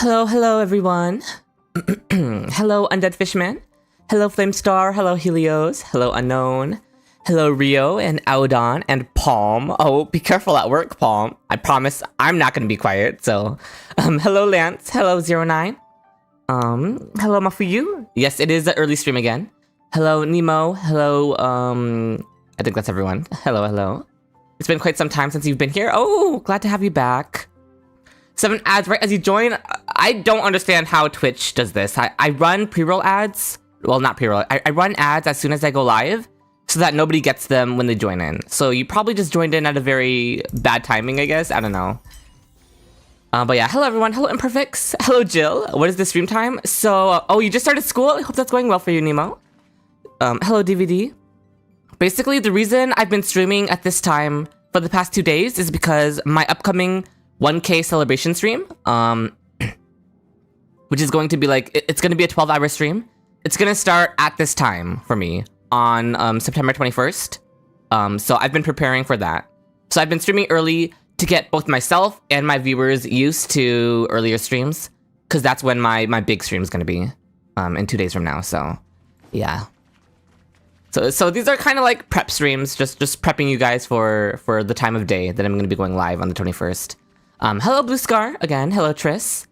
Hello everyone. Hello Undead Fishman. Hello Flamestar. Hello Helios. Hello Unknown. Hello Rio and Audon and Palm. Oh, be careful at work, Palm. I promise I'm not gonna be quiet. So, hello Lance. Hello 09. Hello Mafuyu. Yes, it is the early stream again. Hello Nemo. Hello, I think that's everyone. Hello. It's been quite some time since you've been here. Oh, glad to have you back. 7 ads right as you join. I don't understand how Twitch does this. I run pre-roll ads. Well, not pre-roll. I run ads as soon as I go live so that nobody gets them when they join in. So you probably just joined in at a very bad timing, I guess. I don't know. But yeah, hello everyone. Hello Imperfects. Hello Jill. What is the stream time? So, oh, you just started school? I hope that's going well for you, Nemo. Hello DVD. Basically, the reason I've been streaming at this time for the past 2 days is because my upcoming 1K celebration stream, which is going to be like, it's going to be a 12-hour stream. It's going to start at this time for me on September 21st. So I've been preparing for that. So I've been streaming early to get both myself and my viewers used to earlier streams, because that's when my big stream is going to be in 2 days from now. So yeah. So these are kind of like prep streams, just prepping you guys for the time of day that I'm going to be going live on the 21st. Hello Blue Scar again. Hello Triss.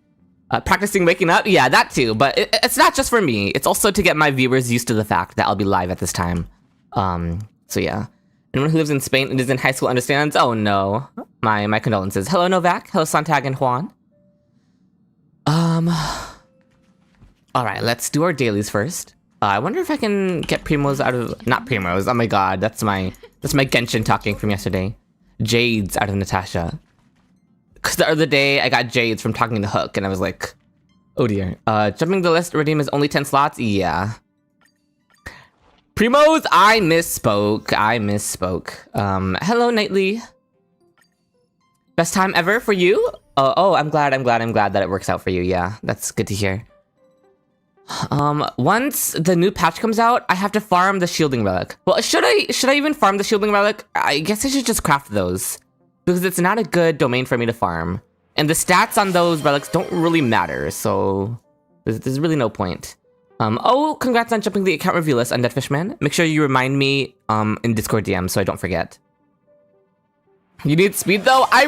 Practicing waking up, yeah, that too. But it's not just for me. It's also to get my viewers used to the fact that I'll be live at this time. So yeah. Anyone who lives in Spain and is in high school understands. Oh no, my condolences. Hello Novak. Hello Sontag and Juan. All right, let's do our dailies first. I wonder if I can get Primos out of... Not Primos, oh my god, that's my Genshin talking from yesterday. Jades out of Natasha. Because the other day, I got Jades from talking to Hook, and I was like, oh dear. Jumping the list, redeem is only 10 slots? Yeah. Primos, I misspoke. Hello, Nightly. Best time ever for you? Oh, I'm glad that it works out for you. Yeah, that's good to hear. Once the new patch comes out, I have to farm the shielding relic. Well, should I even farm the shielding relic? I guess I should just craft those, because it's not a good domain for me to farm. And the stats on those relics don't really matter, so there's really no point. Oh, congrats on jumping the account review list, Undead Fishman. Make sure you remind me in Discord DM so I don't forget. You need speed though? I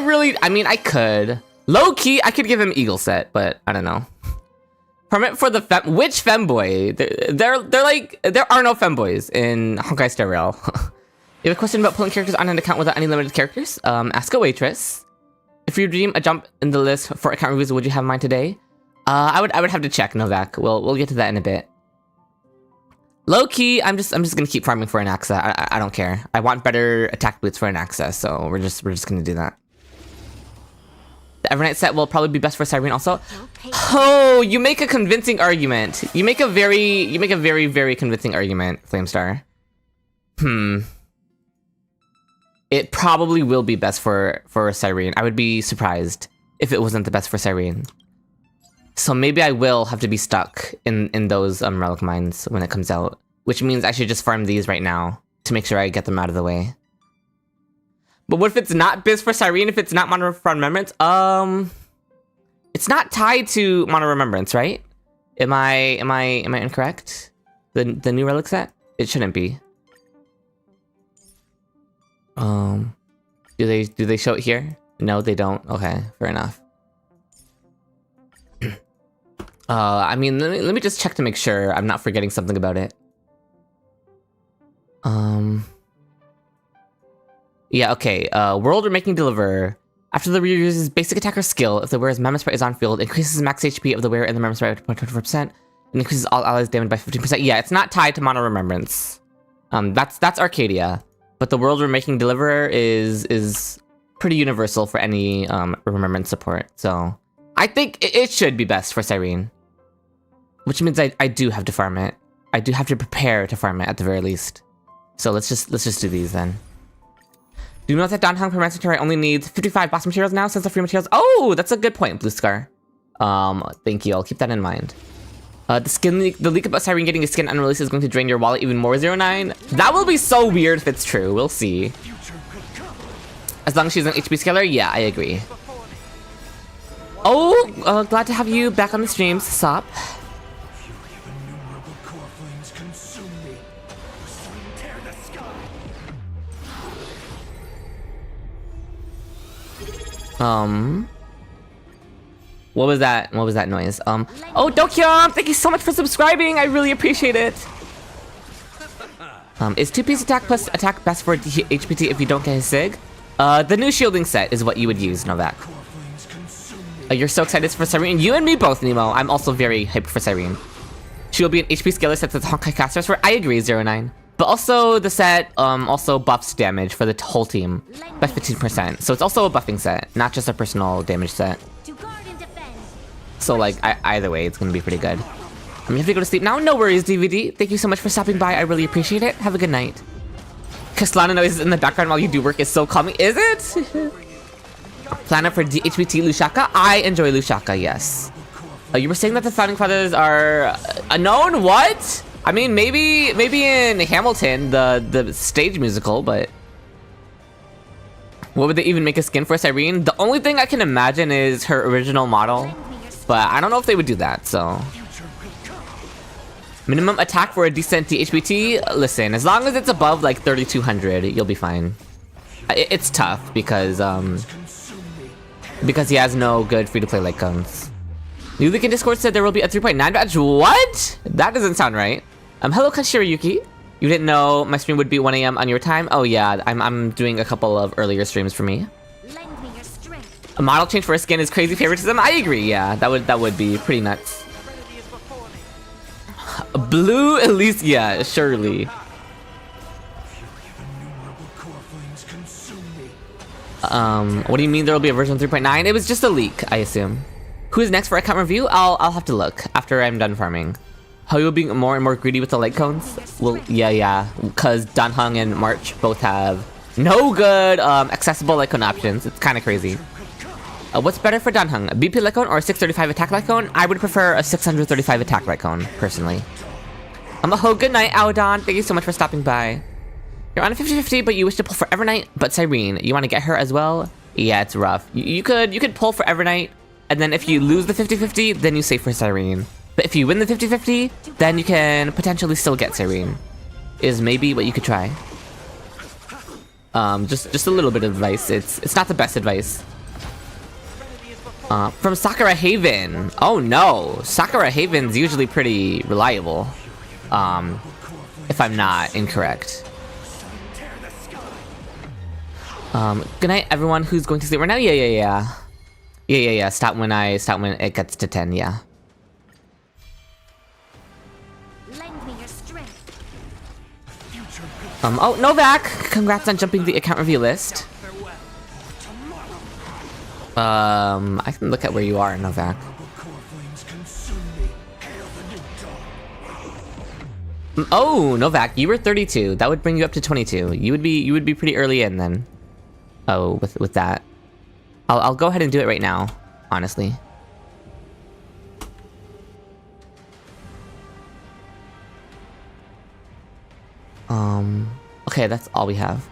mean, I could. Low-key, I could give him Eagle Set, but I don't know. Permit for the which femboy? They're like, there are no femboys in Honkai Star Rail. You have a question about pulling characters on an account without any limited characters? Ask a waitress. If you redeem a jump in the list for account reviews, would you have mine today? I would have to check, Novak. We'll get to that in a bit. Low key, I'm just gonna keep farming for an Axa. I don't care. I want better attack boots for an Axa, so we're just gonna do that. The Evernight set will probably be best for Cyrene also. Oh, you make a convincing argument. You make a very, very convincing argument, Flamestar. It probably will be best for Cyrene. I would be surprised if it wasn't the best for Cyrene. So maybe I will have to be stuck in those relic mines when it comes out, which means I should just farm these right now to make sure I get them out of the way. But what if it's not best for Cyrene? If it's not Mono Remembrance? It's not tied to Mono Remembrance, right? Am I incorrect? The new relic set? It shouldn't be. Do they show it here? No, they don't. Okay, fair enough. I mean, let me just check to make sure I'm not forgetting something about it. Yeah, okay. World Remaking Deliverer. After the wearer uses basic attacker skill, if the wearer's Mammoth Sprite is on field, increases max HP of the wearer and the Mammoth Sprite by 24%, and increases all allies' damage by 15%. Yeah, it's not tied to Mono Remembrance. That's Arcadia. But the World Remaking Deliverer is pretty universal for any Remembrance support. So I think it should be best for Cyrene. Which means I do have to farm it. I do have to prepare to farm it at the very least. So let's just do these then. Do you know that Danhang Permanent Terrain only needs 55 boss materials now since the free materials? Oh, that's a good point, Blue Scar. Thank you. I'll keep that in mind. The leak about Cyrene getting a skin unreleased is going to drain your wallet even more, 09. That will be so weird if it's true. We'll see. As long as she's an HP scaler, yeah, I agree. Oh, glad to have you back on the stream, Sop. What was that? What was that noise? Oh, Dokyom, thank you so much for subscribing. I really appreciate it. Is 2-piece attack plus attack best for HPT if you don't get his Sig? The new shielding set is what you would use, Novak. You're so excited for Cyrene. You and me both, Nemo. I'm also very hyped for Cyrene. She will be an HP scaler set that the Honkai casters for. I agree, 09. But also the set also buffs damage for the whole team by 15%. So it's also a buffing set, not just a personal damage set. So like either way, it's gonna be pretty good. You have to go to sleep now. No worries, DVD. Thank you so much for stopping by. I really appreciate it. Have a good night. Castellana noises in the background while you do work is so calming. Is it? Plan up for DHBT Lushaka. I enjoy Lushaka, yes. You were saying that the Founding Fathers are unknown? What? I mean, maybe in Hamilton, the stage musical, but what would they even make a skin for Cyrene? The only thing I can imagine is her original model, but I don't know if they would do that, so. Minimum attack for a decent DHBT? Listen, as long as it's above like 3,200, you'll be fine. It's tough because he has no good free-to-play light cones. New Leak in Discord said there will be a 3.9 badge. What? That doesn't sound right. Hello Kashirayuki. You didn't know my stream would be 1 AM on your time? Oh yeah, I'm doing a couple of earlier streams for me. Lend me your strength. A model change for a skin is crazy favoritism. I agree. Yeah, that would be pretty nuts. Blue Elysia, surely. What do you mean there will be a version 3.9? It was just a leak, I assume. Who is next for account review? I'll have to look after I'm done farming. How you'll be more and more greedy with the light cones? Well, yeah, because Danheng and March both have no good accessible light cone options. It's kind of crazy. What's better for Danheng, a BP light cone or a 635 attack light cone? I would prefer a 635 attack light cone, personally. Good night, Aodon. Thank you so much for stopping by. You're on a 50-50, but you wish to pull for Evernight, but Cyrene, you want to get her as well? Yeah, it's rough. You could pull for Evernight, and then if you lose the 50-50, then you save for Cyrene. But if you win the 50-50, then you can potentially still get Cyrene. Is maybe what you could try. Just a little bit of advice. It's not the best advice. From Sakura Haven. Oh no, Sakura Haven's usually pretty reliable. If I'm not incorrect. Good night, everyone who's going to sleep right now. Yeah. Stop when it gets to 10. Yeah. Lend me your strength. Oh, Novak! Congrats on jumping the account review list. I can look at where you are, Novak. Oh, Novak, you were 32. That would bring you up to 22. You would be pretty early in then. Oh, with that. I'll go ahead and do it right now, honestly. Okay, that's all we have.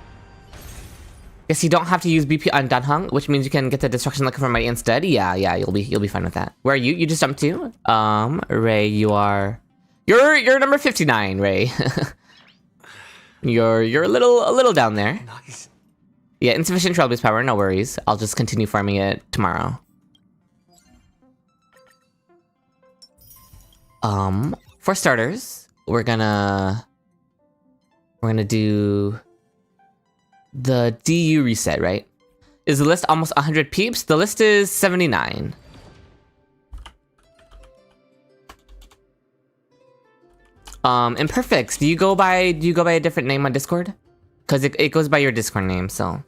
Guess you don't have to use BP on Danheng, which means you can get the destruction looking from Mighty instead. Yeah, you'll be fine with that. Where are you? You just jumped to? Ray, you're number 59, Ray. you're a little down there. Nice. Yeah, insufficient trail boost power, no worries. I'll just continue farming it tomorrow. For starters, we're gonna do the DU reset, right? Is the list almost 100 peeps? The list is 79. Imperfects, do you go by a different name on Discord? Because it goes by your Discord name, so.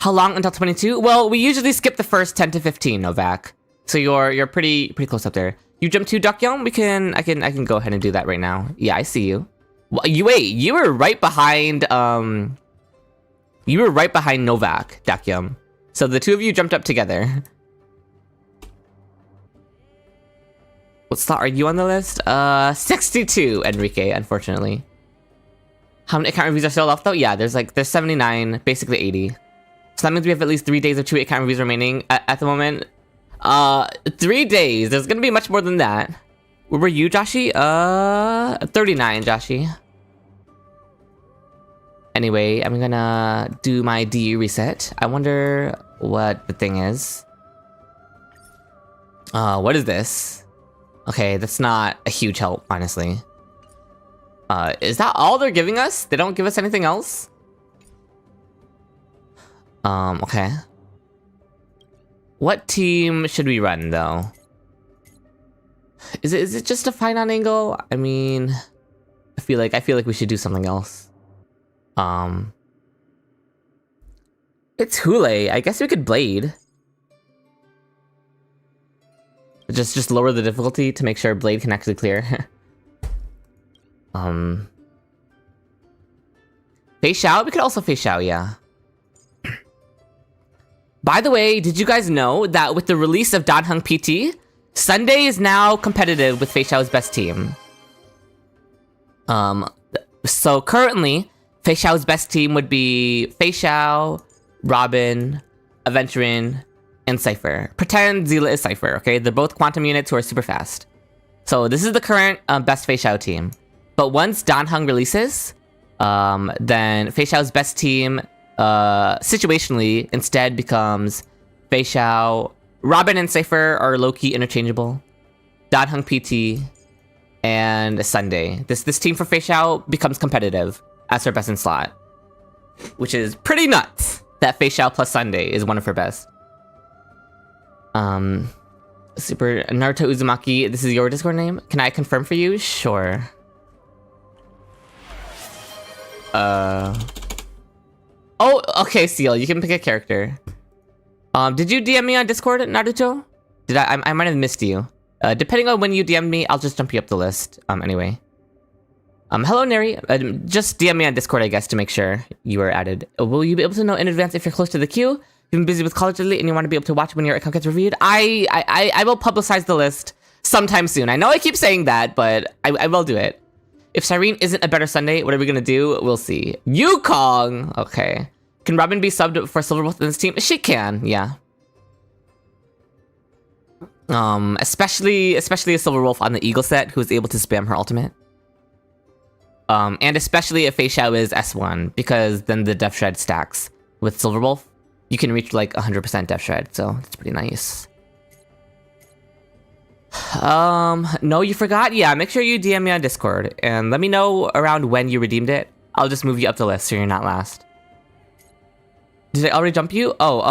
How long until 22? Well, we usually skip the first 10 to 15, Novak. So you're pretty close up there. You jump to Dokyeon? I can go ahead and do that right now. Yeah, I see you. Well, you were right behind Novak, Dokyeon. So the two of you jumped up together. What slot are you on the list? 62, Enrique, unfortunately. How many account reviews are still left though? Yeah, there's 79, basically 80. So that means we have at least 3 days of 2 account reviews remaining at the moment. 3 days. There's gonna be much more than that. Where were you, Joshi? 39, Joshi. Anyway, I'm gonna do my DU reset. I wonder what the thing is. What is this? Okay, that's not a huge help, honestly. Is that all they're giving us? They don't give us anything else? Okay. What team should we run, though? Is it just a fine on angle? I mean, I feel like we should do something else. It's Hule. I guess we could Blade. Just lower the difficulty to make sure Blade can actually clear. Face Shao? We could also Face Shao, yeah. By the way, did you guys know that with the release of Danheng PT, Sunday is now competitive with Fei Xiao's best team? So currently, Fei Xiao's best team would be Fei Xiao, Robin, Aventurin, and Cypher. Pretend Zila is Cypher, okay? They're both quantum units who are super fast. So this is the current best Fei Xiao team. But once Danheng releases, then Fei Xiao's best team situationally instead becomes Fei Xiao. Robin and Cypher are low-key interchangeable. Danheng PT and Sunday. This team for Fei Xiao becomes competitive as her best in slot, which is pretty nuts that Fei Xiao plus Sunday is one of her best. Super Naruto Uzumaki, this is your Discord name? Can I confirm for you? Sure. Oh, okay, Seal, you can pick a character. Did you DM me on Discord, Naruto? Did I might have missed you. Depending on when you DM me, I'll just jump you up the list. Anyway. Hello, Neri. Just DM me on Discord, I guess, to make sure you are added. Will you be able to know in advance if you're close to the queue? If you've been busy with college lately and you want to be able to watch when your account gets reviewed? I will publicize the list sometime soon. I know I keep saying that, but I will do it. If Cyrene isn't a better Sunday, what are we gonna do? We'll see. Yukong! Okay. Can Robin be subbed for Silverwolf in this team? She can, yeah. Especially a Silverwolf on the Eagle set who is able to spam her ultimate. And especially if Fei Xiao is S1, because then the Death Shred stacks. With Silverwolf, you can reach like 100% Death Shred, so it's pretty nice. No, you forgot? Yeah, make sure you DM me on Discord, and let me know around when you redeemed it. I'll just move you up the list so you're not last. Did I already jump you? Oh,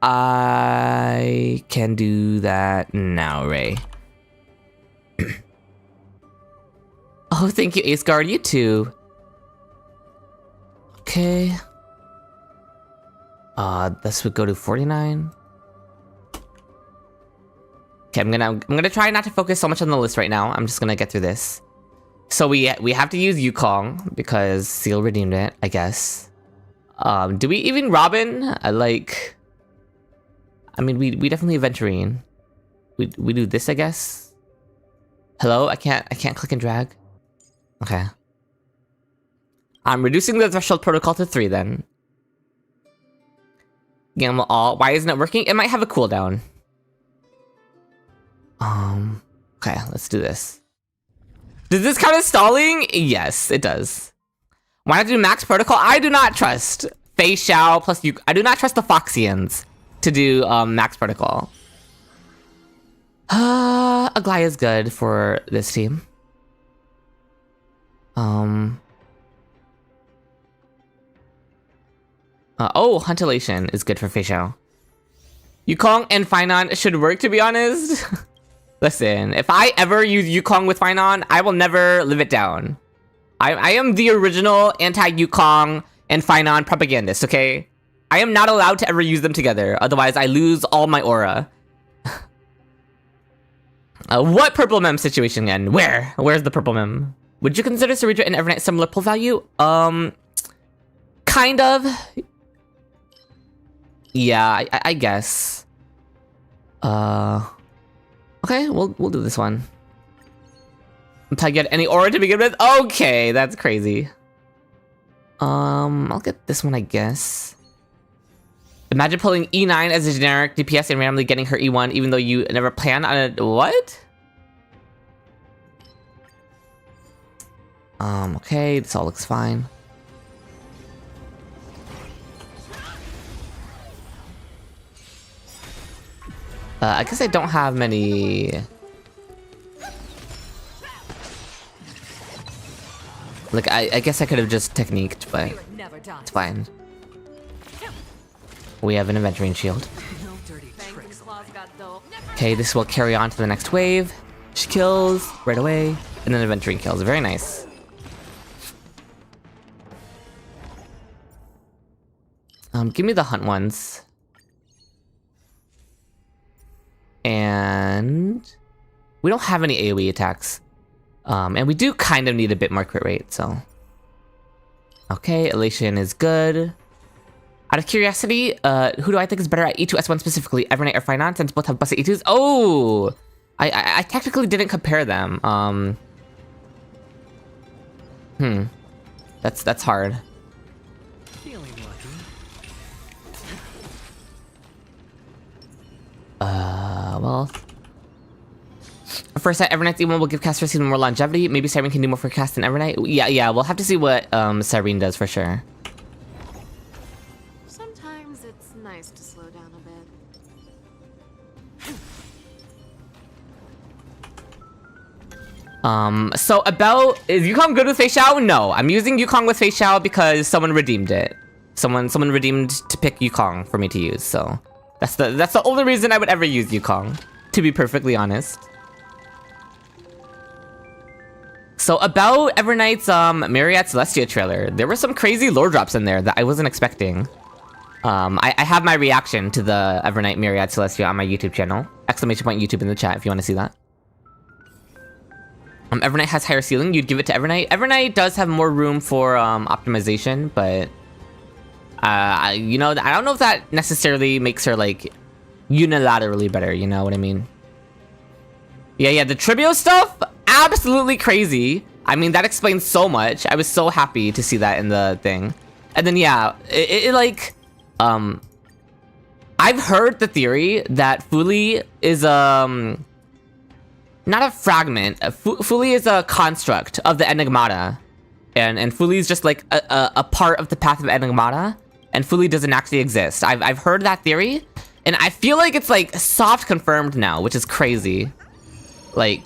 I can do that now, Ray. Oh, thank you, Ace Guard. You too. Okay. This would go to 49. Okay, I'm gonna try not to focus so much on the list right now. I'm just gonna get through this. So we have to use Yukong because Seal redeemed it, I guess. Do we even Robin? I mean, we definitely Aventurine. We do this, I guess. Hello, I can't click and drag. Okay. I'm reducing the threshold protocol to 3 then. Gamble all. Why isn't it working? It might have a cooldown. Okay, let's do this. Does this count as stalling? Yes, it does. Why not do max protocol? I do not trust Fei Xiao plus you. I do not trust the Foxians to do max protocol. Aglaya is good for this team. Oh, Huntillation is good for Fei Xiao. Yukong and Finon should work, to be honest. Listen, if I ever use Yukong with Finon, I will never live it down. I am the original anti-Yukong and Finon propagandist, okay? I am not allowed to ever use them together, otherwise I lose all my aura. What purple mem situation again? Where's the purple mem? Would you consider Cerebra and Evernight similar pull value? Kind of. Yeah, I guess. Okay, we'll do this one. Until I get any aura to begin with? Okay, that's crazy. I'll get this one, I guess. Imagine pulling E9 as a generic DPS and randomly getting her E1 even though you never planned on it. What? Okay, this all looks fine. I guess I don't have many... Like, I guess I could have just techniqued, but it's fine. We have an Adventuring Shield. Okay, this will carry on to the next wave. She kills right away, and then Adventuring kills. Very nice. Give me the hunt ones. And we don't have any AoE attacks. And we do kind of need a bit more crit rate, so. Okay, Elation is good. Out of curiosity, who do I think is better at E2 S1 specifically? Evernight or Finance, since both have busted E2s? Oh! I technically didn't compare them. That's hard. Well. First, Evernight's E1 will give casters even more longevity. Maybe Cyrene can do more for cast than Evernight. Yeah, we'll have to see what Cyrene does for sure. Sometimes it's nice to slow down a bit. So about, is Yukong good with Fei Xiao? No, I'm using Yukong with Fei Xiao because someone redeemed it. Someone redeemed to pick Yukong for me to use, so. That's the only reason I would ever use Yukong, to be perfectly honest. So about Evernight's Myriad Celestia trailer, there were some crazy lore drops in there that I wasn't expecting. I have my reaction to the Evernight Myriad Celestia on my YouTube channel. Exclamation point YouTube in the chat if you want to see that. Evernight has higher ceiling, you'd give it to Evernight. Evernight does have more room for optimization, but you know, I don't know if that necessarily makes her like unilaterally better, you know what I mean? Yeah, the Tribio stuff, absolutely crazy. I mean, that explains so much. I was so happy to see that in the thing. And then yeah, it like, I've heard the theory that Fuli is not a fragment. Fuli is a construct of the Enigmata, and Fuli is just like a part of the path of Enigmata, and Fuli doesn't actually exist. I've heard that theory, and I feel like it's like soft confirmed now, which is crazy. Like,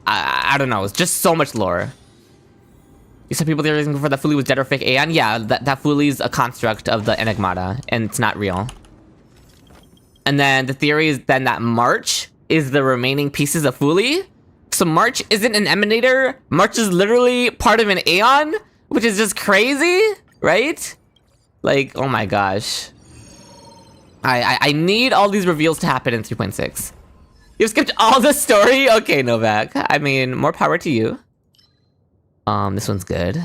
I don't know, it's just so much lore. You said people theorizing before that Fuli was dead or fake Aeon? Yeah, that Fuli is a construct of the Enigmata, and it's not real. And then the theory is then that March is the remaining pieces of Fuli. So March isn't an emanator. March is literally part of an Aeon, which is just crazy, right? Like, oh my gosh. I need all these reveals to happen in 3.6. You've skipped all the story? Okay, Novak. I mean, more power to you. This one's good.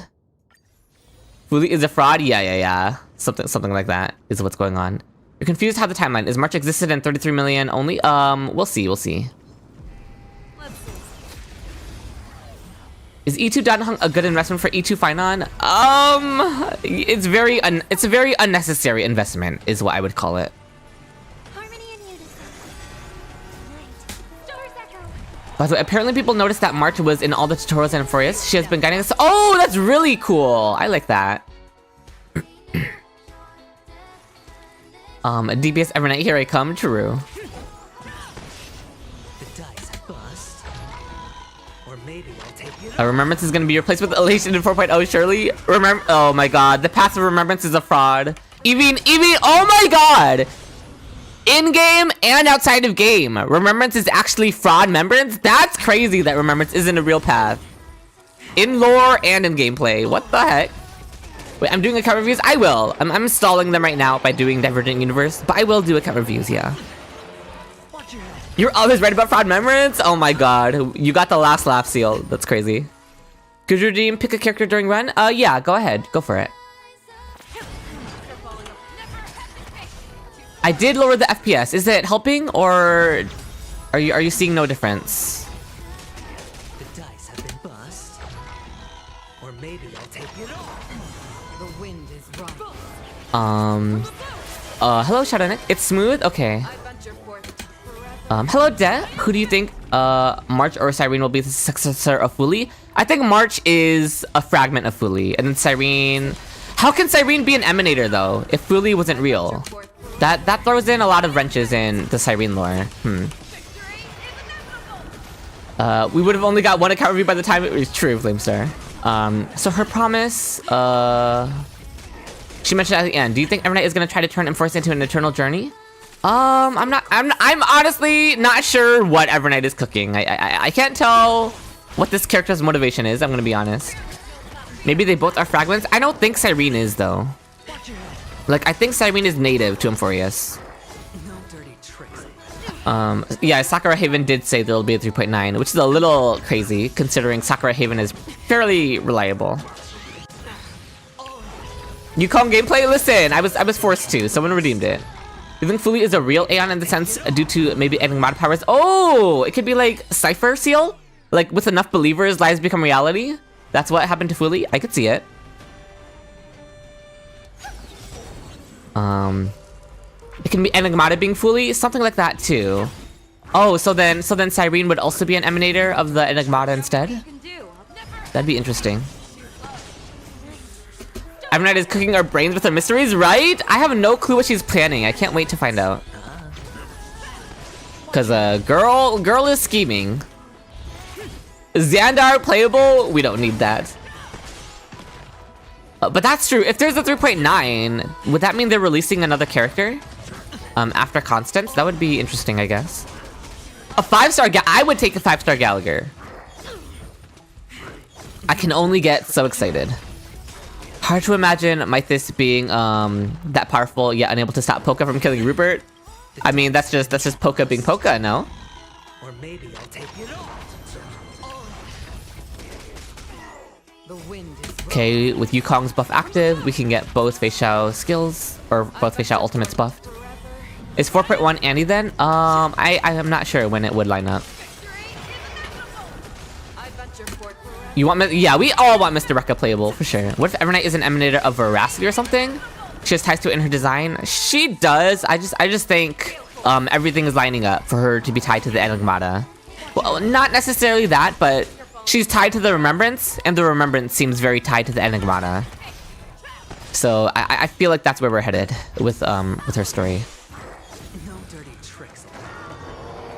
Fuli is a fraud? Yeah. Something like that is what's going on. You're confused how the timeline is. March existed in 33 million only? We'll see. Is E2 Danheng a good investment for E2 Finon? It's a very unnecessary investment, is what I would call it. By the way, apparently people noticed that March was in all the tutorials and Furious. She has been guiding us. Oh, that's really cool. I like that. DPS Evernight, here I come. True. Remembrance is gonna be replaced with Elation in 4.0, surely. Oh my god, the path of Remembrance is a fraud. Even, oh my god! In-game and outside of game, Remembrance is actually fraud Remembrance? That's crazy that Remembrance isn't a real path. In lore and in gameplay, what the heck? Wait, I'm doing account reviews? I will. I'm installing them right now by doing Divergent Universe, but I will do account reviews, yeah. You're always right about fraud Remembrance? Oh my god, you got the last laugh seal. That's crazy. Could you redeem, pick a character during run? Yeah, go ahead, go for it. I did lower the FPS. Is it helping, or are you seeing no difference? The dice have been bust, or maybe I'll take it off. The wind is right. Hello, Shadownick. It's smooth? Okay. Hello, De. Who do you think, March or Cyrene will be the successor of Fuli? I think March is a fragment of Fuli, and then Cyrene... How can Cyrene be an Emanator, though, if Fuli wasn't real? That throws in a lot of wrenches in the Cyrene lore. We would have only got one account review by the time it was true, Flamestar. So her promise, she mentioned at the end, do you think Evernight is gonna try to turn Enforce into an eternal journey? I'm honestly not sure what Evernight is cooking. I can't tell what this character's motivation is, I'm gonna be honest. Maybe they both are fragments? I don't think Cyrene is, though. Like, I think Cyrene is native to Emphorius. Yeah, Sakura Haven did say there'll be a 3.9, which is a little crazy, considering Sakura Haven is fairly reliable. Yukong gameplay? Listen, I was forced to. Someone redeemed it. You think Fuli is a real Aeon in the sense due to maybe Enigmata powers? Oh, it could be like Cypher Seal? Like, with enough believers, lies become reality? That's what happened to Fuli? I could see it. It can be Enigmata being Fuli, something like that too. Oh, so then Cyrene would also be an Emanator of the Enigmata instead? That'd be interesting. Evernight is cooking our brains with her mysteries, right? I have no clue what she's planning. I can't wait to find out. Cause girl is scheming. Xandar playable? We don't need that. But that's true. If there's a 3.9, would that mean they're releasing another character? After Constance? That would be interesting, I guess. A 5-star I would take a 5-star Gallagher. I can only get so excited. Hard to imagine Mythis being that powerful yet unable to stop Poka from killing Rupert. I mean, that's just Poka being Poka, no? Or maybe I'll take it off. The wind is Okay, with Yukong's buff active, we can get both Fei Xiao skills, or both Fei Xiao ultimates buffed. Is 4.1 Annie then? I am not sure when it would line up. You want yeah, we all want Mr. Rekka playable, for sure. What if Evernight is an Emanator of Veracity or something? She has ties to it in her design. She does, I just think everything is lining up for her to be tied to the Enigmata. Well, not necessarily that, but she's tied to the Remembrance, and the Remembrance seems very tied to the Enigmata. So I feel like that's where we're headed with her story. no dirty tricks.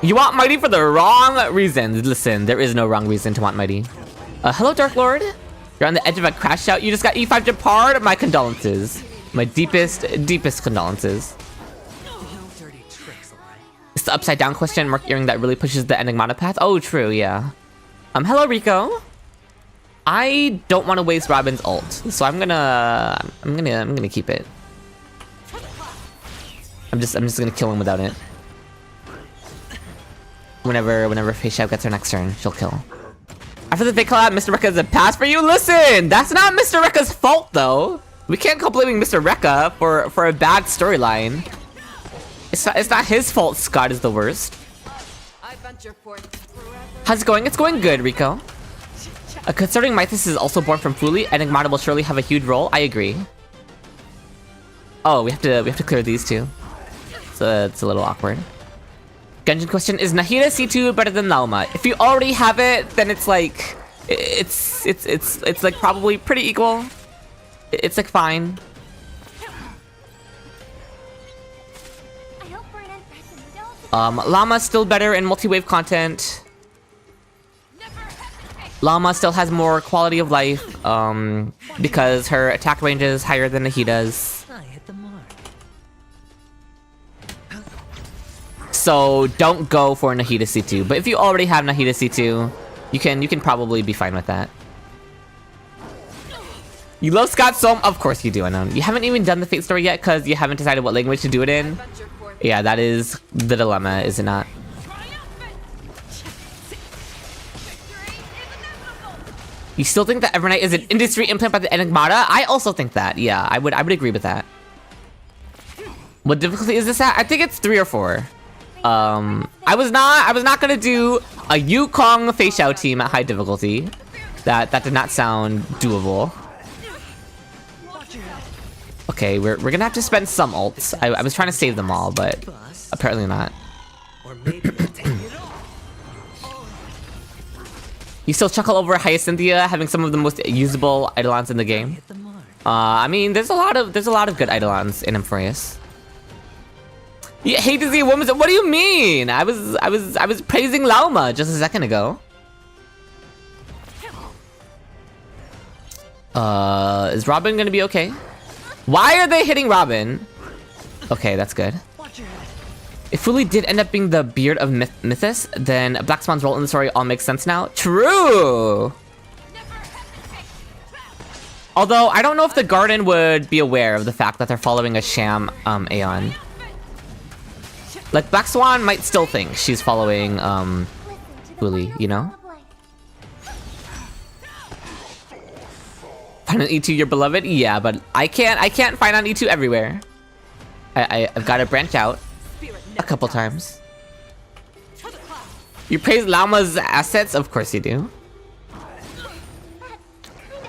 You want Mighty for the wrong reasons. Listen, there is no wrong reason to want Mighty. Hello, Dark Lord. You're on the edge of a crash out. You just got E5 Japard. My condolences. My deepest condolences. No dirty tricks, alright? It's the upside down question mark earring that really pushes the Enigmata path. Oh, true, yeah. Hello, Rico. I don't want to waste Robin's ult, so I'm gonna keep it. I'm just gonna kill him without it. Whenever Fei Xiao gets her next turn, she'll kill. After the fake collab, Mr. Rekka is a pass for you. Listen, that's not Mr. Rekka's fault though. We can't go blaming Mr. Rekka for a bad storyline. It's not his fault. Scott is the worst. How's it going? It's going good, Rico. Considering Mythis is also born from Fuli, Enigmata will surely have a huge role. I agree. Oh, we have to clear these two. So it's a little awkward. Gungeon question: is Nahida C2 better than Lauma? If you already have it, then it's like it's like probably pretty equal. It's like fine. Llama's still better in multi-wave content. Llama still has more quality of life, because her attack range is higher than Nahida's. I hit the mark. So don't go for Nahida C2. But if you already have Nahida C2, you can probably be fine with that. You love Scott so of course you do, Unknown. You haven't even done the Fate story yet because you haven't decided what language to do it in. Yeah, that is the dilemma, is it not? You still think that Evernight is an industry implant by the Enigmata? I also think that. Yeah, I would agree with that. What difficulty is this at? I think it's 3 or 4. I was not gonna do a Yukong Fei Xiao team at high difficulty. That did not sound doable. Okay, we're gonna have to spend some ults. I was trying to save them all, but Bus. apparently not. Or maybe we'll take it all. You still chuckle over Hyacinthia having some of the most usable Eidolons in the game. Hit the mark. I mean, there's a lot of good Eidolons in Amphoreus. You hate to see a woman. What do you mean? I was praising Lauma just a second ago. Is Robin gonna be okay? Why are they hitting Robin? Okay, that's good. Watch your head. If Fuli did end up being the Beard of Mythos, then Black Swan's role in the story all makes sense now. True! Although, I don't know if the Garden would be aware of the fact that they're following a sham Aeon. Like, Black Swan might still think she's following Fuli, you know? Find on E2 your beloved? Yeah, but I can't find on E2 everywhere. I've got to branch out a couple times. You praise Lauma's assets? Of course you do.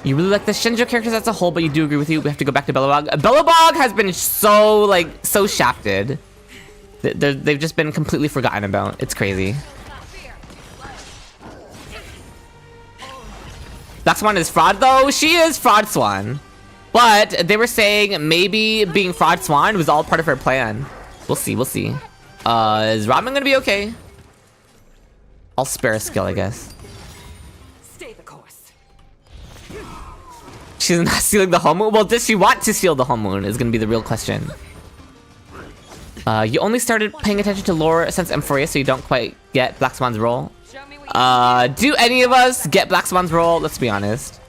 You really like the Shinjo characters as a whole, but you do agree with you. We have to go back to Bellabog. Bellabog has been so shafted. They've just been completely forgotten about. It's crazy. Black Swan is fraud though? She is Fraud Swan. But they were saying maybe being Fraud Swan was all part of her plan. We'll see, we'll see. Is Robin gonna be okay? I'll spare a skill, I guess. Stay the course. She's not sealing the whole moon? Well, does she want to seal the whole moon is gonna be the real question. You only started paying attention to lore since Amphoreus, so you don't quite get Black Swan's role. Do any of us get Black Swan's role? Let's be honest.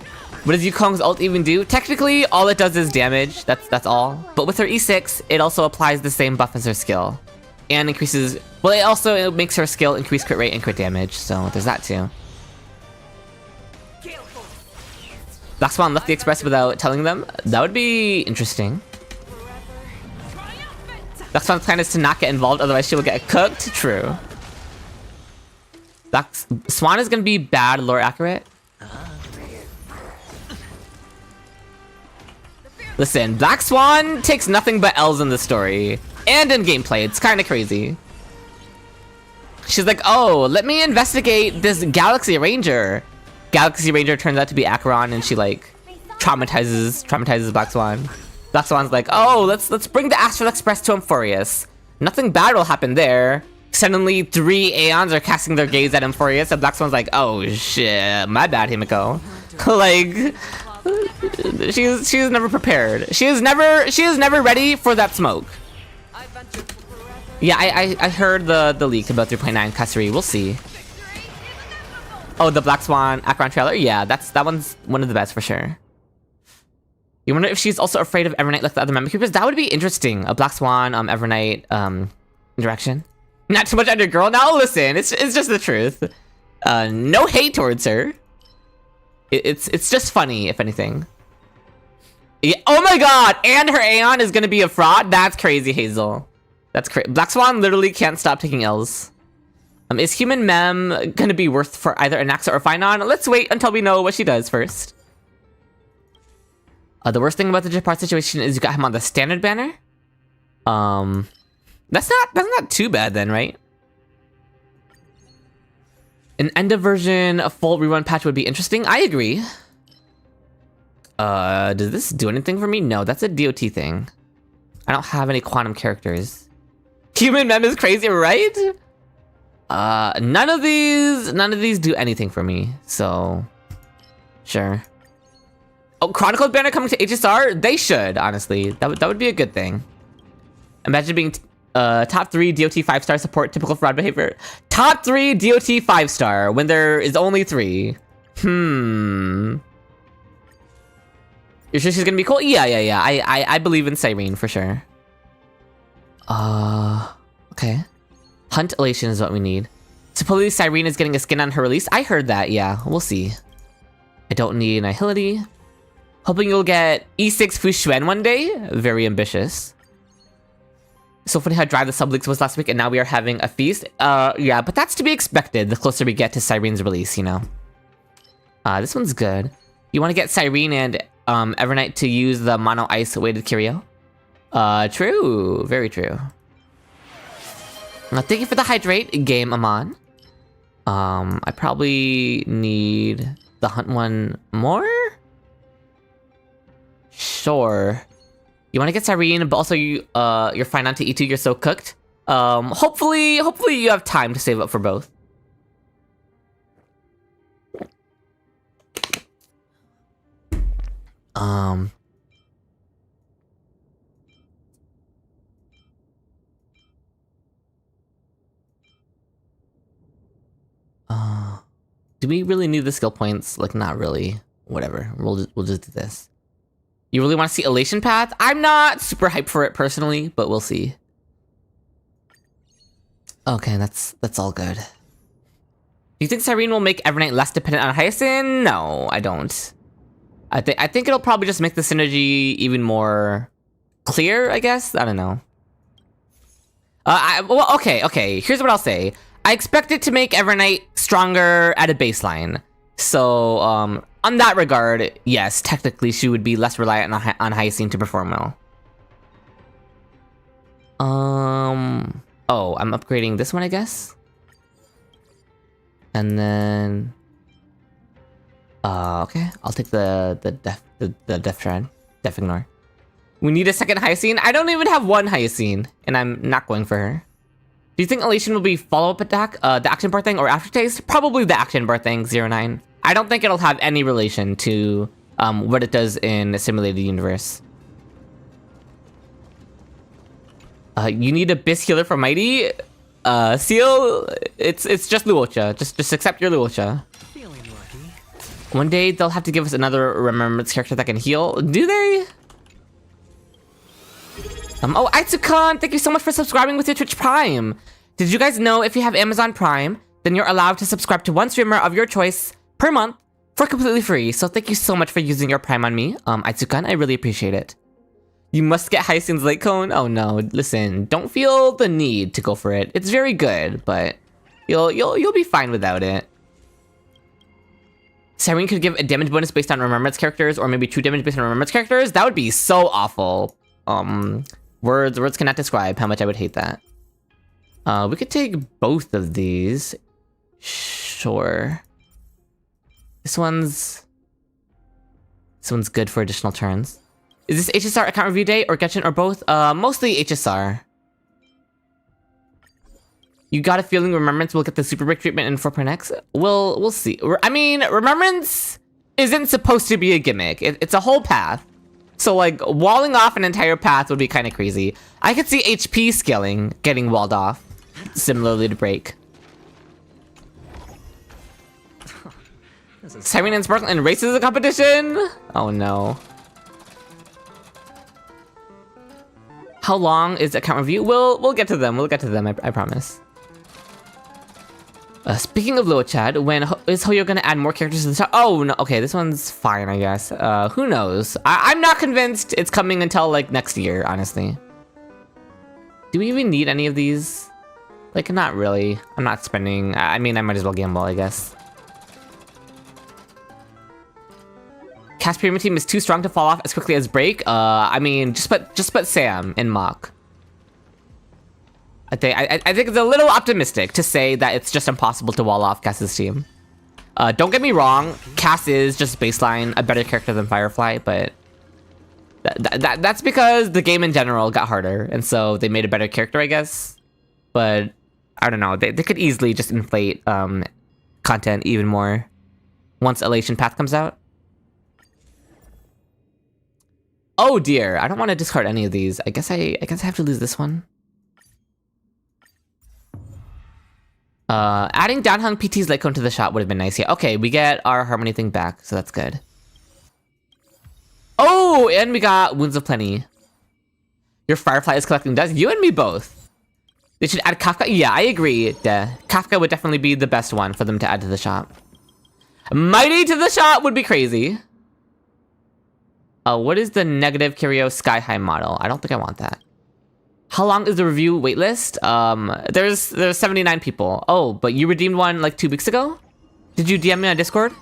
What does Yukong's ult even do? Technically, all it does is damage. That's all. But with her E6, it also applies the same buff as her skill. And increases... Well, it makes her skill increase crit rate and crit damage. So there's that too. Black Swan left the Express without telling them? That would be interesting. Black Swan's plan is to not get involved, otherwise she will get cooked. True. Black Swan is gonna be bad lore accurate. Listen, Black Swan takes nothing but L's in the story. And in gameplay, it's kinda crazy. She's like, oh, let me investigate this Galaxy Ranger. Galaxy Ranger turns out to be Acheron and she like traumatizes Black Swan. Black Swan's like, oh, let's bring the Astral Express to Amphoreus. Nothing bad will happen there. Suddenly, 3 Aeons are casting their gaze at Amphoreus, and Black Swan's like, oh shit, my bad, Himiko. Like, she's never prepared. She is never ready for that smoke. Yeah, I heard the leak about 3.9 Kasuri. We'll see. Oh, the Black Swan Acheron trailer? Yeah, that one's one of the best for sure. You wonder if she's also afraid of Evernight like the other member keepers? That would be interesting. A Black Swan, Evernight, interaction. Not too much under girl. Now listen, it's just the truth. No hate towards her. It's just funny, if anything. Yeah, oh my god! And her Aeon is gonna be a fraud? That's crazy, Hazel. That's crazy. Black Swan literally can't stop taking L's. Is Human Mem gonna be worth for either Anaxa or Phynon? Let's wait until we know what she does first. The worst thing about the Japar situation is you got him on the standard banner. That's not too bad then, right? An end of version, a full rerun patch would be interesting. I agree. Does this do anything for me? No, that's a DOT thing. I don't have any quantum characters. Human Mem is crazy, right? None of these do anything for me, so sure. Oh, Chronicles banner coming to HSR? They should, honestly. That would be a good thing. Imagine being top 3 DOT 5-star support, typical fraud behavior. Top 3 DOT 5-star when there is only 3. You're sure she's gonna be cool? Yeah. I believe in Cyrene for sure. Okay. Hunt Elation is what we need. Supposedly Cyrene is getting a skin on her release. I heard that, yeah. We'll see. I don't need Nihility. Hoping you'll get E6 Fushuen one day. Very ambitious. So funny how dry the subleaks was last week, and now we are having a feast. Yeah, but that's to be expected the closer we get to Cyrene's release, you know. This one's good. You want to get Cyrene and Evernight to use the mono ice weighted curio. True, very true. Thank you for the hydrate, game Amon. I probably need the hunt one more? Sure. You want to get Cyrene, but also you're fine on to E2, you're so cooked. Hopefully you have time to save up for both. Do we really need the skill points? Like, not really. Whatever. We'll just do this. You really want to see Elation Path? I'm not super hyped for it personally, but we'll see. Okay, that's all good. Do you think Cyrene will make Evernight less dependent on Hyacinth? No, I don't. I think it'll probably just make the synergy even more clear, I guess? I don't know. Well, okay. Here's what I'll say. I expect it to make Evernight stronger at a baseline. So, on that regard, yes, technically she would be less reliant on Hyacinth to perform well. Oh, I'm upgrading this one, I guess? And then... okay, I'll take the Def Shred. Def Ignore. We need a second Hyacinth? I don't even have one Hyacinth, and I'm not going for her. Do you think Elation will be follow-up attack, the action bar thing, or aftertaste? Probably the action bar thing, 09. I don't think it'll have any relation to what it does in a simulated universe. You need a Bis healer for Mighty? Seal, it's just Luocha. Just accept your Luocha. Feeling lucky. One day they'll have to give us another Remembrance character that can heal. Do they? Oh, Aitsukan, thank you so much for subscribing with your Twitch Prime. Did you guys know if you have Amazon Prime, then you're allowed to subscribe to one streamer of your choice per month for completely free. So thank you so much for using your Prime on me, Aitsukan. I really appreciate it. You must get Hyacinth's Late Cone? Oh no, listen, don't feel the need to go for it. It's very good, but you'll be fine without it. Cyrene could give a damage bonus based on Remembrance characters, or maybe true damage based on Remembrance characters. That would be so awful. Words cannot describe how much I would hate that. We could take both of these. Sure. This one's good for additional turns. Is this HSR account review day or Genshin or both? Mostly HSR. You got a feeling Remembrance will get the super break treatment in 4.x? We'll see. I mean, Remembrance isn't supposed to be a gimmick. It's a whole path. So, like, walling off an entire path would be kind of crazy. I could see HP scaling getting walled off, similarly to break. Cyrene and Sparkle in races a competition? Oh no. How long is account review? We'll get to them. We'll get to them. I promise. Speaking of Luochad, is Hoyo gonna add more characters to the shop? Oh no. Okay, this one's fine, I guess. Who knows? I'm not convinced it's coming until like next year, honestly. Do we even need any of these? Like, not really. I'm not spending. I mean, I might as well gamble, I guess. Cast Pyramid Team is too strong to fall off as quickly as Break. I mean, just put Sam in Mach. I think it's a little optimistic to say that it's just impossible to wall off Cass's team. Don't get me wrong, Cass is just baseline a better character than Firefly, but that's because the game in general got harder, and so they made a better character, I guess. But I don't know, they could easily just inflate content even more once Elation Path comes out. Oh dear, I don't want to discard any of these. I guess I have to lose this one. Adding Downhung PT's Late Cone to the shop would have been nice. Yeah, okay, we get our Harmony thing back, so that's good. Oh, and we got Wounds of Plenty. Your Firefly is collecting dust. You and me both. They should add Kafka. Yeah, I agree. Kafka would definitely be the best one for them to add to the shop. Mighty to the shop would be crazy. What is the negative Curio Sky High model? I don't think I want that. How long is the review waitlist? There's 79 people. Oh, but you redeemed one like 2 weeks ago? Did you DM me on Discord?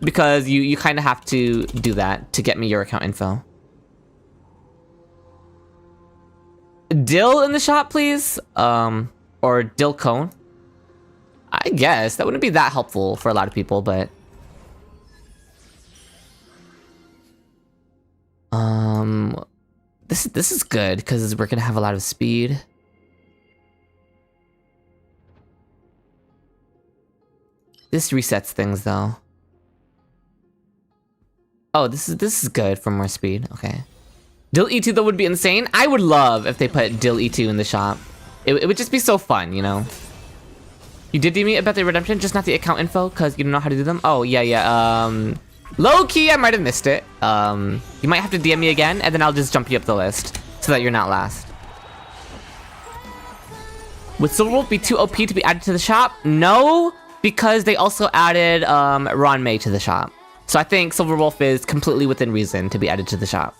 because you kind of have to do that to get me your account info. Dill in the shop, please. Or dill cone. I guess that wouldn't be that helpful for a lot of people, but this is good because we're gonna have a lot of speed. This resets things though. Oh, this is good for more speed. Okay. Dill E2 though would be insane. I would love if they put Dill E2 in the shop. It would just be so fun, you know? You did DM me about the redemption, just not the account info, because you don't know how to do them? Oh, yeah. Low-key, I might have missed it. You might have to DM me again, and then I'll just jump you up the list, so that you're not last. Would Silverwolf be too OP to be added to the shop? No, because they also added Ron May to the shop. So I think Silverwolf is completely within reason to be added to the shop.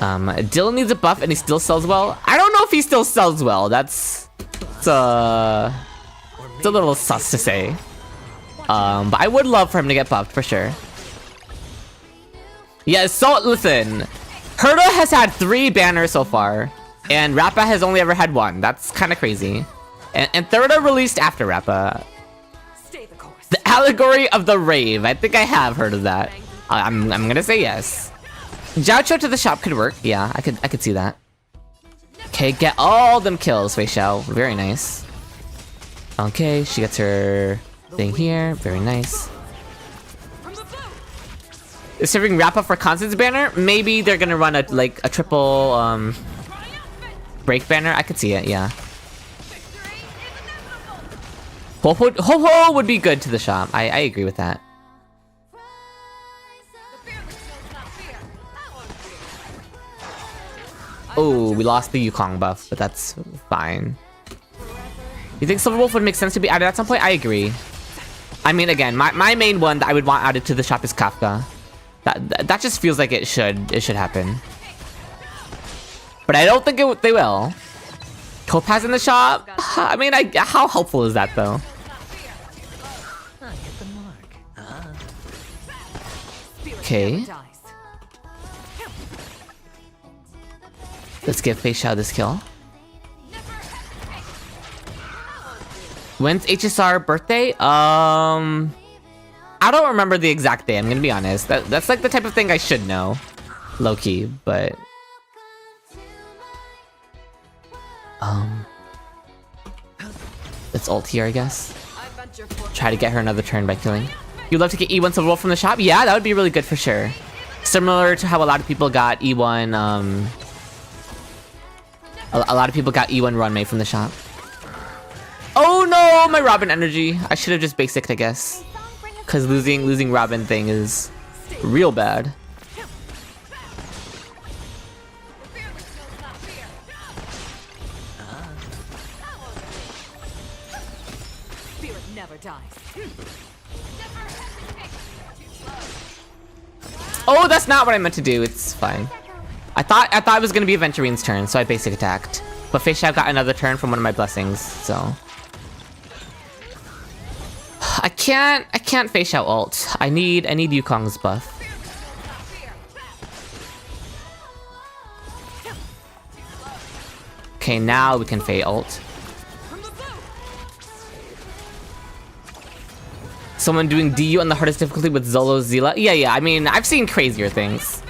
Dylan needs a buff and he still sells well. I don't know if he still sells well. It's a little sus to say. But I would love for him to get buffed for sure. Yeah, so listen. Herda has had 3 banners so far, and Rappa has only ever had 1. That's kind of crazy. And Thirda released after Rappa. Stay the course. The allegory of the rave. I think I have heard of that. I'm gonna say yes. Jiaocho to the shop could work. Yeah, I could see that. Okay, get all them kills, Wei Xiao. Very nice. Okay, she gets her thing here. Very nice. Is serving Rappa for Constance banner? Maybe they're gonna run a triple break banner. I could see it. Yeah. Ho-ho would be good to the shop. I agree with that. Oh, we lost the Yukong buff, but that's fine. You think Silverwolf would make sense to be added at some point? I agree. I mean, again, my main one that I would want added to the shop is Kafka. That just feels like it should happen. But I don't think they will. Topaz in the shop? I mean, how helpful is that though? Okay. Let's give Fei Xiao this kill. When's HSR birthday? I don't remember the exact day, I'm gonna be honest. That's like the type of thing I should know. Low-key, but... Let's ult here, I guess. Try to get her another turn by killing. You'd love to get E1 Silverwolf from the shop? Yeah, that would be really good for sure. Similar to how a lot of people got E1, a lot of people got E1 Runmei from the shop. Oh no, my Robin energy. I should have just basicked, I guess. Cause losing Robin thing is real bad. Spirit never dies. Oh, that's not what I meant to do. It's fine. I thought it was gonna be Aventurine's turn, so I basic attacked. But Fei Xiao got another turn from one of my blessings, so I can't Fei Xiao ult. I need Yukong's buff. Okay, now we can Fei ult. Someone doing DU on the hardest difficulty with Zolo Zila? Yeah, I mean, I've seen crazier things.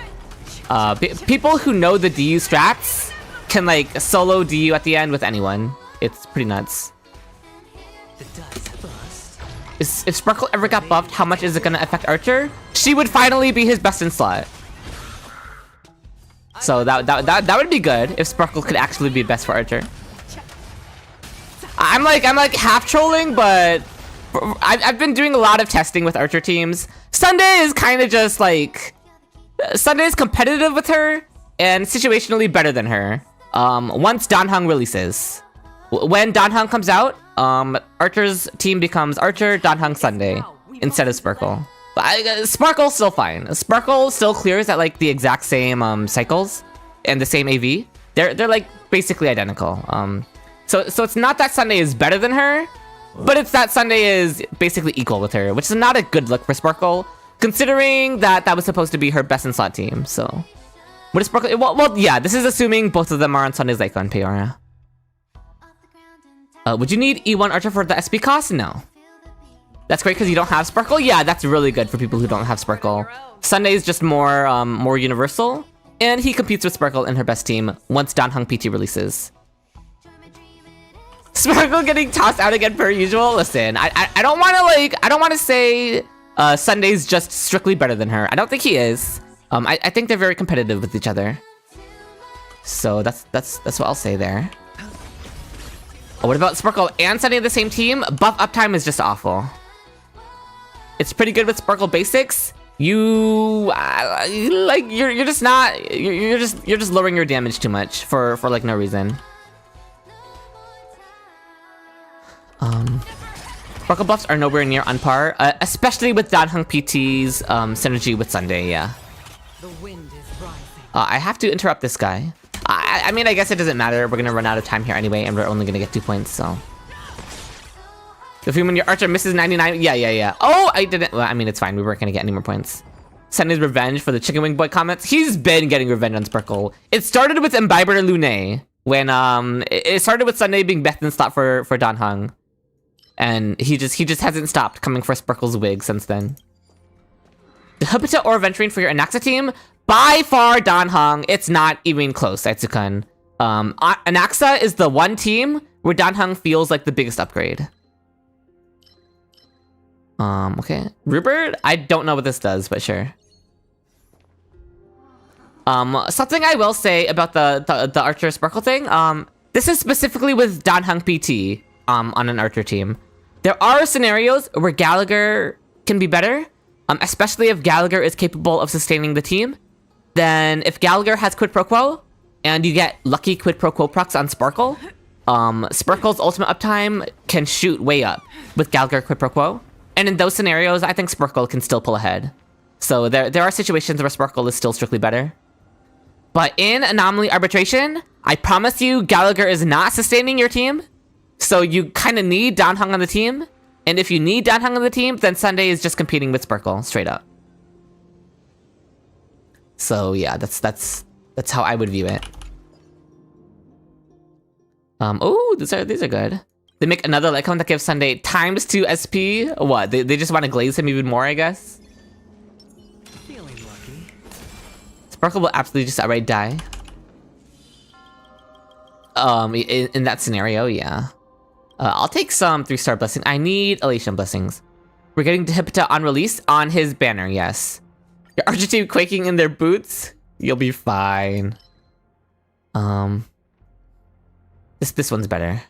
People who know the DU strats can like solo DU at the end with anyone. It's pretty nuts. If Sparkle ever got buffed, how much is it gonna affect Archer? She would finally be his best in slot. So that would be good if Sparkle could actually be best for Archer. I'm like half trolling, but I've been doing a lot of testing with Archer teams. Sunday is kind of just like... Sunday is competitive with her, and situationally better than her. Once Danheng releases. When Danheng comes out, Archer's team becomes Archer, Danheng, Sunday, instead of Sparkle. But Sparkle's still fine. Sparkle still clears at like the exact same cycles, and the same AV. They're like basically identical. So it's not that Sunday is better than her, But it's that Sunday is basically equal with her, which is not a good look for Sparkle, considering that that was supposed to be her best in slot team, so... What is Sparkle? Well, yeah, this is assuming both of them are on Sunday's Icon Peora. Would you need E1 Archer for the SP cost? No. That's great because you don't have Sparkle? Yeah, that's really good for people who don't have Sparkle. Sunday is just more universal, and he competes with Sparkle in her best team once Danheng PT releases. Sparkle getting tossed out again per usual? Listen, I don't want to I don't want to say Sunday's just strictly better than her. I don't think he is. I think they're very competitive with each other. So that's what I'll say there. Oh, what about Sparkle and Sunday in the same team? Buff uptime is just awful. It's pretty good with Sparkle basics. You're just lowering your damage too much for like no reason. Sparkle buffs are nowhere near on par, especially with Danheng PT's synergy with Sunday. Yeah. The wind is rising. I have to interrupt this guy. I mean, I guess it doesn't matter. We're gonna run out of time here anyway, and we're only gonna get 2 points, so. If when your Archer misses 99, yeah. Oh, I didn't. Well, I mean, it's fine. We weren't gonna get any more points. Sunday's revenge for the Chicken Wing Boy comments. He's been getting revenge on Sparkle. It started with Imbiber Lune when it started with Sunday being best in slot for Danheng, and he just hasn't stopped coming for Sparkle's wig since then. The Hubita or Venturine for your Anaxa team? By far Danheng. It's not even close, Aitsukan. Anaxa is the one team where Danheng feels like the biggest upgrade. Okay. Rupert? I don't know what this does, but sure. Something I will say about the Archer Sparkle thing, this is specifically with Danheng PT, on an Archer team. There are scenarios where Gallagher can be better, especially if Gallagher is capable of sustaining the team. Then if Gallagher has Quid Pro Quo, and you get lucky Quid Pro Quo procs on Sparkle, Sparkle's ultimate uptime can shoot way up with Gallagher Quid Pro Quo. And in those scenarios, I think Sparkle can still pull ahead. So there are situations where Sparkle is still strictly better. But in Anomaly Arbitration, I promise you Gallagher is not sustaining your team. So you kind of need Danheng on the team. And if you need Danheng on the team, then Sunday is just competing with Sparkle, straight up. So yeah, that's how I would view it. Oh, these are good. They make another Lycon that gives Sunday ×2 SP. What? They just want to glaze him even more, I guess. Feeling lucky. Sparkle will absolutely just outright die. In that scenario, yeah. I'll take some 3-star blessing. I need Elation blessings. We're getting Hipita on release on his banner, yes. Your Archer team quaking in their boots? You'll be fine. This one's better.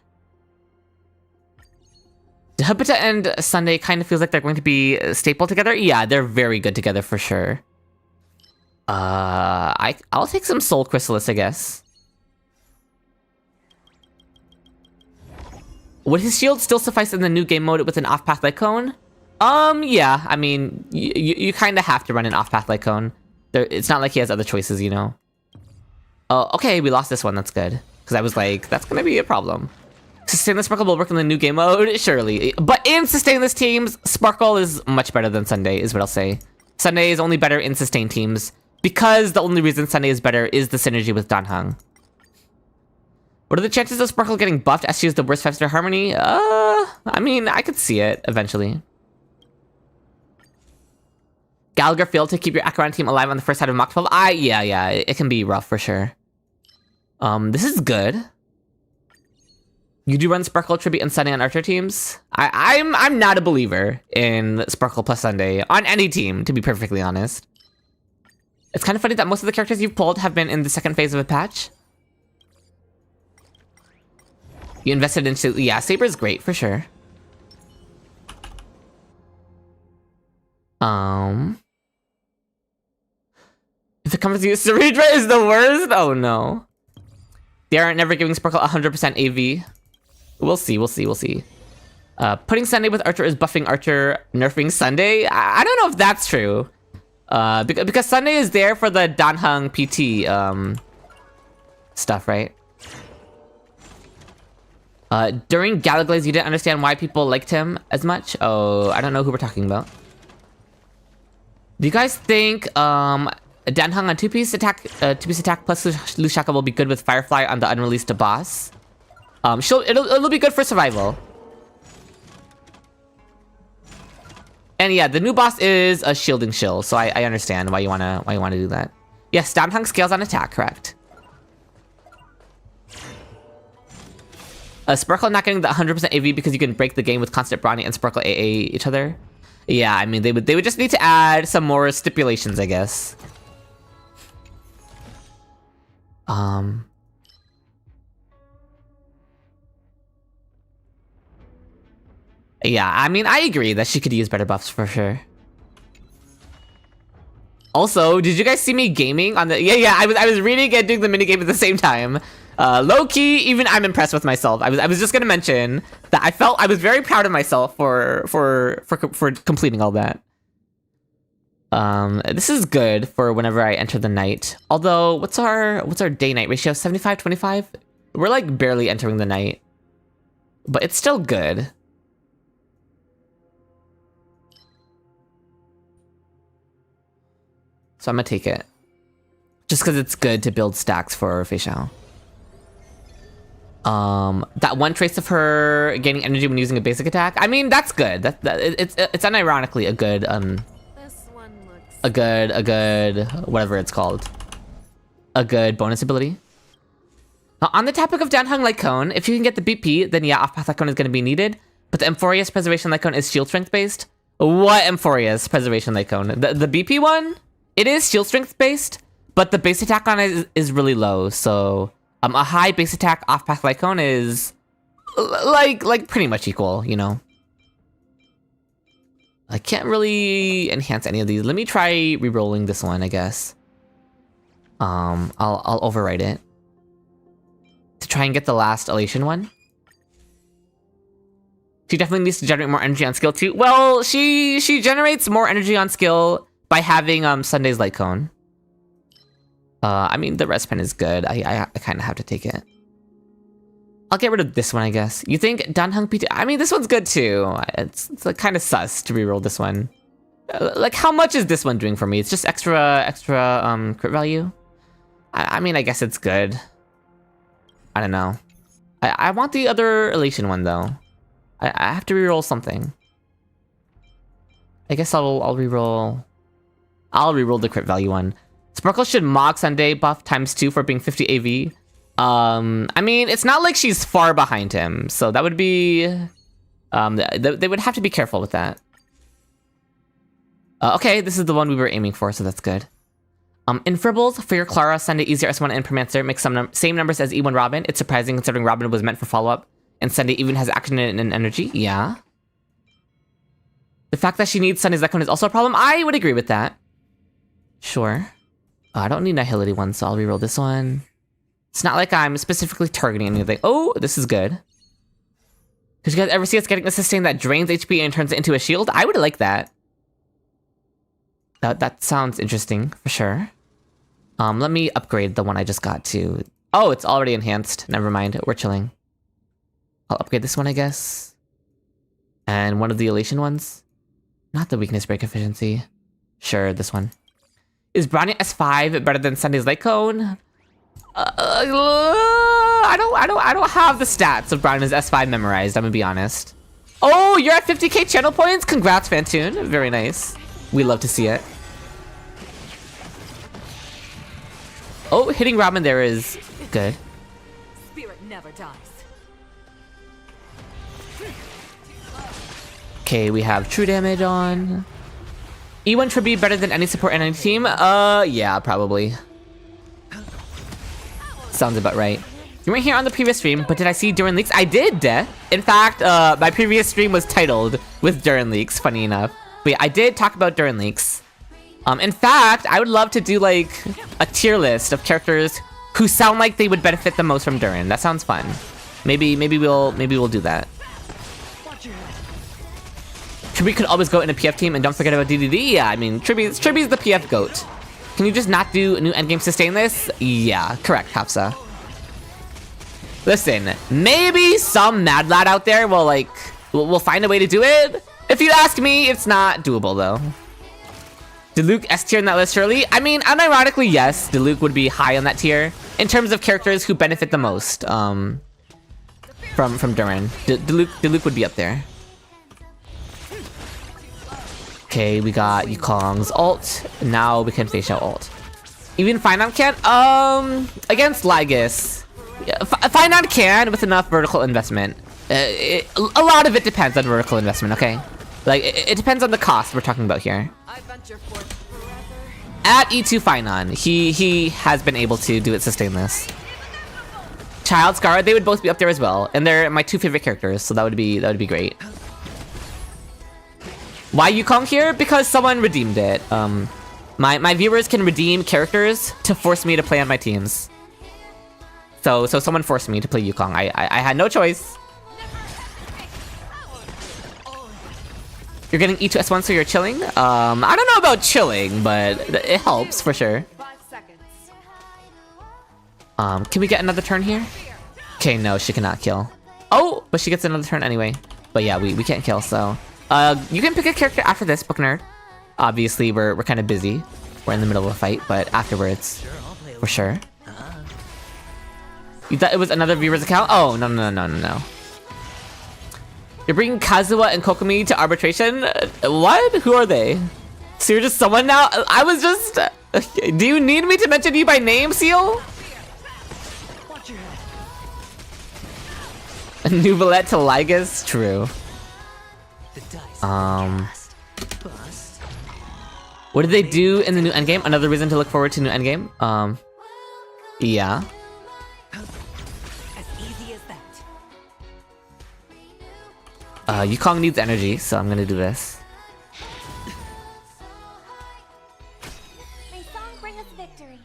Hipita and Sunday kind of feels like they're going to be stapled together. Yeah, they're very good together for sure. I'll take some Soul Chrysalis, I guess. Would his shield still suffice in the new game mode with an off-path Lycone? Yeah, I mean, you kind of have to run an off-path Lycone. It's not like he has other choices, you know? Oh, okay, we lost this one, that's good. Because I was like, that's gonna be a problem. Sustainless Sparkle will work in the new game mode? Surely. But in Sustainless teams, Sparkle is much better than Sunday, is what I'll say. Sunday is only better in Sustained teams, because the only reason Sunday is better is the synergy with Danheng. What are the chances of Sparkle getting buffed as she is the worst 5-star Harmony? I mean, I could see it, eventually. Gallagher failed to keep your Acheron team alive on the first side of Mach 12. Yeah, it can be rough for sure. This is good. You do run Sparkle, Tribute, and Sunday on Archer teams? I'm not a believer in Sparkle plus Sunday on any team, to be perfectly honest. It's kind of funny that most of the characters you've pulled have been in the second phase of a patch. You invested into... Yeah, Saber's great, for sure. If it comes to you, Cerebra is the worst? Oh no. They aren't never giving Sparkle 100% AV. We'll see. Putting Sunday with Archer is buffing Archer, nerfing Sunday? I don't know if that's true. Because Sunday is there for the Danheng PT stuff, right? During Galaglaze, you didn't understand why people liked him as much? Oh, I don't know who we're talking about. Do you guys think Danheng on two-piece attack plus Lushaka will be good with Firefly on the unreleased boss? It'll be good for survival. And yeah, the new boss is a shielding shill, so I understand why you wanna do that. Yes, Danheng scales on attack, correct. Sparkle not getting the 100% AV because you can break the game with constant Brawny and Sparkle AA each other. Yeah, I mean they would just need to add some more stipulations, I guess. Yeah, I mean I agree that she could use better buffs for sure. Also, did you guys see me gaming on the? Yeah, I was reading and doing the minigame at the same time. Low key, even I'm impressed with myself. I was just gonna mention that I was very proud of myself for completing all that. This is good for whenever I enter the night. Although, what's our day night ratio? 75-25? We're like barely entering the night, but it's still good. So I'm gonna take it. Just because it's good to build stacks for Fei Xiao. That one trace of her gaining energy when using a basic attack. I mean, that's good. It's unironically a good This one looks... a good whatever it's called. A good bonus ability. On the topic of Danheng Light Cone, if you can get the BP, then yeah, off-path Light Cone is gonna be needed. But the Amphorius Preservation Light Cone is shield strength based. What Amphorius Preservation Light Cone? The BP one? It is shield strength based, but the base attack on it is really low, so a high base attack off-path Light Cone is like pretty much equal, you know. I can't really enhance any of these. Let me try re-rolling this one, I guess. I'll overwrite it to try and get the last Elation one. She definitely needs to generate more energy on skill too. Well, she generates more energy on skill by having Sunday's Light Cone. I mean, the rest pen is good. I kind of have to take it. I'll get rid of this one, I guess. You think Danheng PT? I mean, this one's good too. It's like kind of sus to reroll this one. Like, how much is this one doing for me? It's just extra crit value. I mean, I guess it's good. I don't know. I want the other Elation one though. I have to reroll something. I guess I'll reroll. I'll reroll the crit value one. Sparkle should Mog Sunday buff ×2 for being 50 AV. I mean, it's not like she's far behind him, so that would be... they would have to be careful with that. Okay, this is the one we were aiming for, so that's good. In Fribbles, for your Clara, Sunday easier S1 and Permancer makes some same numbers as E1 Robin. It's surprising considering Robin was meant for follow-up, and Sunday even has action and energy. Yeah. The fact that she needs Sunday's Light Cone is also a problem. I would agree with that. Sure. I don't need Nihility one, so I'll reroll this one. It's not like I'm specifically targeting anything. Oh, this is good. Did you guys ever see us getting a sustain that drains HP and turns it into a shield? I would like that. That sounds interesting, for sure. Let me upgrade the one I just got to... Oh, it's already enhanced. Never mind, we're chilling. I'll upgrade this one, I guess. And one of the Elation ones. Not the weakness break efficiency. Sure, this one. Is Brawny S5 better than Sunday's Light Cone? I don't have the stats of Brawny's S5 memorized, I'm gonna be honest. Oh, you're at 50k channel points? Congrats, Fantoon. Very nice. We love to see it. Oh, hitting Robin there is good. Spirit never dies. Okay, we have true damage on. E1 should be better than any support in any team? Yeah, probably. Sounds about right. You weren't here on the previous stream, but did I see Durin Leaks? I did! In fact, my previous stream was titled with Durin Leaks, funny enough. But yeah, I did talk about Durin Leaks. In fact, I would love to do like a tier list of characters who sound like they would benefit the most from Durin. That sounds fun. Maybe we'll do that. Triby could always go in a PF team, and don't forget about DDD. Yeah, I mean, Triby's the PF goat. Can you just not do a new endgame sustain this? Yeah, correct, Hafsa. Listen, maybe some mad lad out there will like, will find a way to do it. If you ask me, it's not doable though. Diluc S tier in that list, surely? I mean, unironically, yes, Diluc would be high on that tier in terms of characters who benefit the most from Durin. Diluc would be up there. Okay, we got Yukong's ult. Now we can face out ult. Even Finon can? Against Lygus. Yeah, Finon can with enough vertical investment. A lot of it depends on vertical investment, okay? Like, it depends on the cost we're talking about here. I venture forth forever. At E2 Finon, he has been able to do it sustainless. Child Scar, they would both be up there as well, and they're my two favorite characters, so that would be great. Why Yukong here? Because someone redeemed it. My viewers can redeem characters to force me to play on my teams. So someone forced me to play Yukong. I had no choice. You're getting E2 S1, so you're chilling? I don't know about chilling, but it helps for sure. 5 seconds. Can we get another turn here? Okay, no, she cannot kill. Oh, but she gets another turn anyway. But yeah, we can't kill, so. You can pick a character after this, Book Nerd. Obviously, we're kind of busy. We're in the middle of a fight, but afterwards, for sure. You thought it was another viewer's account? Oh, no. You're bringing Kazuha and Kokomi to arbitration? What? Who are they? So you're just someone now? I was just... do you need me to mention you by name, Seal? A Nouvellette to Lygus? True. What did they do in the new endgame? Another reason to look forward to new endgame? Yeah. As easy as that. Yukong needs energy, so I'm gonna do this. May song bring us victory.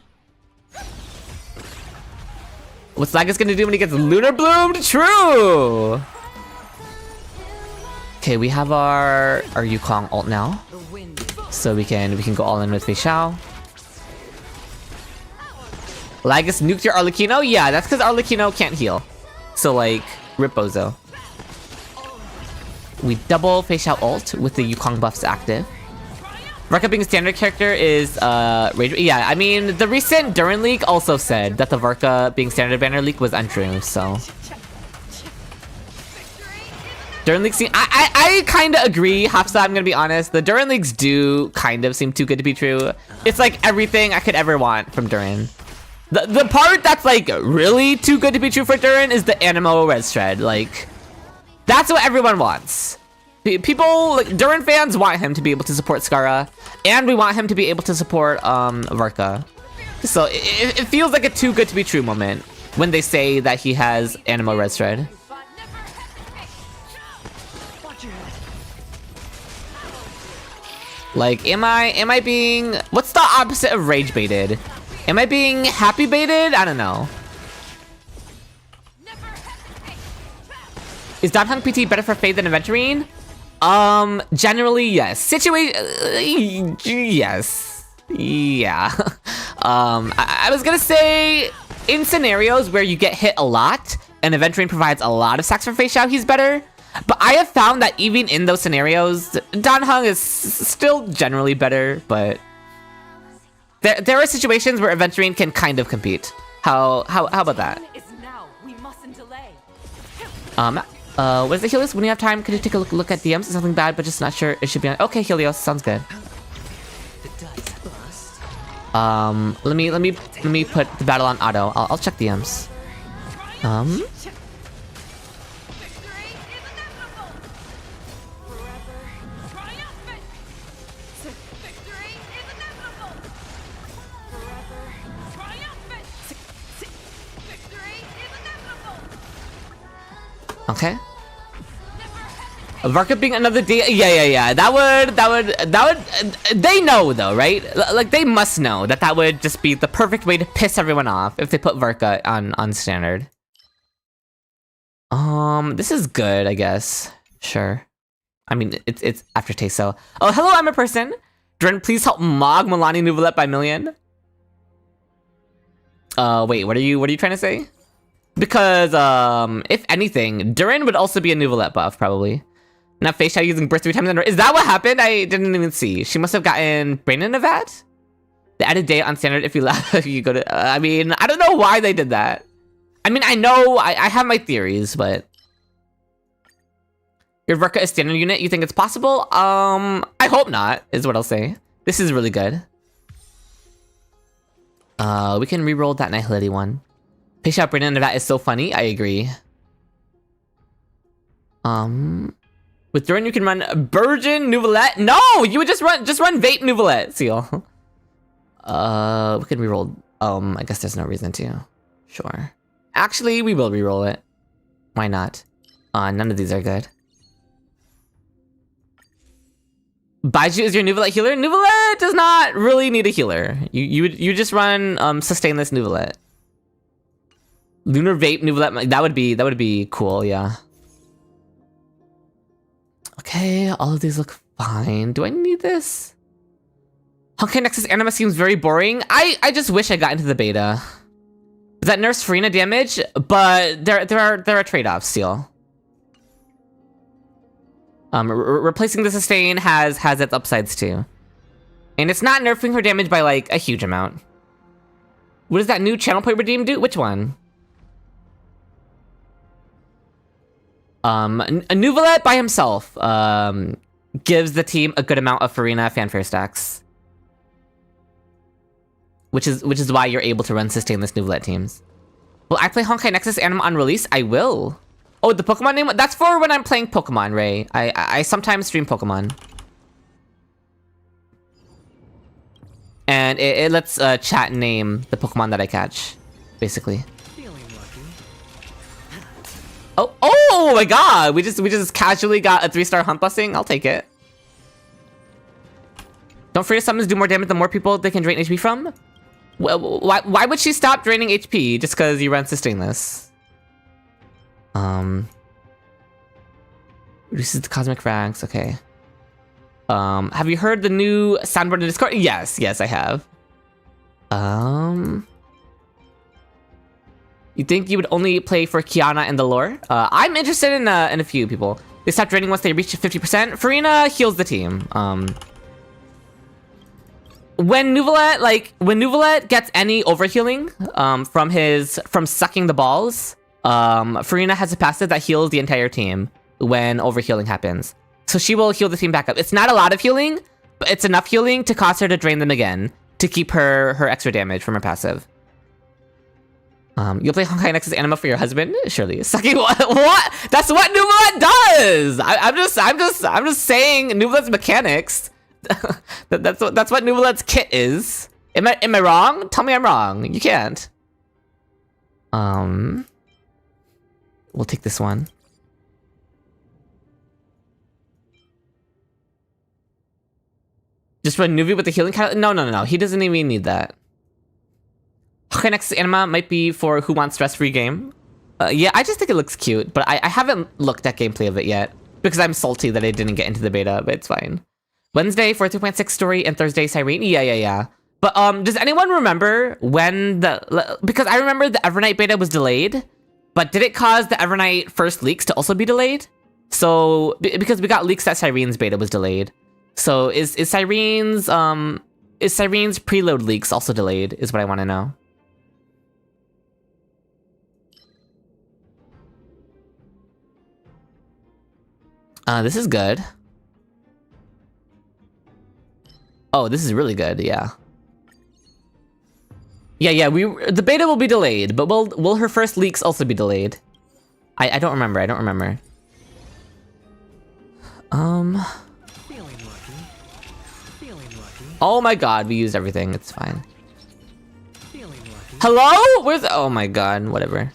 What's Lygus gonna do when he gets Lunar Bloomed? True! Okay, we have our Yukong ult now. The wind. So we can go all in with Fei Xiao. Lygus nuked your Arlecchino? Yeah, that's because Arlecchino can't heal. So like, rip Bozo. We double Fei Xiao ult with the Yukong buffs active. Varka being a standard character is Rage. Yeah, I mean, the recent Durin leak also said that the Varka being standard banner leak was untrue, so. Durin leaks seem, I kind of agree, Hafsa, I'm gonna be honest. The Durin leaks do kind of seem too good to be true. It's like everything I could ever want from Durin. The part that's like really too good to be true for Durin is the Animo Res Shred. Like, that's what everyone wants. People, like, Durin fans want him to be able to support Skara, and we want him to be able to support Varka. So it feels like a too good to be true moment when they say that he has Animo Res Shred. Like, am I being... What's the opposite of rage baited? Am I being happy baited? I don't know. Is Danheng PT better for Fade than Aventurine? Generally, yes. Yes. Yeah. I was gonna say, in scenarios where you get hit a lot, and Aventurine provides a lot of sacks for Fei Xiao, he's better. But I have found that even in those scenarios, Danheng is still generally better, but there are situations where Aventurine can kind of compete. How about that? Is now. We mustn't delay. What is the Helios? When you have time, could you take a look at DMs? It's nothing bad, but just not sure it should be on. Okay, Helios, sounds good. Let me put the battle on auto. I'll check DMs. Okay. Varka being another D. Yeah. That would. They know though, right? Like they must know that would just be the perfect way to piss everyone off if they put Varka on standard. This is good, I guess. Sure. I mean, it's aftertaste. So. Oh, hello, I'm a person. Dren, please help Mog Milani Nouvellette by million. Wait, what are you trying to say? Because, if anything, Durin would also be a Nuvolette buff, probably. Now Face Shadow using Burst 3 times in a row. Is that what happened? I didn't even see. She must have gotten Brain in a vat? They added day on standard if you if you go to... I mean, I don't know why they did that. I mean, I know, I have my theories, but... Your Verka is standard unit, you think it's possible? I hope not, is what I'll say. This is really good. We can re-roll that Nihility one. Face Shadow Brain in a vat is so funny, I agree. With Durin you can run Burgeon Nuvolette. No! You would just run Vape Nuvolette, Seal. We can reroll. I guess there's no reason to. Sure. Actually, we will reroll it. Why not? None of these are good. Baiju is your Nuvolette healer? Nuvolette does not really need a healer. You just run Sustainless Nuvolette. Lunar Vape Nuvolette, that would be cool, yeah. Okay, all of these look fine. Do I need this? Honkai Nexus Anima seems very boring. I just wish I got into the beta. That nerfs Farina damage, but there are trade-offs still. Replacing the sustain has its upsides too. And it's not nerfing her damage by like a huge amount. What does that new channel point redeem do? Which one? A Nuvolette by himself gives the team a good amount of Farina fanfare stacks. Which is why you're able to run sustainless Nuvolette teams. Will I play Honkai Nexus Anima on release? I will. Oh, the Pokemon name? That's for when I'm playing Pokemon, Ray. I sometimes stream Pokemon. And it lets chat name the Pokemon that I catch, basically. Oh my god! We just casually got a 3-star hunt blessing. I'll take it. Don't Freya summons do more damage the more people they can drain HP from? Well, why would she stop draining HP just because you run sustainless? Reduces the cosmic ranks. Okay. Have you heard the new soundboard in Discord? Yes, I have. You think you would only play for Kiana and the lore? I'm interested in a few people. They stop draining once they reach 50%. Farina heals the team. When Nuvolette gets any overhealing from sucking the balls, Farina has a passive that heals the entire team when overhealing happens. So she will heal the team back up. It's not a lot of healing, but it's enough healing to cause her to drain them again to keep her extra damage from her passive. You'll play Honkai Nexus Anima for your husband? Surely. Sucking what? That's what Nuvolette does! I'm just saying Nuvolette's mechanics. that's what Nuvolette's kit is. Am I wrong? Tell me I'm wrong. You can't. We'll take this one. Just run Nuvi with the healing catalyst? No. He doesn't even need that. Honkai Nexus Anima might be for who wants stress-free game. Yeah, I just think it looks cute, but I haven't looked at gameplay of it yet because I'm salty that I didn't get into the beta, but it's fine. Wednesday for 3.6 story and Thursday Siren. Yeah. But does anyone remember when because I remember the Evernight beta was delayed, but did it cause the Evernight first leaks to also be delayed? So because we got leaks that Siren's beta was delayed. So is Siren's preload leaks also delayed is what I want to know. This is good. Oh, this is really good, yeah. Yeah, the beta will be delayed, but will her first leaks also be delayed? I don't remember, Oh my god, we used everything, it's fine. Hello? Where's oh my god, whatever.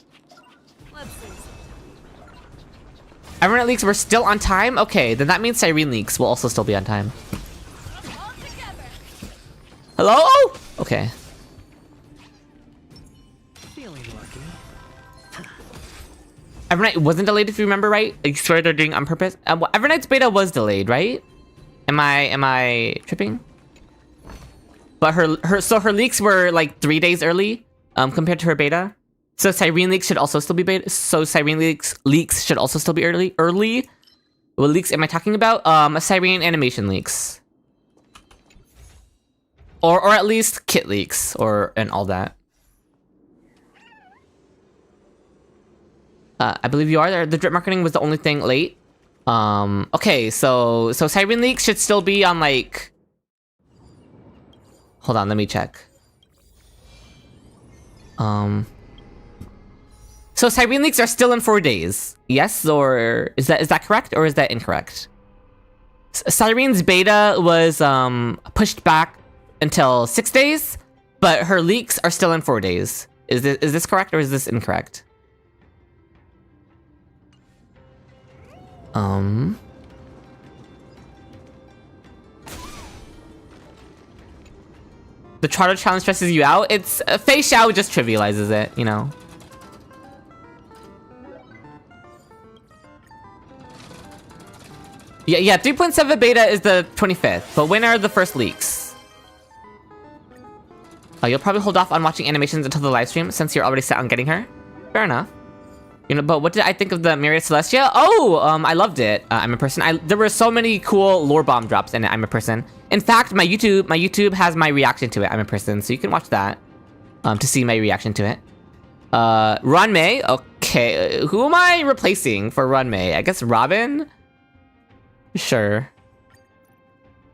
Evernight leaks were still on time? Okay, then that means Siren leaks will also still be on time. Hello? Okay. Evernight wasn't delayed if you remember right? I swear they're doing it on purpose. Well, Evernight's beta was delayed, right? Am I tripping? But her leaks were like 3 days early compared to her beta. So Cyrene leaks should also still be beta. So Cyrene leaks should also still be early. What leaks am I talking about? Cyrene animation leaks. Or at least kit leaks and all that. I believe you are there. The drip marketing was the only thing late. Okay, so Cyrene leaks should still be on like. Hold on, let me check. So Cyrene leaks are still in 4 days. Yes, or is that correct or is that incorrect? Cyrene's beta was pushed back until 6 days, but her leaks are still in 4 days. Is this correct or is this incorrect? The Trotter challenge stresses you out. It's Fei Xiao just trivializes it, you know. Yeah, 3.7 beta is the 25th, but when are the first leaks? You'll probably hold off on watching animations until the live stream since you're already set on getting her. Fair enough. You know, but what did I think of the Myriad Celestia? Oh, I loved it. I'm a person. There were so many cool lore bomb drops in it. I'm a person. In fact, my YouTube has my reaction to it. I'm a person, so you can watch that to see my reaction to it. Runmei. Okay, who am I replacing for Runmei? I guess Robin. Sure.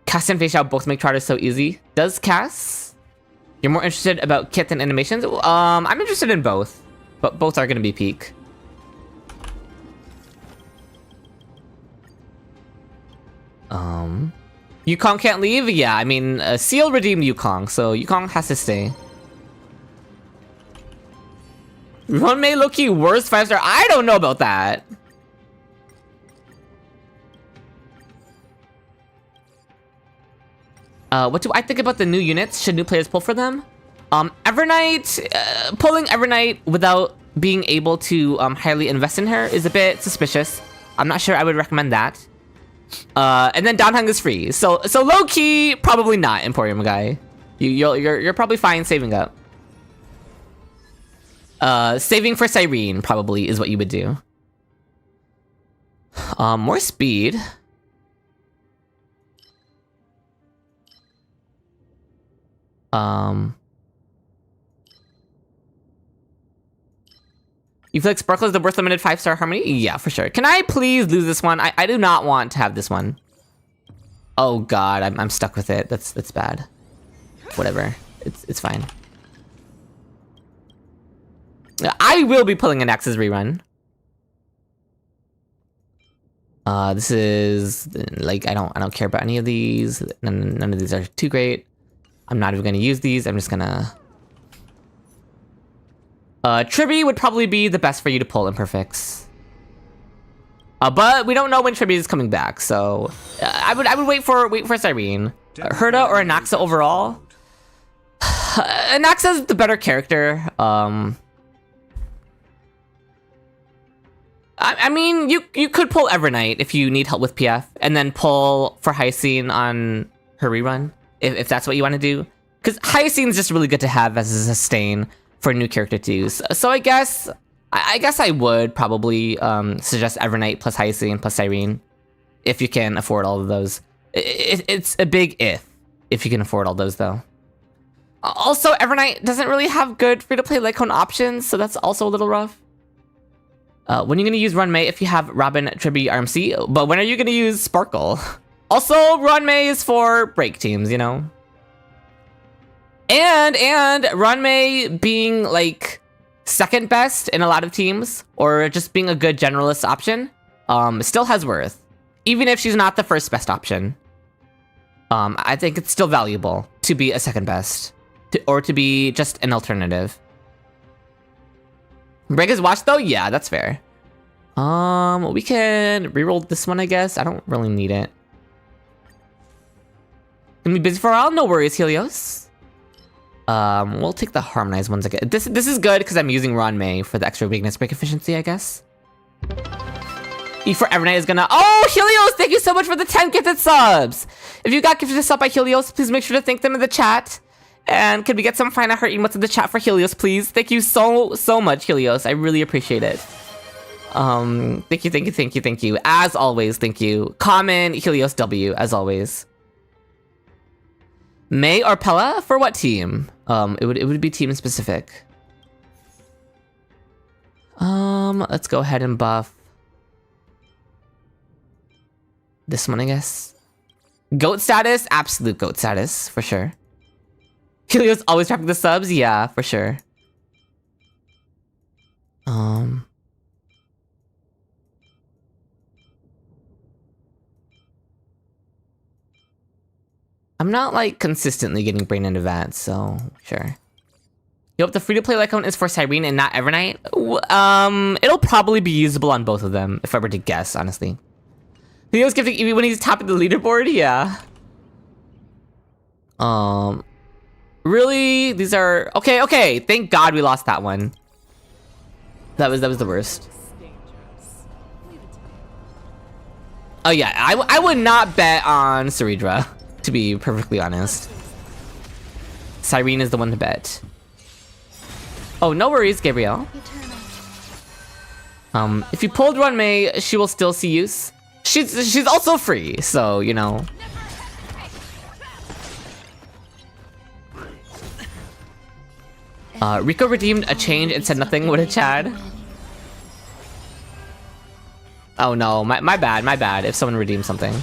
Cass and Fei Xiao both make Trotter so easy. Does Cass? You're more interested about kit than animations? I'm interested in both, but both are gonna be peak. Yukong can't leave? Yeah, I mean, Seal redeemed Yukong, so Yukong has to stay. Runmei low-key worst 5-star? I don't know about that. What do I think about the new units? Should new players pull for them? Evernight, pulling Evernight without being able to highly invest in her is a bit suspicious. I'm not sure I would recommend that. And then Downhung is free, so low key probably not Emporium guy. You're probably fine saving up. Saving for Cyrene probably is what you would do. More speed. You feel like Sparkle is the worst limited 5-star harmony? Yeah, for sure. Can I please lose this one? I do not want to have this one. Oh god, I'm stuck with it. That's bad. Whatever. It's fine. I will be pulling an Axis rerun. This is like I don't care about any of these. None of these are too great. I'm not even gonna use these. I'm just gonna. Tribby would probably be the best for you to pull Imperfects. But we don't know when Tribby is coming back, so I would wait for Cyrene. Herda or Anaxa overall. Anaxa's the better character. I mean, you could pull Evernight if you need help with PF, and then pull for Hyacine on her rerun, if that's what you want to do. Because Hyacine's just really good to have as a sustain for a new character to use. So I guess I would probably suggest Evernight plus Hyacine plus Cyrene, if you can afford all of those. It's a big if you can afford all those though. Also, Evernight doesn't really have good free-to-play Lycone options, so that's also a little rough. When are you gonna use Runmei if you have Robin, Tribby, RMC? But when are you gonna use Sparkle? Also, Runmei is for break teams, you know? And Runmei being like second best in a lot of teams, or just being a good generalist option, still has worth. Even if she's not the first best option. I think it's still valuable to be a second best, or to be just an alternative. Brega's watch though? Yeah, that's fair. We can reroll this one, I guess. I don't really need it. Gonna be busy for a while? No worries, Helios. We'll take the harmonized ones again. This is good because I'm using Runmei for the extra weakness break efficiency, I guess. E for Evernight is gonna. Oh, Helios! Thank you so much for the 10 gifted subs. If you got gifted a sub by Helios, please make sure to thank them in the chat. And could we get some final heart emotes in the chat for Helios, please? Thank you so much, Helios. I really appreciate it. Thank you. As always, thank you. Common Helios W, as always. May or Pella for what team? It would be team specific. Let's go ahead and buff this one, I guess. Goat status? Absolute goat status, for sure. Helios always tracking the subs? Yeah, for sure. I'm not like consistently getting brain into that, so sure. You hope the free-to-play account is for Cyrene and not Evernight? It'll probably be usable on both of them, if I were to guess, honestly. Helios gifting Eevee when he's top of the leaderboard? Yeah. Really? These are... Okay. Thank God we lost that one. That was the worst. Oh yeah, I would not bet on Ceridra, to be perfectly honest. Cyrene is the one to bet. Oh, no worries, Gabrielle. If you pulled Run May, she will still see use. She's also free, so you know. Rico redeemed a change and said nothing. What a Chad. Oh no, my bad. If someone redeemed something.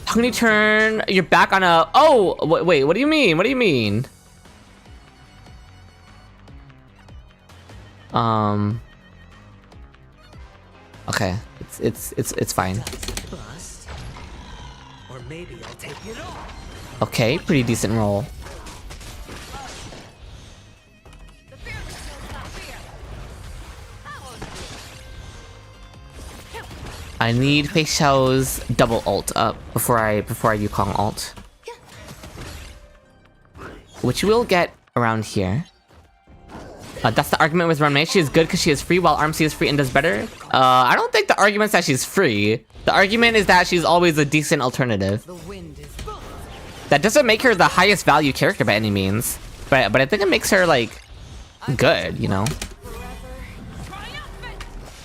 How can you turn? You're back on a. Oh wait, what do you mean? What do you mean? Okay, it's fine. Or maybe I'll take it off. Okay, pretty decent roll. I need Fei Xiao's double ult up before I Yukong ult. Which we'll get around here. That's the argument with Runmei. She is good because she is free while Armsy is free and does better. I don't think the argument's that she's free. The argument is that she's always a decent alternative. That doesn't make her the highest value character by any means. But I think it makes her like good, you know?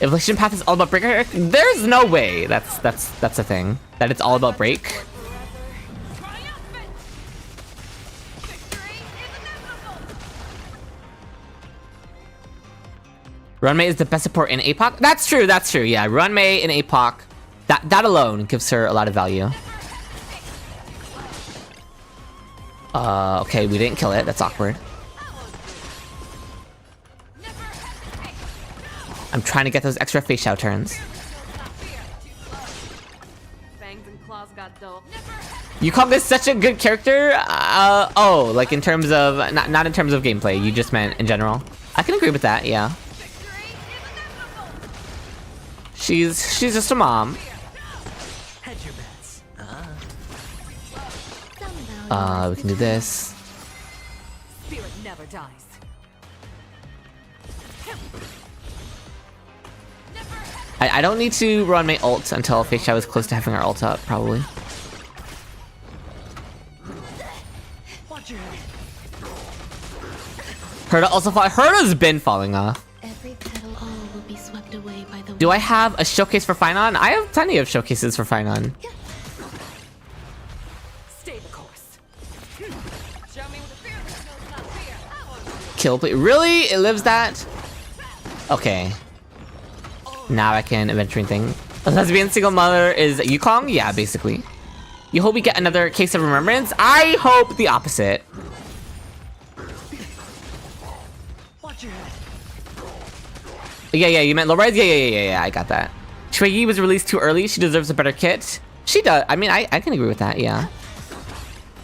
Evolution Path is all about break. There's no way that's a thing. That it's all about break. Runmei is the best support in APOC? That's true, yeah. Runmei in APOC, that alone gives her a lot of value. Okay, we didn't kill it, that's awkward. I'm trying to get those extra Fei Xiao turns. Yukong is such a good character? Oh, like in terms of, not in terms of gameplay, you just meant in general. I can agree with that, yeah. She's just a mom. We can do this. Spirit never dies. I don't need to run my ult until Fei Xiao is close to having her ult up, probably. Herda also fall. Herda's been falling off. Every petal all will be swept away by the Do I have a showcase for Finon? I have plenty of showcases for Finon. Stay the course. Show me what the fear is not fear. Kill, please. Really? It lives that? Okay. Now I can adventuring thing. A lesbian single mother is Yukong? Yeah, basically. You hope we get another case of remembrance? I hope the opposite. Yeah, you meant low res? Yeah, I got that. Shui Yi was released too early. She deserves a better kit. She does. I mean, I can agree with that, yeah.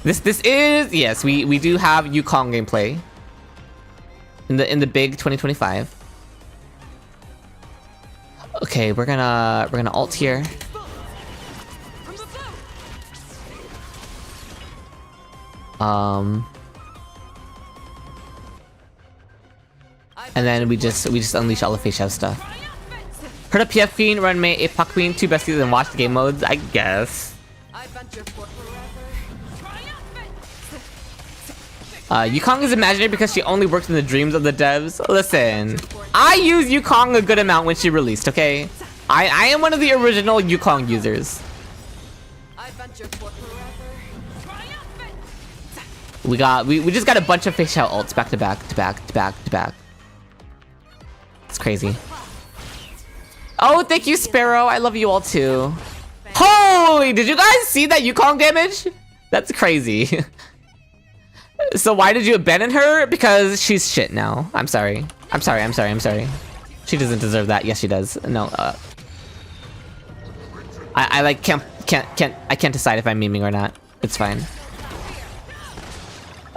This is, yes, we do have Yukong gameplay. In the big 2025. Okay, we're gonna ult here. And then we just unleash all the Fei Xiao stuff. Heard a PF Queen, Run May, APOC Queen, 2 besties and watch the game modes, I guess. I venture for Yukong is imaginary because she only works in the dreams of the devs. Listen, I used Yukong a good amount when she released, okay? I am one of the original Yukong users. I venture for forever. We just got a bunch of face out ults back to back to back to back to back. It's crazy. Oh, thank you, Sparrow. I love you all too. Holy, did you guys see that Yukong damage? That's crazy. So why did you abandon her? Because she's shit now. I'm sorry. I'm sorry. I'm sorry. I'm sorry. She doesn't deserve that. Yes, she does. No. I like can't decide if I'm memeing or not. It's fine.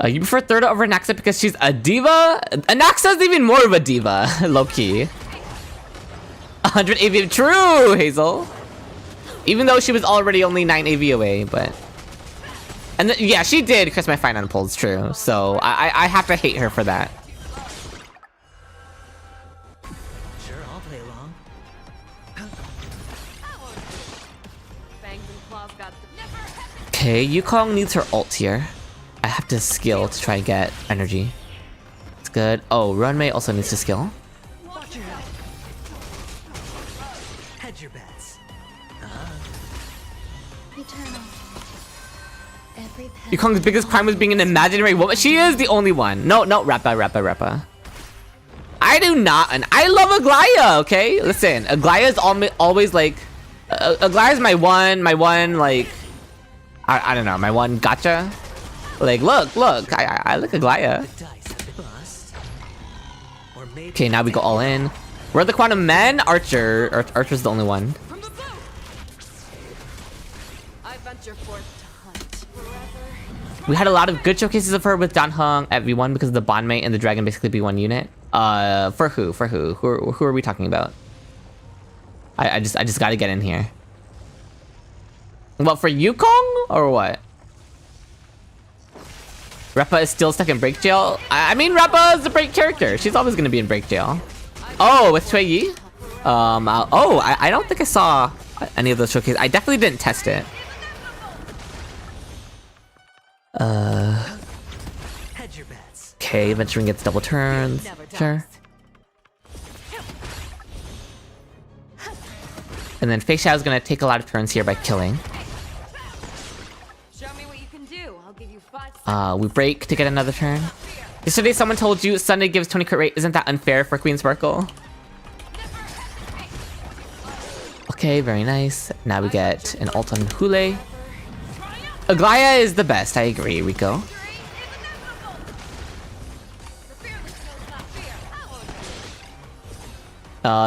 You prefer Thirda over Anaxa because she's a diva? Anaxa's even more of a diva, low-key. 100 AV, true, Hazel. Even though she was already only 9 AV away, but... And yeah, she did curse my fine on pulls, true. So I have to hate her for that. Sure, I'll play along. Fangs and claws got the never. Okay, Yukong needs her ult here. I have to skill to try and get energy. It's good. Oh, Runmei also needs to skill. Watch your head. Hedge your bets. Eternal. Every path. Yukong's biggest crime was being an imaginary woman. She is the only one. No, Rappa. I do not, and I love Aglaya, okay? Listen, Aglaya is always like... Aglaya is my one, like... I don't know, my one gotcha. Like, look, I like Aglaya. The dice have been bust. Or maybe Okay, now we go all in. We're the Quantum Men? Archer. Archer's the only one. From the boat. I venture forth to hunt forever. We had a lot of good showcases of her with Dan Heng at V1 because of the bond mate and the dragon basically be one unit. For who? Who are we talking about? I just gotta get in here. What, for Yukong or what? Reppa is still stuck in break jail. I mean, Reppa is a break character. She's always gonna be in break jail. Oh, with Cui Yi? I don't think I saw any of those showcases. I definitely didn't test it. hedge your bets. Okay, Venturing gets double turns. Never dies. Sure. And then Fei Xiao is gonna take a lot of turns here by killing. Show me what you can do. I'll give you 5 seconds. We break to get another turn. Yesterday someone told you Sunday gives 20 crit rate. Isn't that unfair for Queen Sparkle? Okay, very nice. Now we get an ult on Hule. Aglaya is the best, I agree, Rico.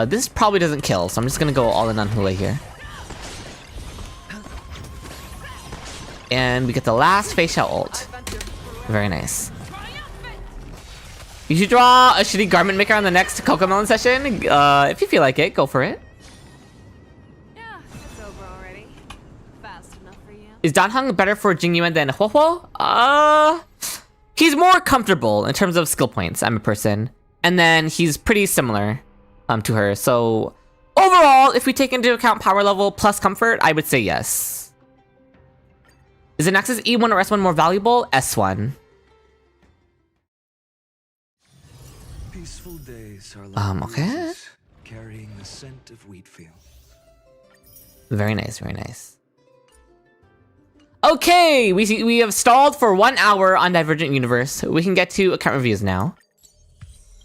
This probably doesn't kill, so I'm just gonna go all in on Hule here. And we get the last Fei Xiao ult. Very nice. You should draw a shitty garment maker on the next Cocomelon session. If you feel like it, go for it. Yeah, it's over already. Fast enough for you. Is Dan Heng better for Jing Yuan than Huo Huo? He's more comfortable in terms of skill points, I'm a person. And then he's pretty similar to her. So overall, if we take into account power level plus comfort, I would say yes. Is Anaxa's E1 or S1 more valuable? S1. Peaceful days are like Okay. breezes, carrying the scent of wheat fields. Very nice, very nice. Okay, we have stalled for 1 hour on Divergent Universe. We can get to account reviews now.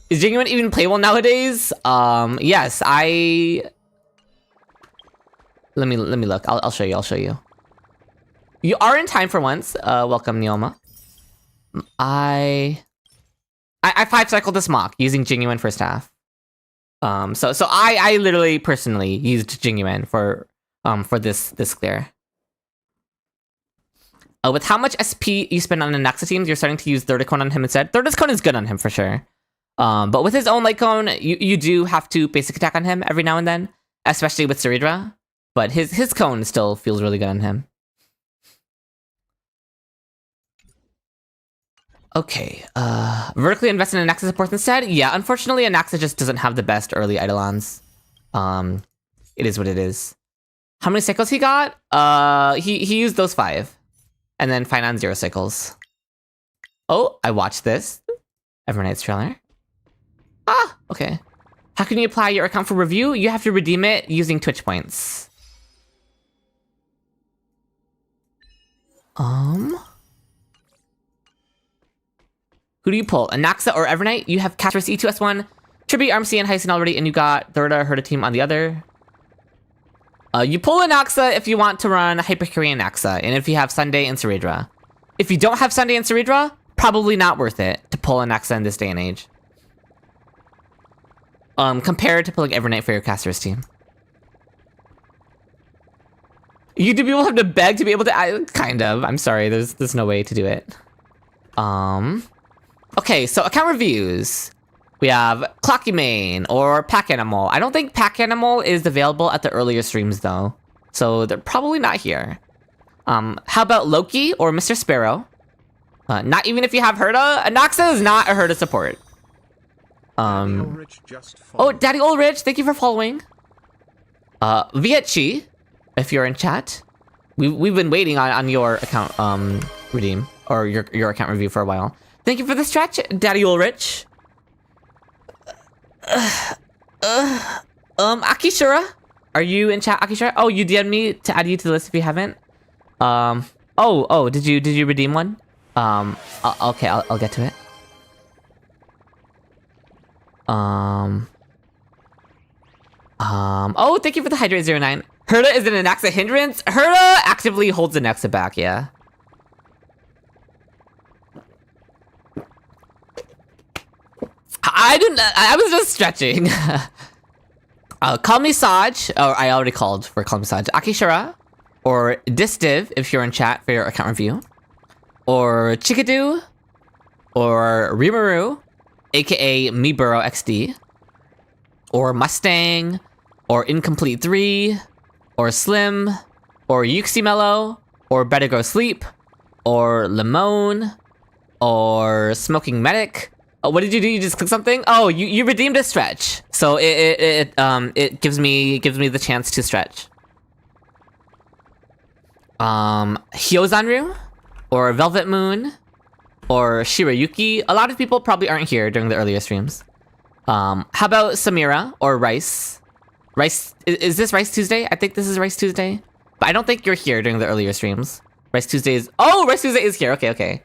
Is Genuine even playable nowadays? Yes, Let me look. I'll show you. You are in time for once. Welcome, Neoma. I 5-cycled this mock using Genuine first half. So I literally personally used Genuine for this clear. With how much SP you spend on Anaxa teams, you're starting to use Third Cone on him instead. Third Cone is good on him for sure. But with his own light cone, you do have to basic attack on him every now and then, especially with Ceridra. But his cone still feels really good on him. Okay, vertically invest in Anaxa support instead? Yeah, unfortunately Anaxa just doesn't have the best early Eidolons. It is what it is. How many cycles he got? He used those 5. And then Fine on 0 cycles. Oh, I watched this. Evernight's trailer. Ah, okay. How can you apply your account for review? You have to redeem it using Twitch points. Who do you pull? Anaxa or Evernight? You have Casper's E2S1, Tribute, Armsy, and Hyson already, and you got Thurda, Herda team on the other. You pull Anaxa if you want to run Hypercarry Anaxa, and if you have Sunday and Ceredra. If you don't have Sunday and Ceredra, probably not worth it to pull Anaxa in this day and age. Compared to pulling Evernight for your Caster's team. You do people have to beg to be able to, kind of. I'm sorry, there's no way to do it. Okay, so account reviews. We have Clocky Main or Pack Animal. I don't think Pack Animal is available at the earlier streams though. So they're probably not here. How about Loki or Mr. Sparrow? Not even if you have Herda. Anaxa is not a Herda support. Oh, Daddy Ulrich, thank you for following. Vietchi, if you're in chat. We've been waiting on your account redeem or your account review for a while. Thank you for the stretch, Daddy Ulrich. Akishura, are you in chat, Akishura? Oh, you DM'd me to add you to the list if you haven't. Did you redeem one? Okay, I'll get to it. Oh, thank you for the Hydrate 09. Herda is an Anaxa hindrance. Herda actively holds Anaxa back, yeah. I was just stretching. Call me Saj. Oh, I already called for Call me Saj. Akishura. Or Distiv, if you're in chat for your account review. Or Chikadu. Or Rimaru, aka Miburo XD. Or Mustang. Or Incomplete 3. Or Slim. Or Yuximello. Or Better Go Sleep. Or Limone. Or Smoking Medic. Oh, what did you do? You just click something? Oh, you redeemed a stretch. So it gives me the chance to stretch. Hyozanru, or Velvet Moon, or Shirayuki. A lot of people probably aren't here during the earlier streams. How about Samira or Rice? Rice, is this Rice Tuesday? I think this is Rice Tuesday. But I don't think you're here during the earlier streams. Rice Tuesday is, oh, Rice Tuesday is here. Okay.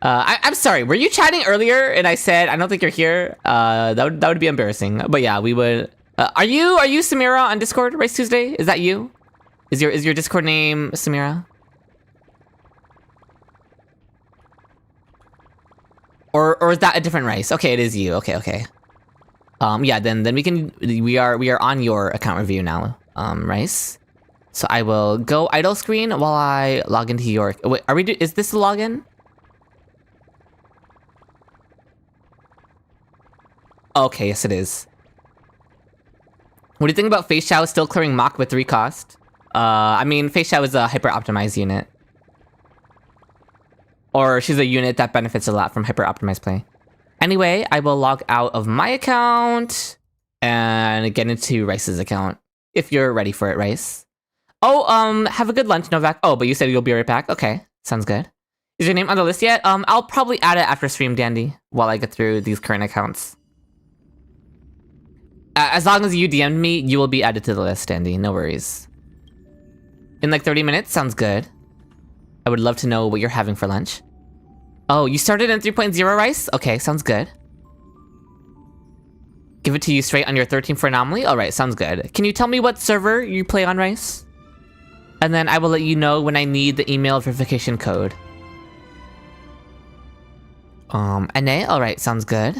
I'm sorry, were you chatting earlier and I said, I don't think you're here? That would be embarrassing. But yeah, we would, are you Samira on Discord, Rice Tuesday? Is that you? Is your Discord name Samira? Or is that a different Rice? Okay, it is you, okay. Yeah, then we are on your account review now, Rice. So I will go idle screen while I log into your, wait, is this the login? Okay, yes it is. What do you think about Fei Xiao still clearing Mach with 3 cost? I mean, Fei Xiao is a hyper-optimized unit. Or she's a unit that benefits a lot from hyper-optimized play. Anyway, I will log out of my account and get into Rice's account. If you're ready for it, Rice. Oh, have a good lunch, Novak. Oh, but you said you'll be right back? Okay, sounds good. Is your name on the list yet? I'll probably add it after stream, Dandy, while I get through these current accounts. As long as you DM'd me, you will be added to the list, Andy. No worries. In like 30 minutes? Sounds good. I would love to know what you're having for lunch. Oh, you started in 3.0, Rice? Okay, sounds good. Give it to you straight on your 13 for Anomaly? Alright, sounds good. Can you tell me what server you play on, Rice? And then I will let you know when I need the email verification code. NA? Alright, sounds good.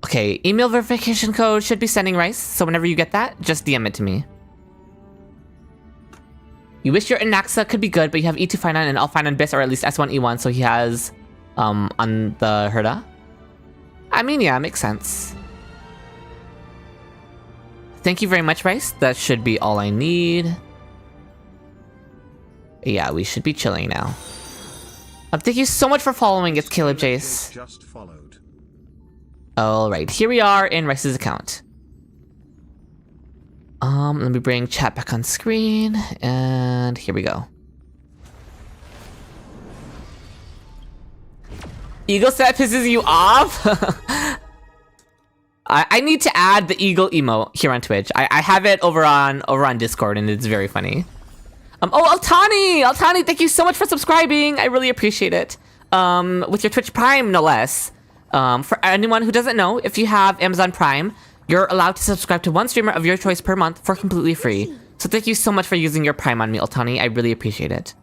Okay, email verification code should be sending, Rice, so whenever you get that, just DM it to me. You wish your Anaxa could be good, but you have E2 Finon and L Finon Bis, or at least S1 E1, so he has, on the Herda. I mean, yeah, makes sense. Thank you very much, Rice. That should be all I need. Yeah, we should be chilling now. Thank you so much for following. It's Caleb Jace. Just followed. Alright, here we are in Rice's account. Let me bring chat back on screen, and here we go. Eagle set pisses you off? I need to add the eagle emote here on Twitch. I have it over on Discord, and it's very funny. Oh, Altani, thank you so much for subscribing. I really appreciate it. With your Twitch Prime, no less. For anyone who doesn't know, if you have Amazon Prime, you're allowed to subscribe to one streamer of your choice per month for completely free. So thank you so much for using your Prime on me, Altani. I really appreciate it.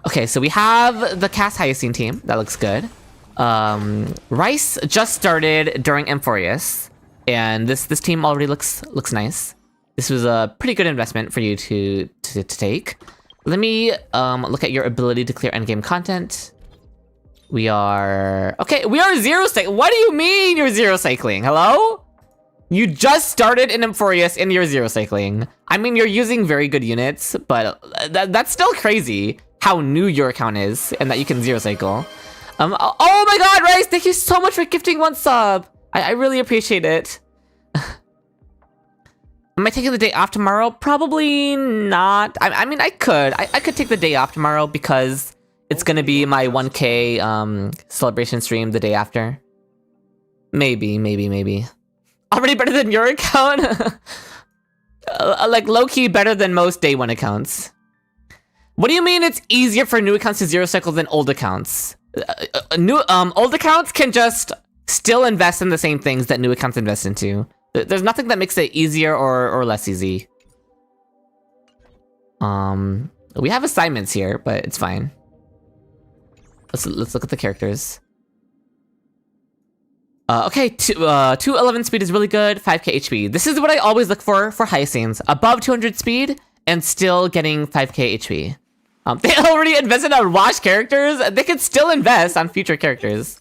Okay, so we have the Cast Hyacinth team. That looks good. Rice just started during Amphorius, and this team already looks nice. This was a pretty good investment for you to take. Let me look at your ability to clear endgame content. We are zero cycling. What do you mean you're zero cycling? Hello? You just started in Amphorius and you're zero cycling. I mean, you're using very good units, but that's still crazy how new your account is and that you can zero cycle. Oh my god, Rice, thank you so much for gifting one sub. I really appreciate it. Am I taking the day off tomorrow? Probably not. I mean, I could take the day off tomorrow because it's gonna be my 1K celebration stream the day after. Maybe. Already better than your account? Like low-key better than most day one accounts. What do you mean it's easier for new accounts to zero cycle than old accounts? Old accounts can just still invest in the same things that new accounts invest into. There's nothing that makes it easier or less easy. We have assignments here, but it's fine. Let's look at the characters. Okay, 211 speed is really good, 5k HP. This is what I always look for Hyacinths. Above 200 speed and still getting 5k HP. They already invested on wash characters. They could still invest on future characters.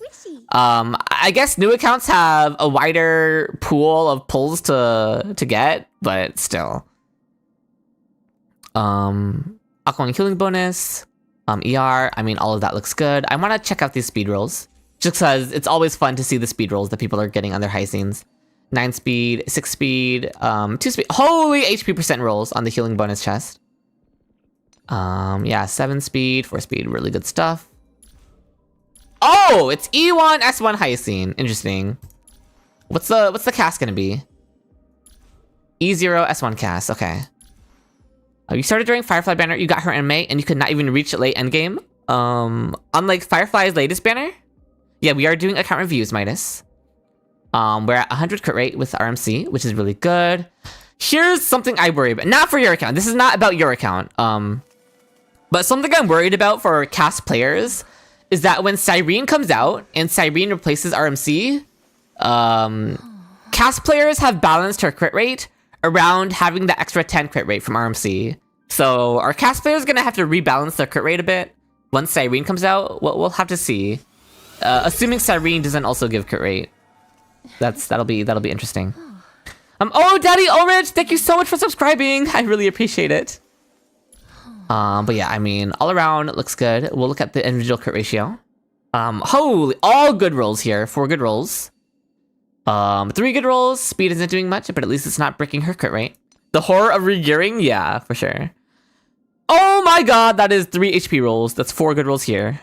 I guess new accounts have a wider pool of pulls to get, but still. Aquaman healing bonus, ER. I mean, all of that looks good. I want to check out these speed rolls just because it's always fun to see the speed rolls that people are getting on their Hyacinths. 9 speed, 6 speed, 2 speed. Holy HP percent rolls on the healing bonus chest. Yeah, 7 speed, 4 speed, really good stuff. Oh, it's E1 S1 Hyacinth. Interesting. What's the cast gonna be? E0 S1 cast. Okay. You started during Firefly banner. You got her in May, and you could not even reach late endgame. Unlike Firefly's latest banner. Yeah, we are doing account reviews, Midas. We're at 100 crit rate with RMC, which is really good. Here's something I worry about. Not for your account. This is not about your account. But something I'm worried about for cast players is that when Cyrene comes out and Cyrene replaces RMC, cast players have balanced her crit rate around having the extra 10 crit rate from RMC. So our cast players gonna have to rebalance their crit rate a bit once Cyrene comes out. We'll have to see. Assuming Cyrene doesn't also give crit rate, that'll be interesting. Oh, Daddy Ulrich, thank you so much for subscribing. I really appreciate it. But yeah, I mean, all around it looks good. We'll look at the individual crit ratio. Holy, all good rolls here. 4 good rolls. 3 good rolls. Speed isn't doing much, but at least it's not breaking her crit rate. The horror of regearing? Yeah, for sure. Oh my god, that is 3 HP rolls. That's 4 good rolls here.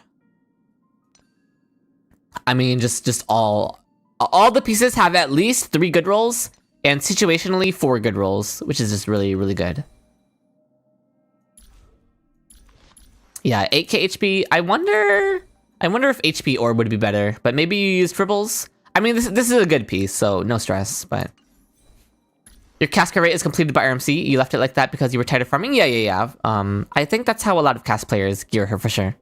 I mean, just all the pieces have at least 3 good rolls, and situationally 4 good rolls, which is just really, really good. Yeah, 8k HP. I wonder if HP orb would be better, but maybe you use triples. I mean, this is a good piece, so no stress, but... Your cast rate is completed by RMC. You left it like that because you were tired of farming? Yeah. I think that's how a lot of cast players gear her, for sure.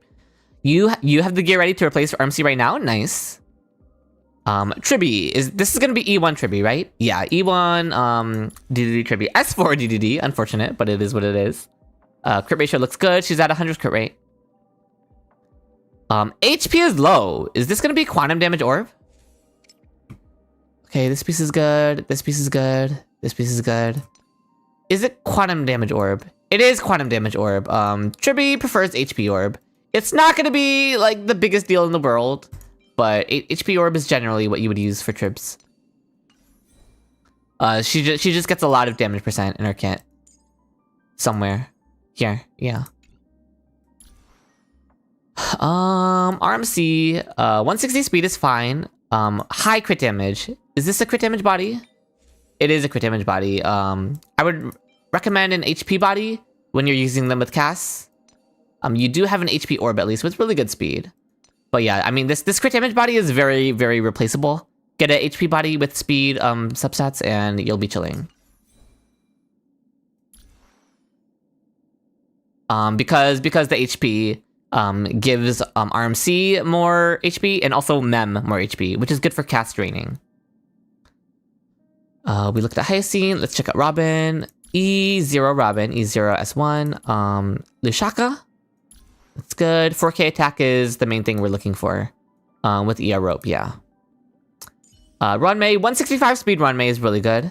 You have the gear ready to replace RMC right now? Nice. Tribby. This is gonna be E1 Tribby, right? Yeah, E1, DDD Tribby. S4 DDD, unfortunate, but it is what it is. Crit ratio looks good. She's at 100 crit rate. HP is low. Is this gonna be quantum damage orb? Okay, this piece is good. This piece is good. This piece is good. Is it quantum damage orb? It is quantum damage orb. Tribby prefers HP orb. It's not gonna be like the biggest deal in the world, but HP orb is generally what you would use for tribs. She just gets a lot of damage percent in her kit. Somewhere. Here, yeah. RMC, 160 speed is fine. High crit damage. Is this a crit damage body? It is a crit damage body. I would recommend an HP body when you're using them with casts. You do have an HP orb at least with really good speed. But yeah, I mean, this crit damage body is very, very replaceable. Get an HP body with speed substats and you'll be chilling. Because the HP gives RMC more HP and also Mem more HP, which is good for cast draining. We looked at Hyacine. Let's check out Robin. E0 Robin, E0 S1. Lushaka. That's good. 4K attack is the main thing we're looking for. With ER Rope, yeah. Runmei, 165 speed Runmei is really good.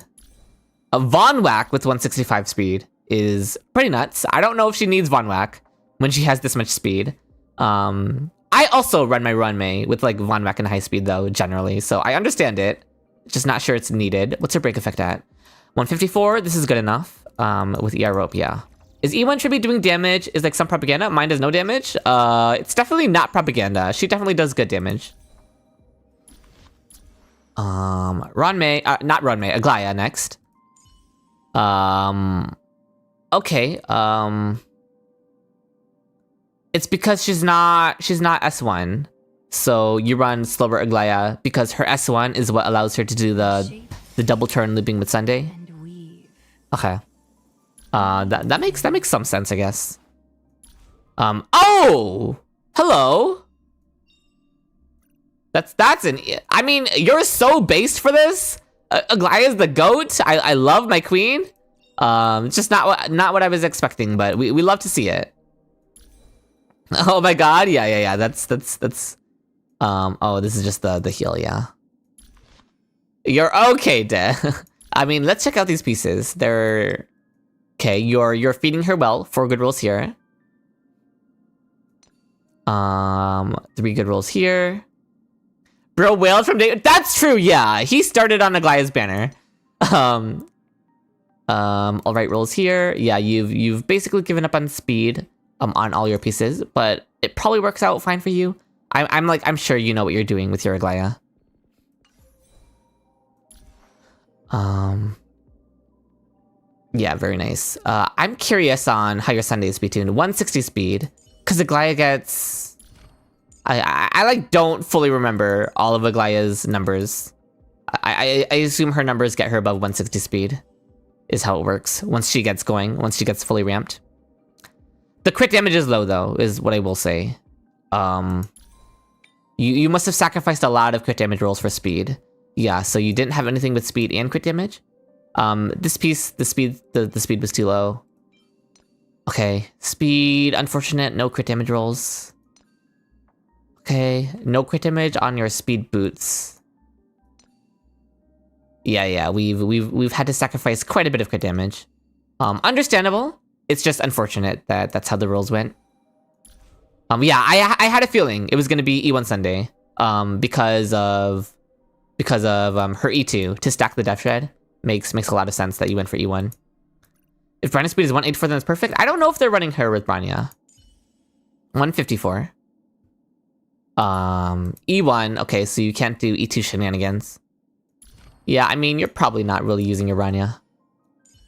Von Whack with 165 speed is pretty nuts. I don't know if she needs Von Whack when she has this much speed. I also run my Runmei with like Von Whack and high speed though, generally. So I understand it. Just not sure it's needed. What's her break effect at? 154, this is good enough. With ER Rope, yeah. Is E1 Tribute doing damage? Is like some propaganda? Mine does no damage. It's definitely not propaganda. She definitely does good damage. Runmei, not Runmei, Aglaya next. Okay, it's because she's not S1. So you run slower Aglaya because her S1 is what allows her to do the double turn looping with Sunday. Okay. That makes some sense, I guess. Oh! Hello! I mean, you're so based for this! Aglaya's the GOAT! I love my queen! It's just not what I was expecting, but we love to see it. Oh my god, yeah, that's oh, this is just the heal, yeah. You're okay, De. I mean, let's check out these pieces. They're... Okay, you're feeding her well. 4 good rolls here. 3 good rolls here. Bro wailed from day... That's true, yeah! He started on Aglaya's banner. Alright, rolls here. Yeah, you've basically given up on speed on all your pieces, but it probably works out fine for you. I'm sure you know what you're doing with your Aglaya. Yeah, very nice. I'm curious on how your Sunday is tuned. 160 speed, because Aglaya gets... I like don't fully remember all of Aglaya's numbers. I assume her numbers get her above 160 speed, is how it works once she gets going, once she gets fully ramped. The crit damage is low though, is what I will say. You must have sacrificed a lot of crit damage rolls for speed. Yeah, so you didn't have anything with speed and crit damage. This piece, the speed was too low. Okay, speed, unfortunate, no crit damage rolls. Okay, no crit damage on your speed boots. Yeah, we've had to sacrifice quite a bit of crit damage. Understandable. It's just unfortunate that that's how the rolls went. Yeah, I had a feeling it was gonna be E1 Sunday. Because of her E2 to stack the Death Shred. Makes a lot of sense that you went for E1. If Branya speed is 184, then it's perfect. I don't know if they're running her with Branya. 154. E1, okay, so you can't do E2 shenanigans. Yeah, I mean, you're probably not really using your Branya.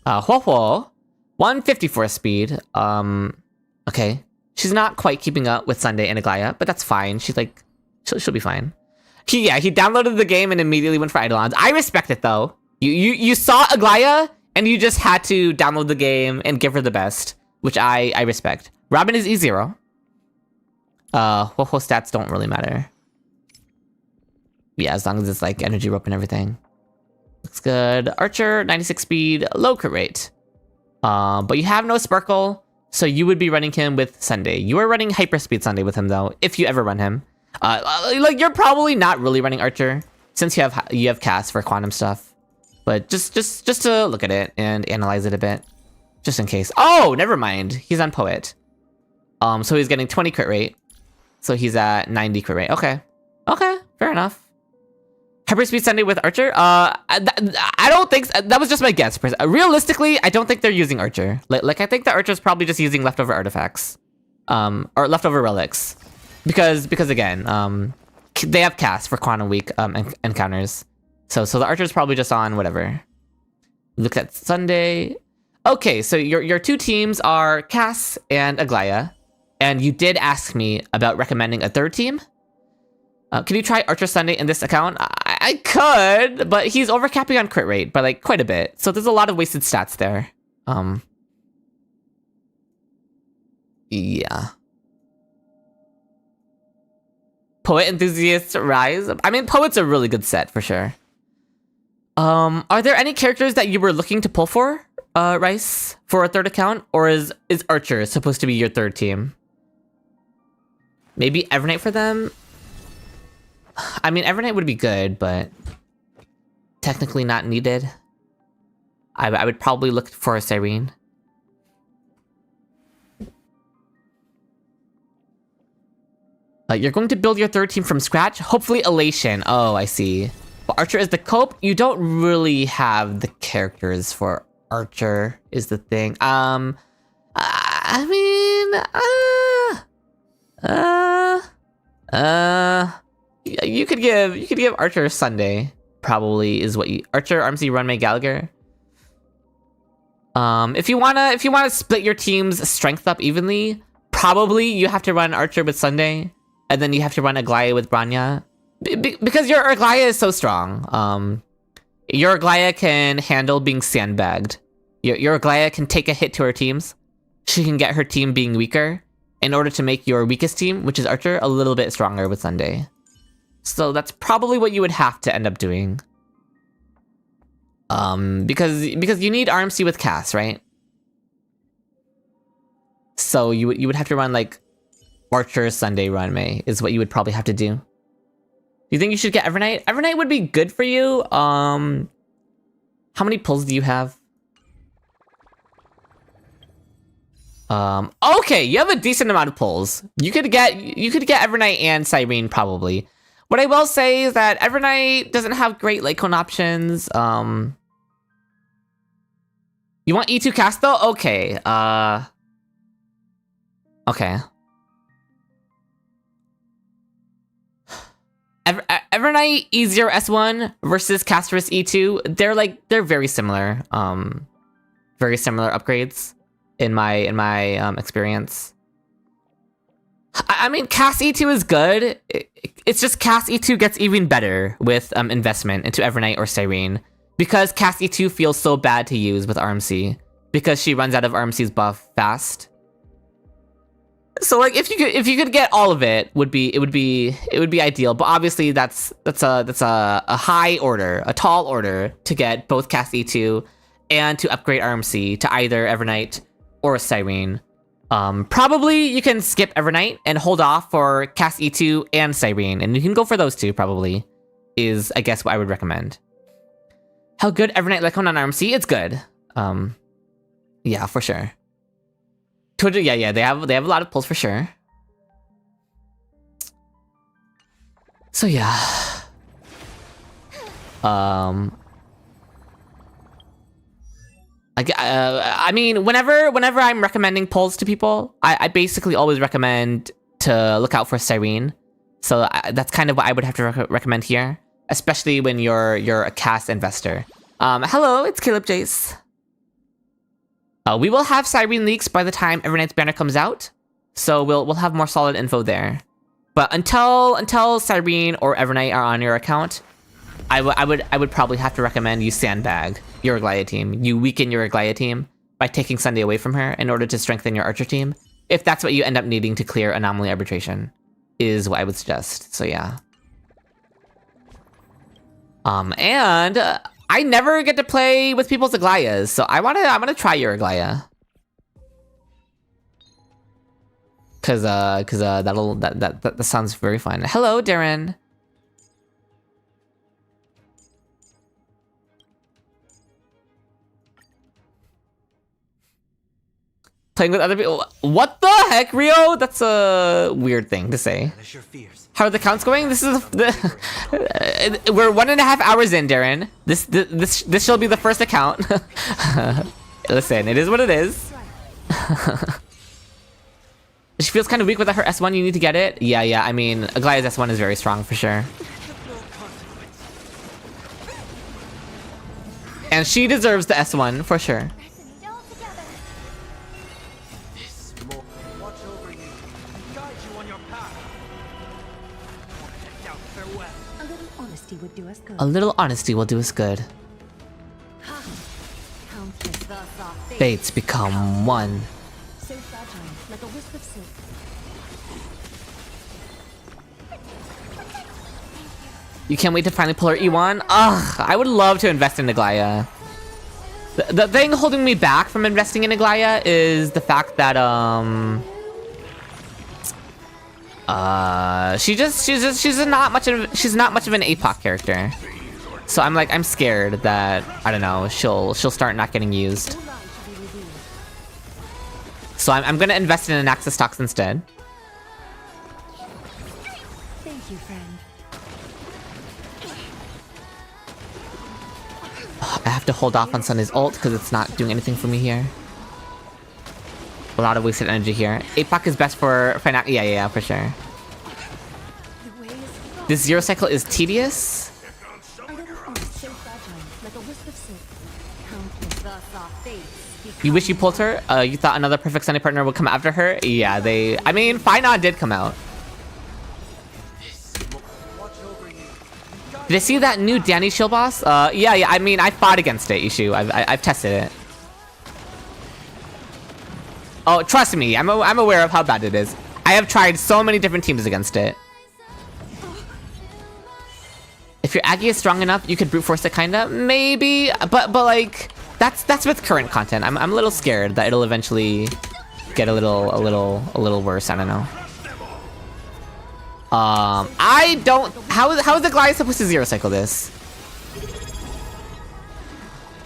Huo, 154 speed. Okay. She's not quite keeping up with Sunday and Aglaya, but that's fine. She's like, she'll be fine. He downloaded the game and immediately went for Eidolons. I respect it though. You saw Aglaya and you just had to download the game and give her the best, which I respect. Robin is E0. Huo stats don't really matter. Yeah, as long as it's like energy rope and everything. Looks good. Archer, 96 speed, low crit rate. But you have no Sparkle, so you would be running him with Sunday. You are running Hyperspeed Sunday with him though, if you ever run him. Like you're probably not really running Archer since you have cast for quantum stuff. But just to look at it and analyze it a bit, just in case. Oh, never mind. He's on Poet. So he's getting 20 crit rate. So he's at 90 crit rate. Okay, fair enough. Hyperspeed Sunday with Archer? I don't think so. That was just my guess. Realistically, I don't think they're using Archer. Like I think the Archer's probably just using leftover artifacts, or leftover relics, because again, they have cast for Quantum Week encounters. So the Archer's probably just on whatever. Look at Sunday. Okay, so your two teams are Cass and Aglaya, and you did ask me about recommending a third team. Can you try Archer Sunday in this account? I could, but he's overcapping on crit rate by like quite a bit. So there's a lot of wasted stats there. Yeah. Poet Enthusiast Rise. I mean, Poet's a really good set for sure. Are there any characters that you were looking to pull for, Rice, for a third account? Or is Archer supposed to be your third team? Maybe Evernight for them? I mean, Evernight would be good, but technically not needed. I would probably look for a Cyrene. You're going to build your third team from scratch? Hopefully Elation. Oh, I see. But Archer is the cope? You don't really have the characters for Archer, is the thing. I mean, you could give Archer Sunday, probably is what you Archer, Armsy, Runmay, Gallagher. If you wanna split your team's strength up evenly, probably you have to run Archer with Sunday, and then you have to run Aglaya with Branya. Because your Aglaya is so strong. Your Aglaya can handle being sandbagged. Your Aglaya can take a hit to her teams. She can get her team being weaker in order to make your weakest team, which is Archer, a little bit stronger with Sunday. So that's probably what you would have to end up doing. Because you need RMC with Cass, right? So you would have to run like Archer, Sunday, Runmay is what you would probably have to do. Do you think you should get Evernight? Evernight would be good for you. How many pulls do you have? Okay, you have a decent amount of pulls. You could get Evernight and Cyrene probably. What I will say is that Evernight doesn't have great Lycone options. You want E2 cast though? Okay. Okay. Evernight E0 S1 versus Casterus E2. They're very similar. Very similar upgrades in my experience. I mean, Cass E2 is good. It's just Cass E2 gets even better with investment into Evernight or Cyrene, because Cass E2 feels so bad to use with RMC because she runs out of RMC's buff fast. So like if you could get all of it, it would be ideal. But obviously that's a high order, a tall order to get both Cass E2 and to upgrade RMC to either Evernight or Cyrene. Probably you can skip Evernight and hold off for Cass E2 and Cyrene, and you can go for those two probably, is I guess what I would recommend. How good Evernight Lycone on RMC? It's good. Yeah, for sure. Yeah, they have a lot of pulls for sure. So yeah. I mean, whenever I'm recommending pulls to people, I basically always recommend to look out for Cyrene. So that's kind of what I would have to recommend here, especially when you're a Cass investor. Hello, it's Caleb Jace. We will have Cyrene leaks by the time Evernight's banner comes out, so we'll have more solid info there. But until Cyrene or Evernight are on your account, I would probably have to recommend you sandbag your Aglaya team. You weaken your Aglaya team by taking Sunday away from her in order to strengthen your Archer team, if that's what you end up needing to clear Anomaly Arbitration, is what I would suggest. So yeah. And I never get to play with people's Aglayas, so I wanna try your Aglaya. Cause that sounds very fun. Hello, Darren. Playing with other people. What the heck, Rio? That's a weird thing to say. Banish your fears. How are the counts going? This is we're 1.5 hours in, Darren. This shall be the first account. Listen, it is what it is. She feels kind of weak without her S1. You need to get it. Yeah. I mean, Aglaya's S1 is very strong for sure. And she deserves the S1 for sure. Need all together. Watch over you and guide you on your path. Out farewell. A little honesty would do us good. A little honesty will do us good. Countless Versa Fates become one. so fragile, like a wisp of silk. You can't wait to finally pull her E1? Ugh, I would love to invest in Aglaya. The thing holding me back from investing in Aglaya is the fact that she's not much of an APOC character. So I'm scared that I don't know, she'll start not getting used. So I'm gonna invest in an Axis Tox instead. Thank you, friend. I have to hold off on Sunday's ult because it's not doing anything for me here. A lot of wasted energy here. APOC is best for yeah, for sure. The way is fraught. This zero cycle is tedious. A little honest, so fragile, like a wisp of silk. Countless Versa fates. You wish you pulled her? You thought another perfect Sunday partner would come after her? Yeah, I mean, Finod did come out. Did I see that new Danny shield boss? Yeah, I mean, I fought against it, Ishu. I've tested it. Oh, trust me, I'm aware of how bad it is. I have tried so many different teams against it. If your Aggie is strong enough, you could brute force it, kinda. Maybe, but like, that's with current content. I'm a little scared that it'll eventually get a little worse. I don't know. I don't. How is the Goliath supposed to zero cycle this?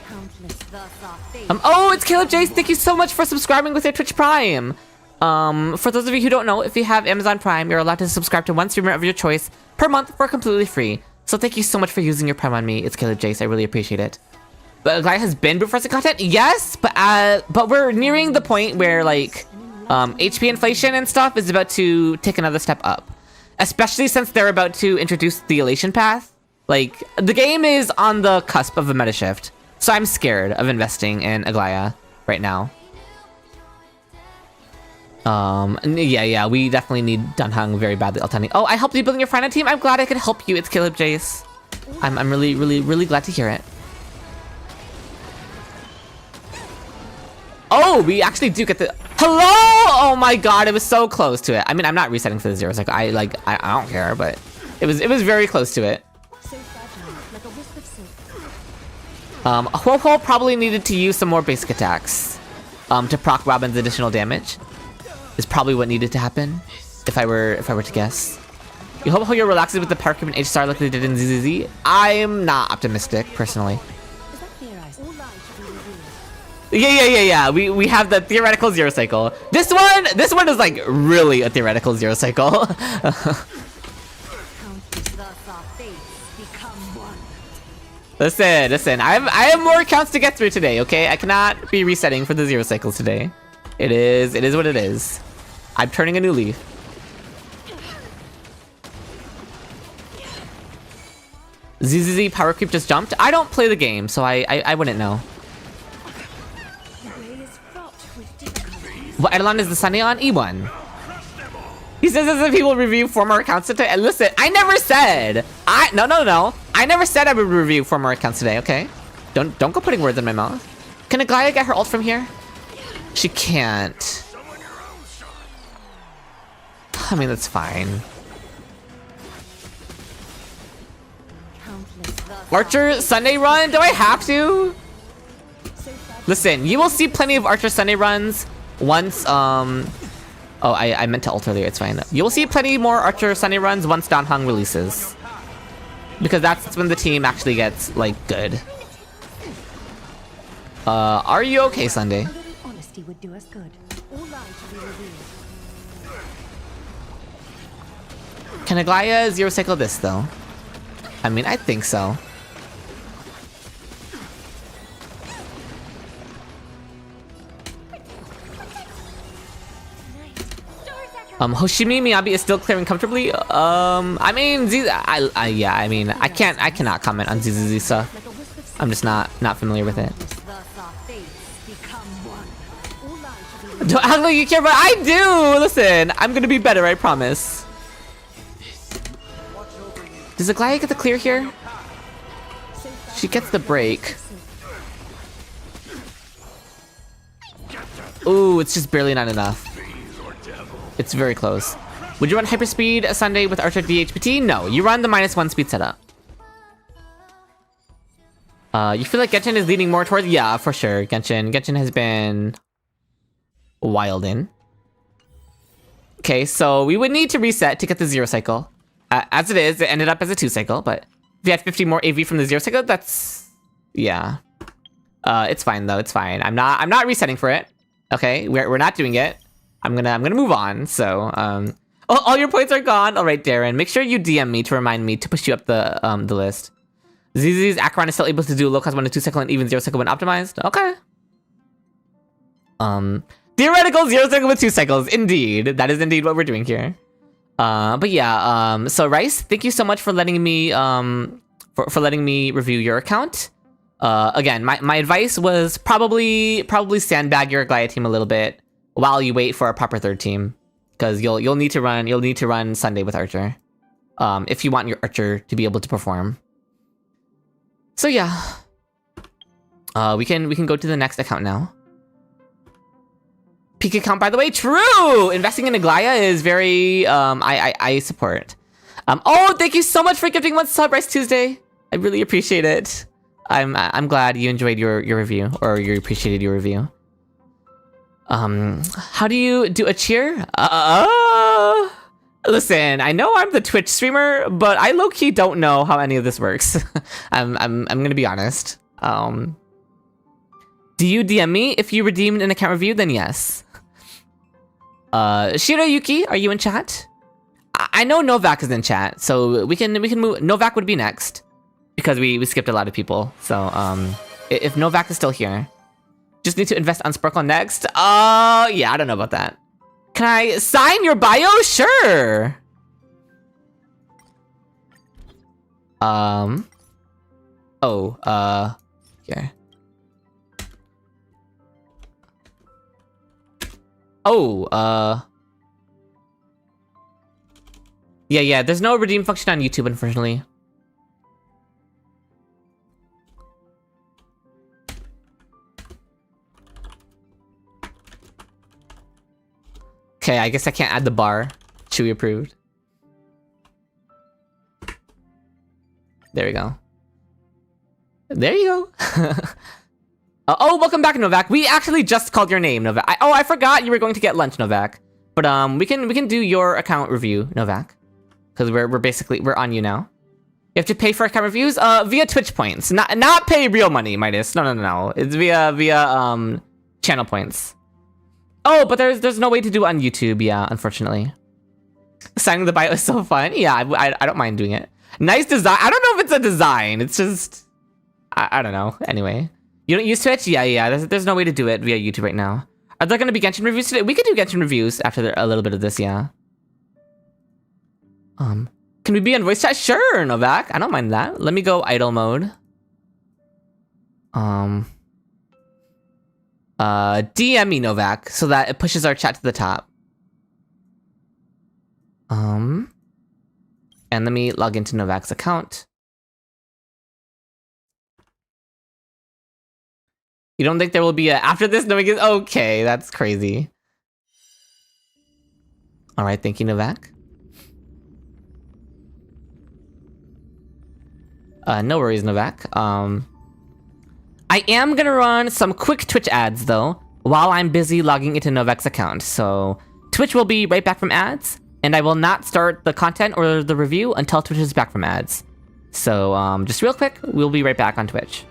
Countless Versa fates. Oh, it's Caleb Jace. Thank you so much for subscribing with your Twitch Prime. For those of you who don't know, if you have Amazon Prime, you're allowed to subscribe to one streamer of your choice per month for completely free. So thank you so much for using your Prime on me. It's Caleb Jace. I really appreciate it. But Goliath has been brute forcing content, yes, but we're nearing the point where like, HP inflation and stuff is about to take another step up. Especially since they're about to introduce the Elation path. Like, the game is on the cusp of a meta shift. So I'm scared of investing in Aglaya right now. Yeah, we definitely need Dunhung very badly, Altani. Oh, I helped you building your final team? I'm glad I could help you. It's Caleb Jace. I'm really glad to hear it. Oh, we actually do get the... Hello! Oh my god, it was so close to it. I mean, I'm not resetting for the zeros. Like, I don't care, but it was very close to it. So fragile, like a wisp of silk. Ho-Ho probably needed to use some more basic attacks. To proc Robin's additional damage. Is probably what needed to happen. If I were to guess. You hope you're relaxed with the power creep and H-Star like they did in ZZZ? I'm not optimistic, personally. Is that theorized? All lies should be revealed. Yeah. We have the theoretical zero cycle. This one is like really a theoretical zero cycle. Countless Versa fates become one. Listen. I have more accounts to get through today. Okay, I cannot be resetting for the zero cycles today. It is what it is. I'm turning a new leaf. ZZZ power creep just jumped. I don't play the game, so I wouldn't know. The way is fraught with difficulties. What Edelon is the Sunday on E1? He says as if he will review former accounts today. And listen, I never said. No. I never said I would review former accounts today. Okay, don't go putting words in my mouth. Can Aglaya get her ult from here? She can't. I mean, that's fine. Countless Versa Archer Sunday run? Do I have to? so fragile. Listen, you will see plenty of Archer Sunday runs once, Oh, I meant to ult earlier, it's fine. You will see plenty more Archer Sunday runs once Danhung releases. Because that's when the team actually gets, like, good. Are you okay, Sunday? A little honesty safety would do us good. All lies should be revealed. Can Aglaya zero cycle this though? I mean, I think so. Hoshimi Miyabi is still clearing comfortably. I mean, yeah, I mean, I cannot comment on Zizi stuff. I'm just not familiar with it. Thus our fates become one. All lies should be Don't act like you care, but I do. Listen, I'm gonna be better, I promise. Does Aglaya get the clear here? She gets the break. Ooh, it's just barely not enough. It's very close. Would you run hyperspeed Sunday with Archer DHPT? No, you run the -1 speed setup. You feel like Genshin is leaning more towards? Yeah, for sure. Genshin has been wild in. Okay, so we would need to reset to get the 0 cycle. As it is, it ended up as a 2 cycle, but if you had 50 more AV from the 0 cycle, that's... yeah. It's fine though, it's fine. I'm not resetting for it. Okay, we're not doing it. I'm gonna move on. So, oh, all your points are gone. All right, Darren, make sure you DM me to remind me to push you up the list. ZZ's Acheron is still able to do low cost 1 to 2 cycle and even 0 cycle when optimized. Okay. Theoretical 0 cycle with 2 cycles. Indeed, that is indeed what we're doing here. But yeah. So Rice, thank you so much for letting me for letting me review your account. Again, my advice was probably sandbag your Aglaya team a little bit while you wait for a proper 3rd team, because you'll need to run Sunday with Archer, if you want your Archer to be able to perform. So yeah, we can go to the next account now. Peak account, by the way, true. Investing in Aglaya is very I support. Oh, thank you so much for gifting 1 sub, Rice Tuesday. I really appreciate it. I'm glad you enjoyed your review, or you appreciated your review. How do you do a cheer? Listen, I know I'm the Twitch streamer, but I low-key don't know how any of this works. I'm gonna be honest. Do you DM me if you redeemed an account review? Then yes. Shirayuki, are you in chat? I know Novak is in chat, so we can move. Novak would be next because we skipped a lot of people. So if Novak is still here. Just need to invest on Sparkle next. Yeah, I don't know about that. Can I sign your bio? Sure. Here. Yeah, there's no redeem function on YouTube, unfortunately. Okay, I guess I can't add the bar. Chewy approved. There we go. There you go. Oh, welcome back, Novak. We actually just called your name, Novak. I forgot you were going to get lunch, Novak. But we can do your account review, Novak, because we're on you now. You have to pay for account reviews via Twitch points, not pay real money, Midas. No. It's via channel points. Oh, but there's no way to do it on YouTube, yeah, unfortunately. Signing the bio is so fun. Yeah, I don't mind doing it. Nice design. I don't know if it's a design. It's just... I don't know. Anyway. You don't use Twitch? Yeah. There's no way to do it via YouTube right now. Are there going to be Genshin reviews today? We could do Genshin reviews after a little bit of this, yeah. Can we be on voice chat? Sure, Novak. I don't mind that. Let me go idle mode. DM me, Novak, so that it pushes our chat to the top. And let me log into Novak's account. You don't think there will be a after this? No, okay, that's crazy. All right, thank you, Novak. No worries, Novak. I am gonna run some quick Twitch ads though, while I'm busy logging into Novak's account. So Twitch will be right back from ads, and I will not start the content or the review until Twitch is back from ads. So just real quick, we'll be right back on Twitch.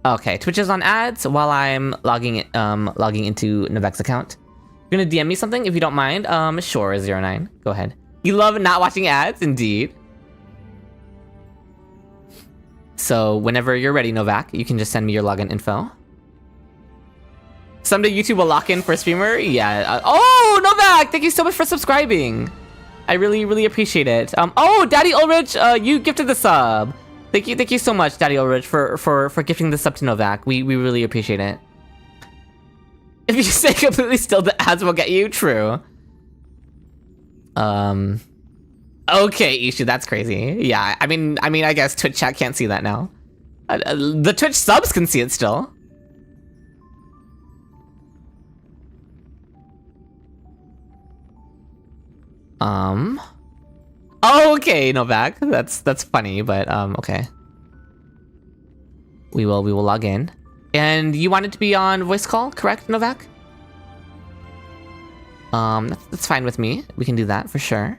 Okay, Twitch is on ads while I'm logging into Novak's account. You're gonna DM me something if you don't mind. Sure, 09. Go ahead. You love not watching ads, indeed. So whenever you're ready, Novak, you can just send me your login info. Someday YouTube will lock in for a streamer. Yeah. Oh, Novak, thank you so much for subscribing. I really, really appreciate it. Oh, Daddy Ulrich, you gifted the sub. Thank you so much, Daddy Ulrich, for gifting the sub to Novak. We really appreciate it. If you stay completely still, the ads will get you. True. Okay, Ishu, that's crazy. Yeah, I mean, I guess Twitch chat can't see that now. The Twitch subs can see it still. Oh, okay, Novak. That's funny, but okay. We will log in. And you want it to be on voice call, correct, Novak? That's fine with me. We can do that for sure.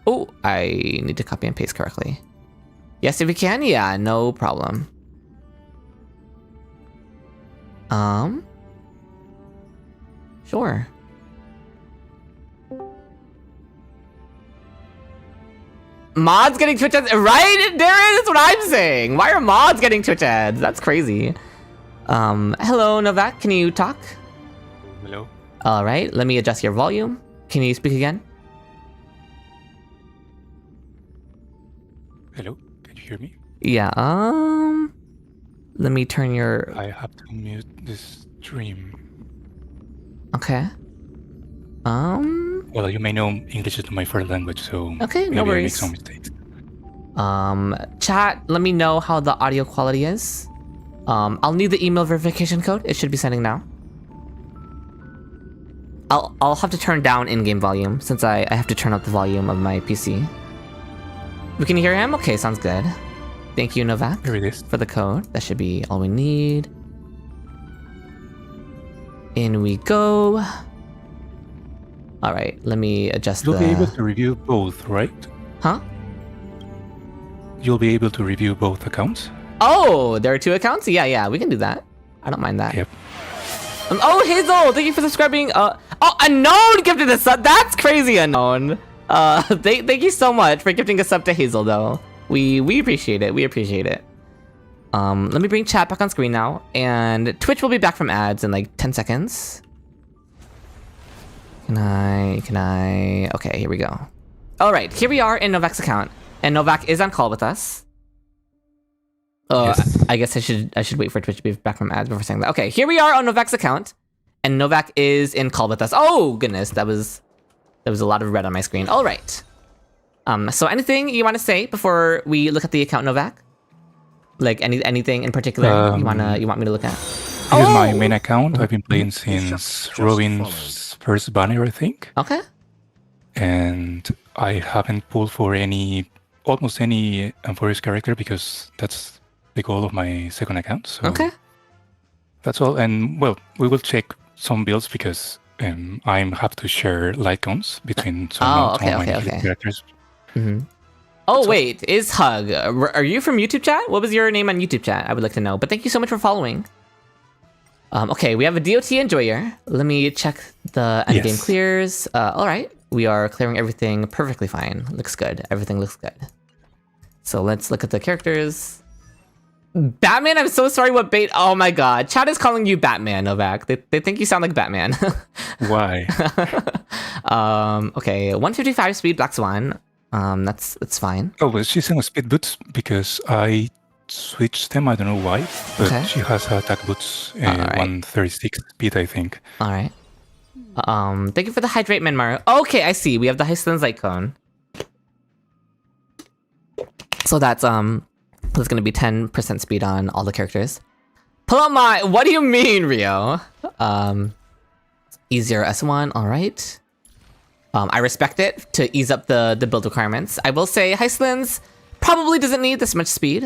Oh, I need to copy and paste correctly. Yes, if we can, yeah, no problem. Sure. Mods getting Twitch ads, right? Darren, that's what I'm saying. Why are mods getting Twitch ads? That's crazy. Hello, Novak, can you talk? Hello? All right, let me adjust your volume. Can you speak again? Hello? Can you hear me? Yeah, let me turn your... I have to mute this stream. Okay. Well, you may know English is my first language, so okay, no maybe I make worries. some mistakes. Chat, let me know how the audio quality is. I'll need the email verification code. It should be sending now. I'll have to turn down in-game volume since I have to turn up the volume of my PC. We can hear him? Okay, sounds good. Thank you, Novak, Here it is. for the code. That should be all we need. In we go. All right, let me adjust You'll be able to review both, right? Huh? You'll be able to review both accounts? Oh, there are two accounts? Yeah, we can do that. I don't mind that. Yep. Oh, Hazel, thank you for subscribing. Oh, Unknown gifted a sub. That's crazy, Unknown. Thank you so much for gifting a sub to Hazel, though. We appreciate it. We appreciate it. Let me bring chat back on screen now, and Twitch will be back from ads in like 10 seconds. Can I? Okay, here we go. All right, here we are in Novak's account, and Novak is on call with us. Yes. I guess I should wait for Twitch to be back from ads before saying that. Okay, here we are on Novak's account, and Novak is in call with us. Oh goodness, there was a lot of red on my screen. All right. So anything you want to say before we look at the account, Novak? Like anything in particular you want me to look at? This is my main account. I've been playing since Robin's first banner, I think. Okay. And I haven't pulled for almost any Amphoris character because that's the goal of my second account. So Okay. that's all. And well, we will check some builds because I have to share light cones between some of my characters. Mm-hmm. Oh wait, is Hug? Are you from YouTube chat? What was your name on YouTube chat? I would like to know. But thank you so much for following. Okay, we have a DOT enjoyer. Let me check the end game clears. All right, we are clearing everything perfectly fine. Looks good. Everything looks good. So let's look at the characters. Batman, I'm so sorry. What bait? Oh my god, chat is calling you Batman, Novak. They think you sound like Batman. Why? Okay, 155 speed, Black Swan. That's fine. Oh, well, she's in speed boots because I switched them. I don't know why, but she has attack boots 136 speed, I think. All right. Thank you for the hydrate, Menmar. Okay, I see. We have the Hystelin's Light Cone. So that's gonna be 10% speed on all the characters. Pull out my. What do you mean, Rio? E0 S1. All right. I respect it to ease up the build requirements. I will say Hystelin's probably doesn't need this much speed.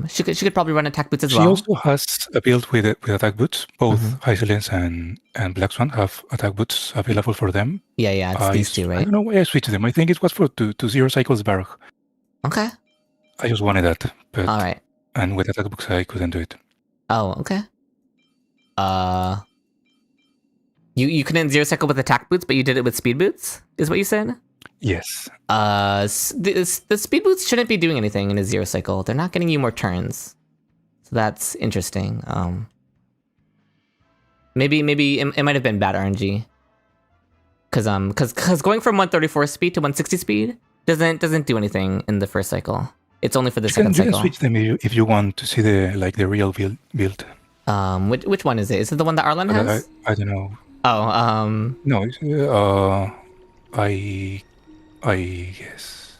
She could probably run attack boots as well. She also has a build with attack boots. Both Hystelin's and Black Swan have attack boots available for them. Yeah, it's these two, right? I don't know why I switched them. I think it was for to 0 cycles Baruch. Okay. I just wanted that. But all right. And with attack books, I couldn't do it. Oh, okay. You couldn't zero cycle with attack boots, but you did it with speed boots, is what you said? Yes. The speed boots shouldn't be doing anything in a zero cycle. They're not getting you more turns. So that's interesting. Maybe it might have been bad RNG. Cause going from 134 speed to 160 speed doesn't do anything in the first cycle. It's only for the second You can cycle. switch them if you want to see the real build. Which one is it? Is it the one that Arlen But has? I don't know. Oh, No, I guess.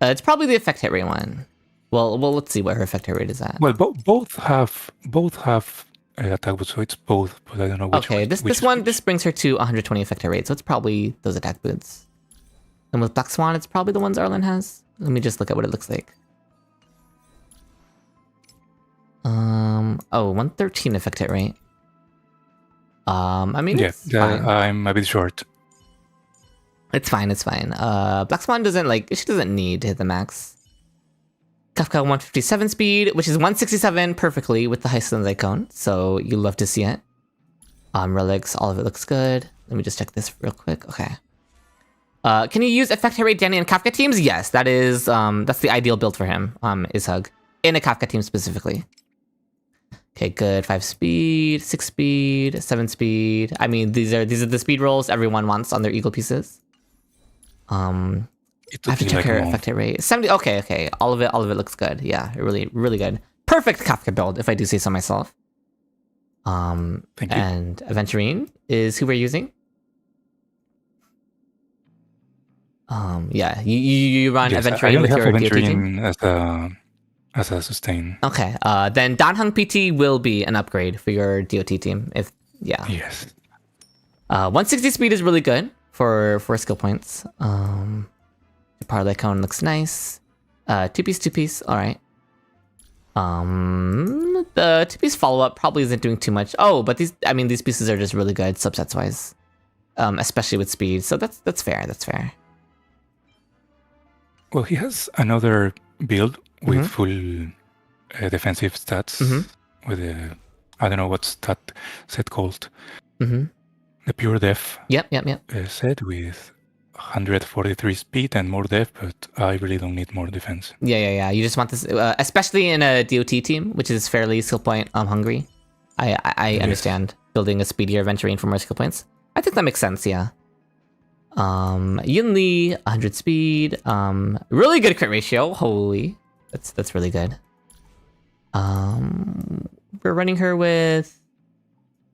it's probably the effect hit rate one. Well, let's see what her effect hit rate is at. Well, both have attack boots, so it's both. But I don't know which. Okay, this brings her to 120 effect hit rate, so it's probably those attack boots. And with Black Swan, it's probably the ones Arlen has. Let me just look at what it looks like. 113 effect hit rate. I mean, yeah, it's fine. I'm a bit short. It's fine. Black Swan she doesn't need to hit the max. Kafka 157 speed, which is 167 perfectly with the Hyceland icon, so you love to see it. Relics, all of it looks good. Let me just check this real quick. Okay. Can you use effect hit rate Danny and Kafka teams? Yes, that's the ideal build for him. Ishug in a Kafka team specifically. Okay, good. 5 speed, 6 speed, 7 speed. I mean, these are the speed rolls everyone wants on their eagle pieces. I have to check her effect hit rate. 70. Okay. All of it looks good. Yeah, really, really good. Perfect Kafka build, if I do say so myself. Thank you. And Aventurine is who we're using. Yeah, you run Aventurine with your DOT team. As a sustain. Okay, then Danheng PT will be an upgrade for your DOT team. Yes. 160 speed is really good for skill points. The parlay cone looks nice. 2-piece. All right. The 2-piece follow-up probably isn't doing too much. Oh, but these pieces are just really good subsets wise, especially with speed. So that's fair. That's fair. Well, he has another build with full defensive stats with a, I don't know what stat set called. The pure def. Yep. Set with 143 speed and more def, but I really don't need more defense. Yeah. You just want this, especially in a DOT team, which is fairly skill point hungry. I understand building a speedier Aventurine for more skill points. I think that makes sense. Yeah. Yin Li, 100 speed. Really good crit ratio. Holy. That's really good. We're running her with...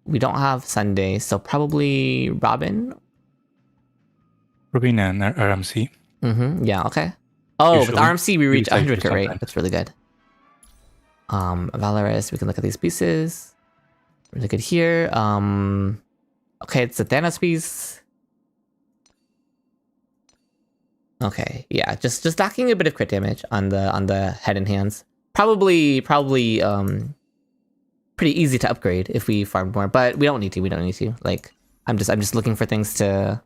We don't have Sunday, so probably Robin. Robin and RMC. Yeah, okay. Oh, Usually, with RMC we reach 100 crit rate. sometimes. That's really good. Valorous, we can look at these pieces. Really good here. Okay, it's a Thanos piece. Okay, yeah, just lacking a bit of crit damage on the head and hands. Probably pretty easy to upgrade if we farmed more, but we don't need to. Like, I'm just looking for things to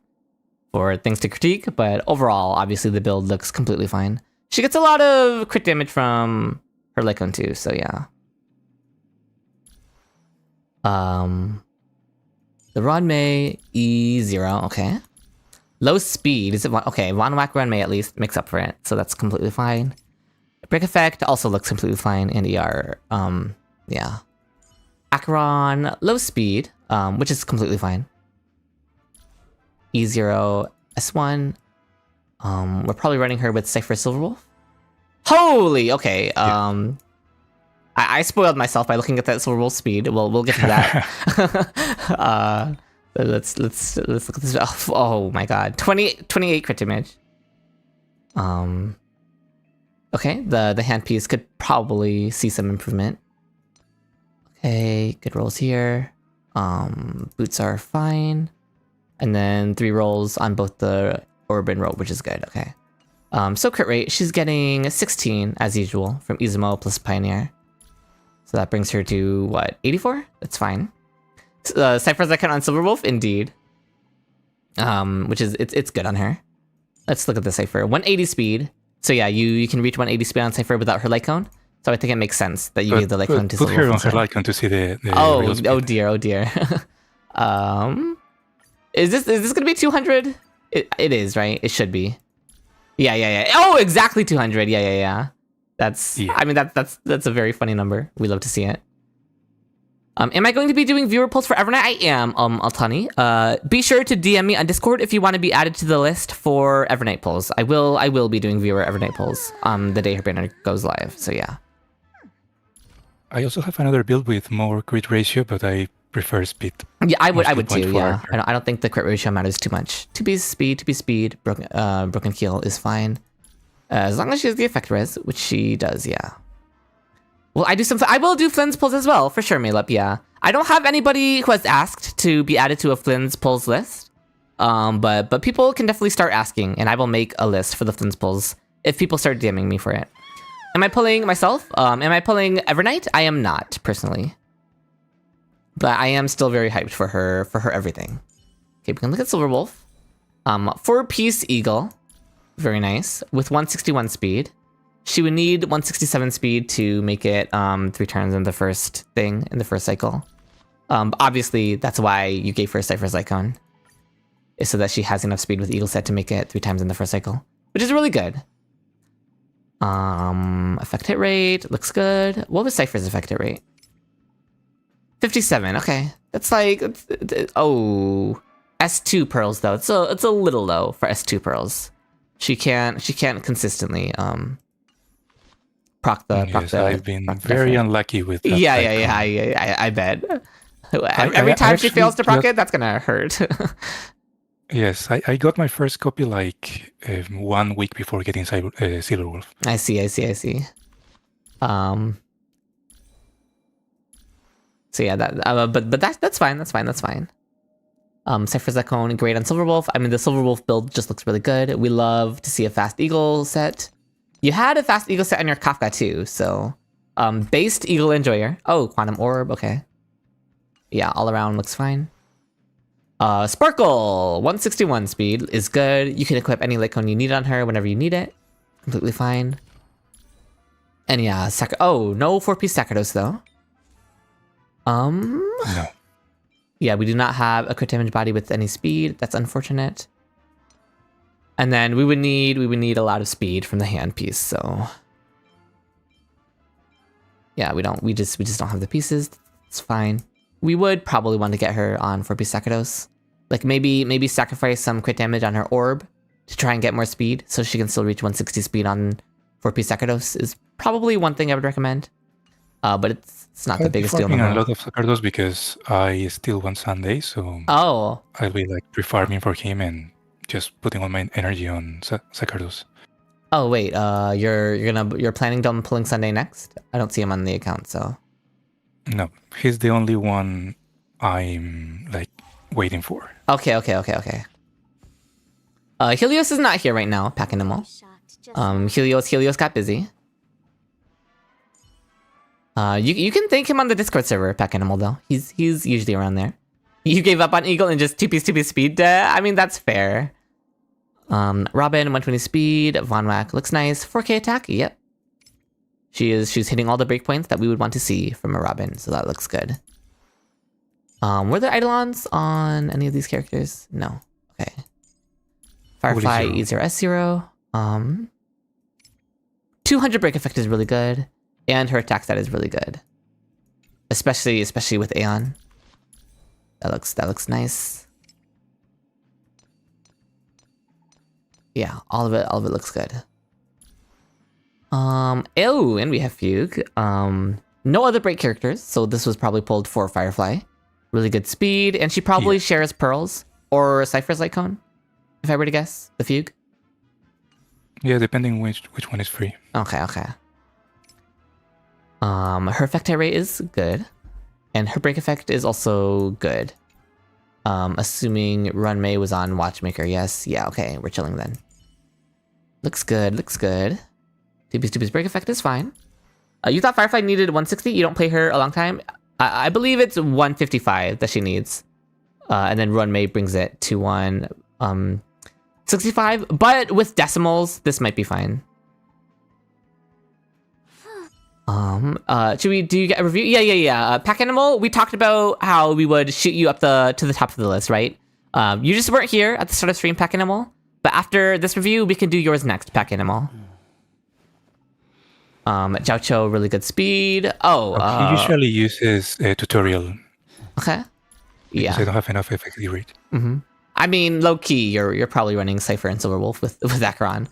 critique, but overall, obviously the build looks completely fine. She gets a lot of crit damage from her Lycon too, so yeah. The Rodmay E0, okay. Low speed, is it one? Okay, Von Whack Rodmay at least makes up for it, so that's completely fine. Brick Effect also looks completely fine, and ER, yeah. Acheron, low speed, which is completely fine. E0, S1. We're probably running her with Cypher Silverwolf. Holy, okay. I spoiled myself by looking at that Silverwolf speed. We'll get to that. Let's look at this. Oh my god, 28 crit damage. Okay, the handpiece could probably see some improvement. Okay, good rolls here. Boots are fine. And then 3 rolls on both the orb and robe, which is good. Okay. So crit rate, she's getting 16 as usual from Izumo plus Pioneer. So that brings her to what, 84? That's fine. Cypher's icon on Silverwolf, indeed. Which is it's good on her. Let's look at the Cypher. 180 speed, So yeah, you can reach 180 speed on Cypher without her light cone. So I think it makes sense that you gave the light cone to put her on her Silverwolf. light cone to see the Oh, real speed. oh dear, oh dear. Is this gonna be 200? It is, right? It should be. Yeah. Oh, exactly 200. Yeah. Yeah. I mean, that's a very funny number. We love to see it. Am I going to be doing viewer polls for Evernight? I am, Altani. Be sure to DM me on Discord if you want to be added to the list for Evernight polls. I will be doing viewer Evernight polls on the day her banner goes live. So yeah. I also have another build with more crit ratio, but I prefer speed. Yeah, I would Mostly too. 0.4. Yeah, I don't think the crit ratio matters too much. To be speed. Broken Keel is fine, as long as she has the effect res, which she does. Yeah. Well, I will do Flynn's pulls as well for sure, Malep. Yeah, I don't have anybody who has asked to be added to a Flynn's pulls list. But people can definitely start asking, and I will make a list for the Flynn's pulls if people start DMing me for it. Am I pulling myself? Am I pulling Evernight? I am not personally. But I am still very hyped for her everything. Okay, we can look at Silverwolf. 4-piece Eagle. Very nice. With 161 speed. She would need 167 speed to make it 3 turns in the first cycle. Obviously, that's why you gave her Cypher's Icon. Is so that she has enough speed with Eagle set to make it 3 times in the first cycle. Which is really good. Effect hit rate. Looks good. What was Cypher's effect hit rate? 57, okay. That's like, oh, S2 pearls though. It's a little low for S2 pearls. She can't consistently proc the. Yes, I've been very unlucky with that. Yeah. I bet. Every time she fails to proc it, that's gonna hurt. Yes, I got my first copy like 1 week before getting Silverwolf. I see. So yeah, but that's fine. Cypher's Icon, great on Silverwolf. I mean, the Silverwolf build just looks really good. We love to see a fast Eagle set. You had a fast Eagle set on your Kafka too, so based Eagle Enjoyer. Oh, Quantum Orb, okay. Yeah, all around looks fine. Sparkle, 161 speed is good. You can equip any light cone you need on her whenever you need it. Completely fine. And yeah, no 4-piece Sacrados though. No. Yeah, we do not have a crit damage body with any speed. That's unfortunate. And then we would need a lot of speed from the hand piece, so yeah, we just don't have the pieces. It's fine. We would probably want to get her on 4-piece Sacrados. Like maybe sacrifice some crit damage on her orb to try and get more speed so she can still reach 160 speed on 4-piece Sacrados is probably one thing I would recommend. But it's not the biggest deal in the I'm world. a lot of Sacardos because I still want Sunday, so Oh, I'll be like pre-farming for him and just putting all my energy on Sacardos. oh wait, you're planning on pulling Sunday next? I don't see him on the account, so. No, he's the only one I'm like waiting for. Okay. Helios is not here right now, Pack Animal. Helios got busy. You can thank him on the Discord server, Pack Animal, though. He's usually around there. You gave up on Eagle and just 2-piece speed? I mean, that's fair. Robin, 120 speed. Von Whack looks nice. 4K attack, yep. She's hitting all the breakpoints that we would want to see from a Robin, so that looks good. Were there Eidolons on any of these characters? No. Okay. Firefly, E0, S0. 200 break effect is really good. And her attack stat is really good. Especially with Aeon. That looks nice. Yeah, all of it looks good. Oh, and we have Fugue. No other break characters, so this was probably pulled for Firefly. Really good speed, and she probably shares Pearls or Cypher's Light Cone, if I were to guess. The Fugue. Yeah, depending which one is free. Okay. Her effect hit rate is good, and her break effect is also good. Assuming Run May was on Watchmaker, yes. Yeah, okay, we're chilling then. Looks good. 2-piece break effect is fine. You thought Firefly needed 160? You don't play her a long time? I believe it's 155 that she needs. And then Run May brings it to 165. But with decimals, this might be fine. Do you get a review? Yeah. Pack Animal, we talked about how we would shoot you up to the top of the list, right? You just weren't here at the start of stream, Pack Animal. But after this review, we can do yours next, Pack Animal. Jiaoqiu, really good speed. He usually uses a tutorial. Okay. Because Yeah. I don't have enough effective rate. I mean, low key, you're probably running Cypher and Silverwolf with Acheron.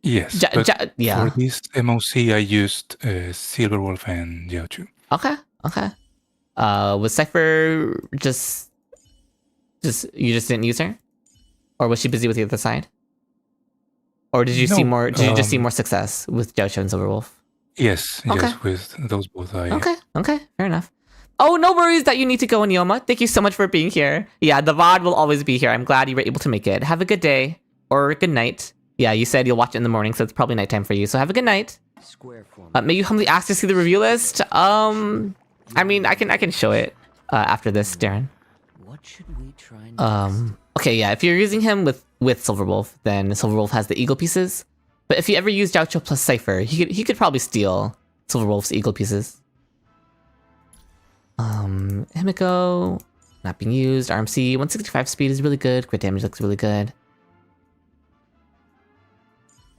Yes, but for this MOC, I used Silverwolf and Jiaoqiu. Okay. Was Cypher just you just didn't use her, or was she busy with the other side, or did you see more? Did you just see more success with Jiaoqiu and Silverwolf? Yes, Okay. yes, with those both. Okay, fair enough. Oh, no worries that you need to go, Nyoma. Thank you so much for being here. Yeah, the VOD will always be here. I'm glad you were able to make it. Have a good day or good night. Yeah, you said you'll watch it in the morning, so it's probably nighttime for you. So have a good night. May you humbly ask to see the review list? I mean, I can show it after this, Darren. What should we try next? Okay, yeah, if you're using him with Silverwolf, then Silverwolf has the eagle pieces. But if you ever use Jiaoqiu plus Cypher, he could probably steal Silverwolf's eagle pieces. Himiko, not being used. RMC, 165 speed is really good. Crit damage looks really good.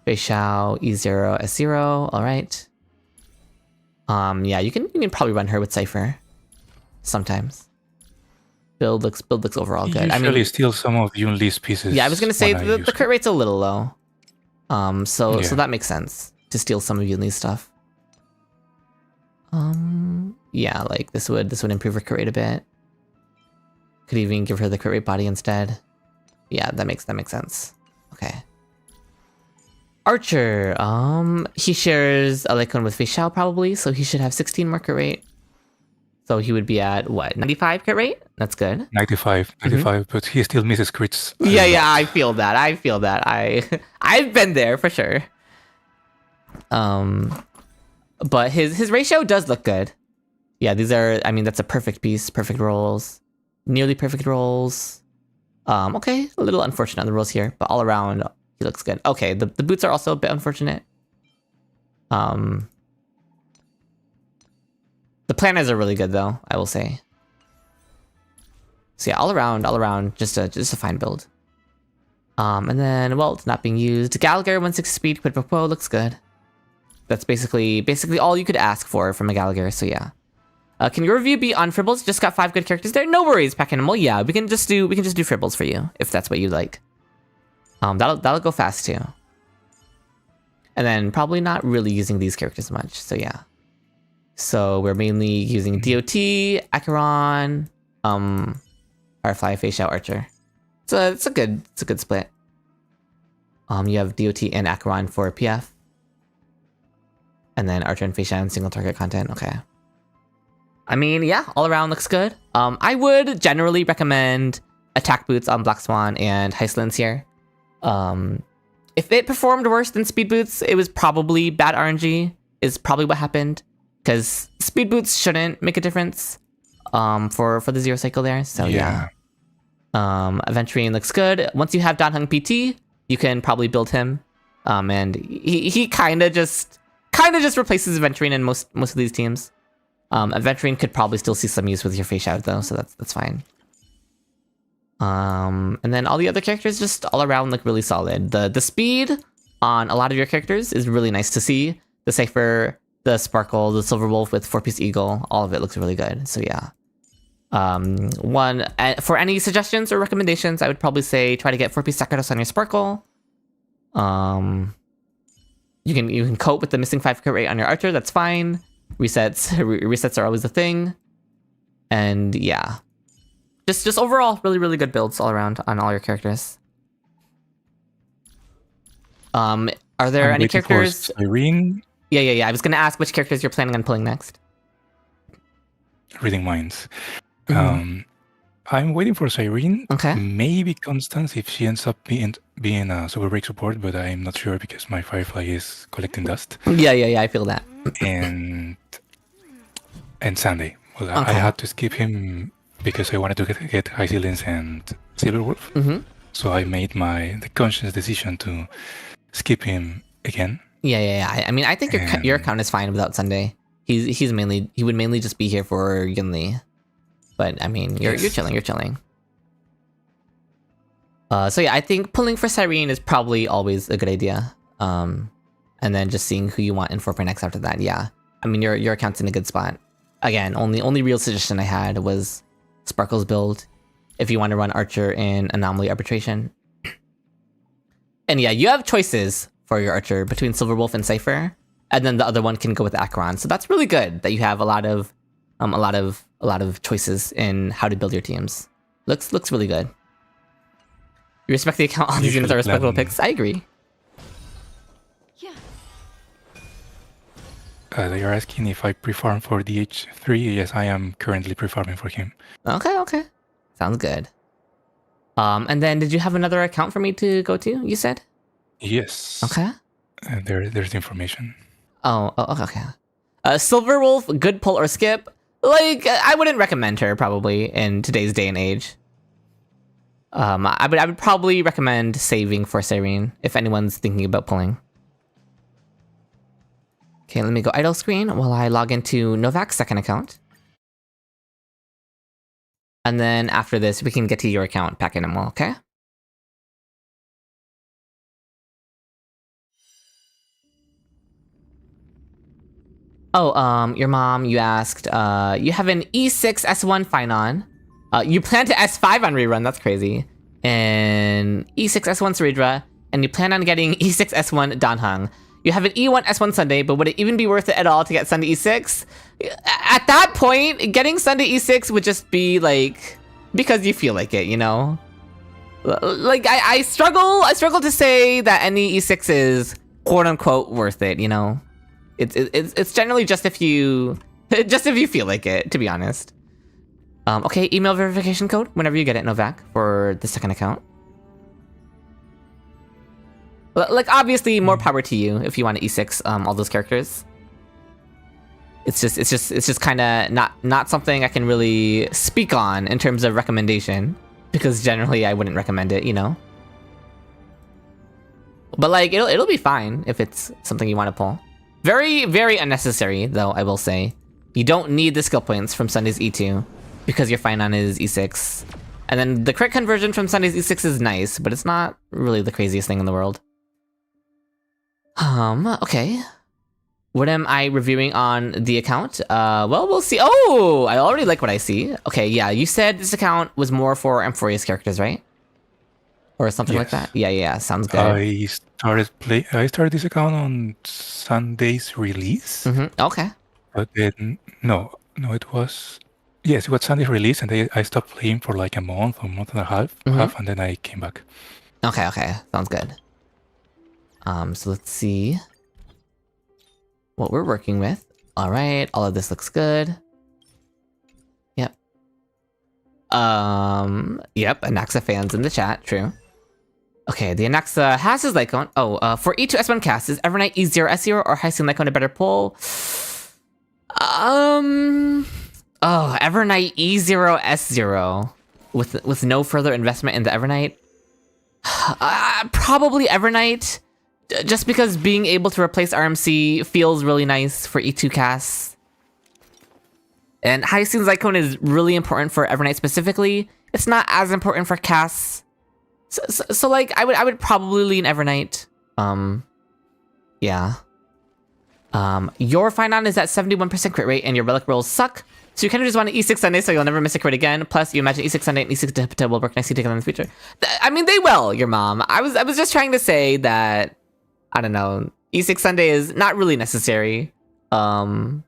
Fei Xiao, E0, S0, alright. Yeah, you can probably run her with Cypher. Sometimes. Build looks overall good. I usually steal some of Yunli's pieces. Yeah, I was gonna say the crit rate's a little low. So that makes sense to steal some of Yunli's stuff. Yeah, like this would improve her crit rate a bit. Could even give her the crit rate body instead. Yeah, that makes sense. Okay. Archer, he shares a Lycon with Fei Xiao probably, so he should have 16 more crit rate. So he would be at what, 95 crit rate? That's good. 95, but he still misses crits. Yeah, I feel that. I've been there for sure. But his ratio does look good. Yeah, that's a perfect piece, perfect rolls, nearly perfect rolls. Okay, a little unfortunate on the rolls here, but all around he looks good. Okay, the boots are also a bit unfortunate. The planners are really good though, I will say. So yeah, all around, just a fine build. And then, well, it's not being used. Gallagher, 160 speed, quid pro quo, looks good. That's basically all you could ask for from a Gallagher, so yeah. Can your review be on Fribbles? Just got 5 good characters there. No worries, Pack Animal. Yeah, we can just do Fribbles for you, if that's what you like. That'll go fast too. And then probably not really using these characters much, so yeah. So we're mainly using DOT, Acheron, Firefly, Fei Xiao, Archer. So it's a good split. You have DOT and Acheron for PF. And then Archer and Fei Xiao and single target content. Okay. I mean, yeah, all around looks good. I would generally recommend attack boots on Black Swan and Heistlands here. If it performed worse than speed boots, it was probably bad RNG, is probably what happened. Because speed boots shouldn't make a difference for the 0 cycle there. So yeah. Aventurine looks good. Once you have Danheng PT, you can probably build him. And he kind of just replaces Aventurine in most of these teams. Aventurine could probably still see some use with your Fei Xiao though, so that's fine. And then all the other characters just all around look really solid. The speed on a lot of your characters is really nice to see. The Cypher, the Sparkle, the Silverwolf with 4-piece Eagle, all of it looks really good. So yeah. For any suggestions or recommendations, I would probably say try to get 4-piece Sacrados on your Sparkle. You can cope with the missing 5 crit rate on your Archer, that's fine. Resets are always a thing. And yeah. Just overall, really good builds all around on all your characters. Are there any characters? Irene? Yeah. I was gonna ask which characters you're planning on pulling next. Reading minds. I'm waiting for Cyrene. Okay. Maybe Constance if she ends up being a super break support, but I'm not sure because my Firefly is collecting dust. Yeah, I feel that. And Sunday. Well, Okay. I had to skip him because I wanted to get High Ceilings and Silverwolf. Mm-hmm. So I made the conscious decision to skip him again. Yeah. I mean, I think your account is fine without Sunday. He would mainly just be here for Yunli. But I mean, you're chilling. So yeah, I think pulling for Cyrene is probably always a good idea. And then just seeing who you want in 4.x after that. Yeah, I mean, your account's in a good spot. Again, only real suggestion I had was Sparkle's build. If you want to run Archer in Anomaly Arbitration. And yeah, you have choices for your Archer between Silverwolf and Cypher, and then the other one can go with Acheron. So that's really good that you have a lot of choices in how to build your teams. Looks really good. You respect the account. All these units are respectable picks. I agree. Yeah. They are asking if I pre-farm for DH3. Yes, I am currently pre-farming for him. Okay. Sounds good. And then did you have another account for me to go to, you said? Yes. Okay. There's the information. Oh, okay. Silverwolf, good pull or skip. Like, I wouldn't recommend her probably in today's day and age. I would probably recommend saving for Cyrene if anyone's thinking about pulling. Okay, let me go idle screen while I log into Novak's second account. And then after this, we can get to your account, Pack Animal, okay? Oh, your mom, you asked, you have an E6 S1 Phynon. You plan to S5 on rerun, that's crazy. And E6 S1 Ceridra, and you plan on getting E6 S1 Danheng. You have an E1 S1 Sunday, but would it even be worth it at all to get Sunday E6? At that point, getting Sunday E6 would just be like, because you feel like it, you know? Like, I struggle to say that any E6 is quote unquote worth it, you know? It's generally just if you feel like it, to be honest. Okay, email verification code whenever you get it, Novak, for the second account. Like, obviously, more power to you if you want to E6 all those characters. It's just kind of not something I can really speak on in terms of recommendation, because generally I wouldn't recommend it, you know. But like, it'll be fine if it's something you want to pull. Very, very unnecessary, though, I will say. You don't need the skill points from Sunday's E2, because your Phynon is E6. And then the crit conversion from Sunday's E6 is nice, but it's not really the craziest thing in the world. Okay. What am I reviewing on the account? Well, we'll see. Oh, I already like what I see. Okay, yeah, you said this account was more for Amphorius characters, right? Or something like that? Yeah, sounds good. I started this account on Sunday's release. Okay. But then, no, it was... Yes, it was Sunday's release, and I stopped playing for like a month and a half, and then I came back. Okay, sounds good. So let's see what we're working with. All right, all of this looks good. Yep. Yep, Anaxa fans in the chat, true. Okay, the Anaxa has his Lycone. Oh, for E2 S1 cast, is Evernight E0 S0 or Hyacinth Lycone a better pull? Oh, Evernight E0 S0 with no further investment in the Evernight. Probably Evernight, just because being able to replace RMC feels really nice for E2 casts. And Hyacinth Lycone is really important for Evernight specifically. It's not as important for casts. So like, I would probably lean Evernight. Yeah. Your Phynon is at 71% crit rate and your relic rolls suck. So you kind of just want to E6 Sunday so you'll never miss a crit again. Plus, you imagine E6 Sunday and E6 Dipta will work nicely together in the future. I mean, they will, your mom. I was just trying to say that, I don't know, E6 Sunday is not really necessary. And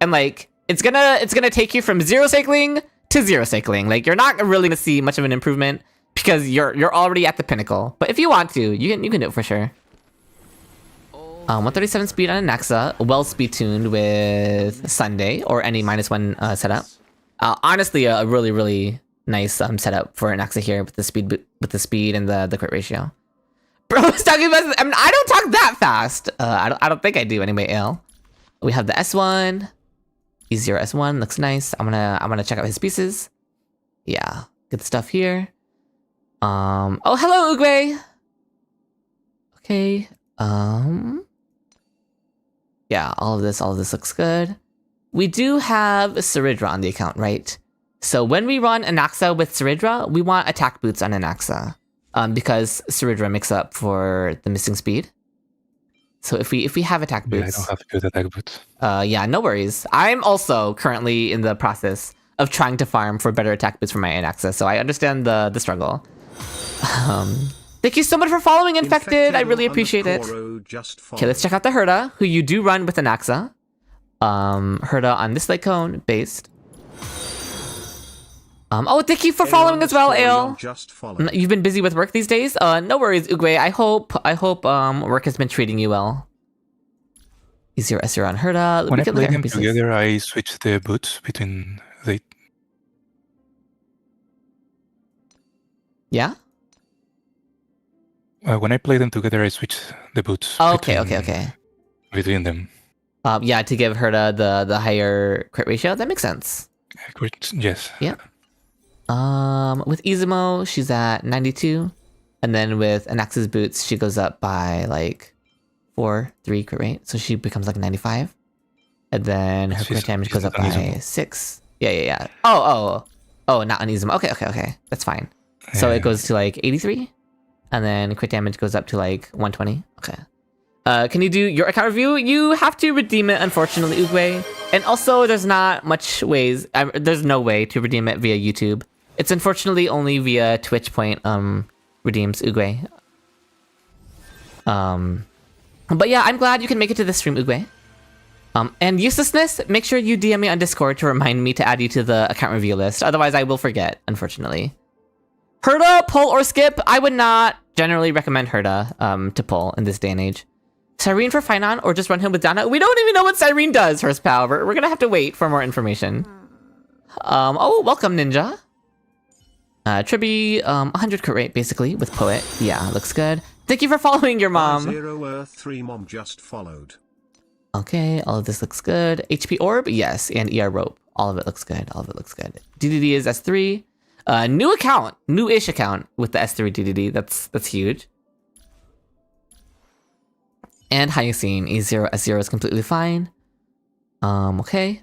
like, it's gonna take you from 0 cycling to 0 cycling. Like, you're not really gonna see much of an improvement because you're already at the pinnacle. But if you want to, you can do it for sure. 137 speed on Anaxa, well speed tuned with Sunday or any -1 setup. Honestly, a really, really nice setup for Anaxa here with the speed and the crit ratio. Bro, it's talking about. I mean, I don't talk that fast. I don't think I do anyway. Ale. We have the S1, E0 S1 looks nice. I'm gonna check out his pieces. Yeah, good stuff here. Oh, hello, Uguay. Okay. Yeah, all of this looks good. We do have Saridra on the account, right? So when we run Anaxa with Saridra, we want attack boots on Anaxa. Because Saridra makes up for the missing speed. So if we have attack boots... Yeah, I don't have good attack boots. Yeah, no worries. I'm also currently in the process of trying to farm for better attack boots for my Anaxa, so I understand the struggle. Thank you so much for following, Infected. I really appreciate it. Okay, let's check out the Herda, who you do run with Anaxa. Herda on this light cone, based. Oh, thank you for following as well, Ale. You've been busy with work these days? No worries, Ugwe. I hope work has been treating you well. Easier SR on Herda. When I play them together, I switch the boots between the... Yeah? When I play them together, I switch the boots. Okay. Between them. Yeah, to give Herda the higher crit ratio. That makes sense. Yes. Yeah. With Izumo, she's at 92. And then with Anaxa's boots, she goes up by like 3 crit rate. So she becomes like 95. And then her crit damage goes up by 6. Yeah. Oh, not on Izumo. Okay. That's fine. So it goes to like 83. And then crit damage goes up to like 120. Okay. Can you do your account review? You have to redeem it, unfortunately, Ugwe. And also, there's not much ways. There's no way to redeem it via YouTube. It's unfortunately only via Twitch Point redeems Ugwe. But yeah, I'm glad you can make it to the stream, Ugwe. And uselessness, make sure you DM me on Discord to remind me to add you to the account review list. Otherwise, I will forget, unfortunately. Herda, pull or skip. I would not generally recommend Herda to pull in this day and age. Cyrene for Finon, or just run him with Dana? We don't even know what Cyrene does, Horsepower. We're gonna have to wait for more information. Oh, welcome, Ninja. Tribi, 100 crit rate, basically, with Poet. Yeah, looks good. Thank you for following your mom. 0 Earth 3 Mom just followed. Okay, all of this looks good. HP Orb, yes, and ER Rope. All of it looks good. DDD is S3. New account, new-ish account with the S3 DDD. That's huge. And Hyoscene, E0, S0 is completely fine. Okay.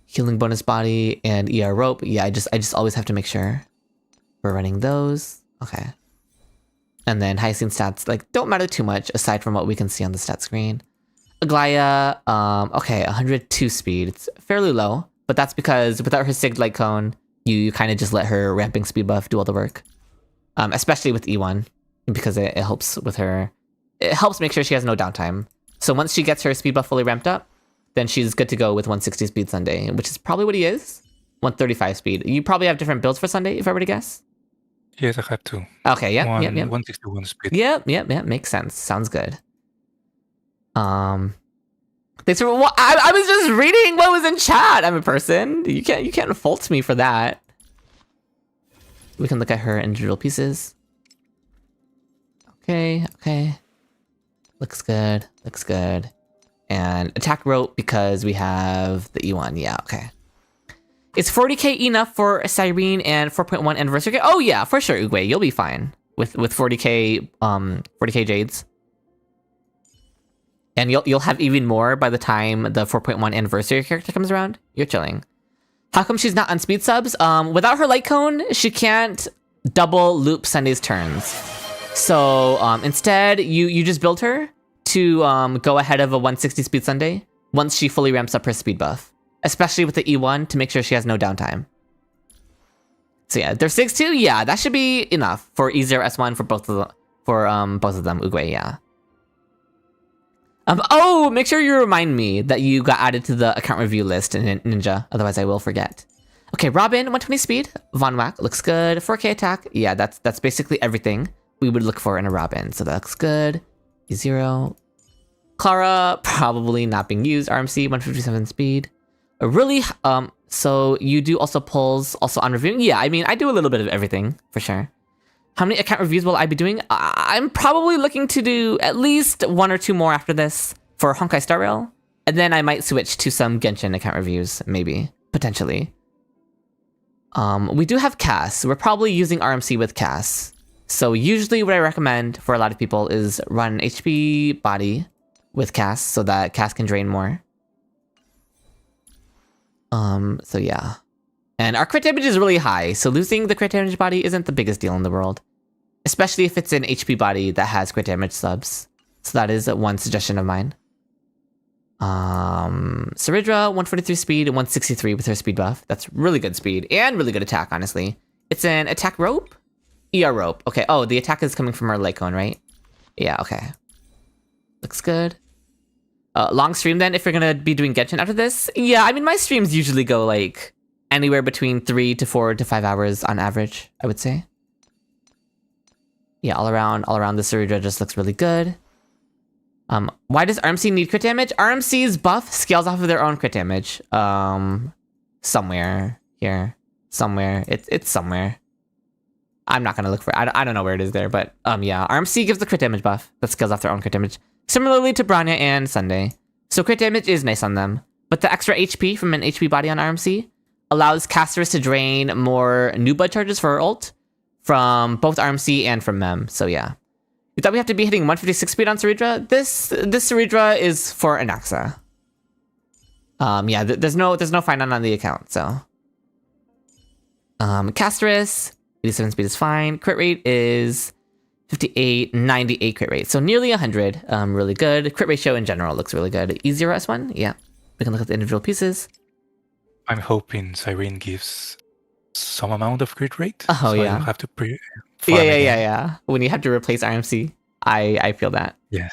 Healing bonus body and ER rope. Yeah, I just always have to make sure we're running those. Okay. And then Hyoscene stats like don't matter too much aside from what we can see on the stat screen. Aglaya, okay, 102 speed. It's fairly low, but that's because without her Sig Light Cone, you kind of just let her ramping speed buff do all the work. Especially with E1, because it helps with her. It helps make sure she has no downtime. So once she gets her speed buff fully ramped up, then she's good to go with 160 speed Sunday, which is probably what he is. 135 speed. You probably have different builds for Sunday, if I were to guess. Yes, I have two. Okay, yep. 161 speed. Yep, makes sense. Sounds good. Thanks for I was just reading what was in chat. I'm a person. You can't fault me for that. We can look at her individual pieces. Okay. Looks good. And attack rope because we have the E1. Yeah, okay. Is 40k enough for Cyrene and 4.1 anniversary? Oh yeah, for sure, Ugwe. You'll be fine with 40k 40k jades. And you'll have even more by the time the 4.1 anniversary character comes around. You're chilling. How come she's not on speed subs? Without her light cone, she can't double loop Sunday's turns. So instead, you just build her to go ahead of a 160 speed Sunday once she fully ramps up her speed buff. Especially with the E1 to make sure she has no downtime. So yeah, they're 6-2. Yeah, that should be enough for E0 S1 for both of them. Both of them, Ugwe. Yeah. Oh, make sure you remind me that you got added to the account review list in Ninja. Otherwise, I will forget. Okay, Robin, 120 speed. Von Whack looks good. 4K attack. Yeah, that's basically everything we would look for in a Robin. So that looks good. E0. Clara, probably not being used. RMC, 157 speed. Really, so you do also pulls also on reviewing? Yeah, I mean, I do a little bit of everything, for sure. How many account reviews will I be doing? I'm probably looking to do at least 1 or 2 more after this for Honkai Star Rail. And then I might switch to some Genshin account reviews, maybe, potentially. We do have Cass. We're probably using RMC with Cass. So usually what I recommend for a lot of people is run HP body with cast so that cast can drain more. So yeah. And our crit damage is really high, so losing the crit damage body isn't the biggest deal in the world. Especially if it's an HP body that has crit damage subs. So that is one suggestion of mine. Saridra, 143 speed and 163 with her speed buff. That's really good speed and really good attack, honestly. It's an attack rope? ER rope. Okay, oh, the attack is coming from her light cone, right? Yeah, okay. Looks good. Long stream then, if you're gonna be doing Genshin after this? Yeah, I mean, my streams usually go like anywhere between 3 to 4 to 5 hours on average, I would say. Yeah, all around the Saridra just looks really good. Why does RMC need crit damage? RMC's buff scales off of their own crit damage. Somewhere here. Somewhere. It's somewhere. I'm not gonna look for it. I don't know where it is there, but yeah. RMC gives the crit damage buff that scales off their own crit damage. Similarly to Branya and Sunday. So crit damage is nice on them. But the extra HP from an HP body on RMC allows casters to drain more new blood charges for her ult from both RMC and from Mem. So yeah. You thought we have to be hitting 156 speed on Saridra? This Saridra is for Anaxa. Yeah, there's no finite on the account, so. Casterus, 87 speed is fine. Crit rate is 58, 98 crit rate. So nearly 100, really good. Crit ratio in general looks really good. E0S1, yeah. We can look at the individual pieces. I'm hoping Cyrene gives some amount of crit rate. Oh, so yeah. I don't have to Yeah. When you have to replace RMC, I feel that. Yes.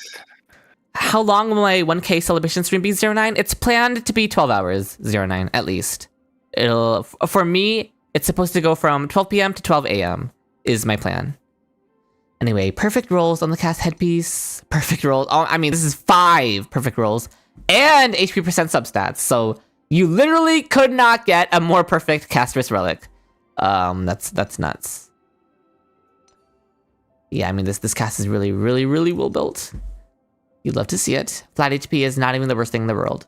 How long will my 1K celebration stream be, 09? It's planned to be 12 hours, 09, at least. For me, it's supposed to go from 12 p.m. to 12 a.m. is my plan. Anyway, perfect rolls on the cast headpiece. Perfect rolls. Oh, I mean, this is 5 perfect rolls and HP percent substats. So you literally could not get a more perfect Casterus relic. That's nuts. Yeah, I mean, this cast is really, really, really well built. You'd love to see it. Flat HP is not even the worst thing in the world.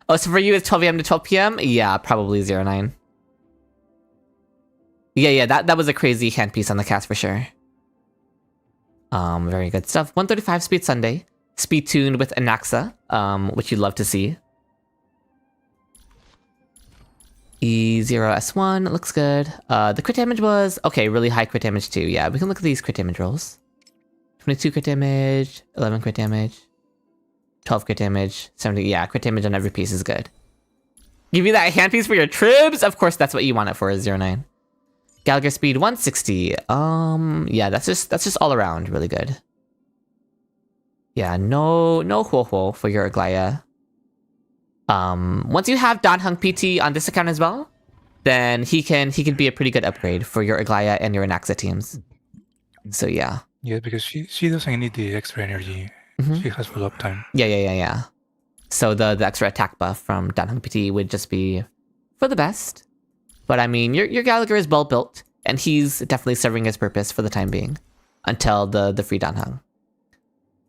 Oh, so for you, it's 12 a.m. to 12 p.m.? Yeah, probably 09. Yeah, that was a crazy handpiece on the cast for sure. Very good stuff. 135 speed Sunday. Speed tuned with Anaxa, which you'd love to see. E0S1, looks good. The crit damage was, okay, really high crit damage too. Yeah, we can look at these crit damage rolls. 22 crit damage, 11 crit damage, 12 crit damage, 70, yeah, crit damage on every piece is good. Give you that handpiece for your tribs? Of course, that's what you want it for, 09. Gallagher speed 160. Yeah, that's just all around really good. Yeah, no huo for your Aglaya. Once you have Dan Hung PT on this account as well, then he can be a pretty good upgrade for your Aglaya and your Anaxa teams. So yeah. Yeah, because she doesn't need the extra energy. She has full uptime. Yeah. So the extra attack buff from Dan Hung PT would just be for the best. But I mean, your Gallagher is well built, and he's definitely serving his purpose for the time being, until the free Dan Hung.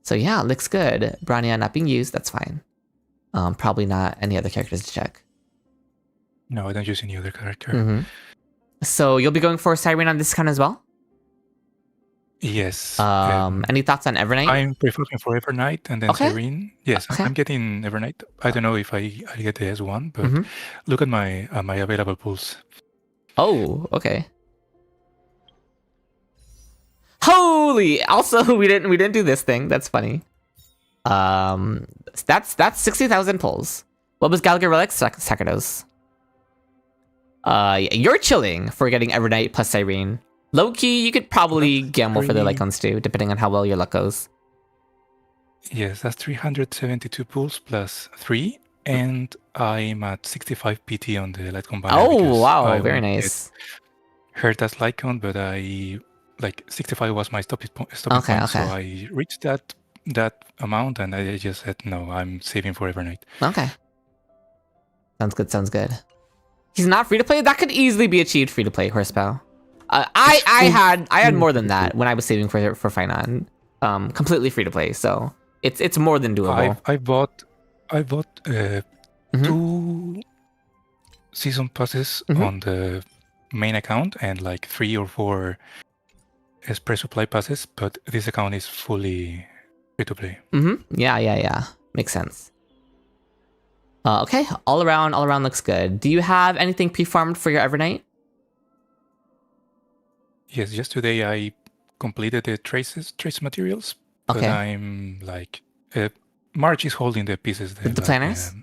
So yeah, looks good. Branya not being used, that's fine. Probably not any other characters to check. No, I don't use any other character. So you'll be going for Cyrene on this account as well? Yes. Any thoughts on Evernight? I'm preferring for Evernight and then Cyrene. Yes, Okay. I'm getting Evernight. I don't know if I get the S1, but look at my available pools. Oh, okay. Holy! Also, we didn't do this thing. That's funny. That's 60,000 pulls. What was Gallagher Relic? Sakados. Yeah, you're chilling for getting Evernight plus Cyrene. Low-key, you could probably gamble for the Lycons too, depending on how well your luck goes. Yes, that's 372 pulls plus 3, and I'm at 65 PT on the Light Combiner. Oh, wow, very nice. Hurt as Lycon, but I, 65 was my stopping point, so I reached that amount, and I just said, no, I'm saving for Evernight. Okay. Sounds good. He's not free-to-play? That could easily be achieved free-to-play, Horsepow. I had more than that when I was saving for Finon. Completely free to play, so it's more than doable. I bought 2 season passes on the main account and 3 or 4 spray supply passes, but this account is fully free to play. Yeah. Makes sense. Okay, all around looks good. Do you have anything pre-farmed for your Evernight? Yes, just today I completed the trace materials, but Okay. I'm like, March is holding the pieces. The planners?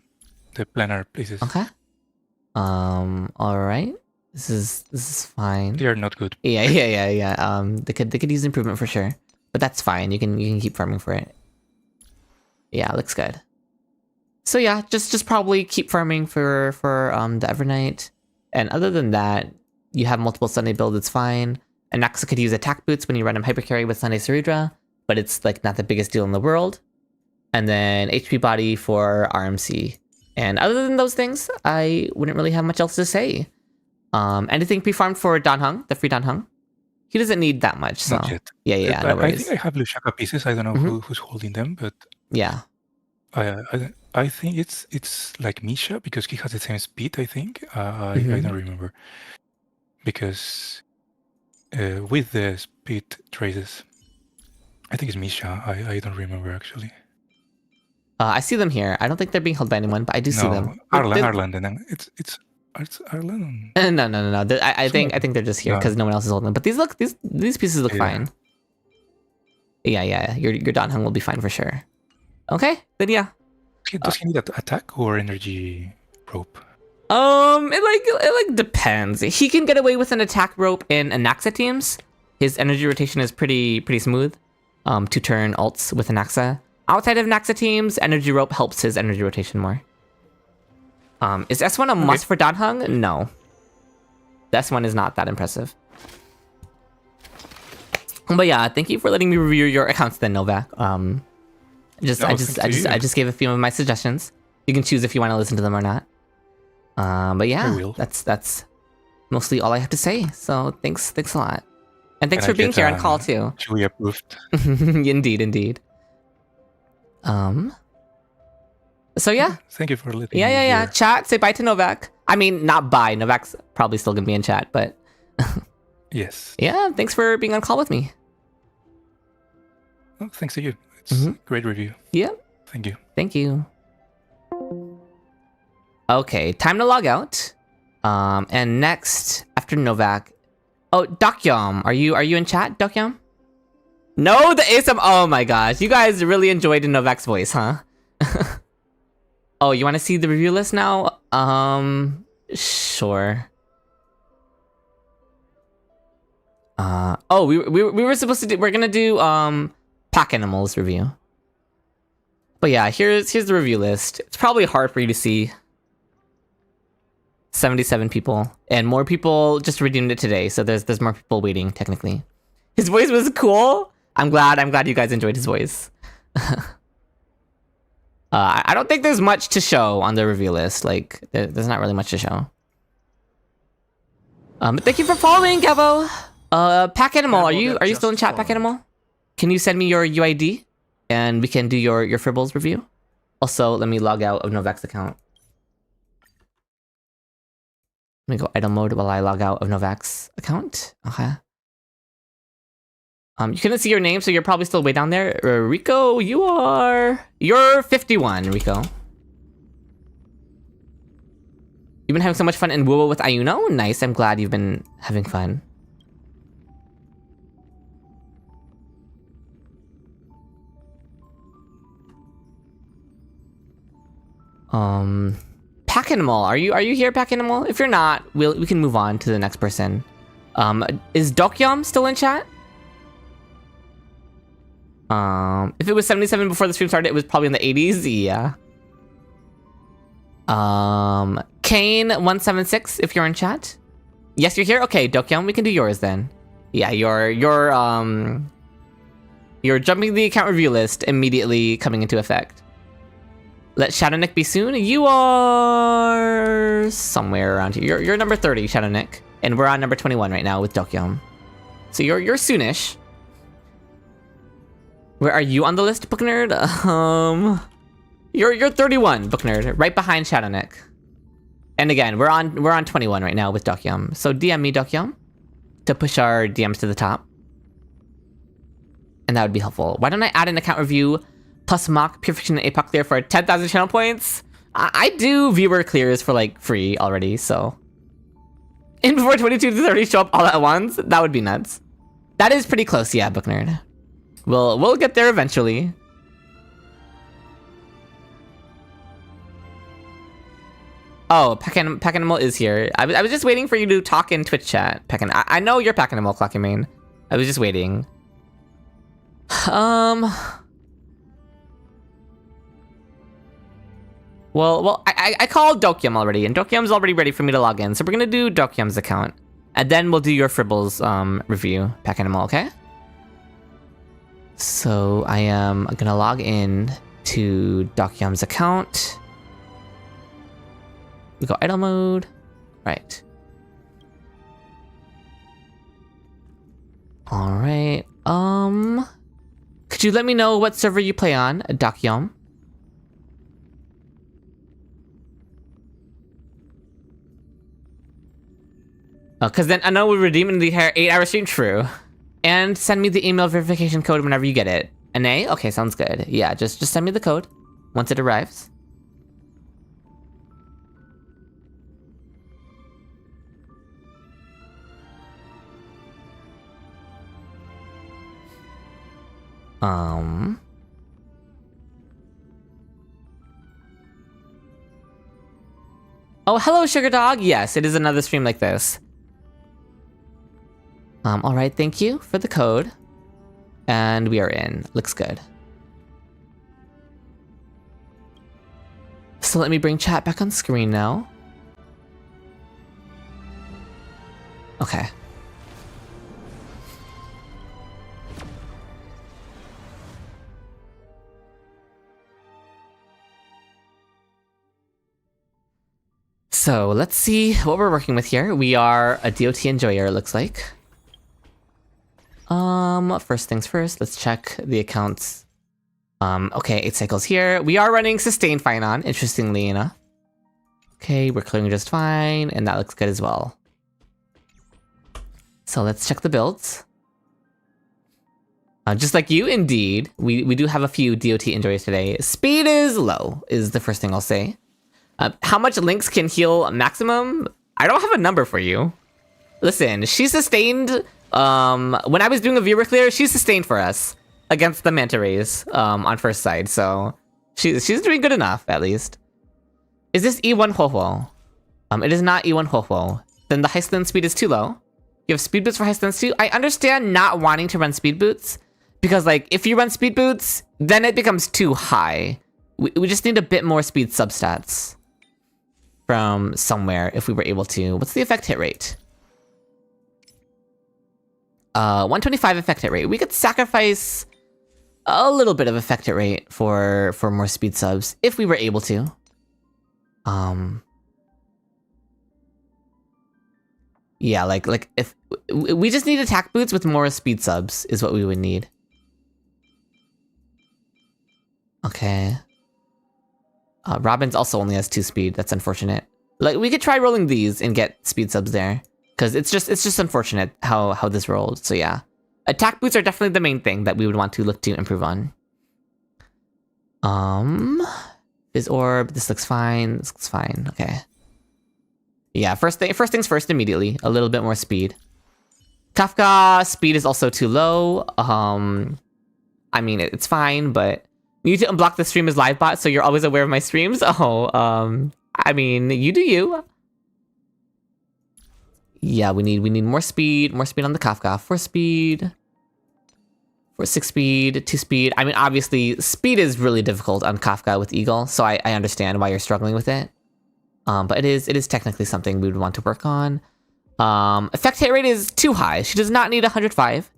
The planar pieces. Okay. All right. This is fine. They are not good. Yeah. They could use improvement for sure, but that's fine. You can keep farming for it. Yeah, looks good. So yeah, just probably keep farming for the Evernight, and other than that, you have multiple Sunday builds. It's fine. And Naxa could use attack boots when you run him hypercarry with Sunday Cerebra, but it's like not the biggest deal in the world. And then HP body for RMC. And other than those things, I wouldn't really have much else to say. Anything pre-farmed for Dan Heng, the free Dan Heng? He doesn't need that much, so Not yet. yeah, no I worries. think I have Lushaka pieces. I don't know who's holding them, but Yeah. I think it's like Misha because he has the same speed. I think I don't remember because with the speed traces, I think it's Misha. I don't remember actually. I see them here. I don't think they're being held by anyone, but I do see them. Arlan, and then it's Arlan. No. I think they're just here because no one else is holding them. But these pieces look fine. Yeah. Your Dan Heng will be fine for sure. Okay, then yeah. Does he need attack or energy rope? It depends. He can get away with an attack rope in Anaxa teams. His energy rotation is pretty smooth. 2-turn ults with Anaxa. Outside of Naxa teams, energy rope helps his energy rotation more. Is S1 a must for Dan Heng? No. The S1 is not that impressive. But yeah, thank you for letting me review your accounts then, Novak. I just gave a few of my suggestions. You can choose if you want to listen to them or not. But yeah, that's mostly all I have to say. So thanks a lot. And thanks for being here on call too. Chewy approved. Indeed. So yeah. Thank you for letting me Yeah. hear. Chat, say bye to Novak. I mean, not bye. Novak's probably still gonna be in chat, but Yes. yeah, thanks for being on call with me. Well, thanks to you. It's a great review. Yeah. Thank you. Okay, time to log out. And next, after Novak, Dokyom, are you in chat, Dokyom? No, the ASM. Oh my gosh, you guys really enjoyed Novak's voice, huh? Oh, you want to see the review list now? Sure. We were supposed to do. We're gonna do pack animals review. But yeah, here's the review list. It's probably hard for you to see. 77 people, and more people just redeemed it today, so there's more people waiting technically. His voice was cool. I'm glad you guys enjoyed his voice. I don't think there's much to show on the review list. Like there's not really much to show. But thank you for following, Gavo. Pack Animal, are you still in chat, Pack Animal? Can you send me your UID and we can do your Fribbles review? Also, let me log out of Novak's account. Let me go idle mode while I log out of Novak's account. Okay. You couldn't see your name, so you're probably still way down there. Rico, you're 51, Rico. You've been having so much fun in Woo with Ayuno? Nice, I'm glad you've been having fun. Pack Animal, are you here, Pack Animal? If you're not, we can move on to the next person. Is Dokyom still in chat? If it was 77 before the stream started, it was probably in the 80s. Yeah. Kane176, if you're in chat. Yes, you're here. Okay, Dokyom, we can do yours then. Yeah, you're jumping the account review list immediately coming into effect. Let Shadownick be soon. You are somewhere around here. You're number 30, Shadownick, and we're on number 21 right now with Dokyom. So you're soonish. Where are you on the list, Book Nerd? You're 31, Book Nerd, right behind Shadownick. And again, we're on 21 right now with Dokyom. So DM me, Dokyom, to push our DMs to the top. and that would be helpful. Why don't I add an account review plus mock Purification and APOC clear for 10,000 channel points? I do viewer clears for like free already, so. And before 22 to 30 show up all at once, that would be nuts. That is pretty close, yeah, Book Nerd. We'll get there eventually. Oh, Pack Animal is here. I was just waiting for you to talk in Twitch chat, Peckin. I know you're Pack Animal, Clocky Main. I was just waiting. Well, I called Dokyum already, and Dokyum's already ready for me to log in, so we're gonna do Dokyum's account. And then we'll do your Fribbles review, Pack Animal, okay? So I am gonna log in to Dokyum's account. We go idle mode. Right. Alright. Could you let me know what server you play on, Dokyum? Because then I know we're redeeming the 8-hour stream, true. And send me the email verification code whenever you get it. An A? Okay, sounds good. Yeah, just send me the code once it arrives. Oh, hello, Sugar Dog. Yes, it is another stream like this. Alright, thank you for the code. And we are in. Looks good. So let me bring chat back on screen now. Okay. So let's see what we're working with here. We are a DOT enjoyer, it looks like. First things first, let's check the accounts. Okay, 8 cycles here. We are running Sustained fine on, interestingly enough. Okay, we're clearing just fine, and that looks good as well. So let's check the builds. Just like you, indeed, we do have a few DOT enjoyers today. Speed is low, is the first thing I'll say. How much Lynx can heal maximum? I don't have a number for you. Listen, she sustained, when I was doing a viewer clear, she sustained for us against the Manta Rays, on first side, so she's doing good enough, at least. Is this E1 Ho-Ho? It is not E1 Ho-Ho. Then the Heistland speed is too low. You have speed boots for Heistlands too? I understand not wanting to run speed boots, because like, if you run speed boots, then it becomes too high. We just need a bit more speed substats from somewhere if we were able to. What's the effect hit rate? 125 effect hit rate. We could sacrifice a little bit of effect hit rate for more speed subs if we were able to. Yeah, like if we just need attack boots with more speed subs is what we would need. Okay. Robin's also only has 2 speed. That's unfortunate. Like, we could try rolling these and get speed subs there, because it's just unfortunate how this rolled. So yeah, attack boots are definitely the main thing that we would want to look to improve on. Fizz orb. This looks fine. This looks fine. Okay. Yeah. First things first. Immediately, a little bit more speed. Kafka speed is also too low. I mean it's fine, but. You need to unblock the stream as live bot so you're always aware of my streams? Oh, I mean, you do you. Yeah, we need more speed on the Kafka. 4 speed. 6 speed, 2 speed. I mean, obviously, speed is really difficult on Kafka with Eagle, so I understand why you're struggling with it. But it is technically something we would want to work on. Effect hit rate is too high. She does not need 105.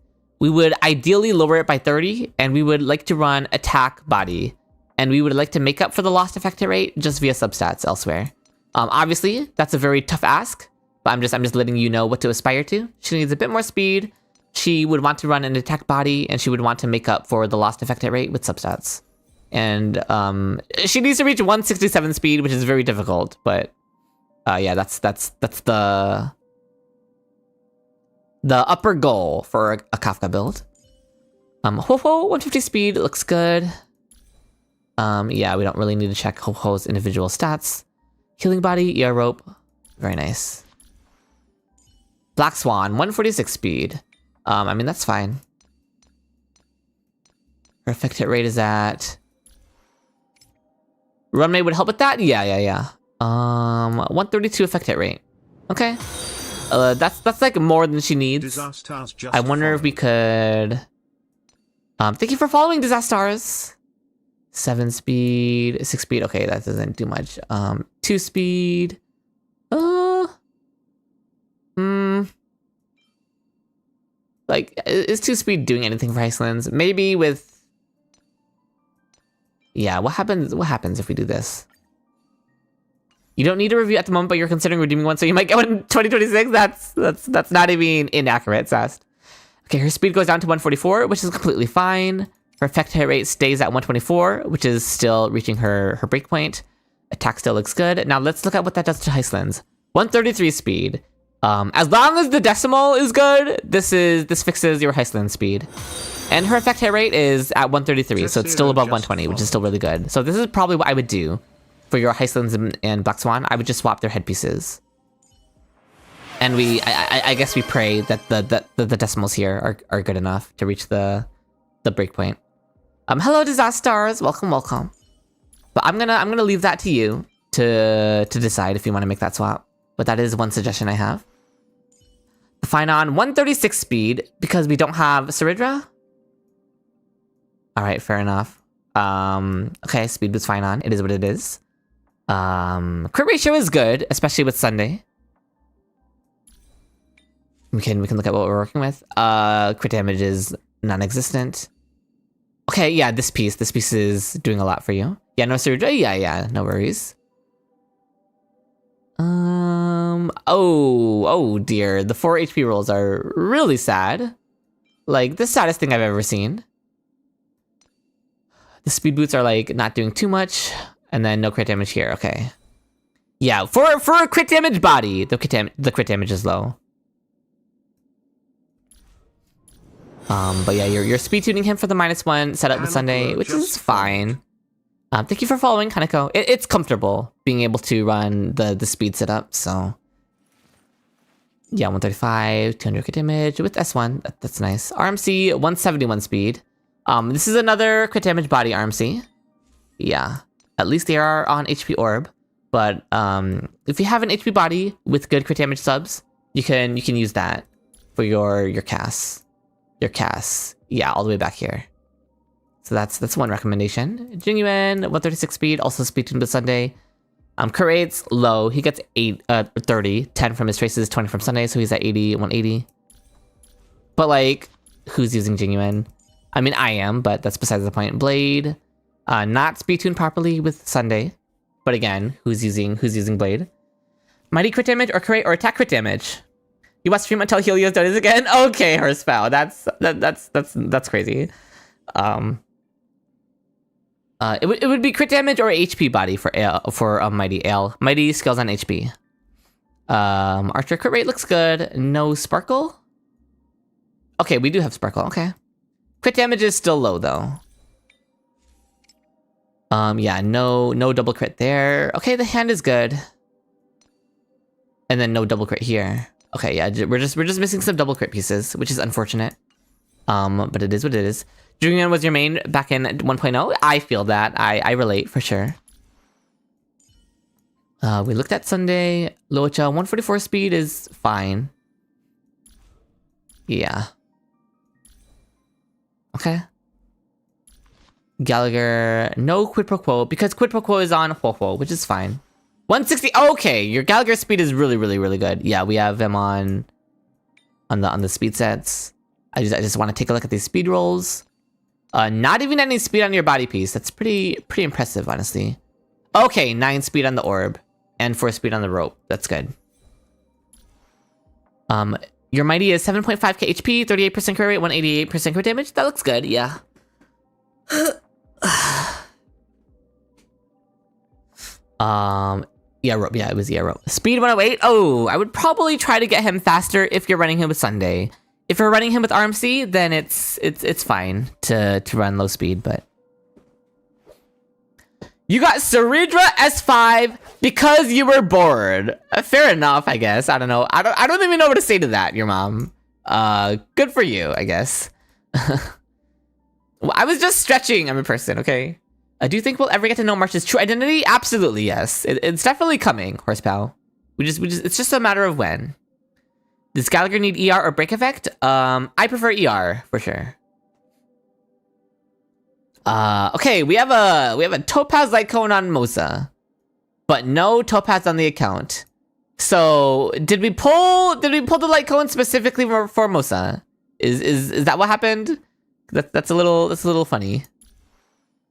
We would ideally lower it by 30, and we would like to run attack body. And we would like to make up for the lost effect hit rate just via substats elsewhere. Obviously, that's a very tough ask, but I'm just letting you know what to aspire to. She needs a bit more speed. She would want to run an attack body, and she would want to make up for the lost effect hit rate with substats. And she needs to reach 167 speed, which is very difficult, but yeah, that's the upper goal for a Kafka build. Ho-Ho, 150 speed, looks good. Yeah, we don't really need to check Ho-Ho's individual stats. Healing body, ear rope, very nice. Black Swan, 146 speed. I mean, that's fine. Her effect hit rate is at... Runway would help with that? Yeah. 132 effect hit rate. Okay. That's like more than she needs. Disasters I wonder if we could... thank you for following, Disastars. 7 speed, 6 speed. Okay, that doesn't do much. 2 speed. Like, is 2 speed doing anything for Icelands? Maybe with... Yeah, what happens if we do this? You don't need a review at the moment, but you're considering redeeming one, so you might get one in 2026? That's not even inaccurate, Sast. Okay, her speed goes down to 144, which is completely fine. Her effect hit rate stays at 124, which is still reaching her breakpoint. Attack still looks good. Now let's look at what that does to Iceland's. 133 speed. As long as the decimal is good, this fixes your Iceland speed. And her effect hit rate is at 133, so it's still above 120, which is still really good. So this is probably what I would do for your Icelands and Black Swan. I would just swap their headpieces. And I guess we pray that the decimals here are good enough to reach the breakpoint. Hello, Disastars, welcome. But I'm gonna leave that to you to decide if you want to make that swap. But that is one suggestion I have. Finon, 136 speed, because we don't have Saridra? Alright, fair enough. Okay, speed was fine on. It is what it is. Crit ratio is good, especially with Sunday. We can look at what we're working with. Crit damage is non-existent. Okay, yeah, this piece is doing a lot for you. Yeah, no Saridra? Yeah, no worries. Oh dear, the 4 HP rolls are really sad. Like, the saddest thing I've ever seen. The speed boots are like not doing too much, and then no crit damage here, okay. Yeah, for a crit damage body, the crit damage is low. But yeah, you're speed tuning him for the -1 setup with Sunday, which is fine. Thank you for following, Kaneko. It's comfortable being able to run the speed setup, so... Yeah, 135, 200 crit damage with S1, that's nice. RMC, 171 speed. This is another crit damage body RMC. Yeah, at least they are on HP Orb. But if you have an HP body with good crit damage subs, you can use that for your casts. Your casts, yeah, all the way back here. So that's one recommendation. Genuine, 136 speed, also speed tuned with Sunday. Crit rate's low. He gets 30, 10 from his traces, 20 from Sunday, so he's at 80, 180. But like, who's using Genuine? I mean, I am, but that's besides the point. Blade, not speed tuned properly with Sunday. But again, who's using Blade? Mighty crit damage or crit or attack crit damage? You must stream until Helios does it again? Okay, Horsepow. That's crazy. It would be crit damage or HP body for Mighty Ale. Mighty scales on HP. Archer crit rate looks good. No Sparkle? Okay, we do have Sparkle, okay. Crit damage is still low though. Yeah, no double crit there. Okay, the hand is good. And then no double crit here. Okay, yeah, we're just missing some double crit pieces, which is unfortunate. But it is what it is. Julian was your main back in 1.0. I feel that. I relate for sure. We looked at Sunday. Locha, 144 speed is fine. Yeah. Okay. Gallagher, no quid pro quo, because quid pro quo is on Huohuo, which is fine. 160, okay, your Gallagher speed is really good. Yeah, we have him on the speed sets. I just want to take a look at these speed rolls. Not even any speed on your body piece. That's pretty impressive, honestly. Okay, 9 speed on the orb, and 4 speed on the rope. That's good. Your mighty is 7.5k HP, 38% crit rate, 188% crit damage. That looks good, yeah. Yeah, rope. Yeah, it was rope. Speed 108. Oh, I would probably try to get him faster if you're running him with Sunday. If you're running him with RMC, then it's fine to run low speed, but you got Ceridra S5 because you were bored. Fair enough, I guess. I don't know. I don't even know what to say to that, your mom. Good for you, I guess. Well, I was just stretching. I'm a person, okay? Do you think we'll ever get to know March's true identity? Absolutely, yes. It's definitely coming, Horsepow. It's just a matter of when. Does Gallagher need ER or break effect? I prefer ER for sure. Okay, we have a Topaz Light Cone on Mosa, but no Topaz on the account. So did we pull the Light Cone specifically for Mosa? Is that what happened? That's a little funny.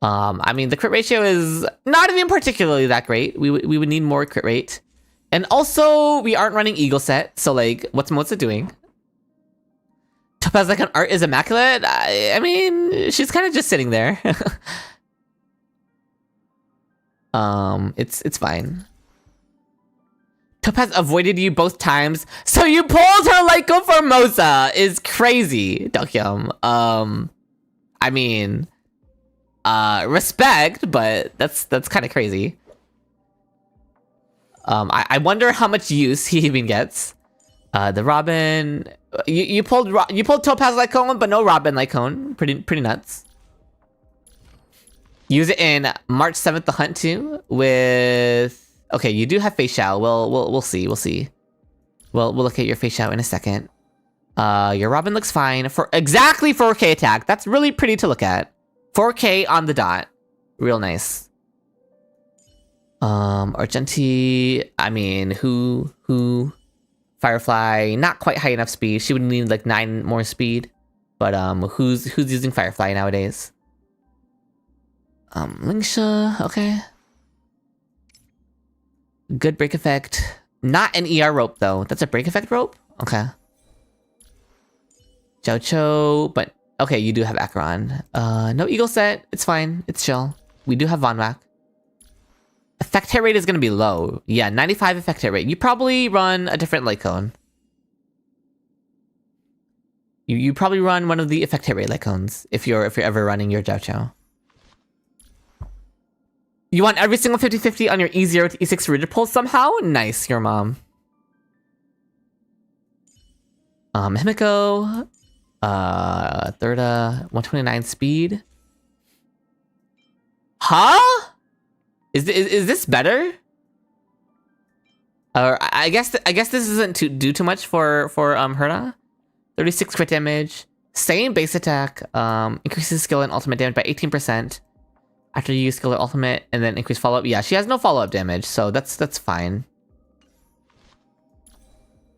I mean, the crit ratio is not even particularly that great. We would need more crit rate. And also, we aren't running Eagle Set, so like, what's Mosa doing? Topaz like an art is immaculate? I mean, she's kind of just sitting there. It's fine. Topaz avoided you both times, so you pulled her Lyco for Mosa is crazy, Dokyum. I mean, respect, but that's kind of crazy. I wonder how much use he even gets. The Robin, you pulled Topaz Lycone, but no Robin Lycone. Pretty nuts. Use it in March 7th the hunt too with. Okay, you do have Face Shao. We'll see. We'll look at your Face Shao in a second. Your Robin looks fine for exactly 4K attack. That's really pretty to look at. 4K on the dot. Real nice. Argenti, I mean, who? Firefly, not quite high enough speed. She would need like 9 more speed. But who's using Firefly nowadays? Lingsha, okay. Good break effect. Not an ER rope though. That's a break effect rope? Okay. Zhao Cho, but okay, you do have Acheron. No Eagle Set, it's fine, it's chill. We do have Von Whack. Effect hit rate is gonna be low. Yeah, 95 effect hit rate. You probably run a different light cone. You probably run one of the effect hit rate light cones if you're ever running your Zhao Cho. You want every single 50-50 on your E0 to E6 rigid pull somehow? Nice, your mom. Himiko. Thirda, 129 speed. Huh? Is this better? Or I guess this isn't do too much for Herda. 36 crit damage, same base attack, increases skill and ultimate damage by 18% after you use skill or ultimate, and then increase follow up. Yeah, she has no follow up damage, so that's fine.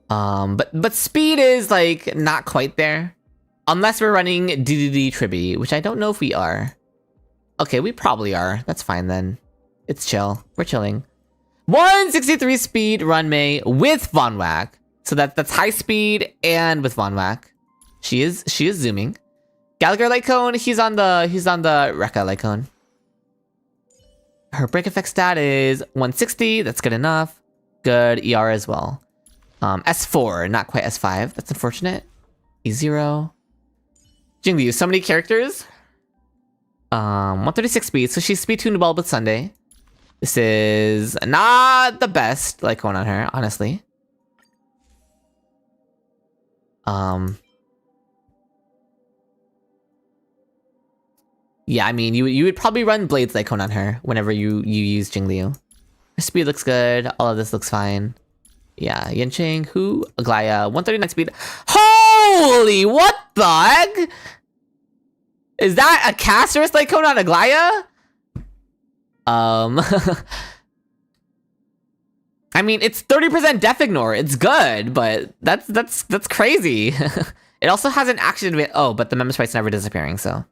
But speed is like not quite there, unless we're running DDD Tribi, which I don't know if we are. Okay, we probably are. That's fine then. It's chill. We're chilling. 163 speed run May with Von Whack. So that's high speed and with Von Whack. She is zooming. Gallagher Light Cone, he's on the Rekka Light Cone. Her break effect stat is 160. That's good enough. Good ER as well. S4, not quite S5. That's unfortunate. E0. Jingli, so many characters. 136 speed, so she's speed tuned well with Sunday. This is not the best like going on her, honestly. Yeah, I mean, you would probably run Blades Lycone on her whenever you use Jingliu. Her speed looks good. All of this looks fine. Yeah, Yanqing, who? Aglaya, 139 speed. Holy, what the heck? Is that a Casterus Lycone on Aglaya? I mean, it's 30% Death Ignore. It's good, but that's crazy. It also has an action. Oh, but the Mem Sprite's never disappearing, so.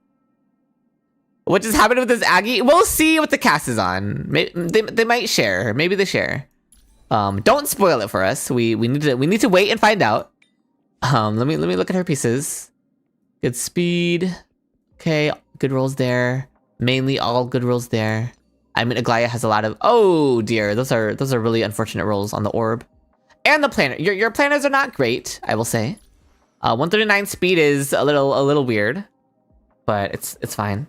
What just happened with this Aggie? We'll see what the cast is on. They might share. Maybe they share. Don't spoil it for us. We need to wait and find out. Let me look at her pieces. Good speed. Okay, good rolls there. Mainly all good rolls there. I mean, Aglaya has a lot of. Oh dear, those are really unfortunate rolls on the orb, and the planner. Your planners are not great, I will say. 139 speed is a little weird, but it's fine.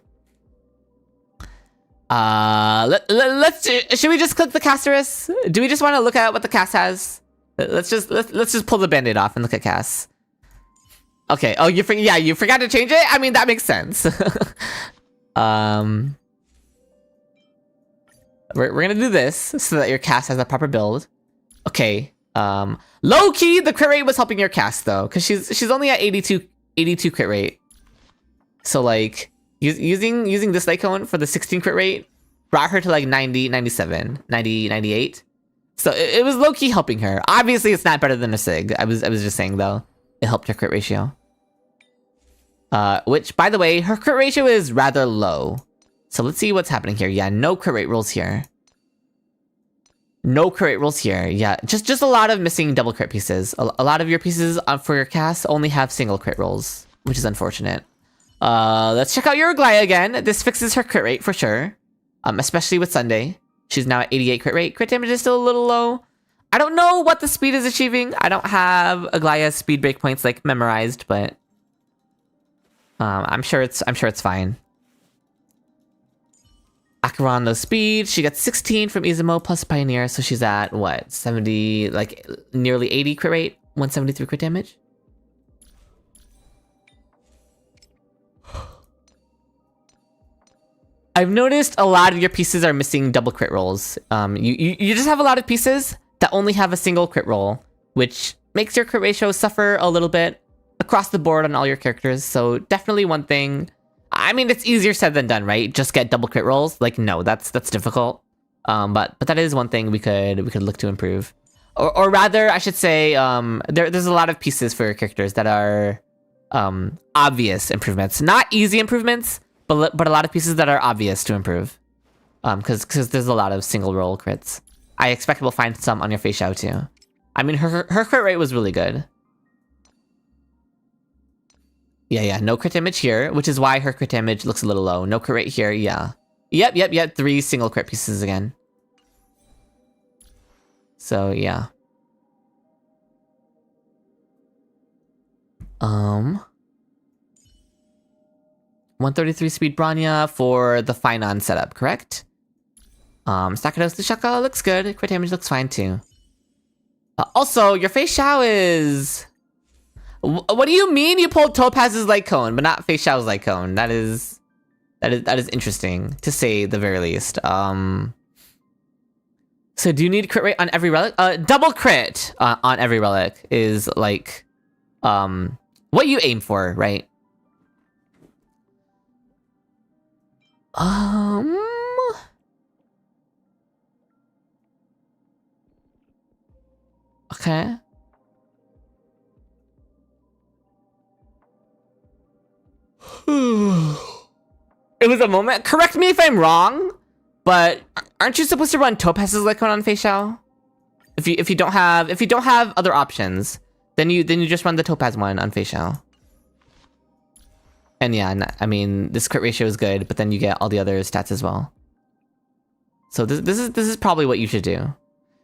Should we just click the Casterus? Do we just want to look at what the cast has? Let's just pull the band-aid off and look at Cass. Okay. Oh, you forgot to change it? I mean, that makes sense. We're gonna do this so that your cast has a proper build. Okay. Low key, the crit rate was helping your cast though, because she's only at 82 crit rate. So like using this light cone for the 16 crit rate brought her to like 90, 97, 90, 98. So it was low key helping her. Obviously, it's not better than a Sig. I was just saying though, it helped her crit ratio. Which by the way, her crit ratio is rather low. So let's see what's happening here. Yeah, no crit rate rolls here. No crit rate rolls here. Yeah, just a lot of missing double crit pieces. A lot of your pieces for your cast only have single crit rolls, which is unfortunate. Let's check out your Glaya again. This fixes her crit rate for sure. Especially with Sunday. She's now at 88 crit rate. Crit damage is still a little low. I don't know what the speed is achieving. I don't have Aglaya's speed breakpoints like memorized, but I'm sure it's fine. Acheron, no speed. She gets 16 from Izumo plus Pioneer, so she's at what? 70, like nearly 80 crit rate, 173 crit damage. I've noticed a lot of your pieces are missing double crit rolls. You just have a lot of pieces that only have a single crit roll, which makes your crit ratio suffer a little bit across the board on all your characters. So definitely one thing. I mean, it's easier said than done, right? Just get double crit rolls. Like, no, that's difficult. But that is one thing we could look to improve, or rather, I should say, there's a lot of pieces for your characters that are obvious improvements, not easy improvements. But a lot of pieces that are obvious to improve. Because there's a lot of single roll crits. I expect we'll find some on your Fei Xiao too. I mean, her crit rate was really good. Yeah, no crit damage here, which is why her crit damage looks a little low. No crit rate here, yeah. Yep, 3 single crit pieces again. So, yeah. 133 speed Bronya for the Finon setup, correct? Stakados to Shaka looks good. Crit damage looks fine too. Also, your Fei Xiao is... What do you mean you pulled Topaz's Light Cone, but not Fei Xiao's Light Cone? That is interesting, to say the very least. So do you need crit rate on every relic? Double crit on every relic is like what you aim for, right? Okay. It was a moment. Correct me if I'm wrong, but aren't you supposed to run Topaz's Light Cone on Fei Xiao? If you don't have other options, then you just run the Topaz one on Fei Xiao. And yeah, I mean, this crit ratio is good, but then you get all the other stats as well. So this is probably what you should do.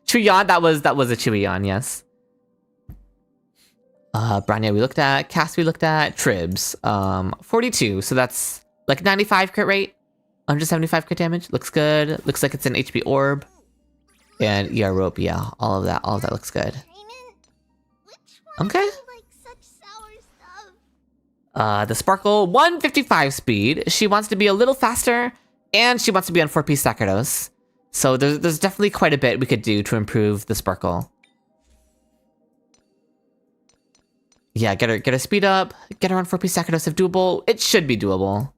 Chuyan, that was a Chuyan, yes. Bronya we looked at, Cass we looked at, Tribs. 42, so that's like 95 crit rate, 175 crit damage. Looks good. Looks like it's an HP orb. And ER rope, yeah, all of that looks good. Okay. The Sparkle, 155 speed. She wants to be a little faster, and she wants to be on 4-piece Sacrados. So there's definitely quite a bit we could do to improve the Sparkle. Yeah, get her speed up, get her on 4-piece Sacrados if doable. It should be doable.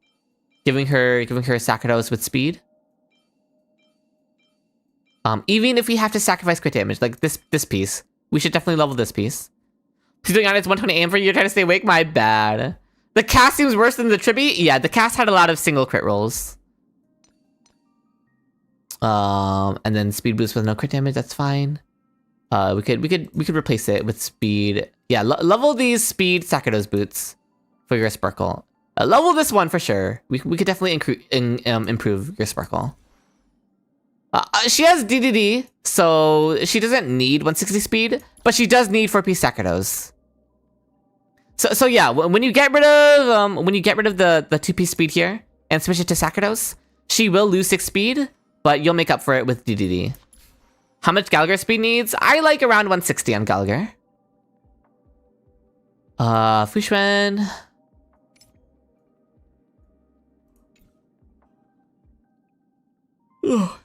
Giving her Sacrados with speed. Even if we have to sacrifice crit damage, like this piece, we should definitely level this piece. She's doing on its 120 AM for you, trying to stay awake? My bad. The cast seems worse than the Tribi? Yeah, the cast had a lot of single crit rolls. And then speed boost with no crit damage, that's fine. We could replace it with speed. Yeah, level these speed Sacrados boots for your Sparkle. Level this one for sure. We could definitely improve your Sparkle. She has DDD, so she doesn't need 160 speed, but she does need 4-piece Sacrados. So yeah, when you get rid of the 2-piece speed here and switch it to Sacrados, she will lose 6 speed, but you'll make up for it with DDD. How much Gallagher speed needs? I like around 160 on Gallagher. Fushuen.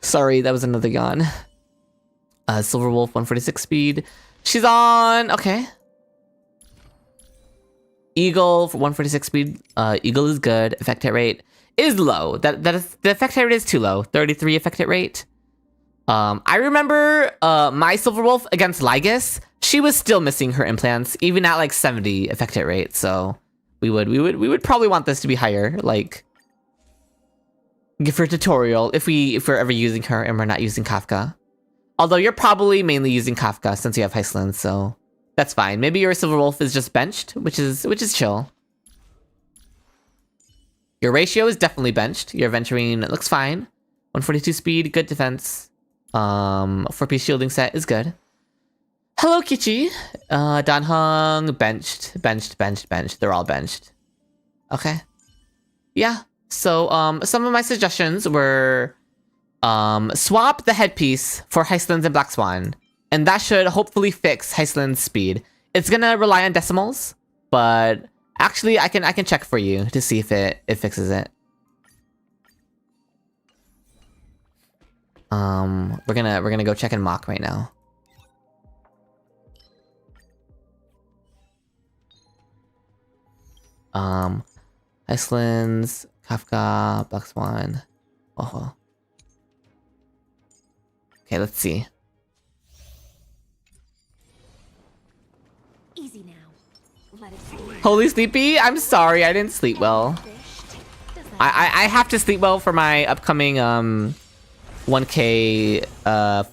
Sorry, that was another yawn. Silver Wolf, 146 speed. She's on, okay. Eagle for 146 speed. Eagle is good. Effect hit rate is low. The effect hit rate is too low. 33 effect hit rate. I remember my Silver Wolf against Lygus. She was still missing her implants, even at like 70 effect hit rate. So we would probably want this to be higher. Like, give her a tutorial if we're ever using her and we're not using Kafka. Although you're probably mainly using Kafka since you have Heisland, so that's fine. Maybe your Silver Wolf is just benched, which is chill. Your ratio is definitely benched. Your Venturine looks fine. 142 speed, good defense. 4-piece shielding set is good. Hello, Kichi. Danheng, benched. They're all benched. Okay. Yeah. So, some of my suggestions were swap the headpiece for Heisland's and Black Swan, and that should hopefully fix Heisland's speed. It's gonna rely on decimals, but actually I can check for you to see if it fixes it. We're gonna go check in mock right now. Heisland's, Kafka, Black Swan. Oh. Okay, let's see. Easy now. Let it sleep. Holy Sleepy, I'm sorry, I didn't sleep well. I have to sleep well for my upcoming 1K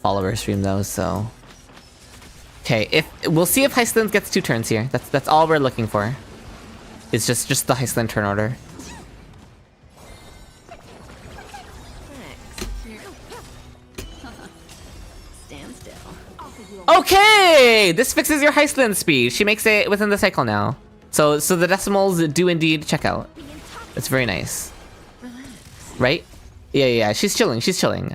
follower stream though, so. Okay, we'll see if Heisland gets 2 turns here. That's all we're looking for. It's just the Heisland turn order. Stand still. Okay! This fixes your Heisland speed. She makes it within the cycle now. So the decimals do indeed check out. That's very nice. Right? Yeah. She's chilling.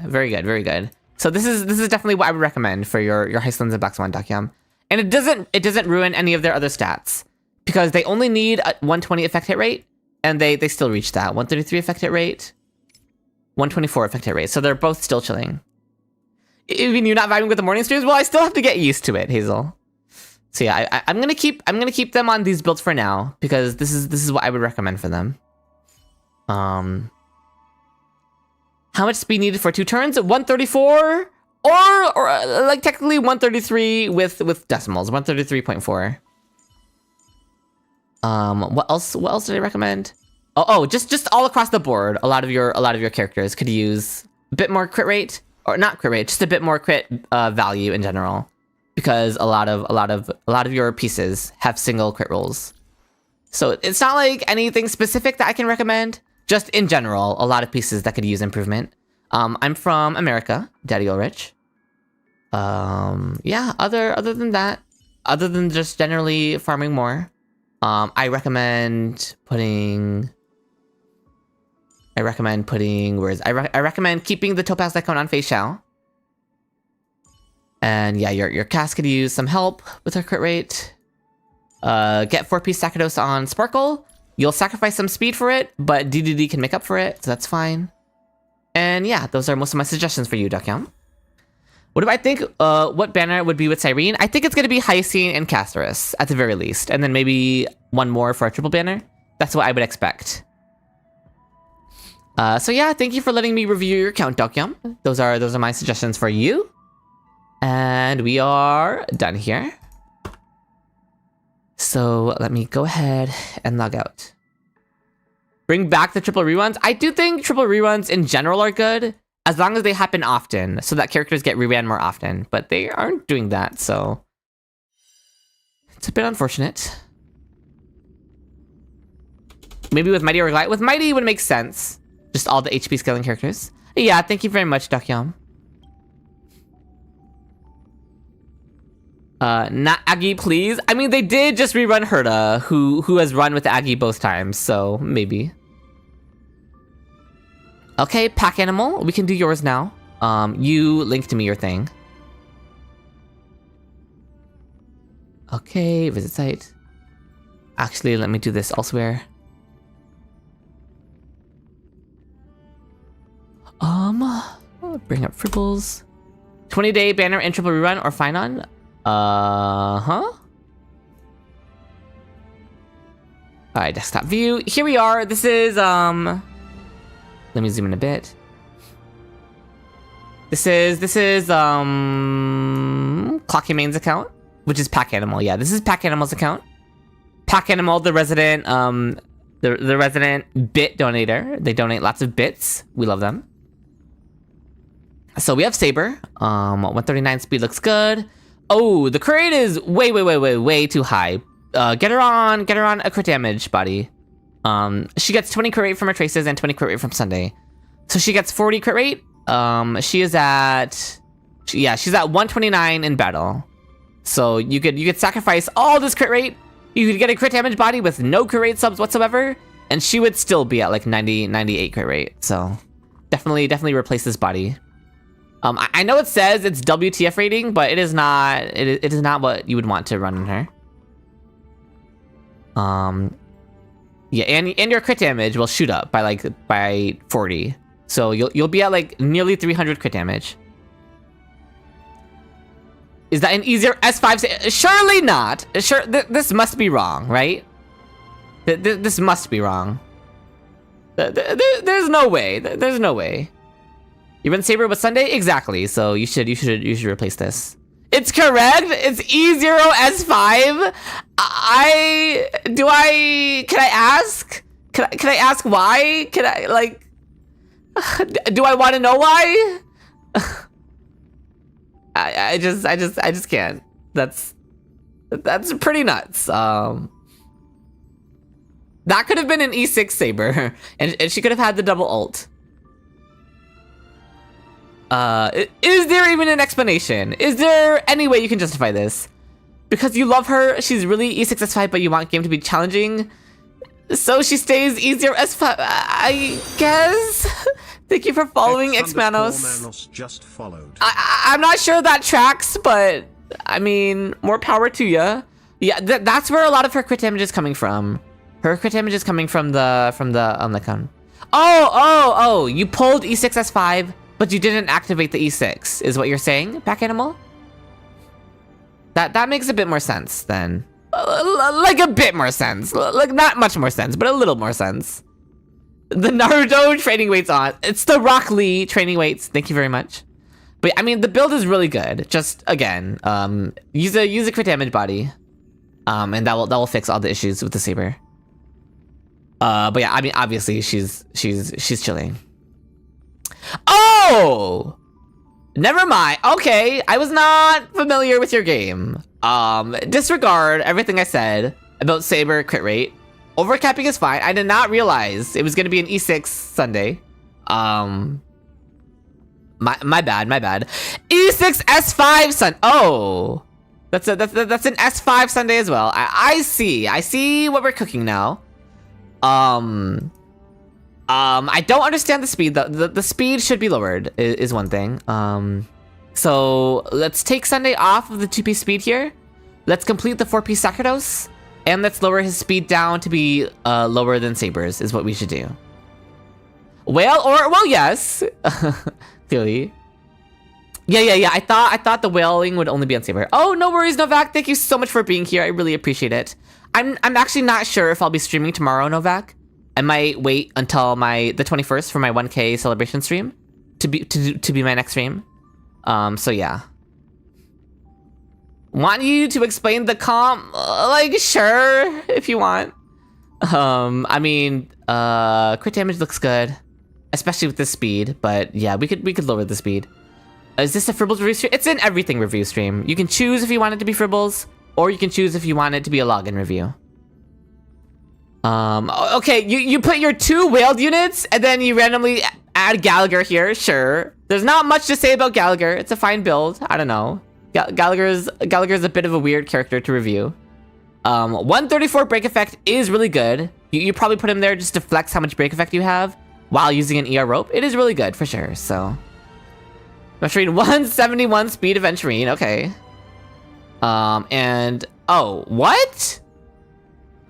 Very good. So this is definitely what I would recommend for your Heislands and Black Swan Dakyam. And it doesn't ruin any of their other stats. Because they only need a 120 effect hit rate, and they still reach that. 133 effect hit rate, 124 effect hit rate. So they're both still chilling. Even you're not vibing with the morning streams? Well, I still have to get used to it, Hazel. So yeah, I'm gonna keep them on these builds for now because this is what I would recommend for them. How much speed needed for 2 turns? 134 or like technically 133 with decimals. 133.4. What else did I recommend? Oh, just all across the board. A lot of your characters could use a bit more crit rate, or not crit rate, just a bit more crit value in general, because a lot of your pieces have single crit rolls. So it's not like anything specific that I can recommend. Just in general, a lot of pieces that could use improvement. I'm from America, Daddy Ulrich. Yeah. Other than that, other than just generally farming more. I recommend putting. I recommend keeping the Topaz Icon on Fei Xiao. And yeah, your cast could use some help with her crit rate. Get 4-piece Sacrados on Sparkle. You'll sacrifice some speed for it, but DDD can make up for it, so that's fine. And yeah, those are most of my suggestions for you, Dakyam. What do I think? What banner would be with Cyrene? I think it's going to be Hyacine and Casterus, at the very least. And then maybe one more for a triple banner. That's what I would expect. So yeah, thank you for letting me review your account, Dakyam. Those are my suggestions for you. And we are done here. So let me go ahead and log out. Bring back the triple reruns. I do think triple reruns in general are good. As long as they happen often, so that characters get reran more often. But they aren't doing that, so... it's a bit unfortunate. Maybe with Mighty or Goliath. With Mighty would make sense. Just all the HP scaling characters. Yeah, thank you very much, Dakyam. Not Aggie, please. I mean, they did just rerun Herta, who has run with Aggie both times, so maybe. Okay, pack animal. We can do yours now. You linked me your thing. Okay, visit site. Actually, let me do this elsewhere. Bring up Fribbles. 20-day banner and triple rerun or fine on? Alright, desktop view. Here we are. This is, let me zoom in a bit. This is, Clocky Main's account, which is Pack Animal. Yeah, this is Pack Animal's account. Pack Animal, the resident, the resident bit donator. They donate lots of bits. We love them. So we have Saber. 139 speed looks good. Oh, the crit rate is way too high. Get her on a crit damage body. She gets 20 crit rate from her traces and 20 crit rate from Sunday. So she gets 40 crit rate. She's at 129 in battle. So you could sacrifice all this crit rate. You could get a crit damage body with no crit rate subs whatsoever, and she would still be at like 98 crit rate. So definitely replace this body. I know it says it's WTF rating, but it is not. It is not what you would want to run in her. Yeah, and your crit damage will shoot up by 40. So you'll be at like nearly 300 crit damage. Is that an easier S5? Surely not. Sure, this must be wrong, right? This must be wrong. There's no way. There's no way. You run Saber with Sunday? Exactly. So you should replace this. It's correct. It's E0 S5. Can I ask? Can I ask why? Can I like? Do I want to know why? I just can't. That's pretty nuts. That could have been an E6 Saber, and she could have had the double ult. Is there even an explanation? Is there any way you can justify this? Because you love her, she's really E6 S5, but you want game to be challenging, so she stays E0 S5. I guess. Thank you for following Xmanos. Just followed. I'm not sure that tracks, but I mean, more power to ya. Yeah, that's where a lot of her crit damage is coming from. Her crit damage is coming from the icon. Oh, you pulled E6 S5, but you didn't activate the E6, is what you're saying, Pack Animal? That makes a bit more sense then. Like a bit more sense. Like not much more sense, but a little more sense. The Naruto training weights on. It's the Rock Lee training weights. Thank you very much. But I mean, the build is really good. Just again, use a crit damage body, and that will fix all the issues with the Saber. But yeah, I mean, obviously she's chilling. Oh, never mind. Okay, I was not familiar with your game. Disregard everything I said about Saber crit rate. Overcapping is fine. I did not realize it was going to be an E6 Sunday. My bad. E6 S5 Sun. Oh, that's an S5 Sunday as well. I see what we're cooking now. I don't understand the speed. The speed should be lowered is one thing. So let's take Sunday off of the 2-piece speed here. Let's complete the 4-piece Sacerdos. And let's lower his speed down to be lower than Saber's is what we should do. Well, yes. Clearly. Yeah. I thought the wailing would only be on Saber. Oh, no worries, Novak. Thank you so much for being here. I really appreciate it. I'm actually not sure if I'll be streaming tomorrow, Novak. I might wait until the 21st for my 1K celebration stream to be my next stream. So yeah. Want you to explain the comp? Like, sure, if you want. I mean, crit damage looks good, especially with the speed. But yeah, we could lower the speed. Is this a Fribbles review stream? It's an everything review stream. You can choose if you want it to be Fribbles, or you can choose if you want it to be a login review. Okay, you put your 2 whaled units, and then you randomly add Gallagher here. Sure. There's not much to say about Gallagher. It's a fine build. I don't know. Gallagher's a bit of a weird character to review. 134 break effect is really good. You probably put him there just to flex how much break effect you have while using an ER rope. It is really good for sure. So, Aventurine 171 speed Aventurine. Okay. And oh, what?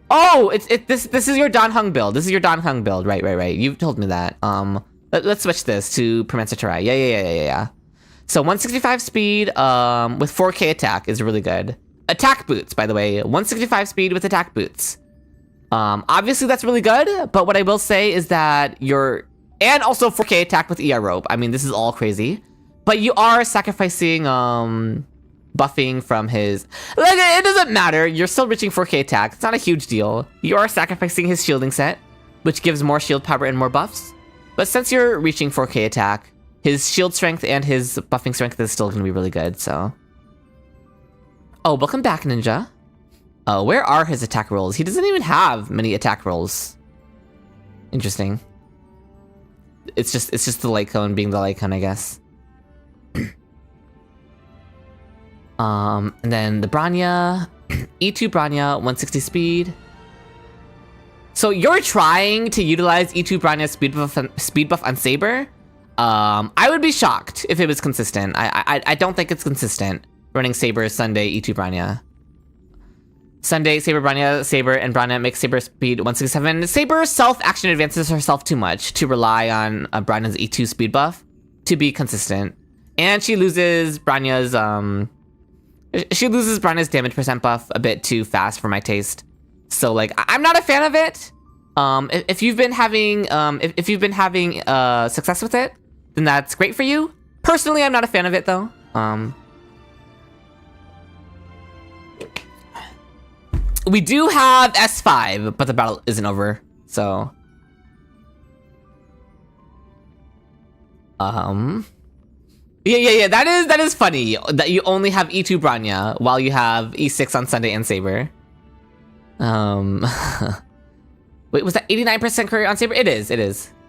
Oh, this is your Dan Heng build. This is your Dan Heng build. Right. You've told me that. Let's switch this to Permancer Terai. Yeah. So 165 speed with 4K attack is really good. Attack boots, by the way. 165 speed with attack boots. Obviously that's really good, but what I will say is that and also 4K attack with ER rope. I mean, this is all crazy. But you are sacrificing buffing from his... Like, it doesn't matter. You're still reaching 4K attack. It's not a huge deal. You are sacrificing his shielding set, which gives more shield power and more buffs. But since you're reaching 4K attack, his shield strength and his buffing strength is still going to be really good, so... Oh, welcome back, Ninja. Where are his attack rolls? He doesn't even have many attack rolls. Interesting. It's just the light cone being the light cone, I guess. And then the Branya, E2 Branya, 160 speed. So you're trying to utilize E2 Branya's speed buff on Saber. I would be shocked if it was consistent. I don't think it's consistent running Saber, Sunday, E2 Branya. Sunday, Saber, Branya, Saber, and Branya makes Saber speed 167. Saber self-action advances herself too much to rely on Branya's E2 speed buff to be consistent. And she loses Branya's damage percent buff a bit too fast for my taste. So like, I'm not a fan of it. If you've been having success with it, then that's great for you. Personally, I'm not a fan of it though. We do have S5, but the battle isn't over, so... Yeah, that is funny, that you only have E2 Branya, while you have E6 on Sunday and Saber. Wait, was that 89% career on Saber? It is.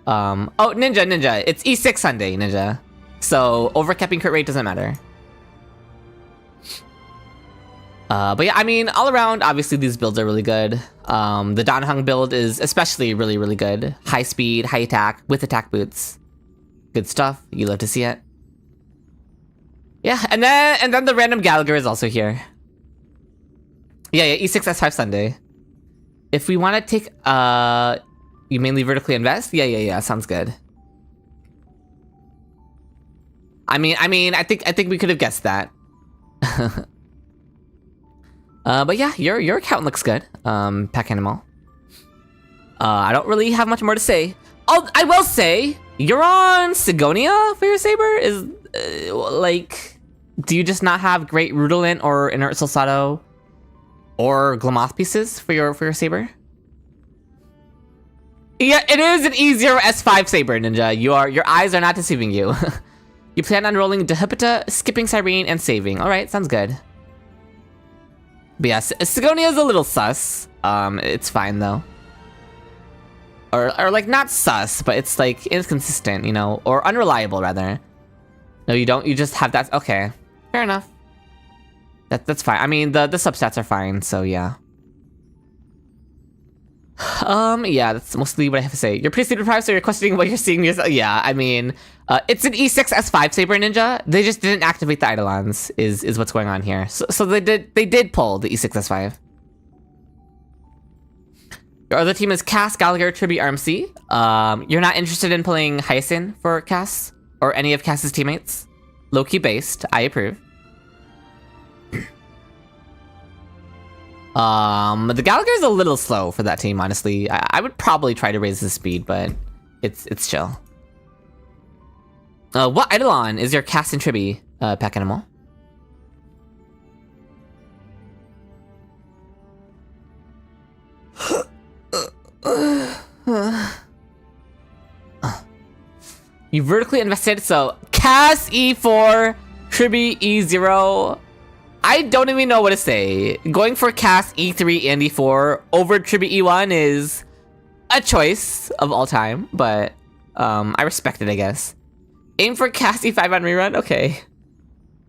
Oh, Ninja, it's E6 Sunday, Ninja. So, overcapping crit rate doesn't matter. But yeah, I mean, all around, obviously these builds are really good. The Dan Heng build is especially really, really good. High speed, high attack, with attack boots. Good stuff. You love to see it. Yeah, and then the random Gallagher is also here. Yeah, E6 S5 Sunday. If we want to take, you mainly vertically invest? Yeah, sounds good. I mean, I think we could have guessed that. But yeah, your account looks good, Pack Animal. I don't really have much more to say. Oh, I will say, you're on Sigonia for your Saber? Like, do you just not have great Rudolent or Inert Solsato or Glamoth pieces for your Saber? Yeah, it is an E0 S5 Saber, Ninja. Your eyes are not deceiving you. You plan on rolling Dehipita, skipping Cyrene, and saving. Alright, sounds good. But yeah, Sigonia is a little sus. It's fine though. Or like not sus, but it's like inconsistent, you know, or unreliable rather. No, you don't. You just have that. Okay, fair enough. That's fine. I mean, the substats are fine, so yeah. Yeah, that's mostly what I have to say. You're pretty sleep deprived, so you're questioning what you're seeing yourself. Yeah, I mean, it's an E6 S5 Saber Ninja. They just didn't activate the Eidolons, is what's going on here. So they did pull the E6 S5. Your other team is Cass, Gallagher, Tribby, RMC. You're not interested in playing Hyacinth for Cass or any of Cass's teammates. Low-key based, I approve. The Gallagher's a little slow for that team, honestly. I would probably try to raise his speed, but it's chill. What Eidolon is your Cass and Tribby, Pack Animal? You vertically invested, so Cass E4, Tribby E0. I don't even know what to say. Going for Cass E3 and E4 over Tribby E1 is a choice of all time, but I respect it, I guess. Aim for Cass E5 on rerun? Okay.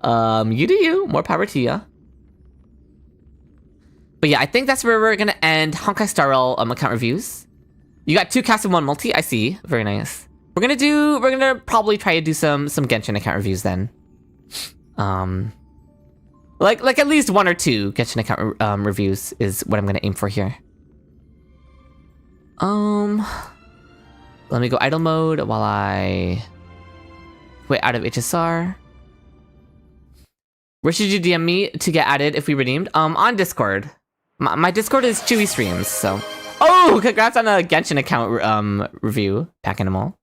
You do you. More power to you. But yeah, I think that's where we're gonna end Honkai Star Rail account reviews. You got 2 casts and 1 multi. I see. Very nice. We're gonna probably try to do some Genshin account reviews then. Like at least 1 or 2 Genshin account reviews is what I'm gonna aim for here. Let me go idle mode while I wait out of HSR. Where should you DM me to get added if we redeemed? On Discord. My Discord is Chewy Streams, so. Oh, congrats on a Genshin account review, Pack Animal.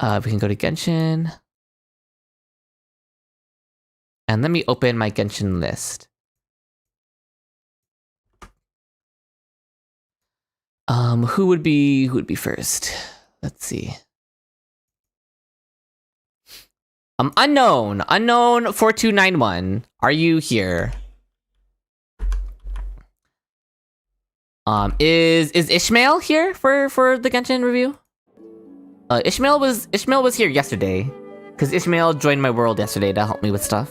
We can go to Genshin. And let me open my Genshin list. Who would be first? Let's see. Unknown 4291. Are you here? Is Ishmael here for the Genshin review? Ishmael was here yesterday, because Ishmael joined my world yesterday to help me with stuff.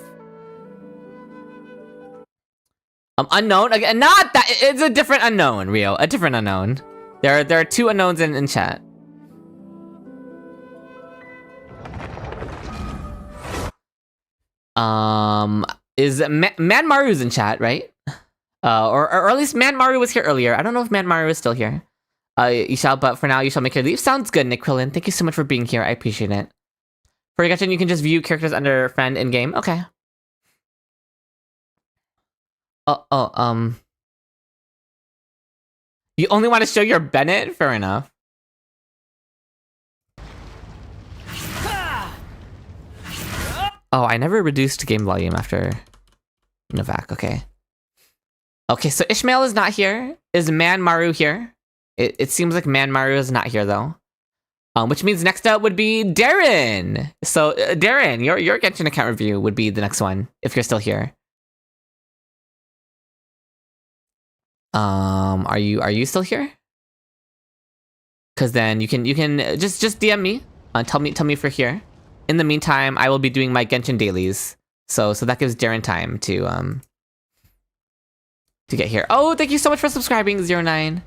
Unknown again? Not that. It's a different unknown, Rio. A different unknown. There are 2 unknowns in chat. Is Manmaru's in chat, right? Or at least Manmaru was here earlier. I don't know if Manmaru is still here. You shall, but for now, you shall make your leave. Sounds good, Nick Krillin. Thank you so much for being here. I appreciate it. For Genshin, you can just view characters under friend in game. Okay. You only want to show your Bennett? Fair enough. Oh, I never reduced game volume after Novak. Okay. Okay, so Ishmael is not here. Is Manmaru here? It seems like Manmaru is not here though. Which means next up would be Darren. So Darren, your Genshin account review would be the next one if you're still here. Are you still here? Because then you can just DM me. Tell me if you're here. In the meantime, I will be doing my Genshin dailies. So that gives Darren time to get here. Oh, thank you so much for subscribing, 09.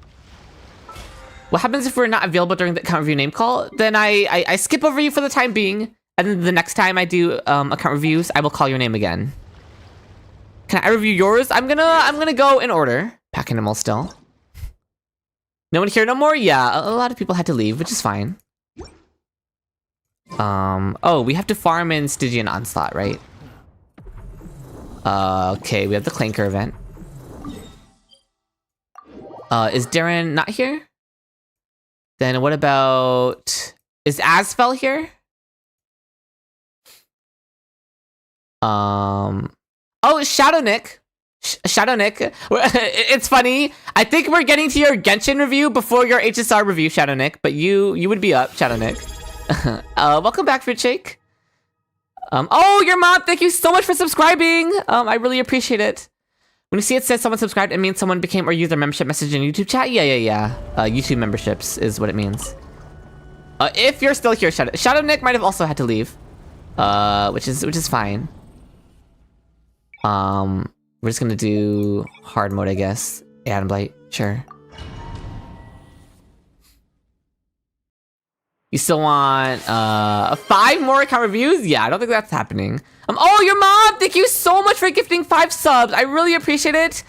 What happens if we're not available during the account review name call? Then I skip over you for the time being, and then the next time I do account reviews, I will call your name again. Can I review yours? I'm gonna go in order. Pack Animal still. No one here no more? Yeah, a lot of people had to leave, which is fine. Oh, we have to farm in Stygian Onslaught, right? Okay, we have the Clanker event. Is Darren not here? Then what about... Is Asfel here? Oh, Shadow Nick. Shadow Nick. It's funny. I think we're getting to your Genshin review before your HSR review, Shadow Nick. But you would be up, Shadow Nick. Welcome back, Fruit Shake. Oh, your mom. Thank you so much for subscribing. I really appreciate it. When you see it says someone subscribed, it means someone became or used their membership message in YouTube chat. Yeah. YouTube memberships is what it means. If you're still here, Shadow Nick might have also had to leave. Which is fine. We're just gonna do hard mode, I guess. Adam Blight, sure. You still want 5 more account reviews? Yeah, I don't think that's happening. Oh, your mom! Thank you so much for gifting 5 subs. I really appreciate it.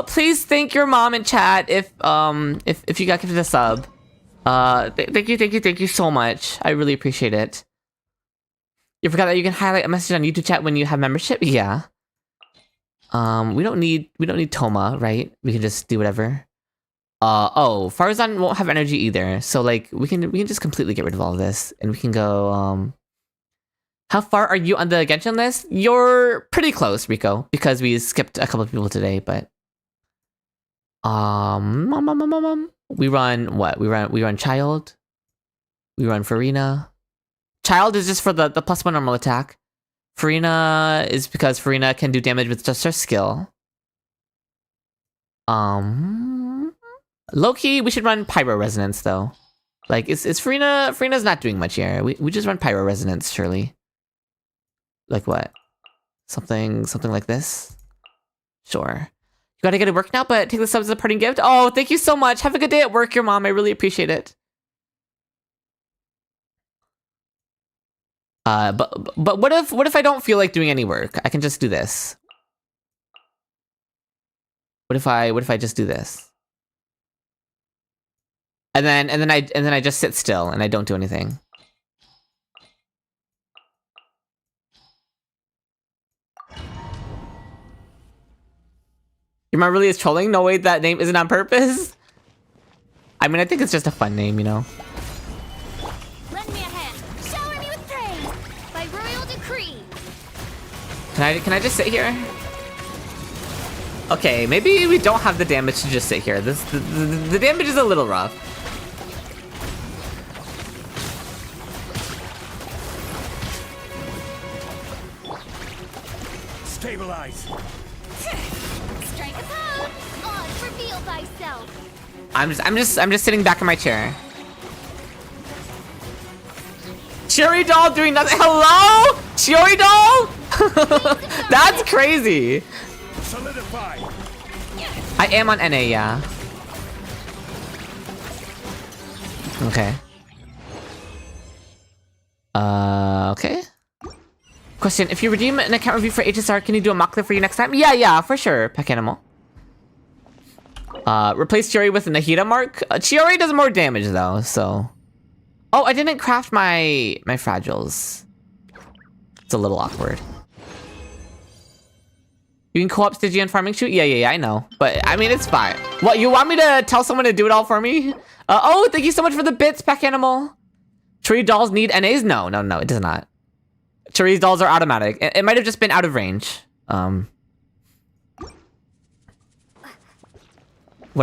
Please thank your mom in chat if you got gifted a sub. Thank you so much. I really appreciate it. You forgot that you can highlight a message on YouTube chat when you have membership? Yeah. We don't need Toma, right? We can just do whatever. Oh, Farzan won't have energy either. So like we can just completely get rid of all of this and we can go how far are you on the Genshin list? You're pretty close, Rico, because we skipped a couple of people today, but we run what? We run Child. We run Farina. Child is just for the +1 normal attack. Farina is because Farina can do damage with just her skill. Low-key, we should run Pyro Resonance though. Like, is Farina's not doing much here. We just run Pyro Resonance, surely. Like what? Something like this? Sure. You gotta get to work now, but take the subs as a parting gift. Oh, thank you so much. Have a good day at work, your mom. I really appreciate it. But what if I don't feel like doing any work? I can just do this. What if I just do this? And then I just sit still and I don't do anything. Your mom really is trolling? No, wait, that name isn't on purpose? I mean, I think it's just a fun name, you know? Lend me a hand. Shower me with praise. By royal decree. Can I just sit here? Okay, maybe we don't have the damage to just sit here. The damage is a little rough. Stabilize. Strike a pose. On, reveal thyself. I'm just sitting back in my chair. Cherry doll doing nothing. Hello? Cherry doll? That's crazy. Solidify. I am on NA, yeah. Okay. Okay. Question, if you redeem an account review for HSR, can you do a mock clip for you next time? Yeah, for sure, Peck Animal. Replace Chiori with Nahida Mark. Chiori does more damage though, so. Oh, I didn't craft my fragiles. It's a little awkward. You can co-op Stygian farming shoot? Yeah, I know. But, I mean, it's fine. What, you want me to tell someone to do it all for me? Oh, thank you so much for the bits, Peck Animal. Tree dolls need NAs? No, it does not. Cherry's dolls are automatic. It might have just been out of range. What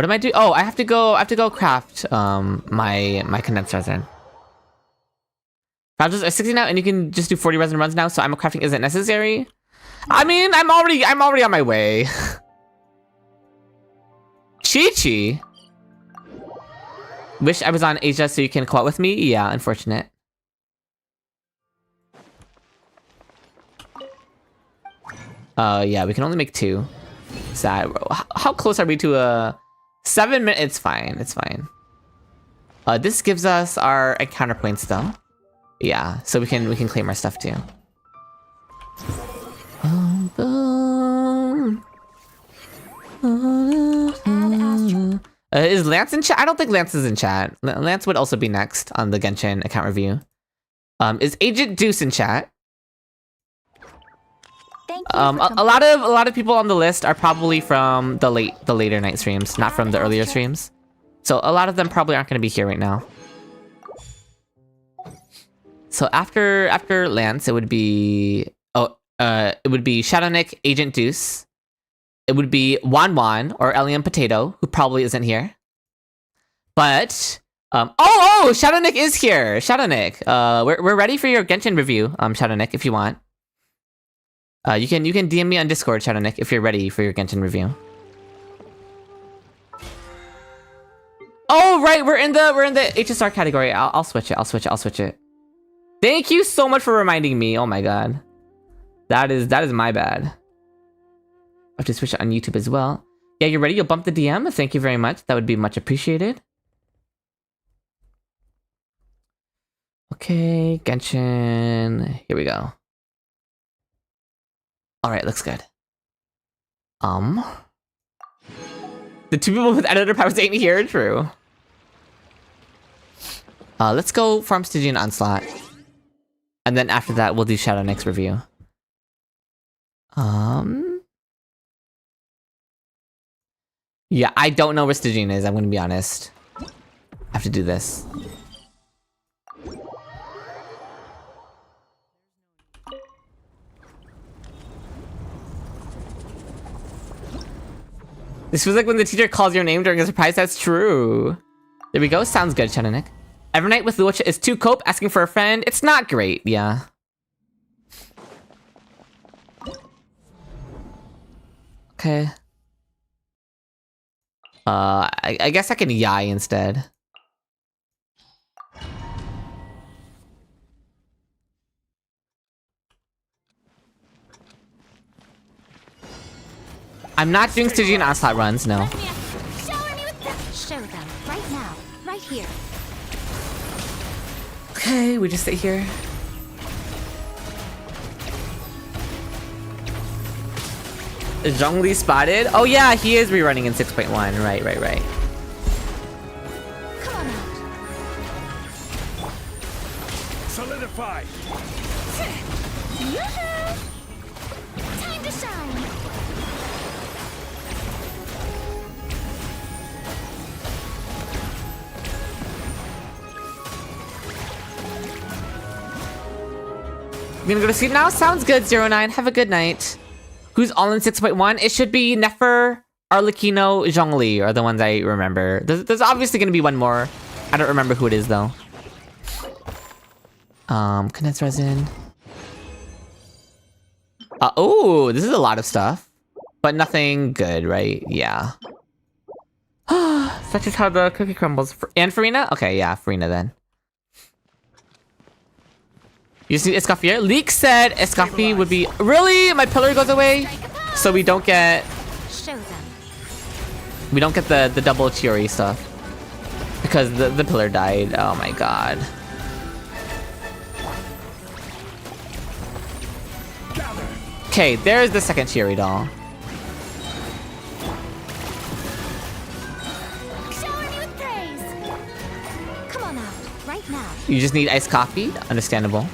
am I doing? Oh, I have to go craft my condenser resin. Fragiles are 60 now, and you can just do 40 resin runs now. So I'm crafting isn't necessary. I mean, I'm already on my way. Chi-Chi. Wish I was on Asia so you can co-op with me. Yeah, unfortunate. Yeah, we can only make 2. Sad. How close are we to a 7 minute? It's fine. It's fine. This gives us our encounter points though. Yeah, so we can claim our stuff too. Is Lance in chat? I don't think Lance is in chat. Lance would also be next on the Genshin account review. Is Agent Deuce in chat? Thank you a lot of people on the list are probably from the later night streams, not from the earlier streams. So a lot of them probably aren't going to be here right now. So after Lance, it would be Shadow Nick, Agent Deuce. It would be Wan or Elian Potato, who probably isn't here. But Shadow Nick is here. Shadow Nick, we're ready for your Genshin review. Shadow Nick, if you want. You can DM me on Discord, Shadow Nick, if you're ready for your Genshin review. Oh right, we're in the HSR category. I'll switch it. Thank you so much for reminding me. Oh my god, that is my bad. I have to switch it on YouTube as well. Yeah, you're ready. You'll bump the DM. Thank you very much. That would be much appreciated. Okay, Genshin. Here we go. All right, looks good. The 2 people with editor powers ain't here. True. Let's go farm Stygian Onslaught. And then after that, we'll do Shadow Nick's review. Yeah, I don't know where Stygian is, I'm gonna be honest. I have to do this. This feels like when the teacher calls your name during a surprise. That's true. There we go. Sounds good, Shadow Nick. Evernight with Lucha is 2 cope, asking for a friend. It's not great, yeah. Okay. I guess I can Yai instead. I'm not doing Stygian Onslaught runs, no. Show them right now, right here. Okay, we just sit here. Zhongli spotted? Oh yeah, he is rerunning in 6.1. Right. Come on out. Solidify. Yoo-hoo! Time to shine. You gonna go to sleep now? Sounds good, 09. Have a good night. Who's all in 6.1? It should be Nefer, Arlecchino, Zhongli are the ones I remember. There's obviously gonna be one more. I don't remember who it is though. Condensed resin. Oh, this is a lot of stuff. But nothing good, right? Yeah. Such is how the cookie crumbles. And Farina? Okay, yeah, Farina then. You just need Escoffier? Leek said Escoffier would be... Really? My pillar goes away? So we don't get... Show them. We don't get the double Chiori stuff. Because the pillar died. Oh my god. Okay, there's the second Chiori doll. Shower me with praise. Come on out, right now. You just need iced coffee? Understandable.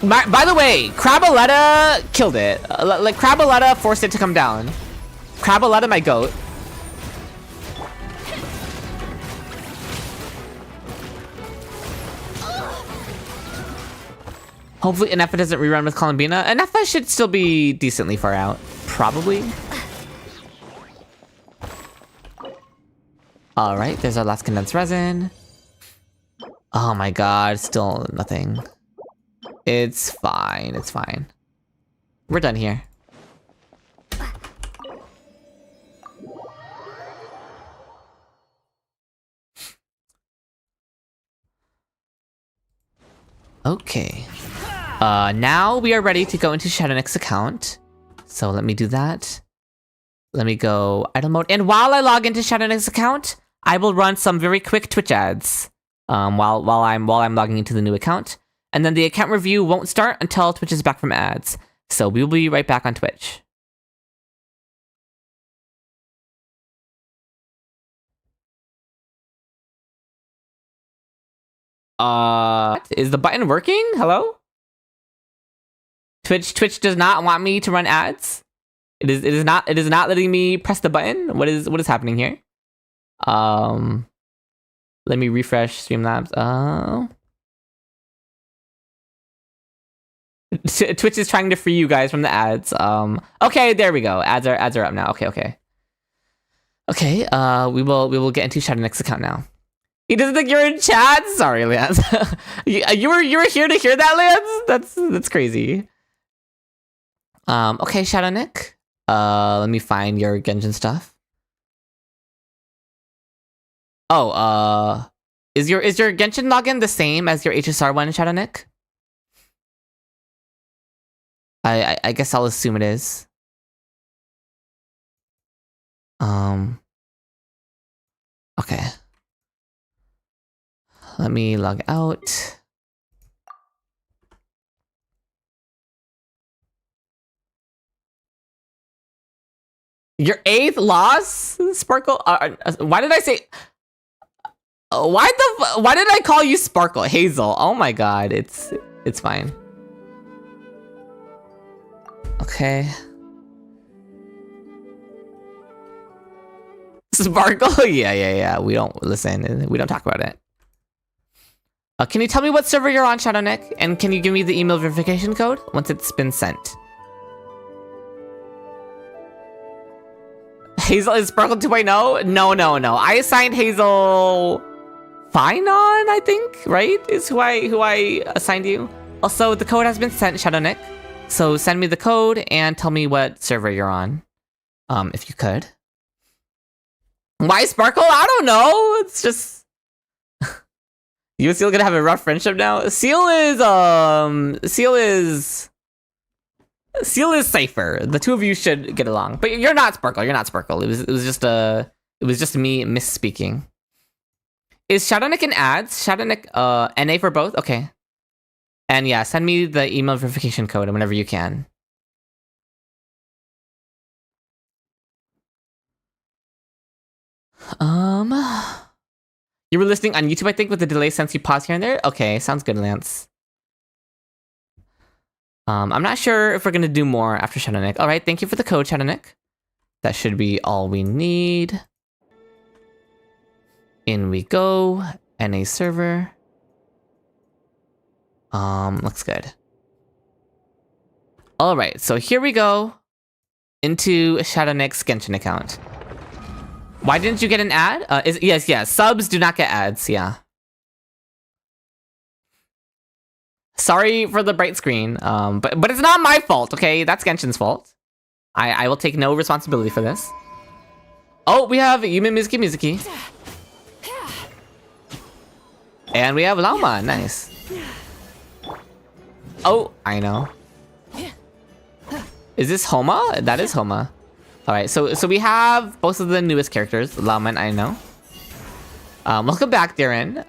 By the way, Crabaletta killed it. Like, Crabaletta forced it to come down. Crabaletta, my goat. Hopefully Inefa doesn't rerun with Columbina. Inefa should still be decently far out. Probably. Alright, there's our last condensed resin. Oh my god, still nothing. It's fine, it's fine. We're done here. Okay. Now we are ready to go into Shadownick's account. So let me do that. Let me go idle mode. And while I log into Shadownick's account, I will run some very quick Twitch ads. While I'm logging into the new account. And then the account review won't start until Twitch is back from ads. So we will be right back on Twitch. Is the button working? Hello? Twitch does not want me to run ads. It is not letting me press the button. What is happening here? Let me refresh Streamlabs. Twitch is trying to free you guys from the ads. Okay, there we go. Ads are up now. Okay. We will get into Shadownick's account now. He doesn't think you're in chat? Sorry, Lance. you were here to hear that, Lance? That's crazy. Okay, Shadownick. Let me find your Genshin stuff. Oh, is your Genshin login the same as your HSR one, Shadownick? I guess I'll assume it is. Okay. Let me log out. Your 8th loss, Sparkle? Why did I say... Why did I call you Sparkle? Hazel. Oh my god, it's fine. Okay. Sparkle? Yeah. We don't listen. We don't talk about it. Can you tell me what server you're on, Shadownick? And can you give me the email verification code once it's been sent? Hazel is Sparkle 2.0? No. I assigned Hazel Finon, I think, right? Is who I assigned you. Also, the code has been sent, Shadownick. So send me the code and tell me what server you're on. If you could. Why Sparkle? I don't know. It's just... You and Seal gonna have a rough friendship now? Seal is Seal is safer. The two of you should get along. But you're not Sparkle. You're not Sparkle. It was just me misspeaking. Is Shadownick in ads? Shadownick NA for both? Okay. And yeah, send me the email verification code whenever you can. You were listening on YouTube, I think, with the delay since you paused here and there? Okay, sounds good, Lance. I'm not sure if we're gonna do more after Shadownick. Alright, thank you for the code, Shadownick. That should be all we need. In we go. NA server. Looks good. Alright, so here we go. Into Shadownick's Genshin account. Why didn't you get an ad? Yes. Subs do not get ads, yeah. Sorry for the bright screen, but it's not my fault, okay? That's Genshin's fault. I will take no responsibility for this. Oh, we have Yume Mizuki. And we have Lauma, nice. Oh, I know. Is this Homa? That is Homa. Alright, so we have both of the newest characters, Lauma and Aino. Welcome back, Darren.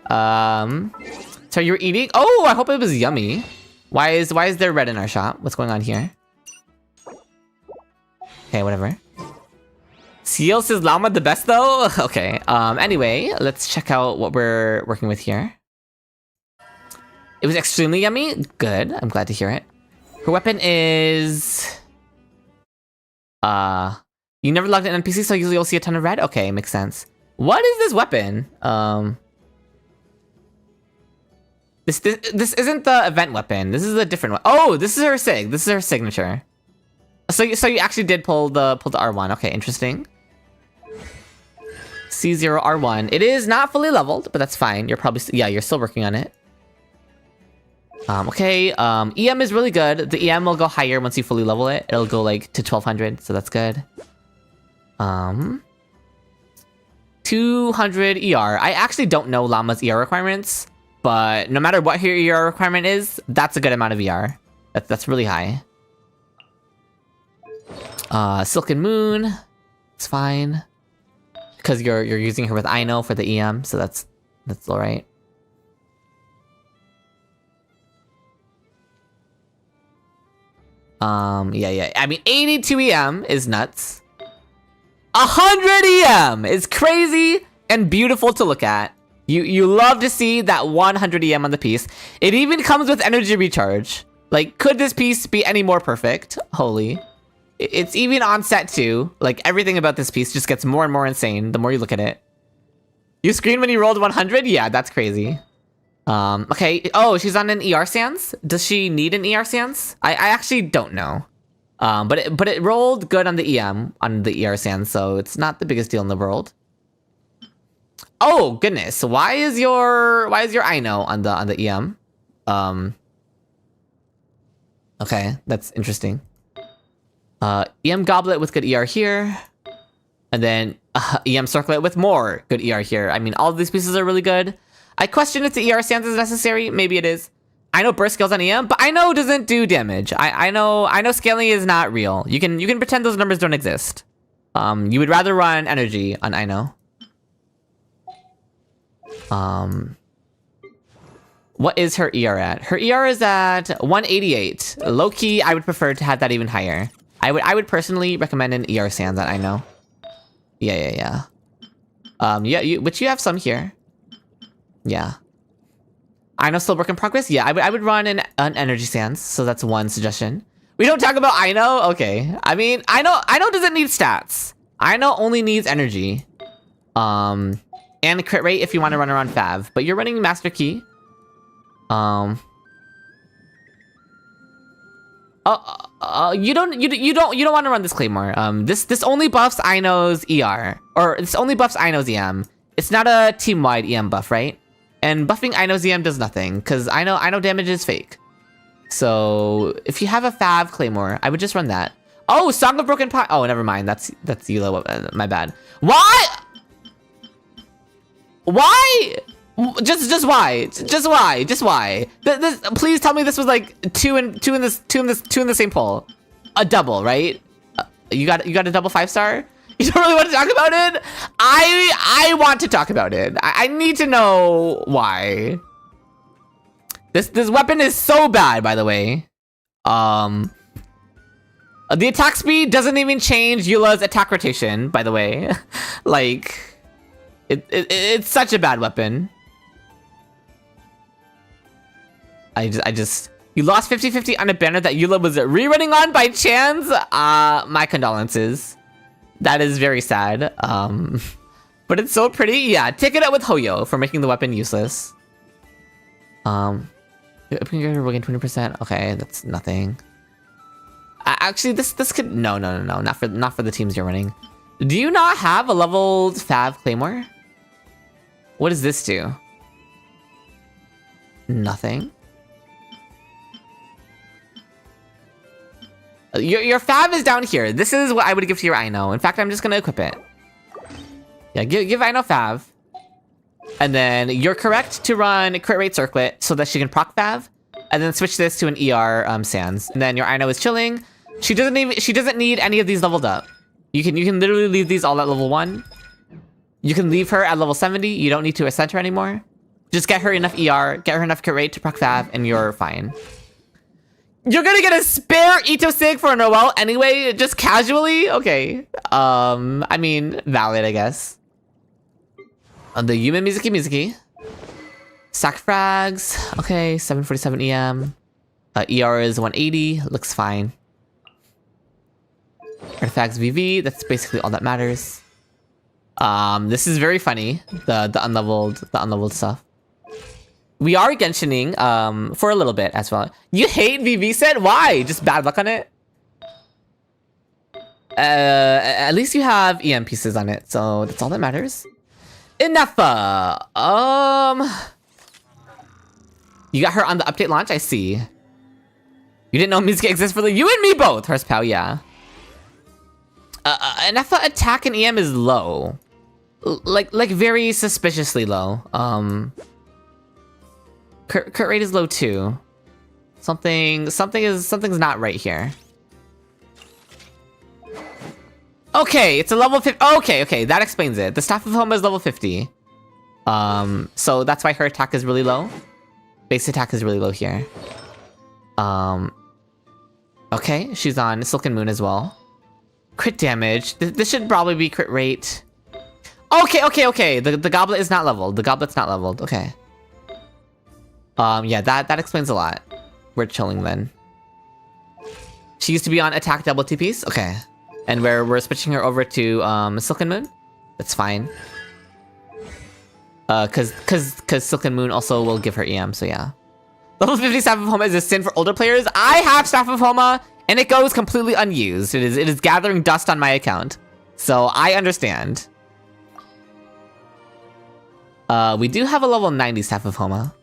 So you're eating? Oh, I hope it was yummy. Why is there red in our shop? What's going on here? Okay, whatever. Seal says Llama the best though? Okay, anyway, let's check out what we're working with here. It was extremely yummy? Good, I'm glad to hear it. Her weapon is... You never logged in NPC, so usually you'll see a ton of red? Okay, makes sense. What is this weapon? This isn't the event weapon. This is a different one. Oh, this is her sig. This is her signature. So you actually did pull the R1. Okay, interesting. C0 R1. It is not fully leveled, but that's fine. You're probably you're still working on it. Okay. EM is really good. The EM will go higher once you fully level it. It'll go like to 1200, so that's good. 200 ER. I actually don't know Llama's ER requirements, but no matter what her ER requirement is, that's a good amount of ER. That's really high. Silken Moon, it's fine. Because you're using her with Aino for the EM, so that's alright. Yeah. I mean, 82 EM is nuts. 100 EM is crazy and beautiful to look at. You love to see that 100 EM on the piece. It even comes with energy recharge. Like, could this piece be any more perfect? Holy. It's even on set too. Like, everything about this piece just gets more and more insane the more you look at it. You screamed when you rolled 100? Yeah, that's crazy. Okay. Oh, she's on an ER stance? Does she need an ER stance? I actually don't know. But it rolled good on the EM, on the ER stance, so it's not the biggest deal in the world. Oh, goodness. Why is your Aino on the EM? Okay, that's interesting. EM Goblet with good ER here. And then EM Circlet with more good ER here. I mean, all of these pieces are really good. I question if the ER stance is necessary. Maybe it is. I know burst scales on EM, but I know doesn't do damage. I know scaling is not real. You can pretend those numbers don't exist. You would rather run energy on Aino. What is her ER at? Her ER is at 188. Low key, I would prefer to have that even higher. I would personally recommend an ER stance that I know. Yeah. Which you have some here. Yeah. Aino still work in progress? Yeah, I would run an energy stance, so that's one suggestion. We don't talk about Aino? Okay. I mean, Aino doesn't need stats. Aino only needs energy. And crit rate if you want to run around Fav. But you're running Master Key. You don't want to run this Claymore. This only buffs Aino's ER. Or this only buffs Aino's EM. It's not a team-wide EM buff, right? And buffing Aino's EM does nothing, because Aino damage is fake. So if you have a Fav Claymore, I would just run that. Oh, Song of Broken Pot. Oh, never mind. That's Yulo. My bad. What? Why? Just why? Just why? Please tell me this was like two in the same poll. a double, right? You got a double 5-star? You don't really want to talk about it? I want to talk about it. I need to know why. This weapon is so bad, by the way. The attack speed doesn't even change Eula's attack rotation, by the way. Like, it's such a bad weapon. You lost 50-50 on a banner that Eula was rerunning on by chance? My condolences. That is very sad. But it's so pretty. Yeah, take it out with Hoyo for making the weapon useless. Upgrade will gain 20%. Okay, that's nothing. Actually, this could no, not for the teams you're running. Do you not have a leveled Fav Claymore? What does this do? Nothing. Your Fav is down here. This is what I would give to your Aino. In fact, I'm just gonna equip it. Yeah, give Aino Fav. And then you're correct to run crit rate circlet so that she can proc Fav. And then switch this to an ER Sans. And then your Aino is chilling. She doesn't need any of these leveled up. You can literally leave these all at level 1. You can leave her at level 70. You don't need to ascend her anymore. Just get her enough ER, get her enough crit rate to proc Fav, and you're fine. You're gonna get a spare Ito Sig for Noelle anyway, just casually? Okay. I mean, valid, I guess. On the Yume Mizuki. Sack frags. Okay, 747 EM. ER is 180. Looks fine. Artifacts VV. That's basically all that matters. This is very funny. The unleveled stuff. We are Genshining for a little bit as well. You hate VV set? Why? Just bad luck on it? At least you have EM pieces on it, so that's all that matters. Enough. You got her on the update launch, I see. You didn't know Mizuki exists for you and me both, Horsepow, yeah. Enefa attack and EM is low. Like very suspiciously low. Crit rate is low too. Something's not right here. Okay, it's a level 50. Okay, that explains it. The Staff of Homa is level 50. So that's why her attack is really low. Base attack is really low here. Okay, she's on Silken Moon as well. Crit damage. This should probably be crit rate. Okay. The goblet is not leveled. The goblet's not leveled. Okay. Yeah, that explains a lot. We're chilling then. She used to be on attack double TPs. Okay. And we're switching her over to Silken Moon. That's fine. Cause Silken Moon also will give her EM, so yeah. Level 50 Staff of Homa is a sin for older players. I have Staff of Homa, and it goes completely unused. It is gathering dust on my account. So I understand. We do have a level 90 Staff of Homa,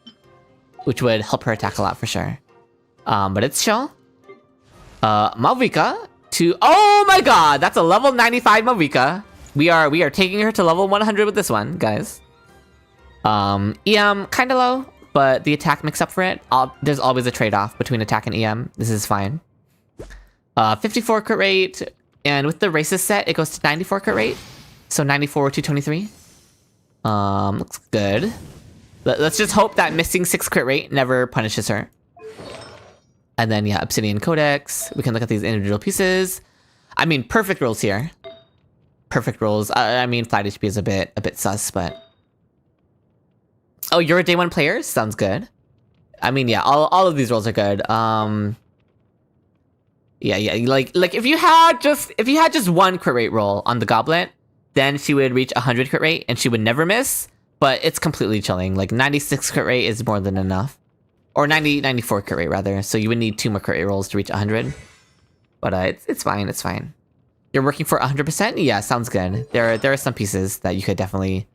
which would help her attack a lot for sure. But it's chill. Malvika to oh my god, that's a level 95 Malvika. We are taking her to level 100 with this one, guys. EM kinda low, but the attack makes up for it. There's always a trade-off between attack and EM. This is fine. 54 crit rate, and with the racist set, it goes to 94 crit rate. So 94 to 23. Looks good. Let's just hope that missing 6 crit rate never punishes her. And then yeah, Obsidian Codex. We can look at these individual pieces. I mean, perfect rolls here. Perfect rolls. I mean, flat HP is a bit sus, but. Oh, you're a day 1 player? Sounds good. I mean, yeah, all of these rolls are good. Yeah, like if you had just 1 crit rate roll on the goblet, then she would reach 100 crit rate and she would never miss. But it's completely chilling. Like 96 crit rate is more than enough, or 94 crit rate rather. So you would need 2 more crit rate rolls to reach 100. But it's fine. It's fine. You're working for 100%. Yeah, sounds good. There are some pieces that you could definitely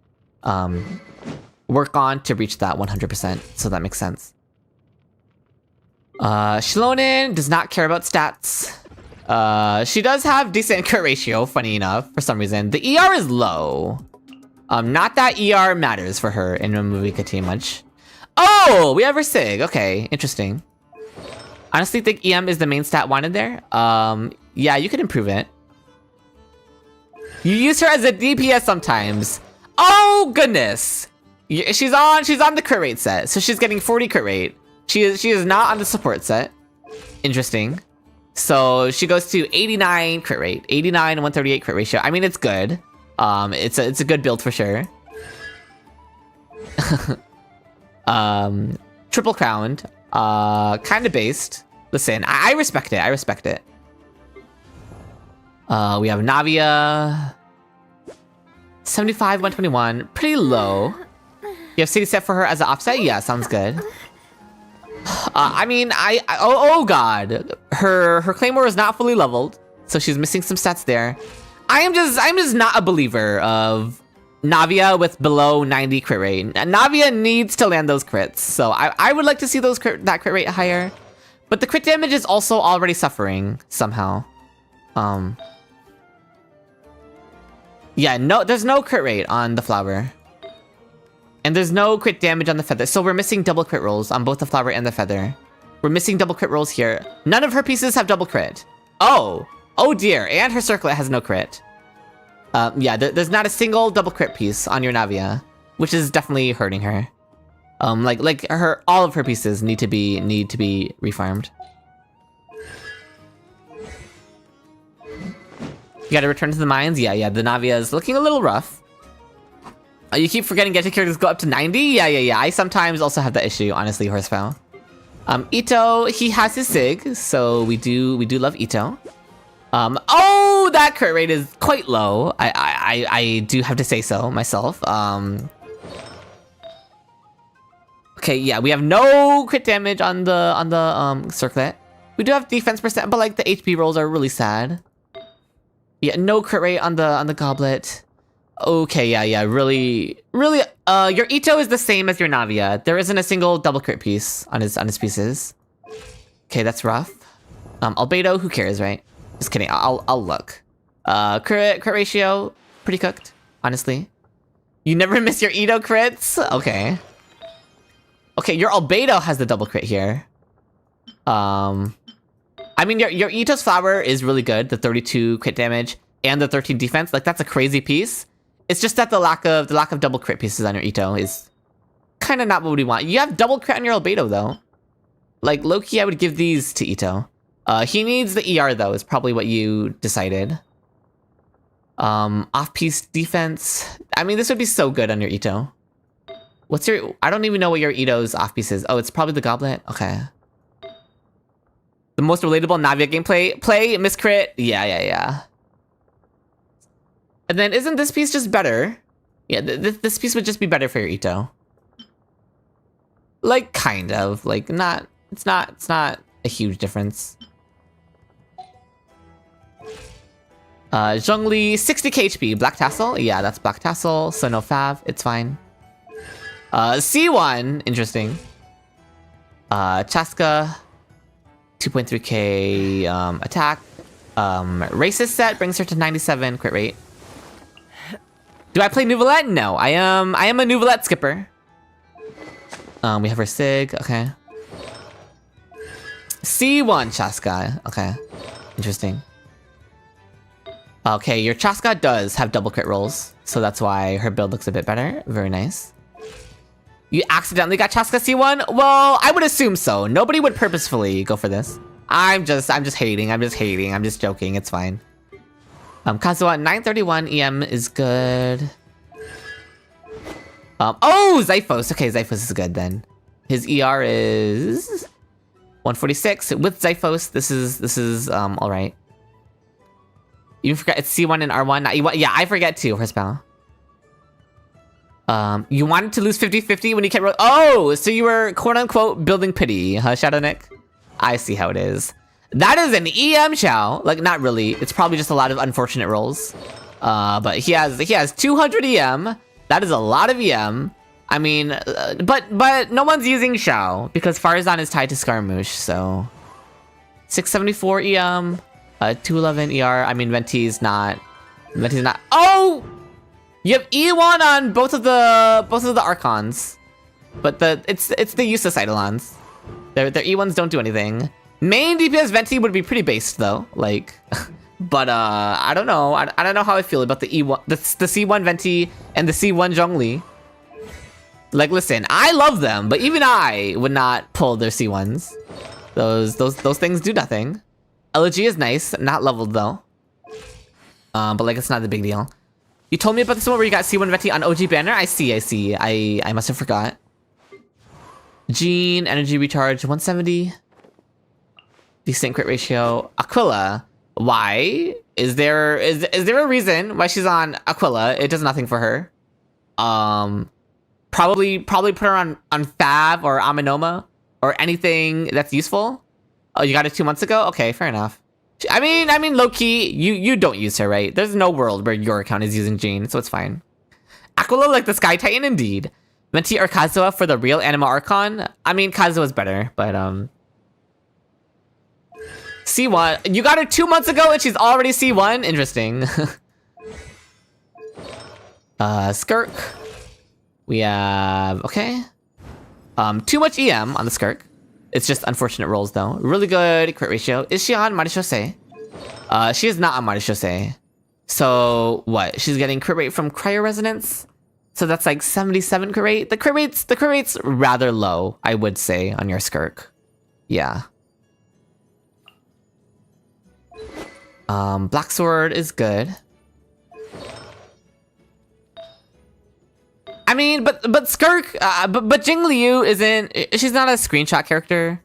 work on to reach that 100%. So that makes sense. Shilonen does not care about stats. She does have decent crit ratio, funny enough, for some reason. The ER is low. Not that ER matters for her in a movie too much. Oh, we have her Sig. Okay, interesting. Honestly, think EM is the main stat wanted there. Yeah, you could improve it. You use her as a DPS sometimes. Oh goodness! She's on the crit rate set, so she's getting 40 crit rate. She is not on the support set. Interesting. So she goes to 89 crit rate, 89 and 138 crit ratio. I mean, it's good. It's a good build for sure. Triple crowned. Kind of based. Listen, I respect it. I respect it. We have Navia. 75, 121. Pretty low. You have city set for her as an offset? Yeah, sounds good. I mean, oh god. Her Claymore is not fully leveled, so she's missing some stats there. I'm just not a believer of Navia with below 90 crit rate. Navia needs to land those crits, so I would like to see that crit rate higher. But the crit damage is also already suffering somehow. Yeah, no, there's no crit rate on the flower. And there's no crit damage on the feather, so we're missing double crit rolls on both the flower and the feather. We're missing double crit rolls here. None of her pieces have double crit. Oh dear, and her circlet has no crit. Yeah, there's not a single double crit piece on your Navia, which is definitely hurting her. Like all of her pieces need to be refarmed. You gotta return to the mines? Yeah, the Navia is looking a little rough. You keep forgetting getting characters go up to 90? Yeah. I sometimes also have that issue, honestly, Horsefowl. Ito, he has his Sig, so we do love Ito. Oh, that crit rate is quite low. I do have to say so myself. Okay, yeah, we have no crit damage on the circlet. We do have defense percent, but like the HP rolls are really sad. Yeah, no crit rate on the goblet. Okay, yeah, really, your Ito is the same as your Navia. There isn't a single double crit piece on his pieces. Okay, that's rough. Albedo, who cares, right? Just kidding, I'll look. Crit ratio, pretty cooked, honestly. You never miss your Ito crits? Okay. Okay, your Albedo has the double crit here. I mean, your Ito's flower is really good, the 32 crit damage and the 13 defense. Like, that's a crazy piece. It's just that the lack of double crit pieces on your Ito is kind of not what we want. You have double crit on your Albedo, though. Like, low-key, I would give these to Ito. He needs the ER, though, is probably what you decided. Off-piece defense. I mean, this would be so good on your Ito. What's your... I don't even know what your Ito's off-piece is. Oh, it's probably the goblet? Okay. The most relatable Navia gameplay. Play, miscrit. Yeah. And then isn't this piece just better? Yeah, this piece would just be better for your Ito. Like, kind of. Like, not... It's not a huge difference. Zhongli, 60k HP. Black Tassel? Yeah, that's Black Tassel. So no Fav. It's fine. C1. Interesting. Chaska. 2.3k attack. Racist set brings her to 97 crit rate. Do I play Nouvelette? No, I am a Nouvelette skipper. We have her Sig, okay. C1 Chaska, okay. Interesting. Okay, your Chaska does have double crit rolls, so that's why her build looks a bit better. Very nice. You accidentally got Chaska C1? Well, I would assume so. Nobody would purposefully go for this. I'm just hating. I'm just joking. It's fine. Kazuha 931 EM is good. Oh, Zyphos. Okay, Zyphos is good then. His ER is 146 with Zyphos. This is all right. You forgot it's C1 and R1. Yeah, I forget too. Horsepower. You wanted to lose 50-50 when you kept... Oh, so you were quote-unquote building pity, huh, Shadow Nick? I see how it is. That is an EM Shao. Like, not really. It's probably just a lot of unfortunate rolls. But he has 200 EM. That is a lot of EM. I mean, but no one's using Shao because Farzan is tied to Scaramouche, so 674 EM, 211 ER. I mean, Venti's not. Oh, you have E1 on both of the Archons, but it's the useless Eidolons. Their E1s don't do anything. Main DPS Venti would be pretty based though, like, but I don't know. I don't know how I feel about the E1, the C1 Venti and the C1 Zhongli. Like, listen, I love them, but even I would not pull their C1s. Those things do nothing. Elegy is nice, not leveled though. But like, it's not a big deal. You told me about this one where you got C1 Venti on OG banner. I see. I must have forgot. Jean, energy recharge 170. Decent crit ratio. Aquila. Why? Is there a reason why she's on Aquila? It does nothing for her. Probably put her on Fav or Aminoma or anything that's useful. Oh, you got it 2 months ago? Okay, fair enough. I mean, low key, you don't use her, right? There's no world where your account is using Jean, so it's fine. Aquila like the Sky Titan, indeed. Venti or Kazuha for the real Anima Archon? I mean, Kazuha's better, but C1. You got her 2 months ago and she's already C1? Interesting. Skirk. We have... Okay. Too much EM on the Skirk. It's just unfortunate rolls, though. Really good crit ratio. Is she on Marishose? She is not on Marishose. So, what? She's getting crit rate from Cryo Resonance? So that's like 77 crit rate? The crit rate's rather low, I would say, on your Skirk. Yeah. Black Sword is good. I mean, but Skirk, but Jing Liu isn't, she's not a screenshot character.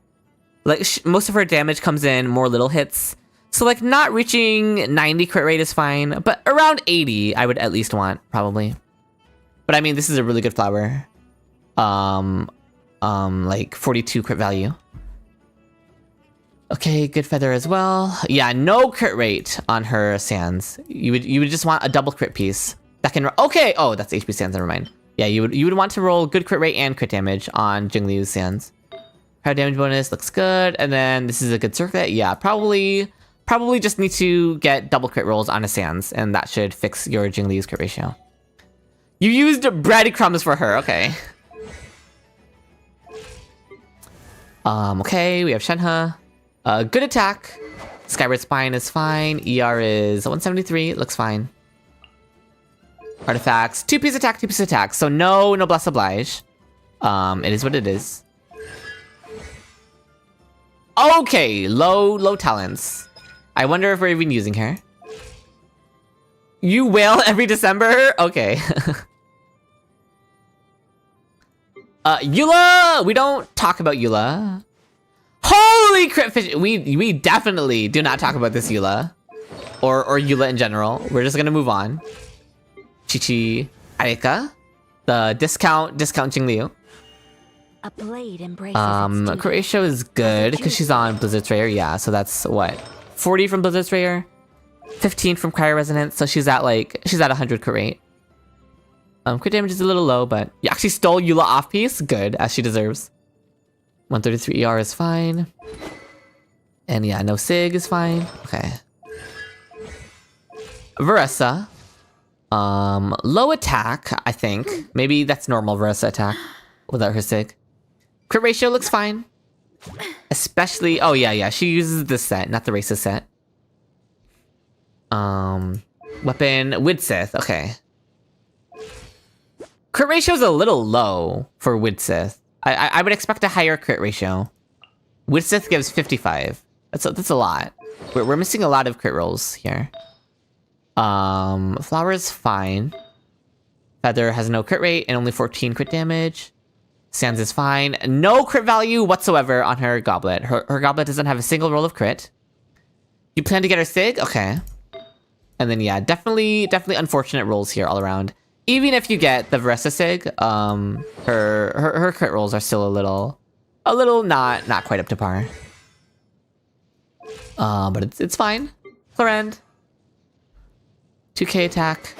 Like, most of her damage comes in more little hits. So like, not reaching 90 crit rate is fine, but around 80 I would at least want, probably. But I mean, this is a really good flower. Like 42 crit value. Okay, good feather as well. Yeah, no crit rate on her Sands. You would just want a double crit piece that can. Okay, oh, that's HP Sands. Never mind. Yeah, you would want to roll good crit rate and crit damage on Jing Liu's Sands. Crowd damage bonus looks good, and then this is a good circuit. Yeah, probably just need to get double crit rolls on a Sands, and that should fix your Jing Liu's crit ratio. You used breadcrumbs for her. Okay. Okay, we have Shenhe. Good attack. Skyward Spine is fine. ER is 173. Looks fine. Artifacts. 2-piece attack, 2-piece attack. So no Noblesse Oblige. It is what it is. Okay, low talents. I wonder if we're even using her. You wail every December? Okay. Eula! We don't talk about Eula. Holy crit fish! We definitely do not talk about this Eula. Or Eula in general. We're just gonna move on. Chi-Chi Areka. The discount Jing Liu. A blade embraces its crit ratio is good because she's on Blizzard's Rare, yeah, so that's what? 40 from Blizzard's Rare, 15 from Cryo Resonance, so she's at 100 crit rate. Crit damage is a little low, but you actually stole Eula off piece, good, as she deserves. 133 ER is fine. And yeah, no Sig is fine. Okay. Veressa. Low attack, I think. Maybe that's normal Veressa attack without her Sig. Crit ratio looks fine. Especially, oh yeah, she uses this set, not the racist set. Weapon, Widsith, okay. Crit ratio is a little low for Widsith. I would expect a higher crit ratio. Widsith gives 55. That's a lot. We're missing a lot of crit rolls here. Flower is fine. Feather has no crit rate and only 14 crit damage. Sands is fine. No crit value whatsoever on her goblet. Her goblet doesn't have a single roll of crit. You plan to get her Sig? Okay. And then yeah, definitely unfortunate rolls here all around. Even if you get the Veressa Sig, her crit rolls are still a little not quite up to par. But it's fine. Clorend. 2k attack.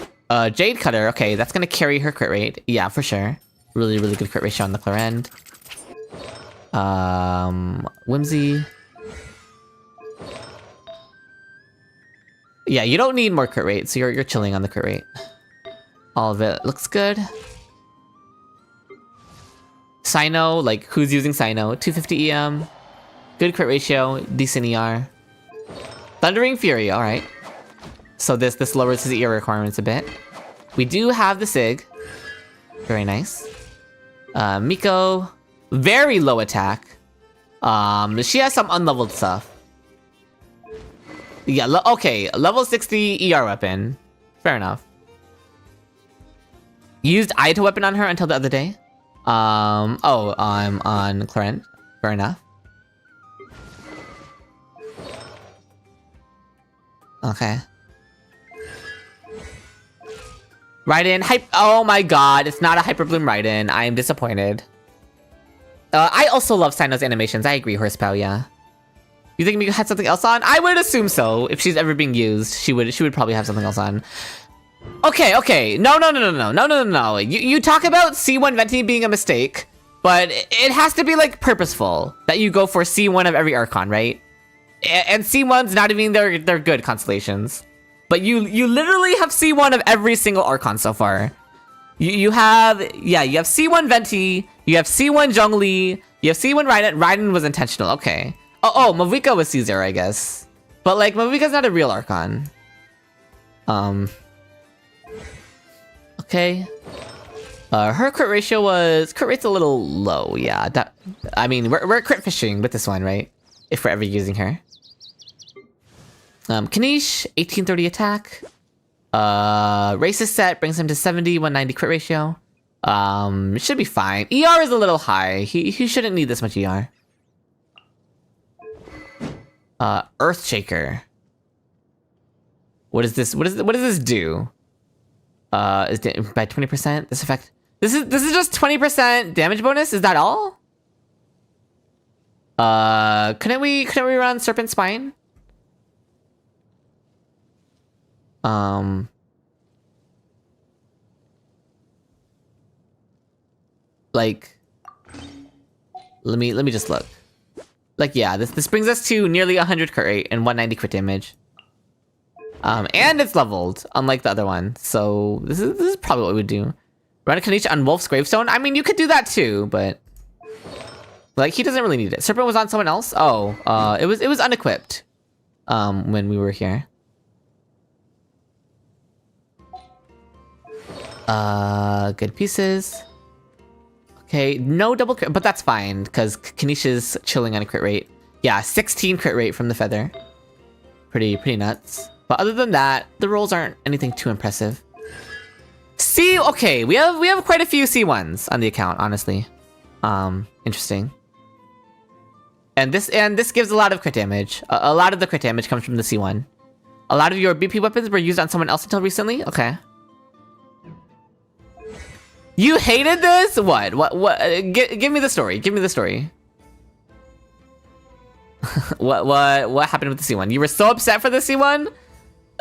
Jade Cutter, okay, that's gonna carry her crit rate. Yeah, for sure. Really good crit ratio on the Clorend. Whimsy. Yeah, you don't need more crit rate, so you're chilling on the crit rate. All of it looks good. Sino, like, who's using Sino? 250 EM. Good crit ratio, decent ER. Thundering Fury, alright. So this lowers his ER requirements a bit. We do have the Sig. Very nice. Miko, very low attack. She has some unleveled stuff. Yeah, okay, level 60 ER weapon. Fair enough. Used Aito weapon on her until the other day. I'm on Clarent. Fair enough. Okay. Raiden, oh my god, it's not a Hyper Bloom Raiden. I am disappointed. I also love Sino's animations. I agree, Horsepower, yeah. You think Miko had something else on? I would assume so. If she's ever being used, she would probably have something else on. Okay. No. You talk about C1 Venti being a mistake, but it has to be like purposeful that you go for C1 of every Archon, right? And C1's not even their good constellations. But you literally have C1 of every single Archon so far. You have C1 Venti, you have C1 Zhongli, you have C1 Raiden. Raiden was intentional, okay. Oh, Mavuika was C0, I guess. But like, Mavuika's not a real Archon. Okay. Her crit rate's a little low, yeah. I mean, we're crit fishing with this one, right? If we're ever using her. Kanish, 1830 attack. Racist set brings him to 70, 190 crit ratio. It should be fine. ER is a little high. He shouldn't need this much ER. Earthshaker. What is this? What does this do? Is it by 20%? This effect. This is just 20% damage bonus. Is that all? Couldn't we run Serpent Spine? Like, let me just look. Like, yeah, this brings us to nearly 100 crit rate and 190 crit damage. And it's leveled, unlike the other one. So this is probably what we would do. Run a Kanish on Wolf's Gravestone. I mean, you could do that too, but like, he doesn't really need it. Serpent was on someone else. Oh, it was unequipped. When we were here. Good pieces. Okay, no double crit, but that's fine, because Kanish is chilling on a crit rate. Yeah, 16 crit rate from the feather. Pretty nuts. But other than that, the rolls aren't anything too impressive. Okay, we have quite a few C1s on the account, honestly. Interesting. And this gives a lot of crit damage. A lot of the crit damage comes from the C1. A lot of your BP weapons were used on someone else until recently? Okay. You hated this? What? Give me the story. Give me the story. What happened with the C1? You were so upset for the C1?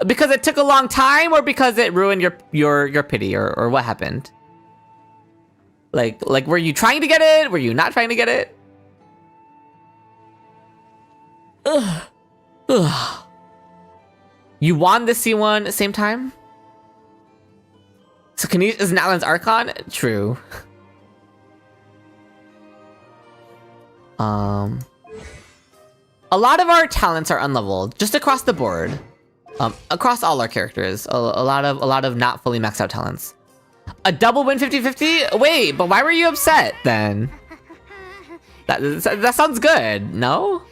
Because it took a long time, or because it ruined your pity, or what happened? Like were you trying to get it? Were you not trying to get it? Ugh. You won the C1 at the same time? So Kanish is Natlan's Archon? True. A lot of our talents are unleveled, just across the board. Across all our characters. A lot of not fully maxed out talents. A double win 50-50? Wait, but why were you upset then? That sounds good, no?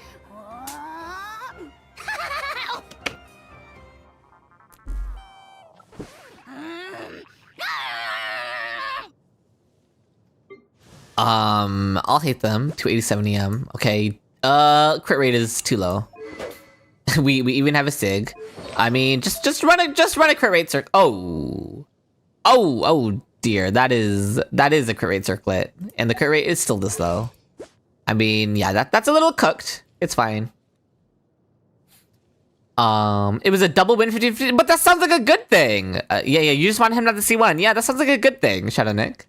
I'll hate them. 287 EM. Okay. Crit rate is too low. we even have a Sig. I mean, just run a crit rate circ. Oh dear. That is a crit rate circlet, and the crit rate is still this low. I mean, yeah, that's a little cooked. It's fine. It was a double win 50-50, but that sounds like a good thing. Yeah, you just want him not to C1. Yeah, that sounds like a good thing, Shadow Nick.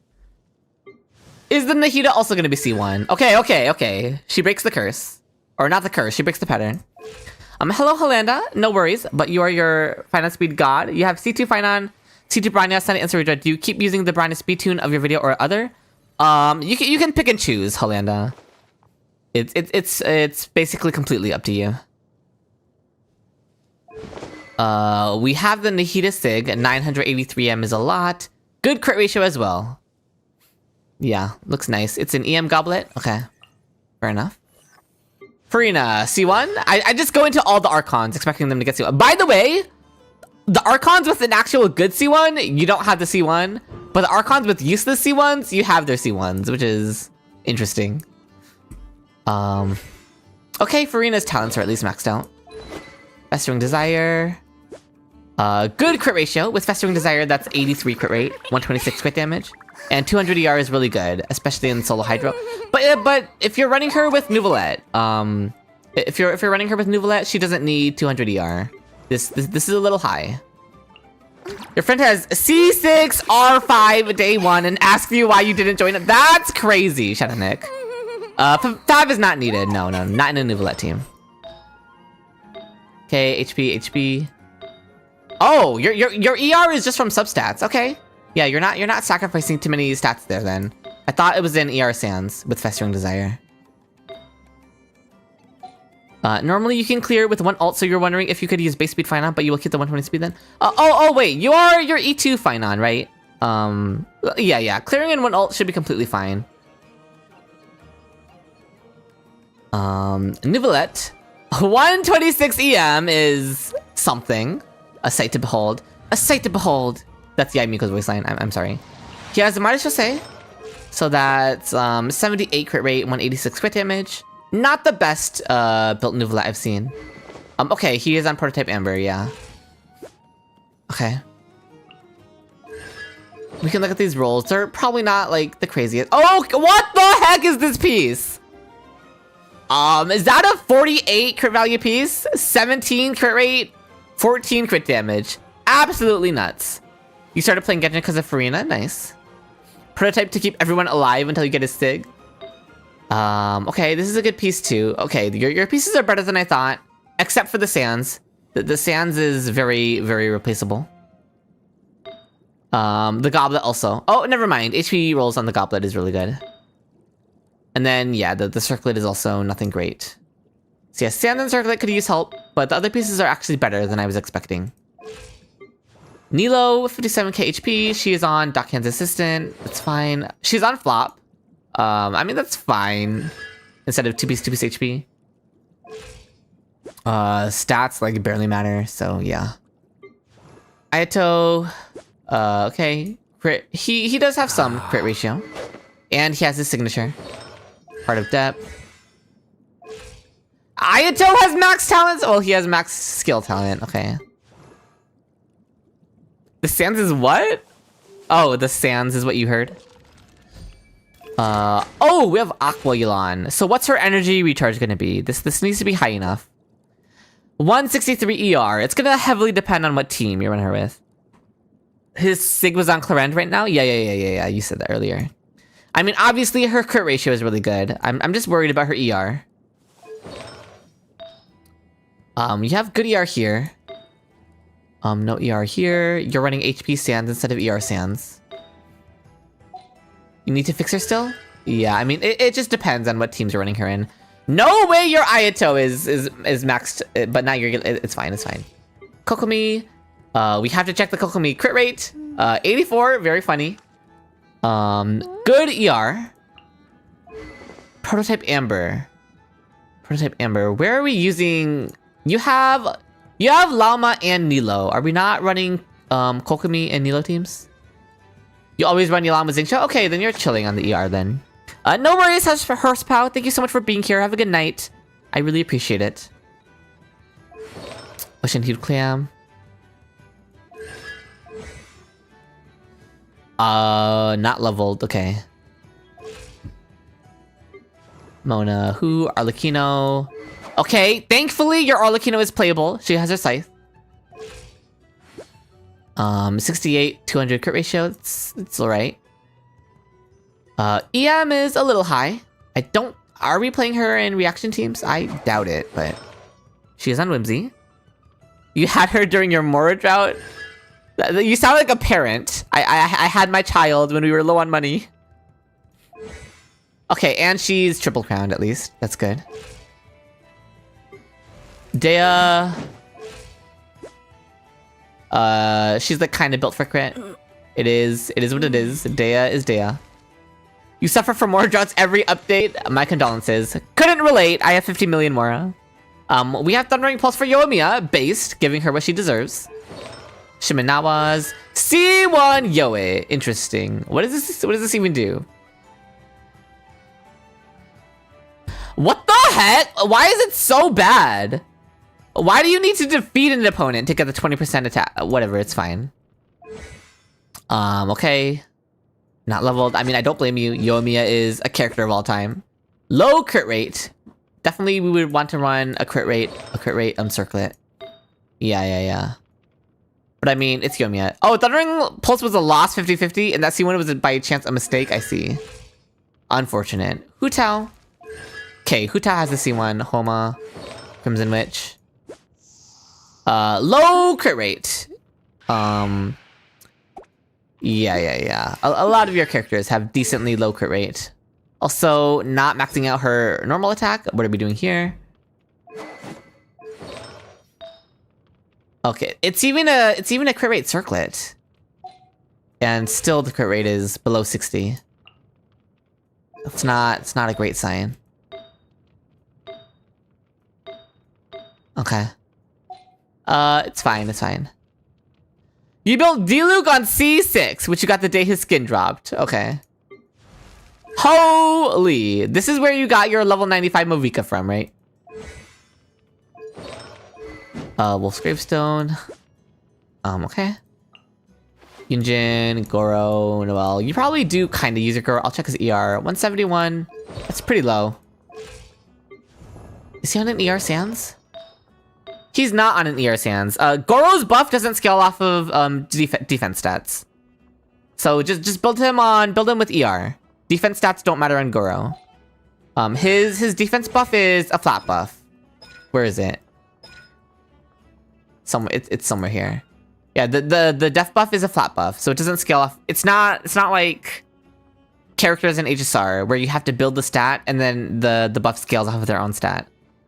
Is the Nahida also going to be C1? Okay. She breaks the curse. Or not the curse, she breaks the pattern. Hello, Holanda. No worries, but you are your finance speed god. You have C2 Finon, C2 Branya, Sunny, and Sarija. Do you keep using the Branya speed tune of your video or other? You can pick and choose, Holanda. It's basically completely up to you. We have the Nahida Sig, 983M is a lot. Good crit ratio as well. Yeah, looks nice. It's an EM goblet. Okay, fair enough. Farina, C1. I just go into all the Archons, expecting them to get C1. By the way, the Archons with an actual good C1, you don't have the C1. But the Archons with useless C1s, you have their C1s, which is interesting. Okay, Farina's talents are at least maxed out. Festering Desire. Good crit ratio. With Festering Desire, that's 83 crit rate, 126 crit damage. And 200 ER is really good, especially in Solo Hydro. But if you're running her with Nuvolette, if you're running her with Nuvolette, she doesn't need 200 ER. This is a little high. Your friend has C6 R5 day 1 and asks you why you didn't join it. That's crazy, Shadow Nick. Fab is not needed. No, not in a Nuvolette team. Okay, HP. Oh, your ER is just from substats. Okay. Yeah, you're not sacrificing too many stats there then. I thought it was in ER Sands with Festering Desire. Normally you can clear with one ult, so you're wondering if you could use base speed Finon, but you will keep the 120 speed then? Oh wait, your E2 Finon, right? Yeah, clearing in one ult should be completely fine. Nuvolette, 126 EM is something. A sight to behold. A sight to behold. That's Yamiko's voice line. I'm sorry. He has the Midas Jose, so that's 78 crit rate, 186 crit damage. Not the best built Nuvolette I've seen. Okay, he is on Prototype Amber, yeah. Okay. We can look at these rolls. They're probably not like the craziest. Oh, what the heck is this piece? Is that a 48 crit value piece? 17 crit rate, 14 crit damage. Absolutely nuts. You started playing Genshin because of Farina, nice. Prototype to keep everyone alive until you get a Sig. Okay, this is a good piece too. Okay, your pieces are better than I thought, except for the Sands. The Sands is very, very replaceable. The Goblet also. Oh, never mind. HP rolls on the Goblet is really good. And then, yeah, the Circlet is also nothing great. So yeah, Sand and Circlet could use help, but the other pieces are actually better than I was expecting. Nilo, 57k HP. She is on Dockhand's Assistant. That's fine. She's on Flop. I mean, that's fine. Instead of 2-piece HP. Stats, like, barely matter, so yeah. Ayato, okay. Crit. He does have some crit ratio. And he has his signature. Heart of Depth. Ayato has max talents? Well, he has max skill talent, okay. The Sands is what? Oh, the Sands is what you heard? Oh, we have Aqua Yulan. So what's her energy recharge gonna be? This needs to be high enough. 163 ER. It's gonna heavily depend on what team you're running her with. His Sig was on Clarend right now? Yeah. You said that earlier. I mean, obviously her crit ratio is really good. I'm just worried about her ER. You have good ER here. No ER here. You're running HP Sands instead of ER Sands. You need to fix her still? Yeah, I mean, it just depends on what teams you're running her in. No way your Ayato is maxed, but now it's fine, Kokomi, we have to check the Kokomi crit rate. 84, very funny. Good ER. Prototype Amber, where are we using... You have Llama and Nilo. Are we not running Kokomi and Nilo teams? You always run your Llama Xingqiu? Okay, then you're chilling on the ER then. No worries, Horsepower. Thank you so much for being here. Have a good night. I really appreciate it. Ocean Hued Clam. Not leveled. Okay. Mona, who? Arlecchino. Okay, thankfully your Arlecchino is playable. She has her Scythe. 68, 200 crit ratio. It's alright. EM is a little high. Are we playing her in reaction teams? I doubt it, but she is on Whimsy. You had her during your Mora drought? You sound like a parent. I had my child when we were low on money. Okay, and she's triple crowned at least. That's good. Dea. She's like kind of built for crit. It is what it is. Dea is Dea. You suffer from more droughts every update. My condolences. Couldn't relate. I have 50 million more. We have Thundering Pulse for Yoimiya, based, giving her what she deserves. Shimenawa's C1 Yoe. Interesting. What is this? What does this even do? What the heck? Why is it so bad? Why do you need to defeat an opponent to get the 20% attack? Whatever, it's fine. Okay. Not leveled. I mean, I don't blame you. Yoimiya is a character of all time. Low crit rate. Definitely we would want to run a crit rate circlet. Yeah. But I mean, it's Yoimiya. Oh, Thundering Pulse was a loss 50-50, and that C1 was by chance a mistake? I see. Unfortunate. Hu Tao. Okay, Hu Tao has the C1. Homa. Crimson Witch. Low crit rate. Yeah. A lot of your characters have decently low crit rate. Also, not maxing out her normal attack. What are we doing here? Okay, it's even a crit rate circlet. And still the crit rate is below 60. It's not a great sign. Okay. It's fine. You built Diluc on C6, which you got the day his skin dropped. Okay. Holy! This is where you got your level 95 Movika from, right? Wolf's Gravestone. Okay. Yunjin, Goro, Noel. You probably do kind of use your Goro. I'll check his ER. 171. That's pretty low. Is he on an ER Sans? He's not on an ER Sans. Goro's buff doesn't scale off of defense stats. So just build him with ER. Defense stats don't matter on Goro. His defense buff is a flat buff. Where is it? It's somewhere here. Yeah, the def buff is a flat buff, so it doesn't scale off. It's not like characters in HSR where you have to build the stat and then the buff scales off of their own stat.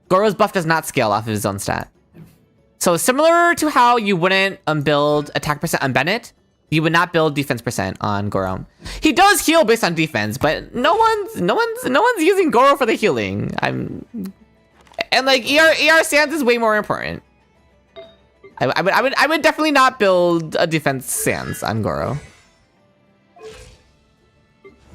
Goro's buff does not scale off of his own stat. So similar to how you wouldn't build attack percent on Bennett, you would not build defense percent on Goro. He does heal based on defense, but no one's using Goro for the healing. And like ER Sans is way more important. I would definitely not build a defense Sans on Goro.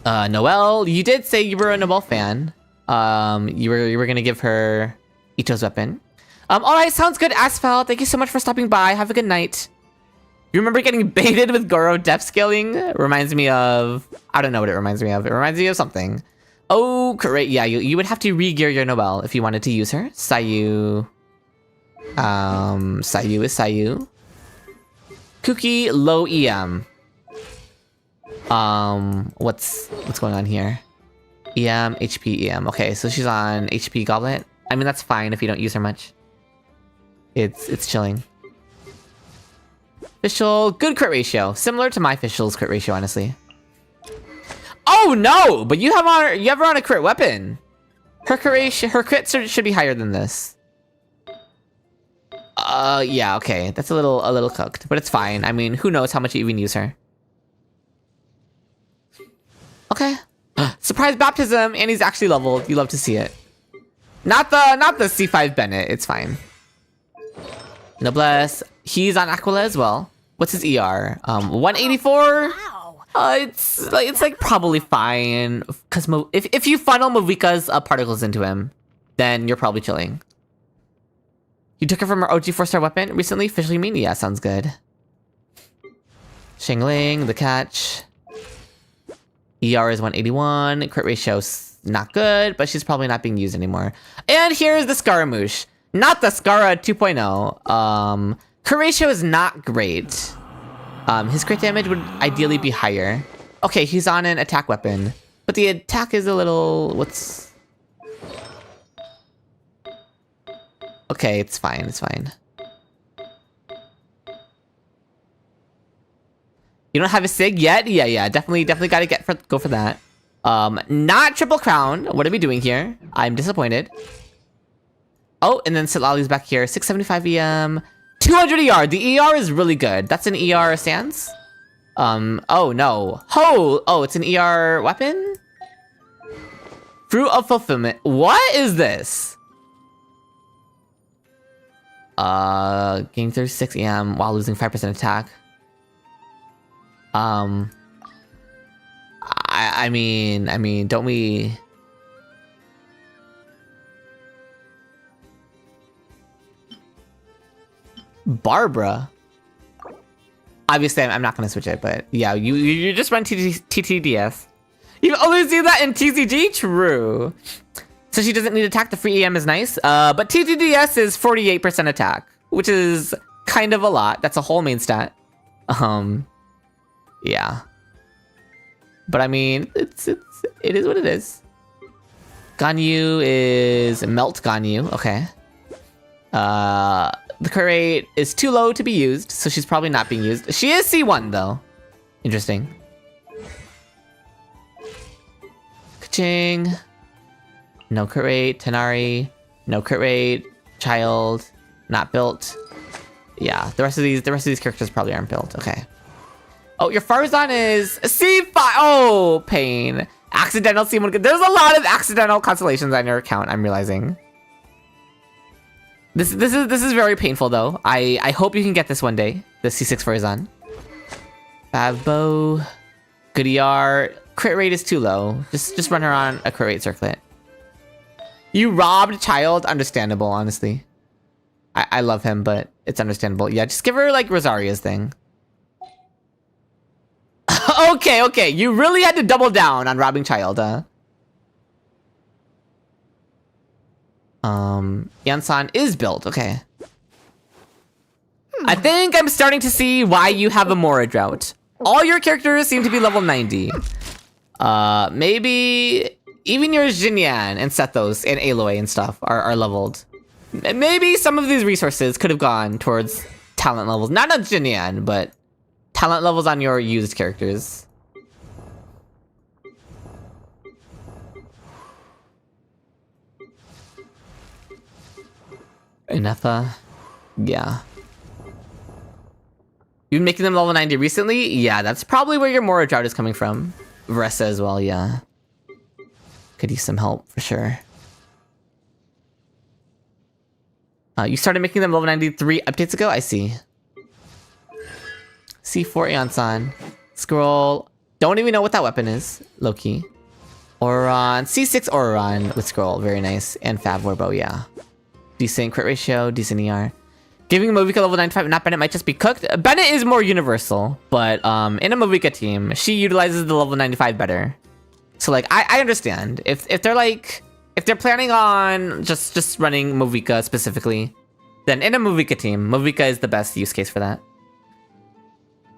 Noelle, you did say you were a Noelle fan. You were gonna give her Ito's weapon. Alright, sounds good, Asphalt. Thank you so much for stopping by. Have a good night. You remember getting baited with Goro def scaling? Reminds me of... I don't know what it reminds me of. It reminds me of something. Oh, great. Yeah, you would have to re-gear your Noelle if you wanted to use her. Sayu. Sayu is Sayu. Kuki, low EM. What's going on here? EM, HP, EM. Okay, so she's on HP Goblet. I mean, that's fine if you don't use her much. It's chilling. Fischl, good crit ratio. Similar to my Fischl's crit ratio, honestly. Oh no! But you have her on a crit weapon. Her crit should be higher than this. Yeah, okay. That's a little cooked, but it's fine. I mean, who knows how much you even use her. Okay. Surprise baptism, and he's actually leveled. You love to see it. Not the C5 Bennett. It's fine. Noblesse. He's on Aquila as well. What's his ER? 184. Wow. It's like probably fine. Cause if you funnel Movika's particles into him, then you're probably chilling. You took her from her OG 4-star weapon recently. Officially mean? Yeah, sounds good. Shingling, the catch. ER is 181. Crit ratio's not good, but she's probably not being used anymore. And here's the Scaramouche. Not the Scara 2.0. Crit ratio is not great. His crit damage would ideally be higher. Okay, he's on an attack weapon. But the attack is a little... What's... Okay, it's fine. You don't have a Sig yet? Yeah, definitely gotta go for that. Not Triple Crown. What are we doing here? I'm disappointed. Oh, and then Sitlali's back here. 675 EM. 200 ER. The ER is really good. That's an ER stance? Oh no. Oh, it's an ER weapon? Fruit of Fulfillment. What is this? Gain 36 EM while losing 5% attack. I mean, don't we... Barbara? Obviously, I'm not gonna switch it, but yeah, you just run TTDS. You only see that in TCG? True. So she doesn't need attack, the free EM is nice. But TTDS is 48% attack, which is kind of a lot. That's a whole main stat. Yeah. But I mean, it is what it is. Ganyu is Melt Ganyu, okay. The crit rate is too low to be used, so she's probably not being used. She is C1 though. Interesting. Ka-ching. No crit rate, Tenari. No crit rate, Child. Not built. Yeah, the rest of these characters probably aren't built. Okay. Oh, your Farzan is C5. Oh, pain. Accidental C1. There's a lot of accidental constellations on your account, I'm realizing. This is very painful though. I hope you can get this one day. The C6 Farzan. Bavbo. Good ER. Crit rate is too low. Just run her on a crit rate circlet. You robbed Child. Understandable, honestly. I love him, but it's understandable. Yeah, just give her like Rosaria's thing. Okay. You really had to double down on robbing Child, huh? Yansan is built, okay. I think I'm starting to see why you have a Mora drought. All your characters seem to be level 90. Maybe even your Jinyan and Sethos and Aloy and stuff are leveled. Maybe some of these resources could have gone towards talent levels. Not on Jinyan, but talent levels on your used characters. Inefa, yeah. You've been making them level 90 recently? Yeah, that's probably where your Mora drought is coming from. Vressa as well, yeah. Could use some help for sure. You started making them level 93 updates ago? I see. C4 Eonsan. Scroll. Don't even know what that weapon is. Low-key. Oron. C6 Oron with scroll. Very nice. And Fab Warbow, yeah. Decent crit ratio, decent ER. Giving Movika level 95, not Bennett, might just be cooked. Bennett is more universal, but in a Movika team, she utilizes the level 95 better. So like, I understand. If they're planning on just running Movika specifically, then in a Movika team, Movika is the best use case for that.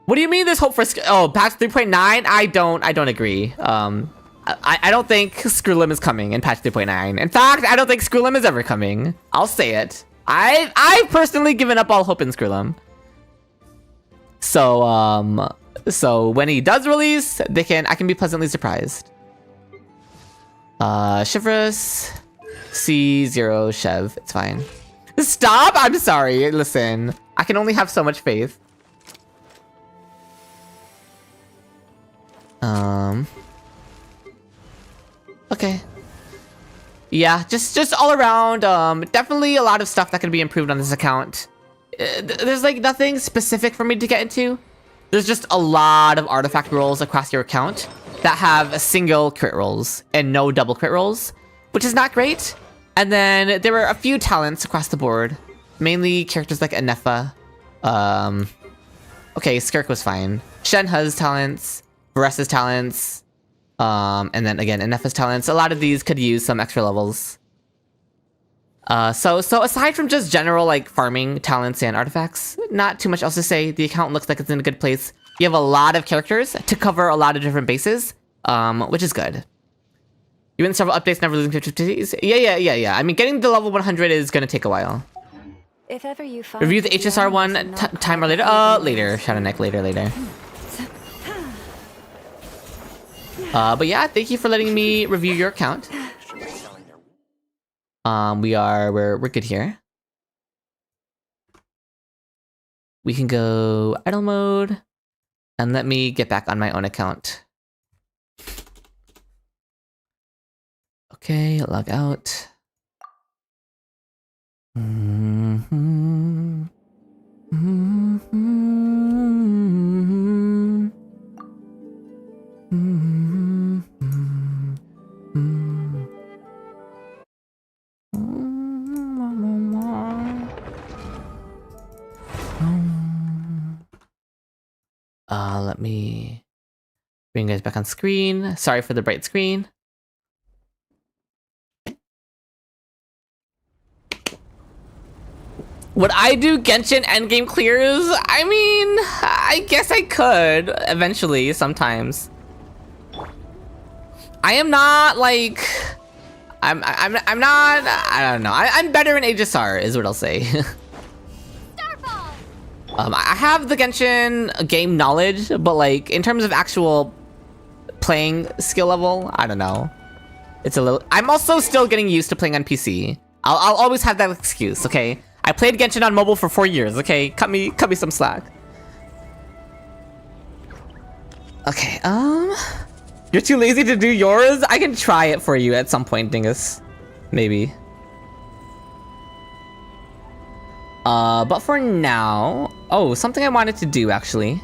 What do you mean there's hope for patch 3.9? I don't agree. I don't think Skrulim is coming in patch 3.9. In fact, I don't think Skrulim is ever coming. I'll say it. I've personally given up all hope in Skrulim. So when he does release, I can be pleasantly surprised. Shivras, C0 Chev, it's fine. Stop! I'm sorry. Listen, I can only have so much faith. Okay. Yeah, just all around, definitely a lot of stuff that can be improved on this account. There's like nothing specific for me to get into. There's just a lot of artifact rolls across your account that have a single crit rolls and no double crit rolls, which is not great. And then there were a few talents across the board, mainly characters like Inefa. Okay, Skirk was fine. Shenhe's talents, Varessa's talents, and then again, Inefa's talents. A lot of these could use some extra levels. So aside from just general like farming talents and artifacts, not too much else to say. The account looks like it's in a good place. You have a lot of characters to cover a lot of different bases, which is good. You win several updates, never losing 50s. Yeah. I mean, getting the level 100 is gonna take a while. If ever you find Review the HSR one time or later. Later. Shadow Neck, later. But yeah, thank you for letting me review your account. We're good here. We can go idle mode, and let me get back on my own account. Okay, log out. Let me bring you guys back on screen. Sorry for the bright screen. Would I do Genshin endgame clears? I mean, I guess I could eventually, sometimes. I am not like, I'm not. I don't know. I'm better in HSR, is what I'll say. I have the Genshin game knowledge, but like in terms of actual playing skill level, I don't know. It's a little. I'm also still getting used to playing on PC. I'll always have that excuse, okay? I played Genshin on mobile for 4 years, okay? Cut me some slack. Okay, you're too lazy to do yours? I can try it for you at some point, Dingus. Maybe. But for now... Oh, something I wanted to do, actually.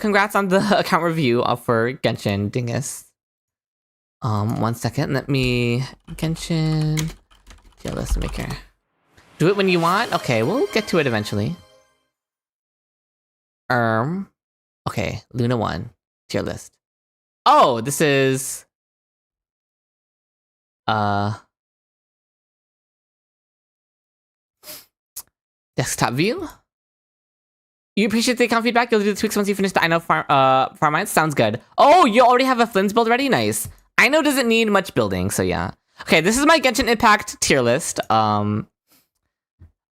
Congrats on the account review for Genshin, Dingus. 1 second, let me... Genshin... tier list maker. Do it when you want? Okay, we'll get to it eventually. Okay, Luna 1, tier list. Oh, this is... desktop view? You appreciate the account feedback? You'll do the tweaks once you finish the I know farm mines? Sounds good. Oh, you already have a Flynn's build ready? Nice. I know doesn't need much building, so yeah. Okay, this is my Genshin Impact tier list.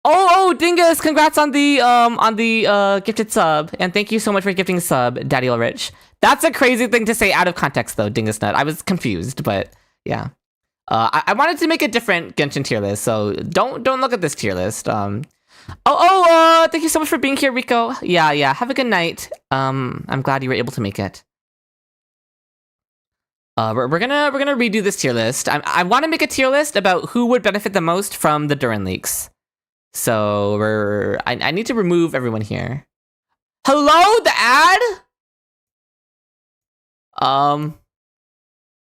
Oh, Dingus, congrats on the gifted sub, and thank you so much for gifting a sub, Daddy Ulrich. That's a crazy thing to say out of context, though, Dingus Nut. I was confused, but yeah. I wanted to make a different Genshin tier list, so don't look at this tier list. Thank you so much for being here, Rico. Yeah. Have a good night. I'm glad you were able to make it. We're gonna redo this tier list. I want to make a tier list about who would benefit the most from the Durin leaks. So I need to remove everyone here. Hello, the ad?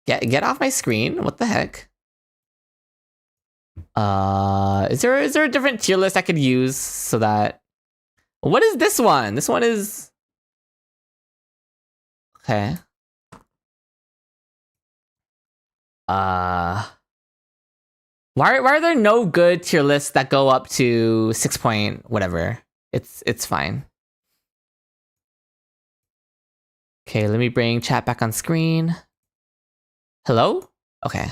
Get off my screen. What the heck? Is there a different tier list I could use so that... What is this one? This one is... Okay. Why are there no good tier lists that go up to 6 point whatever? It's fine. Okay, let me bring chat back on screen. Hello? Okay.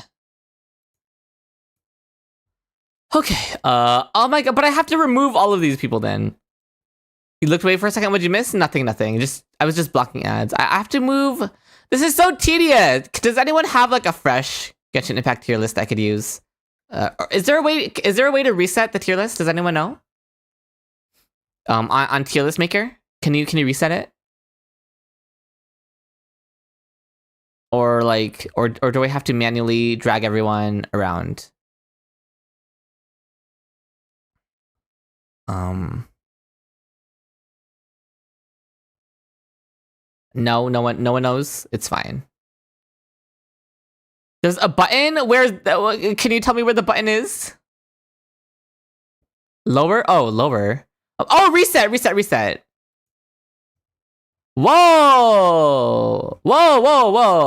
Okay, oh my god, but I have to remove all of these people then. You looked away for a second, what'd you miss? Nothing. I was just blocking ads. I have to move. This is so tedious. Does anyone have like a fresh Genshin Impact tier list I could use? Is there a way to reset the tier list? Does anyone know? On tier list maker? Can you reset it? Or do I have to manually drag everyone around? No one knows. It's fine. There's a button. Can you tell me where the button is? Lower? Oh, lower. Oh, reset. Whoa.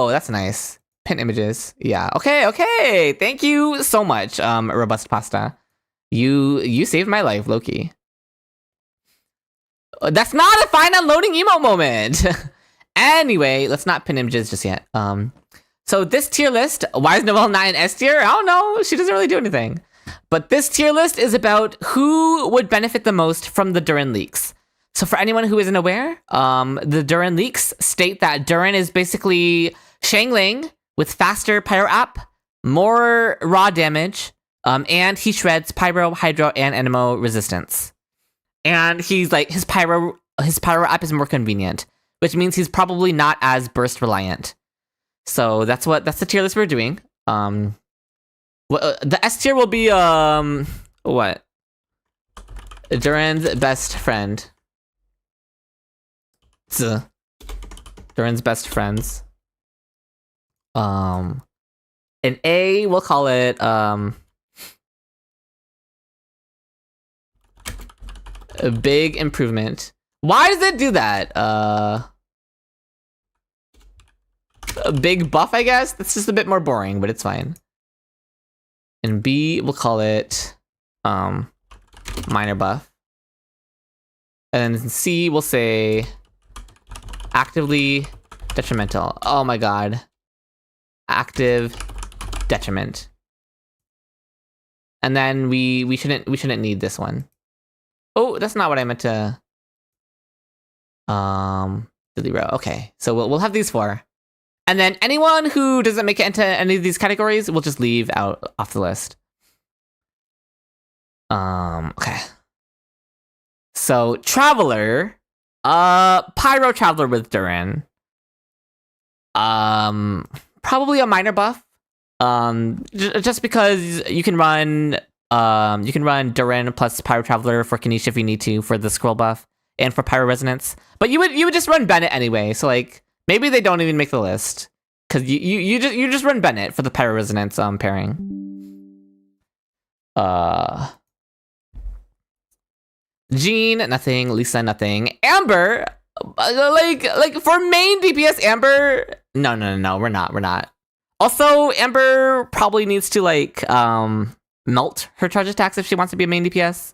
That's nice. Pin images. Yeah. Okay. Thank you so much, Robust Pasta. You saved my life, Loki. That's not a fine unloading emote moment. Anyway, let's not pin images just yet. So this tier list, why is Noelle not in S tier? I don't know. She doesn't really do anything. But this tier list is about who would benefit the most from the Durin leaks. So for anyone who isn't aware, the Duran leaks state that Duran is basically Xiangling with faster Pyro App, more raw damage, and he shreds Pyro, Hydro, and Anemo resistance. And he's like, his Pyro App is more convenient, which means he's probably not as burst reliant. So that's the tier list we're doing. The S tier will be what? Duran's best friend. Duran's best friends. In A, we'll call it a big improvement. Why does it do that? A big buff, I guess? That's just a bit more boring, but it's fine. In B, we'll call it minor buff. And then in C, we'll say actively detrimental. Oh my god. Active detriment. And then we shouldn't need this one. Oh, that's not what I meant to delete row. Okay. So we'll have these 4. And then anyone who doesn't make it into any of these categories, we'll just leave out off the list. Okay. So Traveler, Pyro Traveler with Duran. Probably a minor buff. Just because you can run Duran plus Pyro Traveler for Kanisha if you need to for the scroll buff and for Pyro Resonance. But you would just run Bennett anyway. So like maybe they don't even make the list because you just run Bennett for the Pyro Resonance pairing. Jean, nothing. Lisa, nothing. Amber, like for main DPS, Amber. No, we're not. Also, Amber probably needs to like melt her charge attacks if she wants to be a main DPS.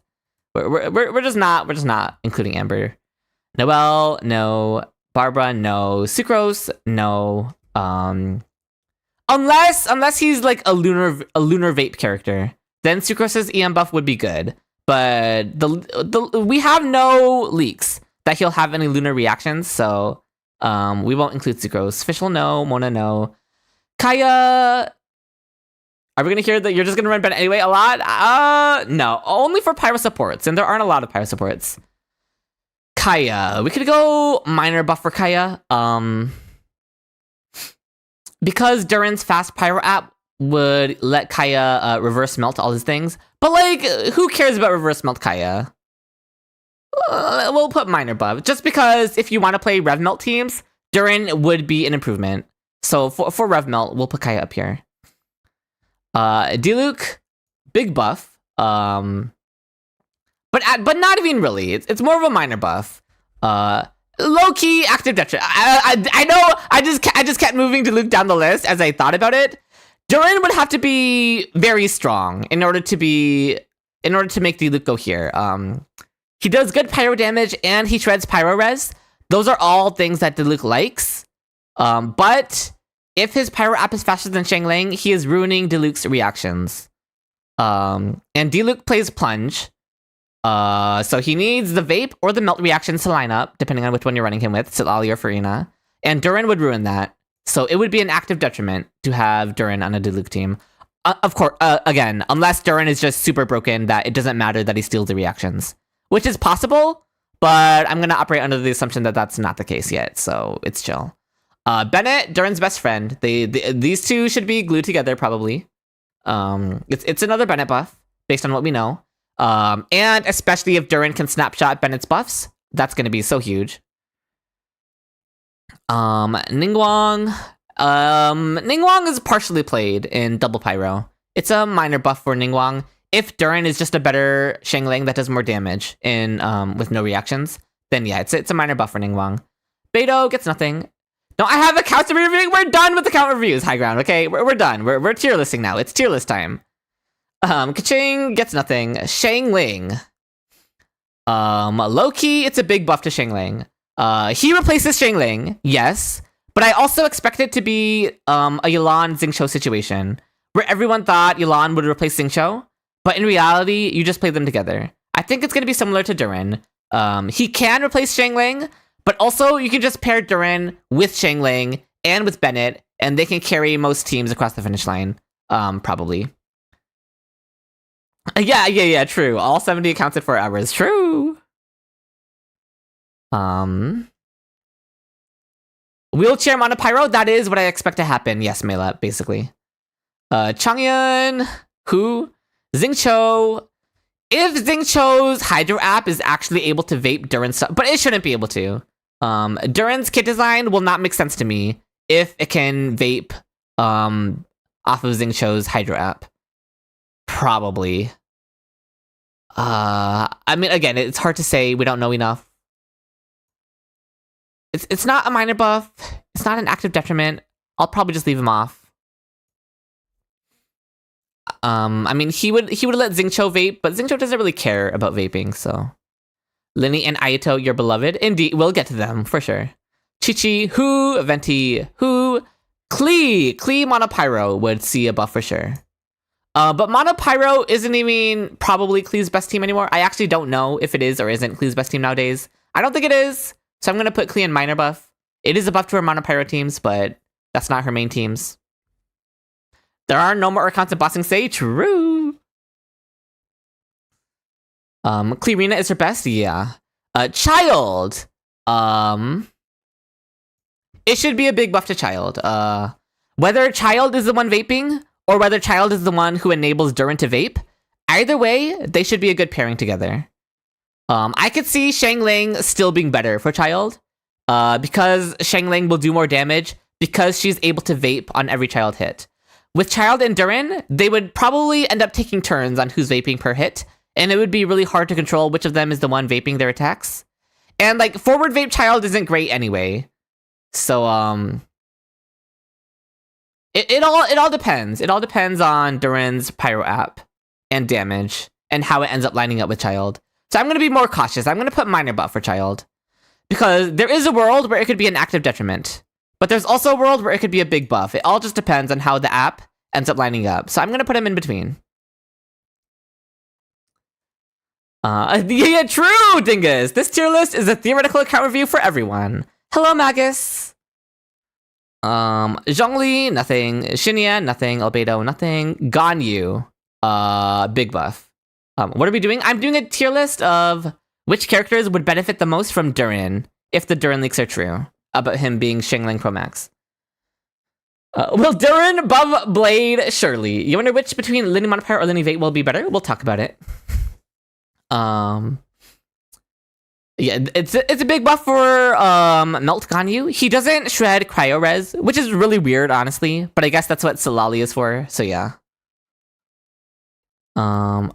We're just not including Amber. Noelle, no. Barbara, no. Sucrose, no. Unless he's like a lunar vape character, then Sucrose's EM buff would be good. But we have no leaks that he'll have any lunar reactions, so we won't include Sucrose. Fischl, no. Mona, no. Kaya, are we gonna hear that you're just gonna run Ben anyway a lot? No, only for Pyro supports, and there aren't a lot of Pyro supports. Kaya, we could go minor buff for Kaya. Because Duran's fast Pyro app would let Kaya reverse melt all his things. But like, who cares about reverse melt Kaya? We'll put minor buff. Just because if you want to play rev melt teams, Duran would be an improvement. So for rev melt, we'll put Kaya up here. Diluc, big buff. But not even really. It's more of a minor buff. Low key active detriment. I know. I just kept moving Diluc down the list as I thought about it. Duran would have to be very strong in order to make Diluc go here. He does good pyro damage and he shreds pyro res. Those are all things that Diluc likes. But if his pyro app is faster than Xiangling, he is ruining Diluc's reactions. And Diluc plays plunge. So he needs the vape or the melt reactions to line up, depending on which one you're running him with, Silali or Farina. And Duran would ruin that. So it would be an active detriment to have Duran on a Diluc team. Of course, again, unless Duran is just super broken that it doesn't matter that he steals the reactions. Which is possible, but I'm going to operate under the assumption that that's not the case yet, so it's chill. Bennett, Duran's best friend. These two should be glued together, probably. It's another Bennett buff, based on what we know. And especially if Duran can snapshot Bennett's buffs, that's going to be so huge. Ningguang. Ningguang is partially played in double pyro. It's a minor buff for Ningguang. If Duran is just a better Xiangling that does more damage in with no reactions, then yeah, it's a minor buff for Ningguang. Beidou gets nothing. No, I have a counter review. We're done with the count reviews, High Ground. Okay, we're done. We're tier listing now. It's tier list time. Kaching gets nothing. Xiangling. Low-key, it's a big buff to Xiangling. He replaces Xiangling, yes, but I also expect it to be a Yelan Xingqiu situation, where everyone thought Yelan would replace Xingqiu, but in reality, you just play them together. I think it's going to be similar to Duran. He can replace Xiangling, but also you can just pair Durin with Xiangling and with Bennett, and they can carry most teams across the finish line, probably. Yeah, true. All 70 accounted for hours. True. Wheelchair Monopyro, that is what I expect to happen. Yes, Mela, basically. Changyun, Hu, Xingqiu. If Xingqiu's Hydro app is actually able to vape Durin's stuff, but it shouldn't be able to. Durin's kit design will not make sense to me if it can vape off of Xingqiu's Hydro app. Probably. I mean, again, it's hard to say. We don't know enough. It's not a minor buff. It's not an active detriment. I'll probably just leave him off. I mean, he would let Xingqiu vape, but Xingqiu doesn't really care about vaping, so. Linny and Ayato, your beloved. Indeed, we'll get to them, for sure. Chi-Chi, Hu, Venti, Hu, Klee. Klee Monopyro would see a buff for sure. But Monopyro isn't even probably Klee's best team anymore. I actually don't know if it is or isn't Klee's best team nowadays. I don't think it is, so I'm going to put Klee in minor buff. It is a buff to her Monopyro teams, but that's not her main teams. There are no more accounts of bossing say true. Kleerina is her best, yeah. Child. It should be a big buff to Child. Whether Child is the one vaping, or whether Child is the one who enables Durin to vape, either way, they should be a good pairing together. I could see Xiangling still being better for Child, because Xiangling will do more damage because she's able to vape on every Child hit. With Child and Durin, they would probably end up taking turns on who's vaping per hit, and it would be really hard to control which of them is the one vaping their attacks. And like forward vape Child isn't great anyway, so it all depends. It all depends on Durin's Pyro app and damage and how it ends up lining up with Child. So I'm gonna be more cautious. I'm gonna put minor buff for Child because there is a world where it could be an active detriment. But there's also a world where it could be a big buff. It all just depends on how the app ends up lining up. So I'm going to put him in between. Yeah, true, Dingus. This tier list is a theoretical account review for everyone. Hello, Magus. Zhongli, nothing. Shinya, nothing. Albedo, nothing. Ganyu, big buff. What are we doing? I'm doing a tier list of which characters would benefit the most from Durin, if the Durin leaks are true. About him being Xiangling Pro Max. Will Durin above Blade? Surely. You wonder which between Linny Monopyro or Linny Vate will be better? We'll talk about it. Yeah, it's a big buff for Melt Ganyu. He doesn't shred Cryo Res, which is really weird, honestly. But I guess that's what Silali is for, so yeah.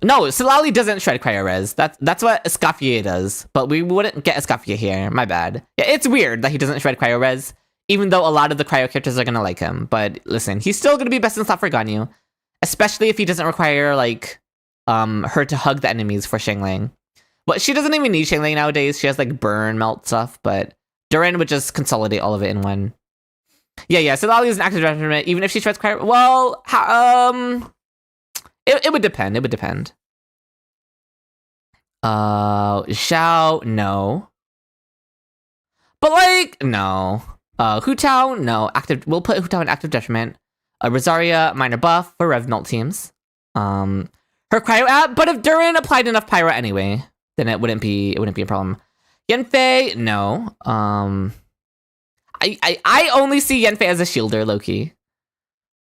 No, Silali doesn't shred Cryo Res. That's what Escoffier does, but we wouldn't get Escoffier here. My bad. Yeah, it's weird that he doesn't shred Cryo Res, even though a lot of the Cryo characters are gonna like him. But listen, he's still gonna be best in slot for Ganyu, especially if he doesn't require like her to hug the enemies for Xiangling. But she doesn't even need Xiangling nowadays. She has like burn, melt stuff, but Durin would just consolidate all of it in one. Yeah. Silali is an active detriment, even if she shreds Cryo. Well, It would depend. It would depend. Xiao, no. But like, no. Hu Tao, no. Active. We'll put Hu Tao in active detriment. Rosaria, minor buff for Rev Melt teams. Her Cryo app, but if Durin applied enough Pyro anyway, then it wouldn't be a problem. Yanfei, no. I only see Yanfei as a shielder, low-key.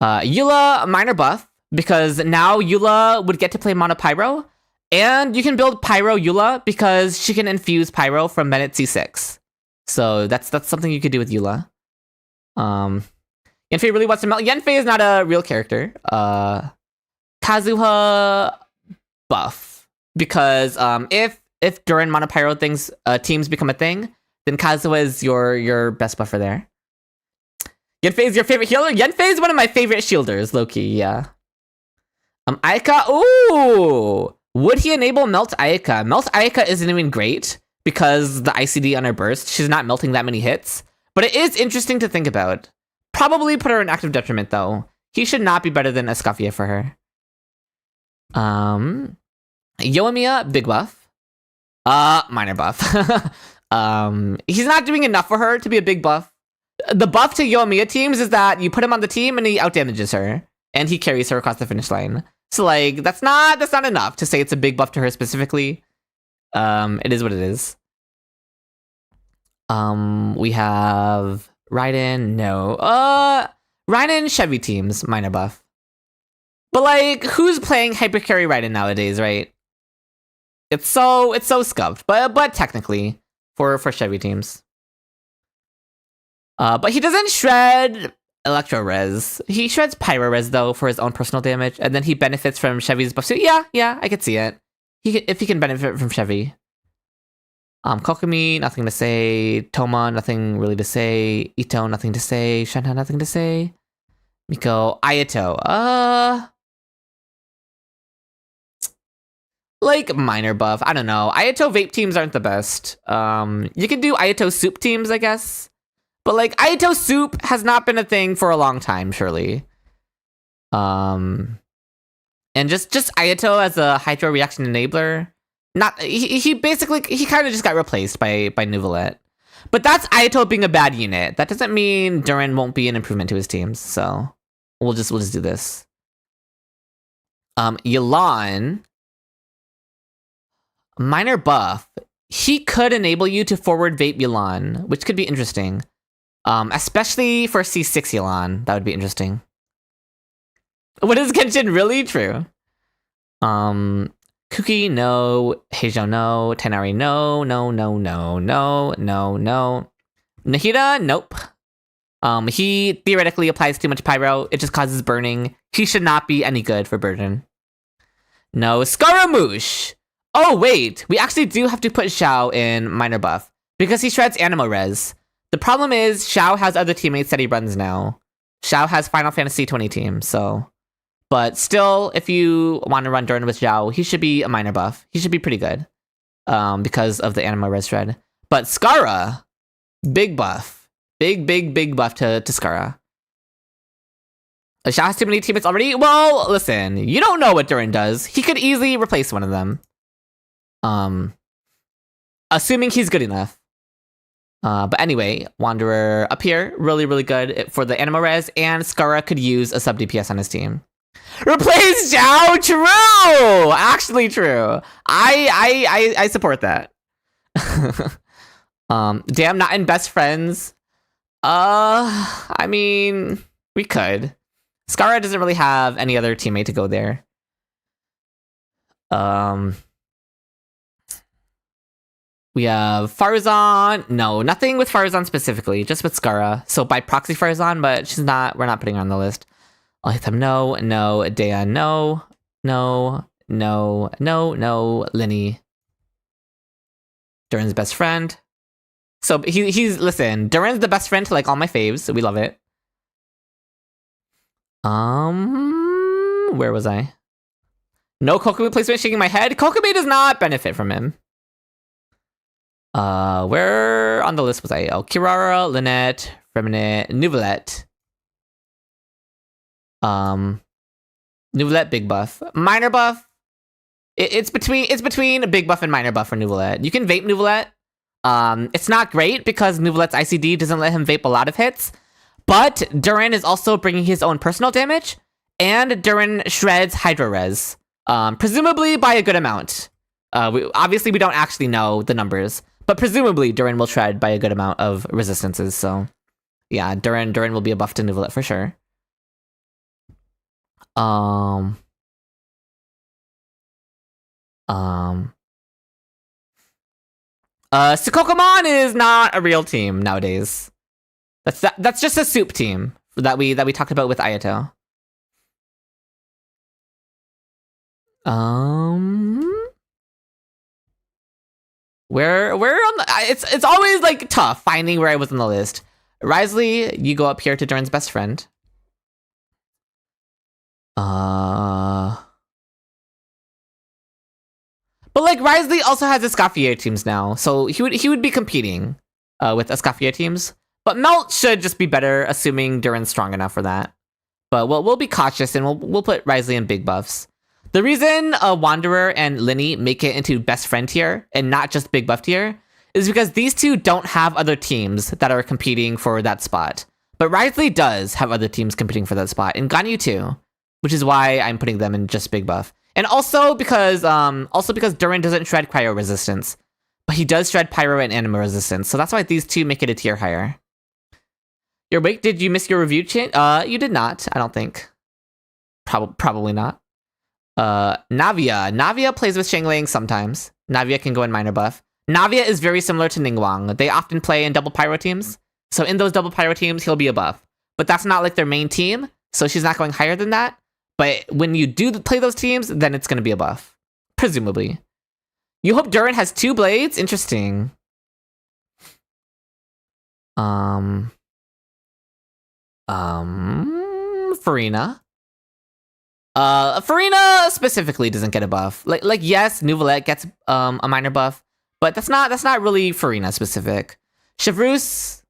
Eula, minor buff. Because now Eula would get to play Mono Pyro, and you can build Pyro Eula because she can infuse Pyro from Bennett C6. So that's something you could do with Eula. Yanfei really wants to melt. Yanfei is not a real character. Kazuha buff. Because if during Mono Pyro things teams become a thing, then Kazuha is your best buffer there. Yanfei is your favorite healer? Yanfei is one of my favorite shielders, low-key, yeah. Ayaka, ooh! Would he enable Melt Ayaka? Melt Ayaka isn't even great because the ICD on her burst, she's not melting that many hits. But it is interesting to think about. Probably put her in active detriment though. He should not be better than Escoffier for her. Yoimiya, big buff. Minor buff. He's not doing enough for her to be a big buff. The buff to Yoimiya teams is that you put him on the team and he outdamages her, and he carries her across the finish line. So like that's not enough to say it's a big buff to her specifically. It is what it is. We have Raiden. No. Raiden Chevy teams minor buff. But like, who's playing hyper carry Raiden nowadays, right? It's so scuffed, but technically for Chevy teams. But he doesn't shred Electro Res. He shreds Pyro Res though for his own personal damage, and then he benefits from Chevy's buff. So yeah, I could see it. If he can benefit from Chevy. Kokomi, nothing to say. Toma, nothing really to say. Ito, nothing to say. Shenhe, nothing to say. Miko, Ayato. Like minor buff. I don't know. Ayato vape teams aren't the best. You can do Ayato soup teams, I guess. But like Ayato soup has not been a thing for a long time, surely. And just Ayato as a hydro reaction enabler. He basically kind of just got replaced by Nuvolette. But that's Ayato being a bad unit. That doesn't mean Durin won't be an improvement to his teams. So we'll just do this. Yelan, minor buff. He could enable you to forward vape Yelan, which could be interesting. Especially for C6 Yelan, that would be interesting. What is Genshin really true? Kuki, no. Heijo, no. Tenari, no. Nahida, nope. He theoretically applies too much pyro. It just causes burning. He should not be any good for burden. No. Scaramouche! Oh, wait. We actually do have to put Xiao in minor buff, because he shreds Animo Res. The problem is, Xiao has other teammates that he runs now. Xiao has Final Fantasy 20 team, so... But still, if you want to run Durin with Xiao, he should be a minor buff. He should be pretty good. Because of the Animo Res shred. But Skara, big buff. Big buff to Skara. Xiao has too many teammates already? Well, listen, you don't know what Durin does. He could easily replace one of them. Assuming he's good enough. But anyway, Wanderer up here, really good for the Animo Res, and Skara could use a sub DPS on his team. Replace Xiao? True! Actually true. I support that. Damn, not in best friends. I mean, we could. Skara doesn't really have any other teammate to go there. We have Farzan. No, nothing with Farzan specifically, just with Skara. So by proxy Farzan, but we're not putting her on the list. Alitham, no. Dea, no. Linny. Durin's best friend. So listen, Durin's the best friend to like all my faves, so we love it. Where was I? No Kokomi placement, shaking my head. Kokomi does not benefit from him. Where on the list was I? Oh, Kirara, Lynette, Feminine, Nuvolette. Nuvolette, big buff. Minor buff. It's between a big buff and minor buff for Nuvolette. You can vape Nuvolette. It's not great because Nuvolette's ICD doesn't let him vape a lot of hits. But Durin is also bringing his own personal damage, and Durin shreds Hydro Res. Presumably by a good amount. Obviously we don't actually know the numbers, but presumably Durin will shred by a good amount of resistances. So yeah, Durin will be a buff to Nuvolette for sure. Sukokomon is not a real team nowadays. That's just a soup team that we talked about with Ayato. Where on the, it's always like tough finding where I was on the list. Risley, you go up here to Durin's best friend. But like Risley also has Escoffier teams now, so he would be competing with Escoffier teams. But Melt should just be better, assuming Durin's strong enough for that. But we'll be cautious and we'll put Risley in big buffs. The reason Wanderer and Linny make it into best friend tier and not just big buff tier is because these two don't have other teams that are competing for that spot. But Wriothesley does have other teams competing for that spot, and Ganyu too, which is why I'm putting them in just big buff. And also because Durin doesn't shred cryo resistance, but he does shred pyro and anima resistance, so that's why these two make it a tier higher. Wait, did you miss your review, Chin? You did not, I don't think. Probably not. Navia plays with Shangling sometimes. Navia can go in minor buff. Navia is very similar to Ningguang. They often play in double pyro teams. So in those double pyro teams, he'll be a buff. But that's not like their main team, so she's not going higher than that. But when you do play those teams, then it's going to be a buff. Presumably. You hope Durin has 2 blades? Interesting. Farina. Farina specifically doesn't get a buff. Like yes, Nouvelette gets a minor buff, but that's not really Farina specific. Chevreuse,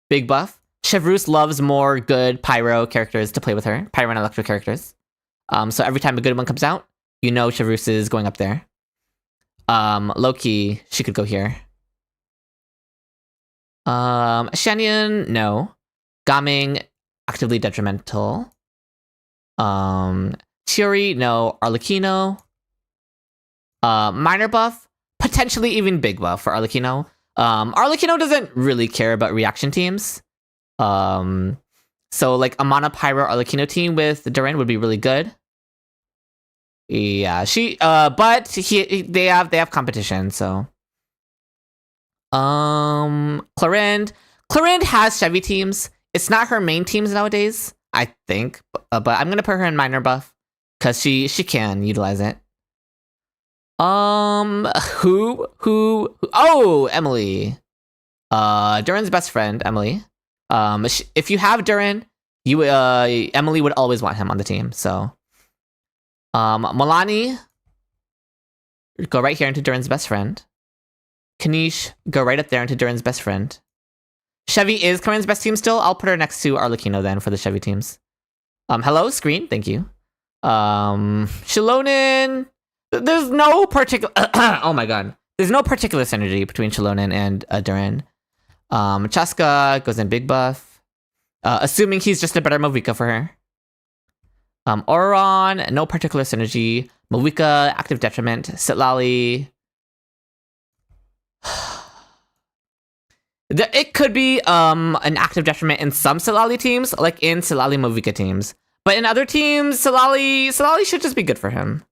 big buff. Chevreuse loves more good pyro characters to play with her, pyro and electro characters. So every time a good one comes out, you know Chevreuse is going up there. Low-key, she could go here. Shanyan, no. Gaming, actively detrimental. Chiori, no. Arlecchino. Minor buff, potentially even big buff for Arlecchino. Arlecchino doesn't really care about reaction teams. So like a Mono Pyro Arlecchino team with Durin would be really good. Yeah, but they have competition, so. Clarinde has Chevy teams. It's not her main teams nowadays, I think, but I'm gonna put her in minor buff because she can utilize it. Who? Oh, Emily. Durin's best friend, Emily. If you have Durin, Emily would always want him on the team. So, Milani, go right here into Durin's best friend. Kanish, go right up there into Durin's best friend. Chevy is Corinne's best team still. I'll put her next to Arlecchino then for the Chevy teams. Hello, screen. Thank you. Shilonen. There's no particular. Oh my god. There's no particular synergy between Shilonen and Durin. Chaska goes in big buff. Assuming he's just a better Movica for her. Auron, no particular synergy. Movica, active detriment. Sitlali. It could be an active detriment in some Sitlali teams, like in Sitlali Movica teams. But in other teams, Sitlali should just be good for him.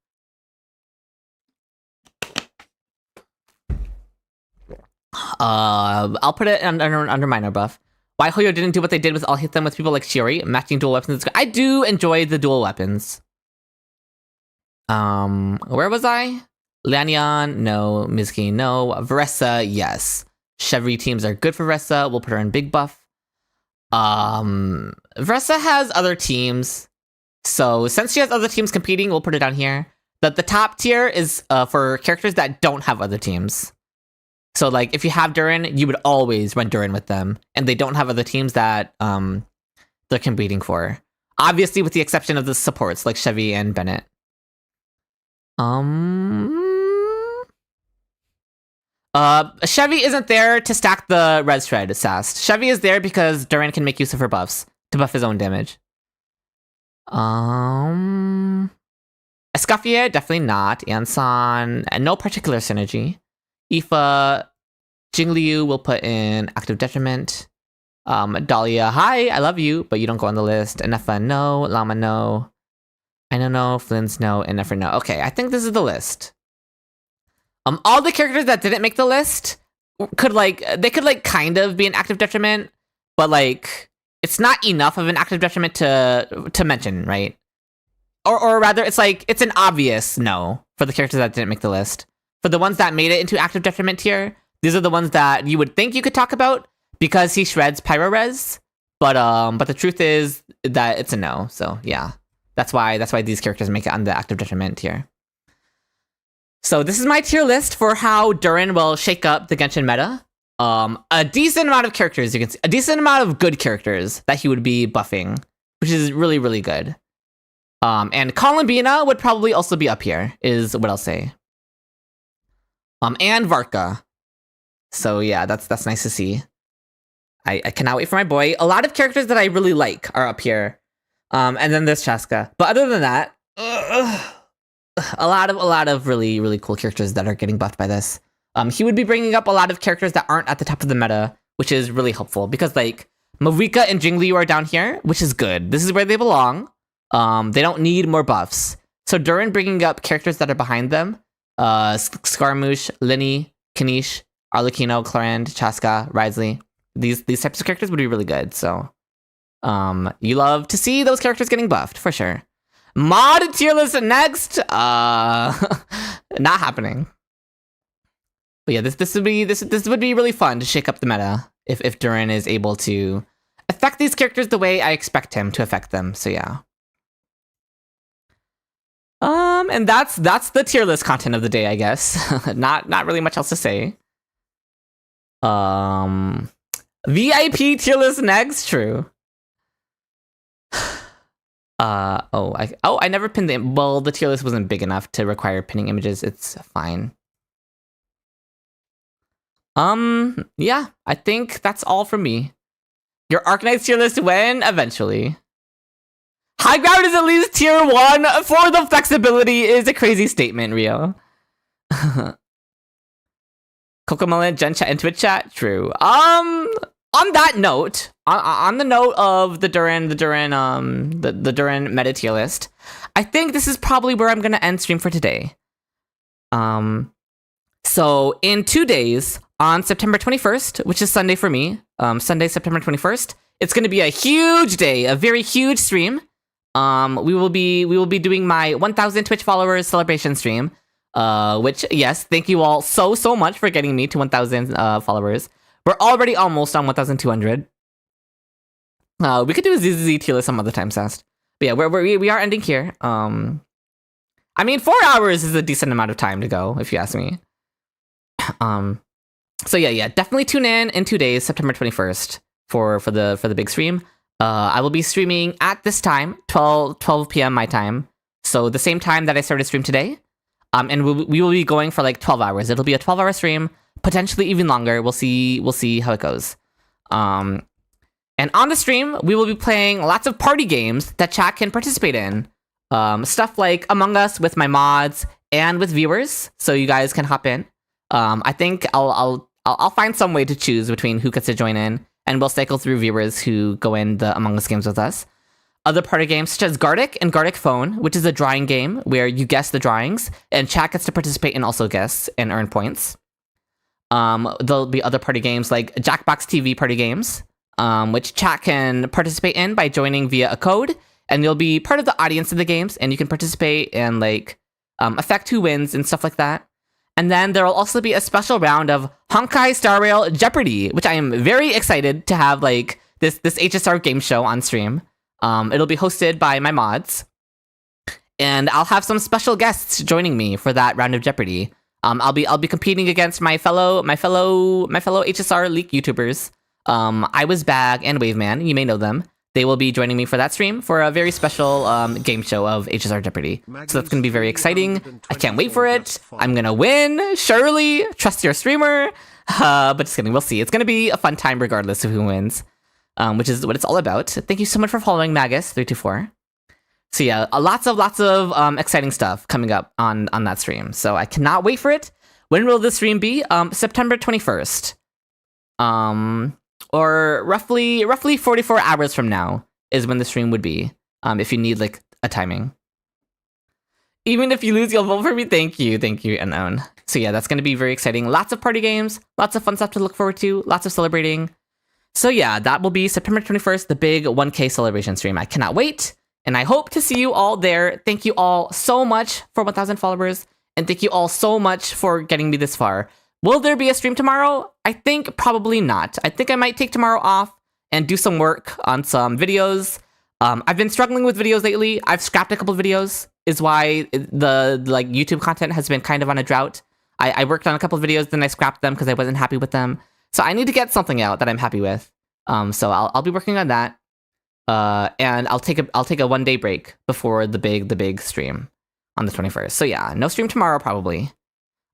I'll put it under minor buff. Why Hoyo didn't do what they did with I'll hit them with people like Shiori, matching dual weapons. I do enjoy the dual weapons. Where was I? Lanyan, no. Mizuki, no. Veressa, yes. Chevy teams are good for Veressa. We'll put her in big buff. Veressa has other teams. So since she has other teams competing, we'll put it down here. The top tier is for characters that don't have other teams. So like if you have Durin, you would always run Durin with them. And they don't have other teams that they're competing for. Obviously with the exception of the supports like Chevy and Bennett. Chevy isn't there to stack the res shred, Sast. Chevy is there because Durin can make use of her buffs to buff his own damage. Escoffier, definitely not. Anson, and no particular synergy. Aoife, Jingliu will put in active detriment. Dahlia, hi, I love you, but you don't go on the list. Enefa, no. Lama, no. I don't know. Flynn's no. And Nefer, no. Okay, I think this is the list. All the characters that didn't make the list could kind of be an active detriment, but like it's not enough of an active detriment to mention, right? Or rather, it's an obvious no for the characters that didn't make the list. For the ones that made it into active detriment tier, these are the ones that you would think you could talk about because he shreds pyro res, but the truth is that it's a no. So yeah, that's why these characters make it on the active detriment tier. So this is my tier list for how Durin will shake up the Genshin meta. A decent amount of characters, you can see, a decent amount of good characters that he would be buffing, which is really, really good. And Columbina would probably also be up here, is what I'll say. And Varka. So yeah, that's nice to see. I cannot wait for my boy. A lot of characters that I really like are up here. And then there's Chaska. But other than that, a lot of really, really cool characters that are getting buffed by this. He would be bringing up a lot of characters that aren't at the top of the meta, which is really helpful because like Marika and Jingli are down here, which is good. This is where they belong. They don't need more buffs. So Durin bringing up characters that are behind them, Scaramouche, Linny, Kanish, Arlecchino, Clarend, Chaska, Risley. These types of characters would be really good. So you love to see those characters getting buffed for sure. Mod tier list next. Not happening. But yeah, this would be really fun to shake up the meta if Durin is able to affect these characters the way I expect him to affect them. So yeah. And that's the tier list content of the day, I guess. not really much else to say. VIP tier list next, true. I never pinned the well, the tier list wasn't big enough to require pinning images. It's fine. Yeah, I think that's all from me. Your Arcanite tier list when? Eventually. High ground is at least tier 1 for the flexibility is a crazy statement, Rio. Cocomelon, Gen Chat, and Twitch Chat? True. On that note, on the note of the Durin meta tier list, I think this is probably where I'm gonna end stream for today. So in 2 days, on September 21st, which is Sunday for me, Sunday, September 21st, it's gonna be a huge day, a very huge stream. We will be doing my 1,000 Twitch followers celebration stream. Which, yes, thank you all so much for getting me to 1,000 followers. We're already almost on 1,200. We could do a ZZZ tier list some other time, Sast. But yeah, we are ending here. I mean, 4 hours is a decent amount of time to go, if you ask me. So yeah, definitely tune in 2 days, September 21st, for the big stream. I will be streaming at this time, 12 p.m. my time. So the same time that I started stream today. And we will be going for like 12 hours. It'll be a 12-hour stream, potentially even longer. We'll see how it goes. And on the stream, we will be playing lots of party games that chat can participate in. Stuff like Among Us with my mods and with viewers, so you guys can hop in. I think I'll find some way to choose between who gets to join in, and we'll cycle through viewers who go in the Among Us games with us. Other party games such as Gartic and Gartic Phone, which is a drawing game where you guess the drawings, and chat gets to participate and also guess and earn points. There'll be other party games like Jackbox TV party games, which chat can participate in by joining via a code, and you'll be part of the audience of the games, and you can participate and like affect who wins and stuff like that. And then there will also be a special round of Honkai Star Rail Jeopardy, which I am very excited to have like this HSR game show on stream. It'll be hosted by my mods, and I'll have some special guests joining me for that round of Jeopardy. I'll be competing against my fellow HSR League YouTubers. I Was Bag and Waveman, you may know them. They will be joining me for that stream for a very special game show of HSR Jeopardy. So that's gonna be very exciting. I can't wait for it. I'm gonna win, surely. Trust your streamer. But just kidding, we'll see. It's gonna be a fun time regardless of who wins. Which is what it's all about. Thank you so much for following Magus324. So yeah, lots of exciting stuff coming up on that stream. So I cannot wait for it. When will this stream be? September 21st. Or roughly 44 hours from now is when the stream would be. If you need like a timing. Even if you lose, you'll vote for me. Thank you, Unknown. So yeah, that's gonna be very exciting. Lots of party games, lots of fun stuff to look forward to, lots of celebrating. So yeah, that will be September 21st, the big 1K celebration stream. I cannot wait, and I hope to see you all there. Thank you all so much for 1,000 followers, and thank you all so much for getting me this far. Will there be a stream tomorrow? I think probably not. I think I might take tomorrow off and do some work on some videos. I've been struggling with videos lately. I've scrapped a couple of videos, is why the like YouTube content has been kind of on a drought. I worked on a couple of videos, then I scrapped them because I wasn't happy with them. So I need to get something out that I'm happy with. So I'll be working on that. And I'll take a 1 day break before the big stream on the 21st. So yeah, no stream tomorrow probably.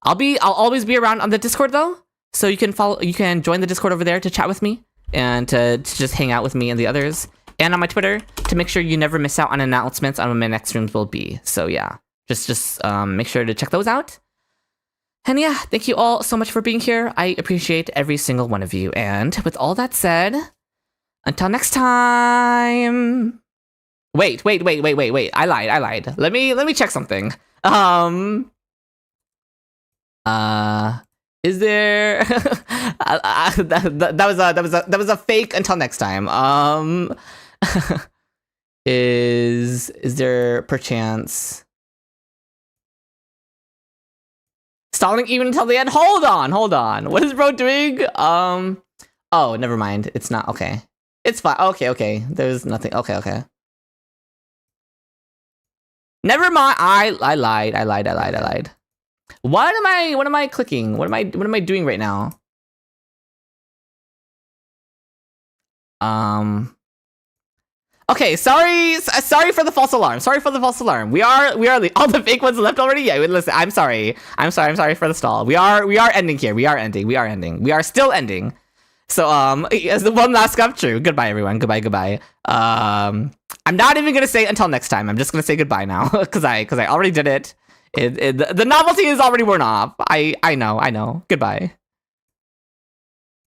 I'll always be around on the Discord though, so you can join the Discord over there to chat with me and to just hang out with me and the others, and on my Twitter to make sure you never miss out on announcements on when my next streams will be. So yeah, just make sure to check those out. And yeah, thank you all so much for being here. I appreciate every single one of you. And with all that said, until next time. Wait. I lied. Let me check something. Is there that was a fake until next time. Is there perchance stalling even until the end? Hold on. What is bro doing? Oh, never mind. It's not okay. It's fine. Okay. There's nothing. Okay. Never mind. I lied. What am I clicking? What am I doing right now? Okay, sorry for the false alarm. We are all the fake ones left already. Yeah, listen, I'm sorry for the stall. We are ending here. We are still ending. So as the one last scuff, true. Goodbye everyone. Goodbye. I'm not even gonna say until next time. I'm just gonna say goodbye now because I already did it. The novelty is already worn off. I know. Goodbye.